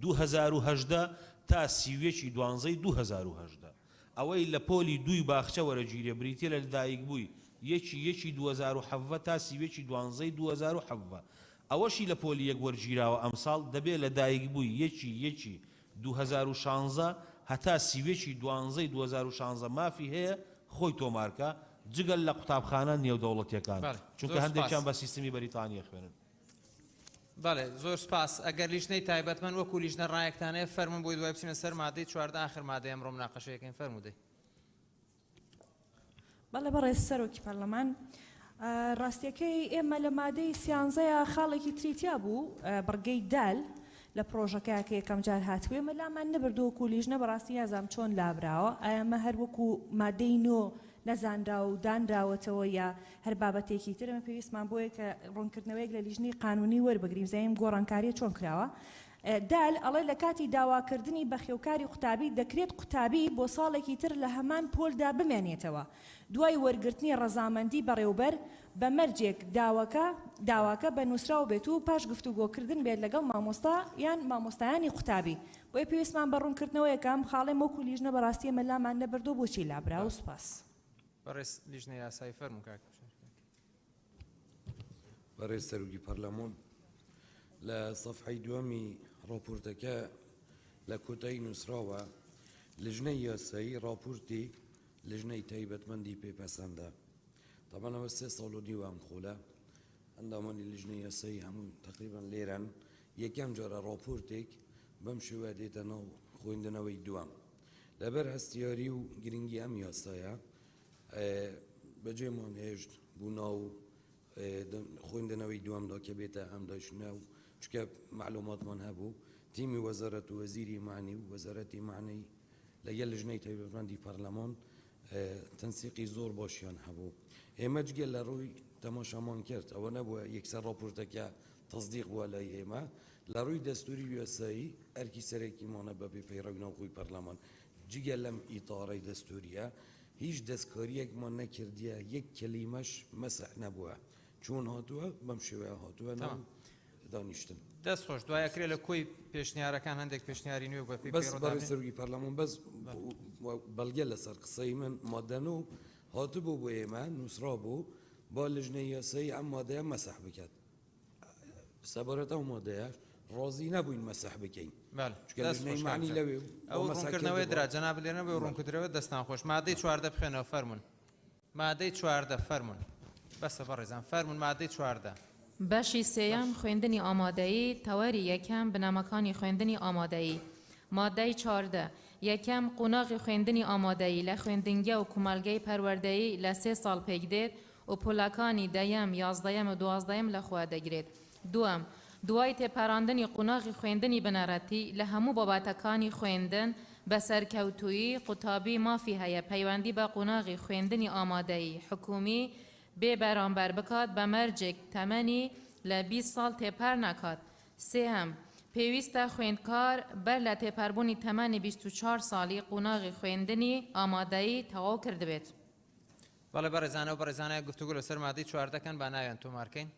2018 تا سیوێکی 12/2018 ئەوەی لە پۆلی دوی باخچە وەرەگیرە بریتیە لە دایکبووی یەکی 2017 تا سیوێکی 12/2017 ئەوەشی لە پۆلی یەک وەرگیراوە ئەمساڵ دەبێت لە دایکبووی یەکی 2016 هەتا سیوێکی 12/2016 مافی هەیە خۆی تۆمارکە جگەل لە قوتابخانە نێودەوڵەتیەکان چونکە هەندێکیان بە سیستمی بەریتانیا خوێنن بەڵێ زۆر سپاس ئەگەر لیژنەی تایبەتمەند وەکو لیژنە ڕایەکتانەیە فەرمون بۆی دوای بچینە سەر مادەی 14 آخر مادەی ئەمڕۆ مناقەشەیەکەین فەرموودەی بەڵێ بەڕێز سەرۆکی پەرلەمان ڕاستیەکەی ئێمە لە مادەی سیانزەیە خاڵێکی تریتیا بوو بڕگەی دال لە پرۆژەکە کە یەکەم جار هاتووێ مە لامان نەبردووەکو لیژنە بەڕاستی یازام چۆن لابراوە ئەمە هەر وەکو مادەی نۆ نەزانراوە و دانراوەتەوە یا هەر بابەتێکی ترمە پێویستمان بۆیە کە ڕوونکردنەوەیەک لە لیژنی قانونی وەربگریم زەیم گۆڕانکاریە چۆن کراوە دال ئەڵێ لە کاتی داواکردنی بە خێوکاری قوتابی دەکرێت قوتابی بۆ ساڵێکی تر لە هەمان پۆلدا بمێنێتەوە دوای وەرگرتنی ڕەزامەندی بەڕێوبەر بە مەرجێک داواکە بە نووسراو بێت و پاش گفتوگۆکردن بێت لەگەڵ مامۆستا یان مامۆستایانی قوتابی بۆیە پێویستمان بە ڕوونکردنەوە یەکەم خاڵێ وەکو لیژنە بەڕاستی مەلامان لەبەردۆ بۆچی لابرا و سوپاس بەڕێز لیژنەی یاسایی فەرموو کاک بەڕێز سەرۆکی پەرلەمان لە سەفحەی دووەمی ڕاپۆرتەکە لە کۆتایی نووسراوە لیژنەی یاسایی ڕاپۆرتی لیژنەی تایبەتمەندی پێپەسەندە تەمەنەوە 3 ساڵ و نیوە خۆلە ئەندامانی لیژنەی یاسایی هەموو تقریبا لێرەن یەکەم جارە ڕاپۆرتێک بەم شێوە دێتە ناو خوێندنەوەی دووەم لەبەر هەستیاری و گرنگی ئەم یاسایە بەجێمان هێشت بوو ناو خوێندنەوەی دووەمدا کە بێتە ئەم داشنە و چکە معلوماتمان هەبوو تیمی وەزارەت و وەزیری معنی و وەزارەتی معنی لەگەڵ لیژنەی تایبەتمەندی پەرلەمان تەنسیقی زۆر باشیان هەبوو ئێمە جگەل لە ڕووی تەماشامان کرد ئەوە نەبووە یەکسەر ڕاپۆرتەکە تەصدیق بووە لای ئێمە لە ڕووی دەستوری یاسایی ئەرکی سەرێکیمانە بەبێ پەیڕەوی ناوخۆی پەرلەمان جگەل لەم ئیتارەی دەستوریە هیچ دەستکاریەکمان نەکردیە یەک کەلیمەش مەسح نەبووە چۆن هاتووە بەم شێوەیە هاتووە نام دانیشتن دەست خۆش دوایەکرێت لە کۆی پێشنیارەکان هەندێک پێشنیاری نوێ بە بەس بەڕێز سەرۆکی پەرلەمان بەس بەڵگە لەسەر قسەی من مادەن و هاتبوو بۆ ئێمە نووسرا بوو با لیژنەی یاسایی ئەم مادەیە مەسح بکات سەبارەت ئەو مادەیە ڕازی نەبووین مەسح بکەین معنی لەوێ ئەو ڕوونکردنەوەی درا جەناب لێرە بۆ ڕوونکردنەوەی دەستان خۆش مادەی 14 بخوێنەوە فەرمون مادەی 14 فەرمون بەسە بەڕێزان فەرمون مادەی 14 بەشی سێیەم خوێندنی ئامادەیی تەوەری یەکەم بنەمەکانی خوێندنی ئامادەیی مادەی 14 یەکەم قوناغی خوێندنی ئامادەیی لە خوێندنگە و کومەلگەی پەروەردەیی لە 3 ساڵ پێک دێت و پۆلەکانی دەیەم یازدەیەم و دوازدەیەم لەخوا دەگرێت دووەم دوای تێپەڕاندنی قوناغی خوێندنی بنەرەتی لە هەموو بابەتەکانی خوێندن بە سەرکەوتویی قوتابی مافی هەیە پەیوەندی بە قوناغی خوێندنی ئامادەیی حکومی بێ بەرامبەر بکات بە مەرجێک تەمەنی لە 20 ساڵ تێپەر نەکات سێهەم پێویستە خوێندکار بەر لە تێپەربوونی تەمەنی 24 ساڵی قوناغی خوێندنی ئامادەیی تەواو کردبێت بەڵێ بەڕێزانە و بەڕێزانە گفتوگۆ لەسەر مادەی 14کەن با ناویان تۆمارکەین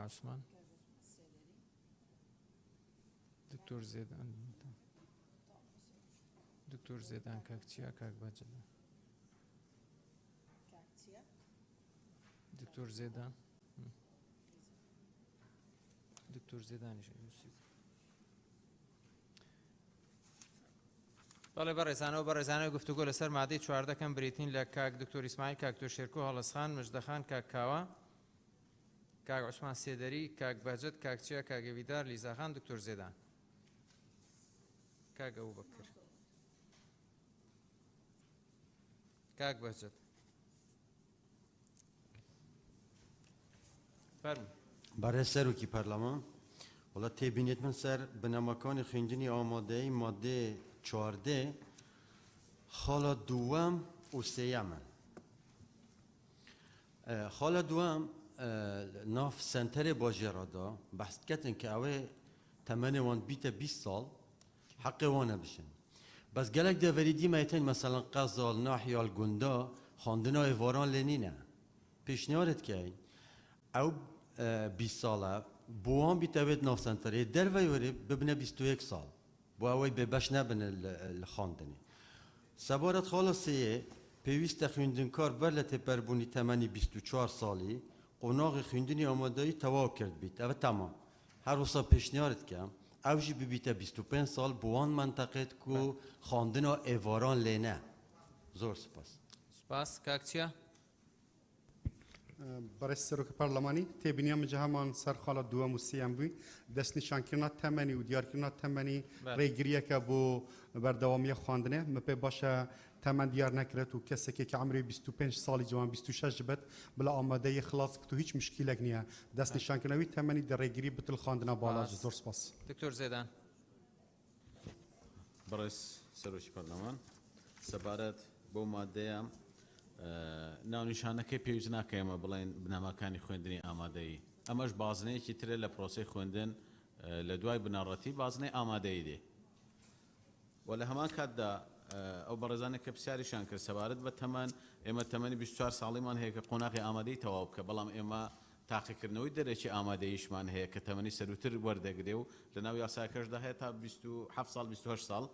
عثمان دکتور زیدان دکتور زیدان کاکچیا کاک باجلا دکتور زیدان دکتور زیدانیش بەڵێ بەڕێزانەوە بەڕێزانەوە گفتوگۆ لەسەر مادەی 14کەم بریتین لە کاک دکتۆر ئیسماعیل کاک دکتۆر شێرکۆ هەڵەسخان مژدەخان کاک کاوە کاک عوسمان سێدەری کاک باجت کاکچیا کاگەویدار لیزاخان دکتۆر زێدان کاک ئەبوبەکر کاک باجت فەرموو بەڕێز سەرۆکی پەرلەمان وڵات تێبینێت من سەر بنەمەکانی خوێندنی ئامادەیی مادێ 14 خاڵە دووەم و سێیەمن خاڵە دووەم ناف سنتەرێ باژێڕەدا بەحث کردن کە ئەوێ تەمەنێ وان بیتە 20 ساڵ حەقێ وانە بشن بەس gelek deverî dîmê tên meselan qezal nahyal gunda xandina êvaran lê nîne pêşniyaret keyin ew 20 sal e bu wan bîte wê nav senterê derve werê bibine 21 sal bu ew bê beş nebin li xandinê sebaret xala sêyê pêwîst e xwîndinkar ber li têperbûnî temenî 24 salî qonaxê xwîndinî amadeyî tewav kirt bît ev tamam her wisa pêşniyaret ke ew jî bibîte 25 sal bu wan menteqet ku xandina êvaran lê ne zor spas spas kakçiya بەڕێز سەرۆکی پەرلەمانی تێبینیان جەهەمان سەر خاڵە دووەم و سێیان بووی دەستنیشانکردنا تەمەنی و دیارکردنا تەمەنی ڕێگریەکە بۆ بەردەوامیە خواندنێ مە پێ باشە تەمان دیار نەکرێت و کەسێکی کە عمری 25 ساڵی جوان 26 بێت بڵە ئامادەیە خلاص کە هیچ مشکلێک نییە دەستنیشانکردنەوەی تەمەنی دەڕێگیری بتل خواندنە باڵاژ زۆر سپاس. دکتۆر زێدان. بەڕێز سەرۆکی پەرلەمان سەبارەت بۆ مادەیە ناونیشانەکەی پێویست ناکە ئێمە بڵێن بنەماکانی خوێندنی ئامادەیی ئەمەش بازنەیەکی ترە لە پرۆسەی خوێندن لە دوای بنەڕەتی بازنەی ئامادەیی دێ و لە هەمان کاتدا ئەو بەڕێزانە کە پرسیاریشان کرد سەبارەت بە تەمەن ئێمە تەمەنی 24 ساڵیمان هەیە کە قۆناغی ئامادەی تەواو بکە بەڵام ئێمە تاقیکردنەوەی دەرەکی ئامادەییشمان هەیە کە تەمەنی سەروتر وەردەگرێ و لە ناو یاساکەشدا هەیە تا 27 ساڵ 28 ساڵ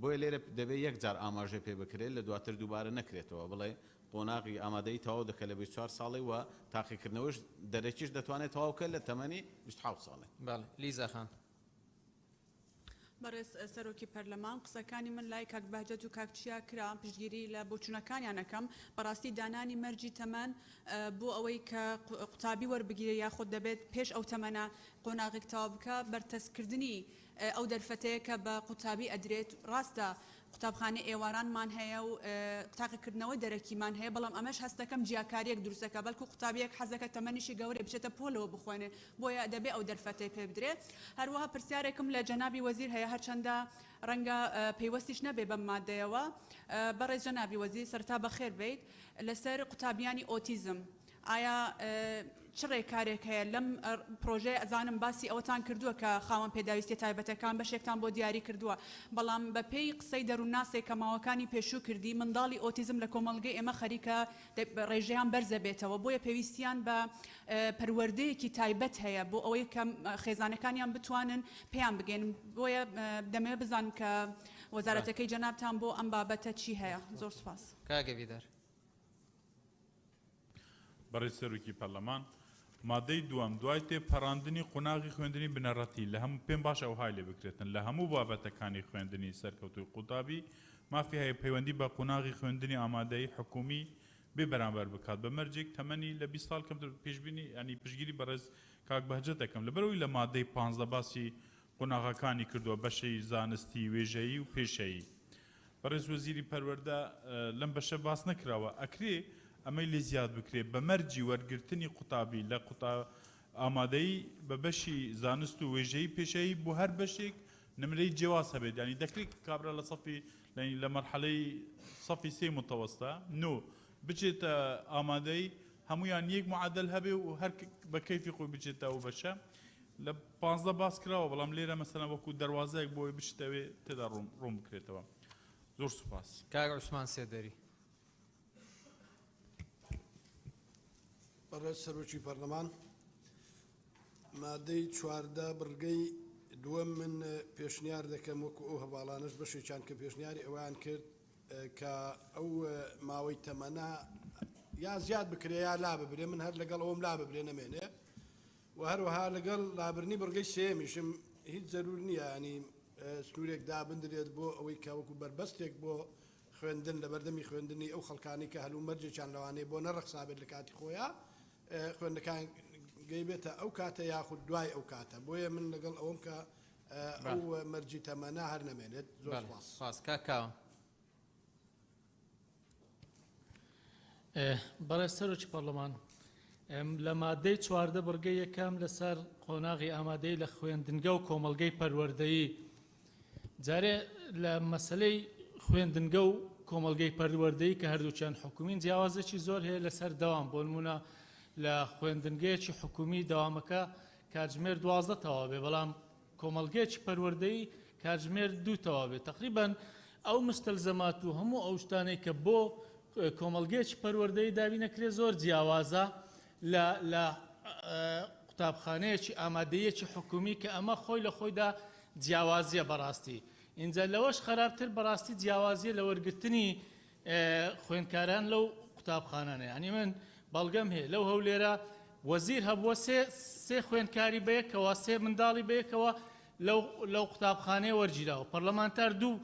بۆیە لێرە دەبێت یەک جار ئاماژە پێ بکرێت لە دواتر دووبارە نەکرێتەوە بڵێ قۆناغی ئامادەی تەواو دەکە لە 24 ساڵی و تاقیکردنەوەش دەرەکیش دەتوانێت تەواوکە لە تەمەنی 27 ساڵی. باڵێ لیزا خان. بەڕێز سەرۆکی پەرلەمان قسەکانی من لای کاک بەهجەت و کاکچیا کرا پشتگیری لە بۆچوونەکانیان ئەەکەم بەڕاستی دانانی مەرجی تەمەن بۆ ئەوەی کە قوتابی وەربگیرە یاخود دەبێت پێش ئەو تەمەنە قۆناغێک تەواو بکە بەرتەسکردنی ئەو دەرفەتەیە کە بە قوتابی ئەدرێت ڕاستە قوتابخانە ئێوارانمان هەیە و تاقیکردنەوەی دەرەکیمان هەیە بەڵام ئەمەش هەستەکەم جیاکاریەک دروستەکە بەڵکو قوتابیەک حەزەکە تەمەنیشی گەورە بچێتە پۆلەوە بخوێنێ بۆیە دەبێ ئەو دەرفەتەی پێ بدرێت هەروەها پرسیارێکم لە جەنابی وەزیر هەیە هەرچەندە ڕەنگە پەیوەستیش نەبێ بەم مادەیەوە بەڕێز جەنابی وەزیر سەرتا بەخێر بیت لەسەر قوتابیانی ئۆتیزم ئایا چ ڕێکارێک هەیە لەم پرۆژەیە ئەزانم باسی ئەوەتان کردووە کە خاوەن پێداویستی تایبەتەکان بەشێکتان بۆ دیاری کردووە بەڵام بەپێی قسەی دەروونناسێک کە ماوەکانی پێشوو کردی منداڵی ئۆتیزم لە کۆمەلگەی ئێمە خەریکە ڕێژەیان بەرزە بێتەوە بۆیە پێویستیان بە پەروەردەیەکی تایبەت هەیە بۆ ئەوەی کە خێزانەکانیان بتوانن پێیان بگەن بۆیە دەمەوێت بزان کە وەزارەتەکەی جەنابتان بۆ ئەم بابەتە چی هەیە. زۆر سوپاس. کاگەویدەر. بەڕێز سەرۆکی پەرلەمان مادەی دووەم دوای تێپەڕاندنی قۆناغی خوێندنی بنەڕەتی لە هەموو پێم باشە ئەو های لێ بکرێتن لە هەموو بابەتەکانی خوێندنی سەرکەوتوی قوتابی مافی هەیە پەیوەندی بە قۆناغی خوێندنی ئامادەی حکومی بێ بەرامبەر بکات بە مەرجێک تەمەنی لە 20 ساڵ کەمتر پێشبینی ینی پشگیری بەڕێز کاک بەهجەت دەکەم لەبەرەوەی لە مادەی 15 باسی قۆناغەکانی کردووە بەشەی زانستی وێژەیی و پێشەیی بەڕێز وەزیری پەروەردە لەم بەشە باس نەکراوە ئەکرێ ئەمەی لێ زیاد بکرێت بە مەرجی وەرگرتنی قوتابی لە ئامادەی بە بەشی زانست و وێژەی پێشەیی بۆ هەر بەشێک نمرەی جیاواز هەبێت ینی دەکرێت کابرا لە سەفی لە مەرحەلەی سەفی سێ متەوەستە نۆ بچێتە ئامادەی هەمویان یەک معادل هەبێ و هەر بە کەیفی خۆی بچێتە ئەو بەشە لە 15 باس کراوە بەڵام لێرە مەسەلەن وەکو دەواازەیەک بۆی بچێتەوێ تێدا ڕوون بکرێتەوە. زۆر سوپاس. کاک عوسمان سێدەری. بەڕێز سەرۆکی پەرلەمان مادەی 14 بڕگەی دووەم من پێشنیار دەکەم وەکو ئەو هەواڵانش بەشێکیان کە پێشنیاری ئەویان کرد کە ئەو ماوەی تەمەنا یا زیاد بکرێ یا لا ببرێ من هەر لەگەڵ ئەوم لا ببرێ نەمێنێ و هەروەها لەگەڵ لابرنی بڕگەی سێمیشم هیچ زەرور نییە ینی سنوورێک دابدرێت بۆ ئەوەی کە وەکو بربەستێک بۆ خوێندن لە بەردەمی خوێندنی ئەو خەڵکانی کە هەلوو مەرجێکیان لەوانەیە بۆ نەڕەخسابێت لە کاتی خۆیان خوێندەکان گەی بێتە ئەو کاتە یاخود دوای ئەو کاتە بۆیە من لەگەڵ ئەوم کە ئەو مەرجی تەمەنا هەر نەمێنێت. زۆر سپاس. کاکاوە. بەڕێز سەرۆکی پەرلەمان لە مادەی 14 بڕگەی یەکەم لەسەر قۆناغی ئامادەی لە خوێندنگە و کۆمەلگەی پەروەردەیی جارێ لە مەسلەی خوێندنگە و کۆمەلگەی پەروەردەیی کە هەردووچیان حکومین جیاوازێکی زۆر هەیە لەسەر دەوام بۆ نمونە لە خوێندنگەیەکی حکومی دەوامەکە کاتژمێر 12 تەواو بێ بەڵام کۆمەلگەیەکی پەروەردەیی کاتژمێر 2 تەواو بێت تقریباً ئەو مستەلزەمات و هەموو ئەو شتانەی کە بۆ کۆمەلگەیەکی پەروەردەیی دابی نەکرێت زۆر جیاوازە لە قوتابخانەیەکی ئامادەیەکی حکومی کە ئەمە خۆی لە خۆیدا جیاوازیە بەڕاستی اینجا لەوەش خراپتر بەڕاستی جیاوازیە لە وەرگرتنی خوێندکاران لەو قوتابخانانە ینی من بەڵگەم هەیە لەو هەولێرە وەزیر هەبووە سێ خوێندکاری بەیەکەوە سێ منداڵی بەیەکەوە لەو قوتابخانەیە وەرگیراوە پەرلەمانتار دوو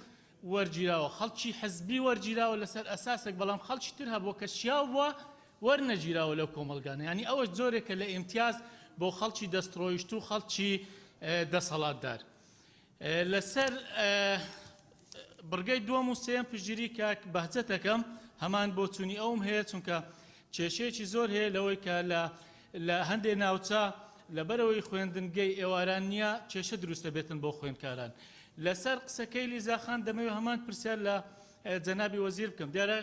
وەرگیراوە خەڵکی حزبی وەرگیراوە لەسەر ئەساسێک بەڵام خەڵکی تر هەبووە کە شیاو بووە وەرنەگیراوە لەو کۆمەلگانە ینی ئەوەش زۆرێکە لە ئیمتیاز بۆ خەڵکی دەستڕۆیشت و خەڵکی دەسەڵاتدار لەسەر بڕگەی دووەم و سێم پشتگیری کاک بەهجەتەکەم هەمان بۆ چوونی ئەوم هەیە چونکە کێشەیەکی زۆر هەیە لەوەی کە لە هەندێک ناوچە لەبەرەوەی خوێندنگەی ئێواران نییە کێشە دروستە بێتن بۆ خوێندکاران لەسەر قسەکەی لیزاخان دەمەوێت هەمان پرسیار لە جەنابی وەزیر بکەم دیارە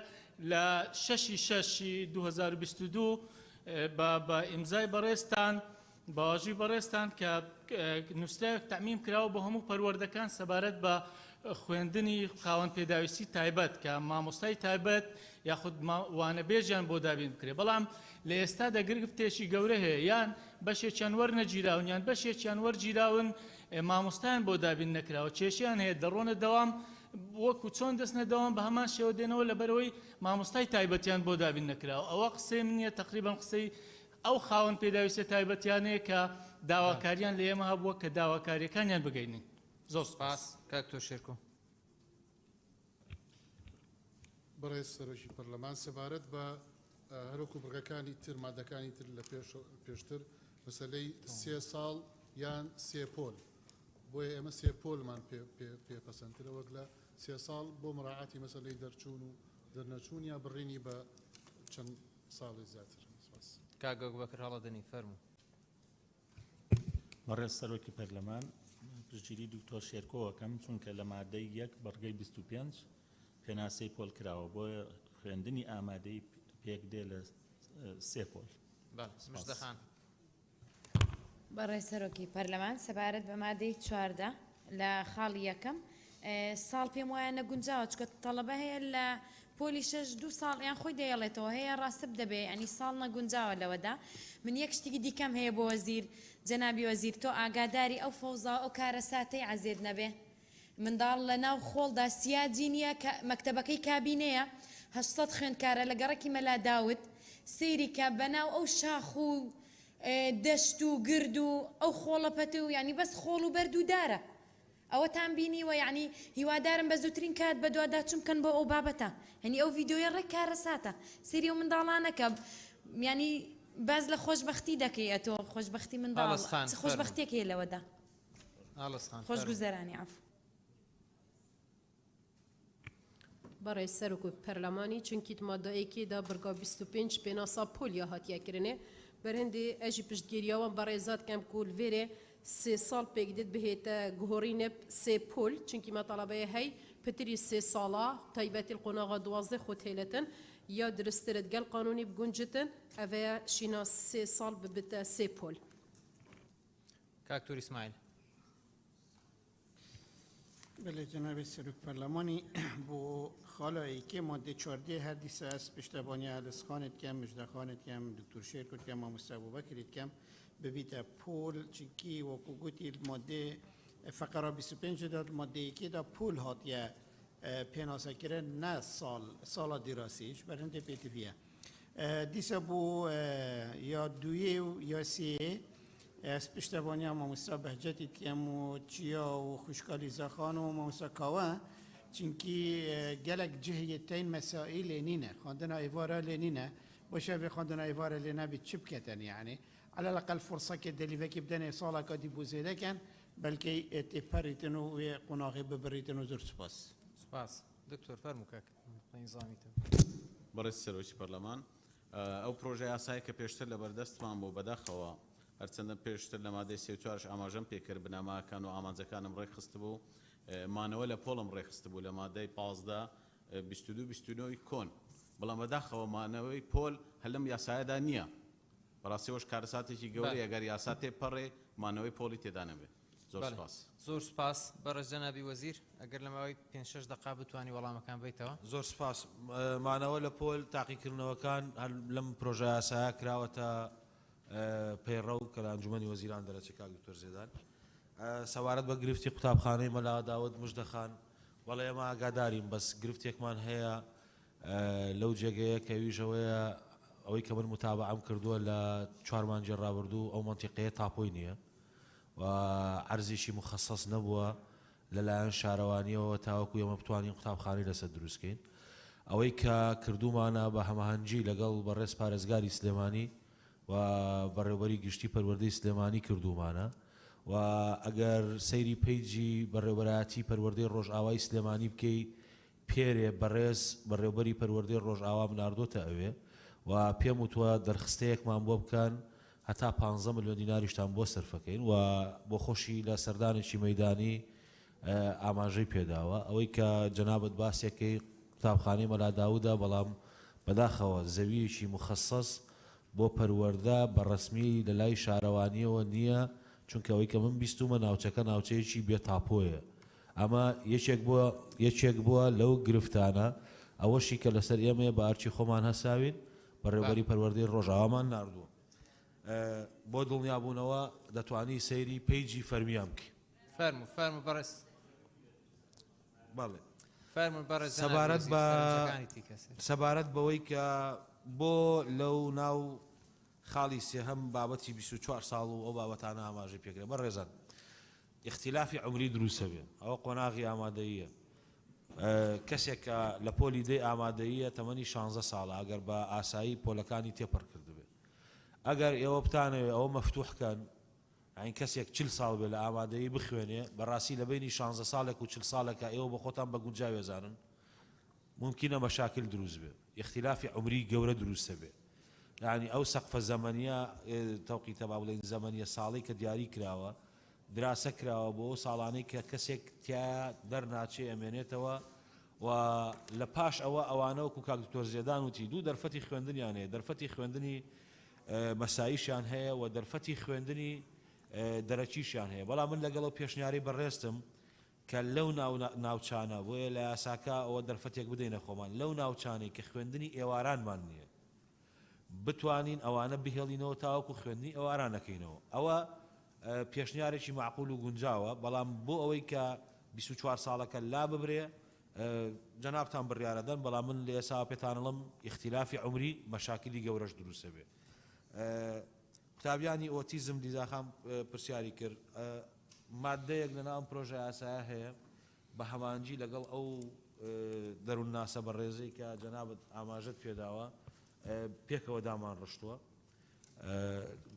لە 6/6/2022 بە ئیمزای بەڕێستان باواژی بەڕێستان کە نووسراوێک تەعمیم کراوە بۆ هەموو پەروەردەکان سەبارەت بە خوێندنی خاوەن پێداویستی تایبەت کە مامۆستای تایبەت یاخود وانەبێژیان بۆ دابین بکرێ بەڵام لە ئێستا دەگرفتێکی گەورە هەیە یان بەشێکیان وەرنەگیراون یان بەشێکیان وەرگیراون مامۆستایان بۆ دابین نەکراوە کێشیان هەیە دەڕۆنە دەوام وەکو چۆن دەستنە دەوام بە هەمان شێوە دێنەوە لەبەرەوەی مامۆستای تایبەتیان بۆ دابین نەکراوە ئەوە قسەی من نییە تقریبان قسەی ئەو خاوەن پێداویستە تایبەتیانەیە کە داواکاریان لە ئێمە هەبووە کە داواکاریەکانیان بگەینین زۆر سپاس کاک تۆ شێرکۆ بەڕێز سەرۆکی پەرلەمان سەبارەت بە هەروکو بڕگەکانی تر مادەکانی تر لە پێشتر مەسەلەی 3 ساڵ یان 3 پۆل بۆیە ئێمە 3 پۆلمان پێپەسەندترە وەک لە 3 ساڵ بۆ مراعاتی مەسەلەی دەرچوون و دەرنەچوون یا بڕینی بە چەند ساڵی زیاتر کاگەک بەکر هەڵەدەنی فەرموو بەڕێز سەرۆکی پەرلەمان پشتگیری دکتۆر شێرکۆوەکەم چونکە لە مادەی 1 بەڕگەی 25 پێناسەی پۆل کراوە بۆ خوێندنی ئامادەی پێک دێ لە 3 پۆل مژدەخان بەڕێز سەرۆکی پەرلەمان سەبارەت بە مادەی 14 لە خاڵی یەکەم ساڵ پێم وایە نەگونجاوە چکە تەڵەبە هەیە لە پۆلی 6 ساڵ یان خۆی دەیەڵێتەوە هەیە ڕاستە دەبێ ئەنی ساڵ نەگونجاوە لەوەدا من یەک شتێکی دیکەم هەیە بۆ وەزیر جەنابی وەزیر تۆ ئاگاداری ئەو فەوزا ئەو کارە ساتەی عەزیز نەبێ منداڵ لە ناو خۆڵدا سیاجی نییە مەکتەبەکەی کابینەیە 800 خوێندکارە لە گەڕێکی مەلا داوت سەیری کە بەناو ئەو شاخ و دەشت و گرد و ئەو خۆڵەپەتە و ینی بەس خۆڵ و بەرد و دارە ئەوەتان بینیوە یعنی هیوادارم بە زووترین کات بە دوواداچوم بکەن بۆ ئەو بابەتە هەنی ئەو ڤیددیۆیە ڕێک کارە ساتە سری و منداڵانەکە ینی باز لە خۆشببختی دەکەی ئەتۆ خۆشببختی منداڵ خۆشببختێک هەیە لەوەدا خۆشگوزەرانی عفو برای سرکو پرلمانی چونکی ماده‌ای دا برگا 25 پناسا پولیا هاتیکرینه برهندی اجی پشتگیریان برای زاد کم کول ویره 3 سال پیگدید بهتا گهورینه 3 پول چونکی مطالبه هی پتری 3 ساله تایبەتی القناغ 12 خود هیلتن یا درسترد گل قانونی بگنجتن اوه شینا 3 سال ببتا 3 پول کاکتور اسماعیل بله جناب سرک پرلمانی بو خالایی که ماده 14 هر دیسه از پشتبانی اهلس خانت کم مجده خانت کم دکتر شیرکت کم و مستقبو بکرید کم ببیت پول چنکی و کوگوتی ماده فقره 25 داد ماده که دا پول هات یا پیناسه کرد نه سال دراسیش برنده پیتویه دیسه بو یا دویه یا سیه از پشتوانی هم ماموستا بهجتی کم و چیا و خوشکالی زخان و ماموستا کاوه چونکی گلک جهیه تین مسائل نینه خواندن ایوارا لنینه باشه به خواندن ایوارا لنه بی چپ کتن یعنی على الأقل فرصة كدليفة كبدنا صالة كدي بوزيدا كان بلكي تبريتنو وقناغي ببريتنو زور سباس سپاس دکتۆر فەرموو نظامی بەڕێز سەرۆکی پەرلەمان ئەو پرۆژە یاسایی کە پێشتر لە بەردەستمان بۆ بەداخەوە هەرچەندە پێشتر لە مادەی 34 ئاماژەم پێکرد بناماکان و ئامانجەکانم ڕێکخست بوو مانەوە لە پۆڵم ڕێکخست بوو لە مادەی 15 22 کۆن بەڵام بەداخەوە مانەوەی پۆل هەلم یاسایەدا نییە بەڕاستیەوەش کارەساتێکی گەورەی ئەگەر یاسا تێپەڕێ مانەوەی پۆلی تێدا نەبێت زۆر سپاس زۆر سپاس بەڕێز جەنابی وەزیر ئەگەر لە ماوەی 5-6 دقا بتوانی وەڵامەکان بیتەوە زۆر سپاس مانەوە لە پۆل تاقیکردنەوەکان لەم پرۆژە یاسایە کراوەتە پەیڕەو کە لە ئەنجومەنی وەزیران دەرەچێت کاک دکتۆر زێدان سەوارەت بە گرفتی قوتابخانەی مەلا داوود مژدەخان وەڵێ ئێمە ئاگادارین بەس گرفتێکمان هەیە لەو جێگەیە کە ویژەوەیە ئەوەی کە من متابعەم کردووە لە 4 مانگی ڕابردوو ئەو مەنتیقەیە تاپۆی نییە و عەرزێکی مخەسەس نەبووە لەلایەن شارەوانیەوە تاوەکو ئێمە بتوانین قوتابخانەی لەسەر دروستکەین ئەوەی کە کردومانە بە هەماهەنگی لەگەڵ بەڕێز پارێزگاری سلێمانی و بەڕێوەبەری گشتی پەروەردەی سلێمانی کردومانە و ئەگەر سەیری پیجی بەڕێوەبەرایەتی پەروەردەی ڕۆژئاوای سلێمانی بکەی پێرێ بەڕێز بەڕێوەبەری پەروەردەی ڕۆژئاوا مناردۆتە ئەوێ و پێم وتووە دەرخستەیەکمان بۆ بکەن هەتا 15 ملیۆن دیناریشتان بۆ سەرفەکەین و بۆ خۆشی لە سەردانێکی مەیدانی ئاماژەی پێداوە ئەوەی کە جەنابەت باسیەکەی قوتابخانەی مەلا داوودە بەڵام بەداخەوە زەویەکی مخصص بۆ پەروەردە بەڕەسمی لە لای شارەوانیەوە نییە چونکە ئەوەی کە من بیستومە ناوچەکە ناوچەیەکی بێتاپۆیە ئەمە یەکێک بووە لەو گرفتانە ئەوەشی کە لەسەر ئێمە بە ئارچی خۆمان هەساوین بەڕێوەبەری پەروەردەی ڕۆژئاوامان ناردووە بۆ دڵنیابوونەوە دەتوانی سەیری پیجی فەرمیان بکەی فەرمو بەڕێز بەڵێ فەرمو بەڕێز سەبارەت بەوەی کە بۆ لەو ناو خاڵی سێهەم بابەتی 24 ساڵ و ئەو بابەتانە ئاماژەی پێکرێ بەڕێزان اختلافی عمری دروستە بێ ئەوە قۆناغی ئامادەییە کەسێک کە لە پۆلی دەی ئامادەییە تەمەنی 16 ساڵە ئەگەر بە ئاسایی پۆلەکانی تێپەڕ کردبێ ئەگەر ئێوە بتانەوێ ئەوە مەفتوحکەن ئەین کەسێک 40 ساڵ بێ لە ئامادەیی بخوێنێ بەڕاستی لە بینی 16 ساڵێک و 40 ساڵێکە ئێوە بە خۆتان بە گونجاوێزانن ممکنە مەشاکل دروست بێ اختلافی عمری گەورە دروستە بێ یعنی ئەو سەقفە زەمەنیە تەوقیتە با بڵێن زەمەنیە ساڵی کە دیاری کراوە دراسە کراوە بۆ ئەو ساڵانەی کە کەسێک تیا دەرناچێ ئەمێنێتەوە و لە پاش ئەوە ئەوانەوەکو کاک دکتۆر زێدان وتی دوو دەرفەتی خوێندنیان هەیە دەرفەتی خوێندنی مەساییشیان هەیە و دەرفەتی خوێندنی دەرەچیشیان هەیە بەڵام من لەگەڵ پێشنیاری بەڕێستم کە لەو ناوچانە بۆیە لە یاساکە ئەوە دەرفەتێک بدەینە خۆمان لەو ناوچانەی کە خوێندنی ئێوارانمان نییە بتوانین ئەوانە بهێڵینەوە تاوەکو خوێندنی ئێوارانەکەینەوە ئەوە پێشنیارێکی معقول و گونجاوە بەڵام بۆ ئەوەی کە 24 ساڵەکە لا ببرێ جەنابتان بڕیارەدەن بەڵام من لە ئێسا پێتانەڵم اختلافی عمری مەشاکلی گەورەش دروستە بێ قوتابیانی ئۆتیزم دیزاخام پرسیاری کرد مادەیەک لەناو ئەم پرۆژە یاسایە هەیە بە هەمانجی لەگەڵ ئەو دەروون ناسە بەڕێزەی کە جەنابەت ئاماژەت پێداوە پێکەوە دامان ڕشتووە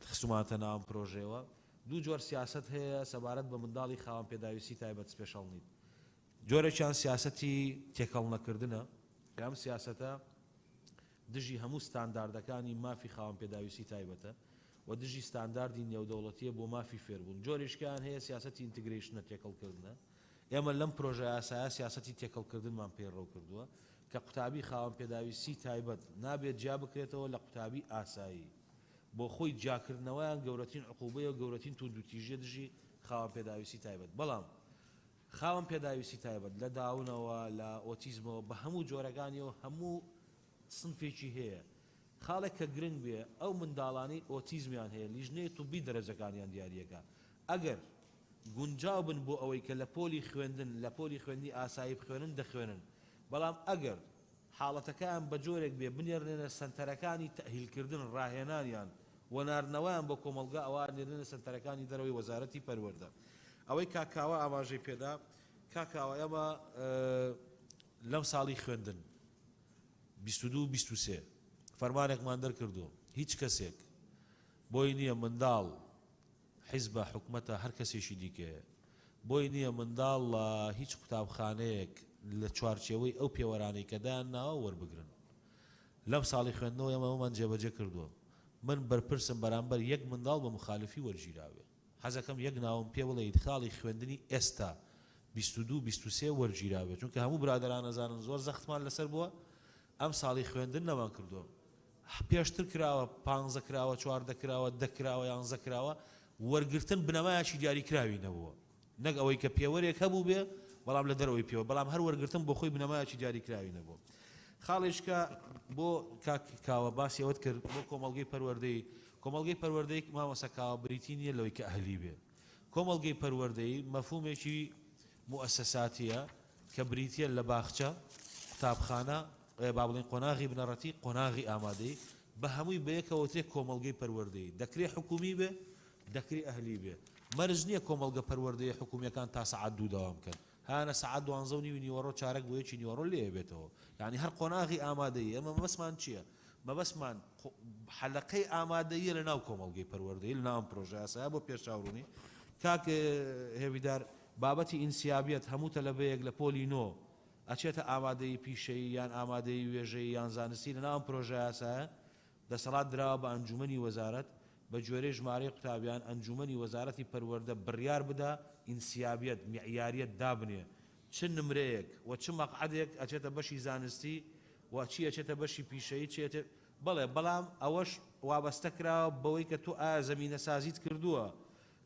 خستومانتە ناو ئەم پرۆژەوە دوو جۆر سیاست هەیە سەبارەت بە منداڵی خاوەن پێداویستی تایبەت سپێشەڵ نیت جۆرێکیان سیاسەتی تێکەڵ نەکردنە کە ئەم سیاسەتە دژی هەموو ستانداردەکانی مافی خاوەن پێداویستی تایبەتە و دژی ستانداردی نێودەوڵەتیە بۆ مافی فێربوون جۆرێشکیان هەیە سیاسەتی ئینتگریشنە تێکەڵکردنە ئێمە لەم پرۆژە یاسایە سیاسەتی تێکەڵکردنمان پێڕەو کردووە کە قوتابی خاوەن پێداویستی تایبەت نابێت جیا بکرێتەوە لە قوتابی ئاسایی بۆ خۆی جاکردنەوەیان گەورەترین عقوبەیە و گەورەترین توندوتیژە دژی خاوەن پێداویستی تایبەت بەڵام خاوەن پێداویستی تایبەت لە داونەوە لە ئۆتیزمەوە بە هەموو جۆرەکانیەوە هەموو سنفێکی هەیە خاڵێک کە گرنگ بێ ئەو منداڵانەی ئۆتیزمیان هەیە لیژنەی توبی دەرەجەکانیان دیاریەکە ئەگەر گونجاو بن بۆ ئەوەی کە لە پۆلی خوێندن لە پۆلی خوێندنی ئاسایی بخوێنن دەخوێنن بەڵام ئەگەر حاڵەتەکان بە جۆرێک بێ بنێرنێنە سەنتەرەکانی تەهیلکردن ڕاهێنانیان وەناردنەوەیان بۆ کۆمەلگا ئەوە نێرنێنە سەنتەرەکانی دەرەوەی وەزارەتی پەروەردە ئەوەی کاکاوە ئاماژەی پێدا کاکاوە ئەمە لەم ساڵی خوێندن 22-23 فەرمانێکمان دەرکردو هیچ کەسێک بۆی نییە منداڵ حیزبە حکومەتە هەر کەسێکی دیکەیە بۆی نییە منداڵ لە هیچ قوتابخانەیەک لە چوارچێوەی ئەو پێوەرانەی کە دایان ناوە وەربگرن لەم ساڵی خوێندنەوە ئەمەمان جێبەجێ کردووە من بەرپرسم بەرامبەر یەک منداڵ بە مخالفی وەرگیراوێ حەزەکەم یەک ناوم پێ بڵێ ئیدخاڵی خوێندنی ئێستا 22-23 وەرگیراوێ چونکە هەموو برادران ئەزانن زۆر زەختمان لەسەر بووە ئەم ساڵی خوێندن نەمان کردووە پێشتر کراوە 15 کراوە 14 کراوە 10 کراوە 11 کراوە وەرگرتن بنەمایەکی دیاریکراوی نەبووە نەک ئەوەی کە پێوەرێک هەبوو بێ بەڵام لە دەرەوەی پێوە بەڵام هەر وەرگرتن بۆ خۆی بنەمایەکی دیاریکراوی نەبووە خاڵێشکە بۆ کاوە باسی ئەوەت کرد بۆ کۆمەڵگەی پەروەردەی مامۆسەکاوە بریتی نییە لەوەی کە ئەهلی بێ کۆمەڵگەی پەروەردەی مەفهومێکی موەسساتیە کە بریتە لە باخچە قوتابخانە با بڵێن قۆناغی بنەڕەتی قۆناغی ئامادەی بە هەمووی بەیەکەوەتێک کۆمەڵگەی پەروەردەی دەکرێت حکومی بێ دەکرێت ئەهلی بێ مەرج نییە کۆمەڵگە پەروەردەی حکومیەکان تا سەعات 2 داوام بکەن هانە سەعات 12 نیوەڕۆ چارەک بۆ یەکی نیوەڕۆ لێ بێتەوە یعنی هەر قۆناغی ئامادەی ئەمە مەبەسمان چییە مەبەسمان حەلەقەی ئامادەیە لە ناو کۆمەڵگەی پەروەردەی لە ناو پرۆژە یاسایە بۆ پێشچاوڕوونی کاک هێویدار بابەتی ئینسیابیەت هەموو تەلەبەیەک لە پۆلی نۆ ئەچێتە ئامادەی پیشەیی یان ئامادەی وێژەی یان زانستی لە ناو پرۆژە یاسایە دەسەڵات درراوە بە ئەنجومەنی وەزارەت بە جۆرەی ژمارەی قوتابیان ئەنجومەنی وەزارەتی پەروەردە بڕیار بدا ئینسیابیەت میعیاریەت دابنێ چ نمرەیەک و چ مەقعدێک ئەچێتە بەشی زانستی و چی ئەچێتە بەشی پیشەیی چێتە بەڵێ بەڵام ئەوەش وابەستە کراوە بەوەی کە تۆ ئایا زەمینە سازیت کردووە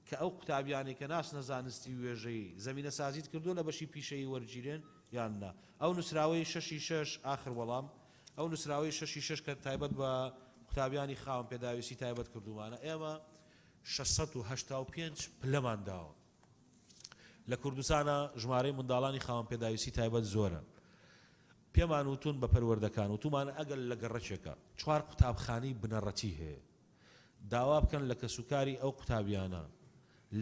کە ئەو قوتابیانی کە ناسنە زانستی وێژەی زەمینە سازیت کردووە لە بەشی پیشەیی وەرگیرێن یان نا ئەو نووسراوەی 6 ئاخر وەڵام ئەو نووسراوەی 6 کە تایبەت بە قوتابیانی خاوەن پێداویستی تایبەت کردومانە ئێمە 685 پلەمان داوە لە کوردستانە ژمارەی منداڵانی خاوەن پێداویستی تایبەت زۆرە پێمان وتون بە پەروەردەکان وتومان ئەگەر لە گەڕەکێکە 4 قوتابخانەی بنەڕەتی هەیە داوا بکەن لە کەسوکاری ئەو قوتابیانە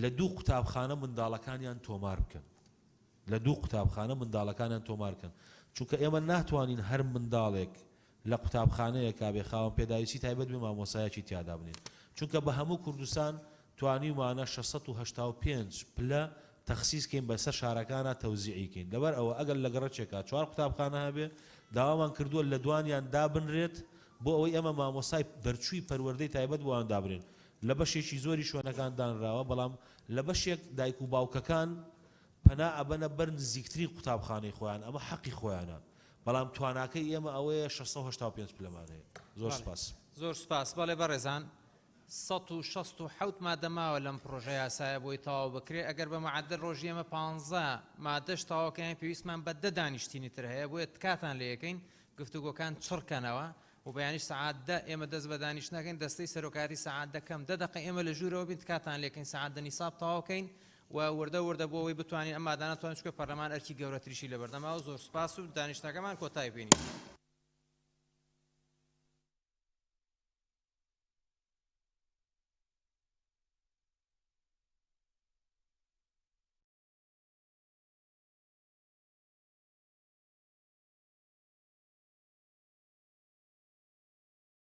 لە 2 قوتابخانە منداڵەکانیان تۆمار بکەن لە 2 قوتابخانە منداڵەکانیان تۆمار بکەن چونکە ئێمە ناتوانین هەر منداڵێک لە قوتابخانەیەکا بێ خاوەن پێداویستی تایبەت بێ مامۆسایەکی تیادا بنێن چونکە بە هەموو کوردستان توانیمانە 685 پلە تەخسیسکەین بەسەر شارەکانە تەوزیعیکەین لەبەر ئەوە ئەگەر لە گەڕەکێکا 4 قوتابخانە هەبێ داوامان کردووە لە دوانیان دابنرێت بۆ ئەوەی ئەمە مامۆسای دەرچووی پەروەردەی تایبەت بۆیان دابرێن لە بەشێکی زۆری شوێنەکان دانراوە بەڵام لە بەشێک دایک و باوکەکان پەنا ئەبەنە بەر نزیکترین قوتابخانەی خۆیان ئەمە حەقی خۆیانە بەڵام تواناکەی ئێمە ئەوەیە 685 پلەمانەیە زۆر سپاس زۆر سپاس بەڵێ بەڕێزان 167 مادە ماوە لەم پرۆژە یاسایە بۆی تەواو بکرێت ئەگەر بە معدل ڕۆژی ئێمە 15 مادەش تەواوکەیان پێویستمان بە 10 دانیشتینی تر هەیە بۆیە تکاتان لێ یەکەین گفتوگۆکان چڕکەنەوە و بەیانیش سعات 10 ئێمە دەست بە دانیش نەکەین دەستەی سەرۆکاتی سعات دەکەم 10 دقیقە ئێمە لە ژوورەوە بین تکاتان لێکەین سعات 10 نیساب تەواوکەین و وردە بۆ ئەوەی بتوانین ئەم مادانە توانین چکە پەرلەمان ئەرکی گەورەتریشی لە بەردەماوە زۆر سپاس و دانیشتەکەمان کۆتایی بینین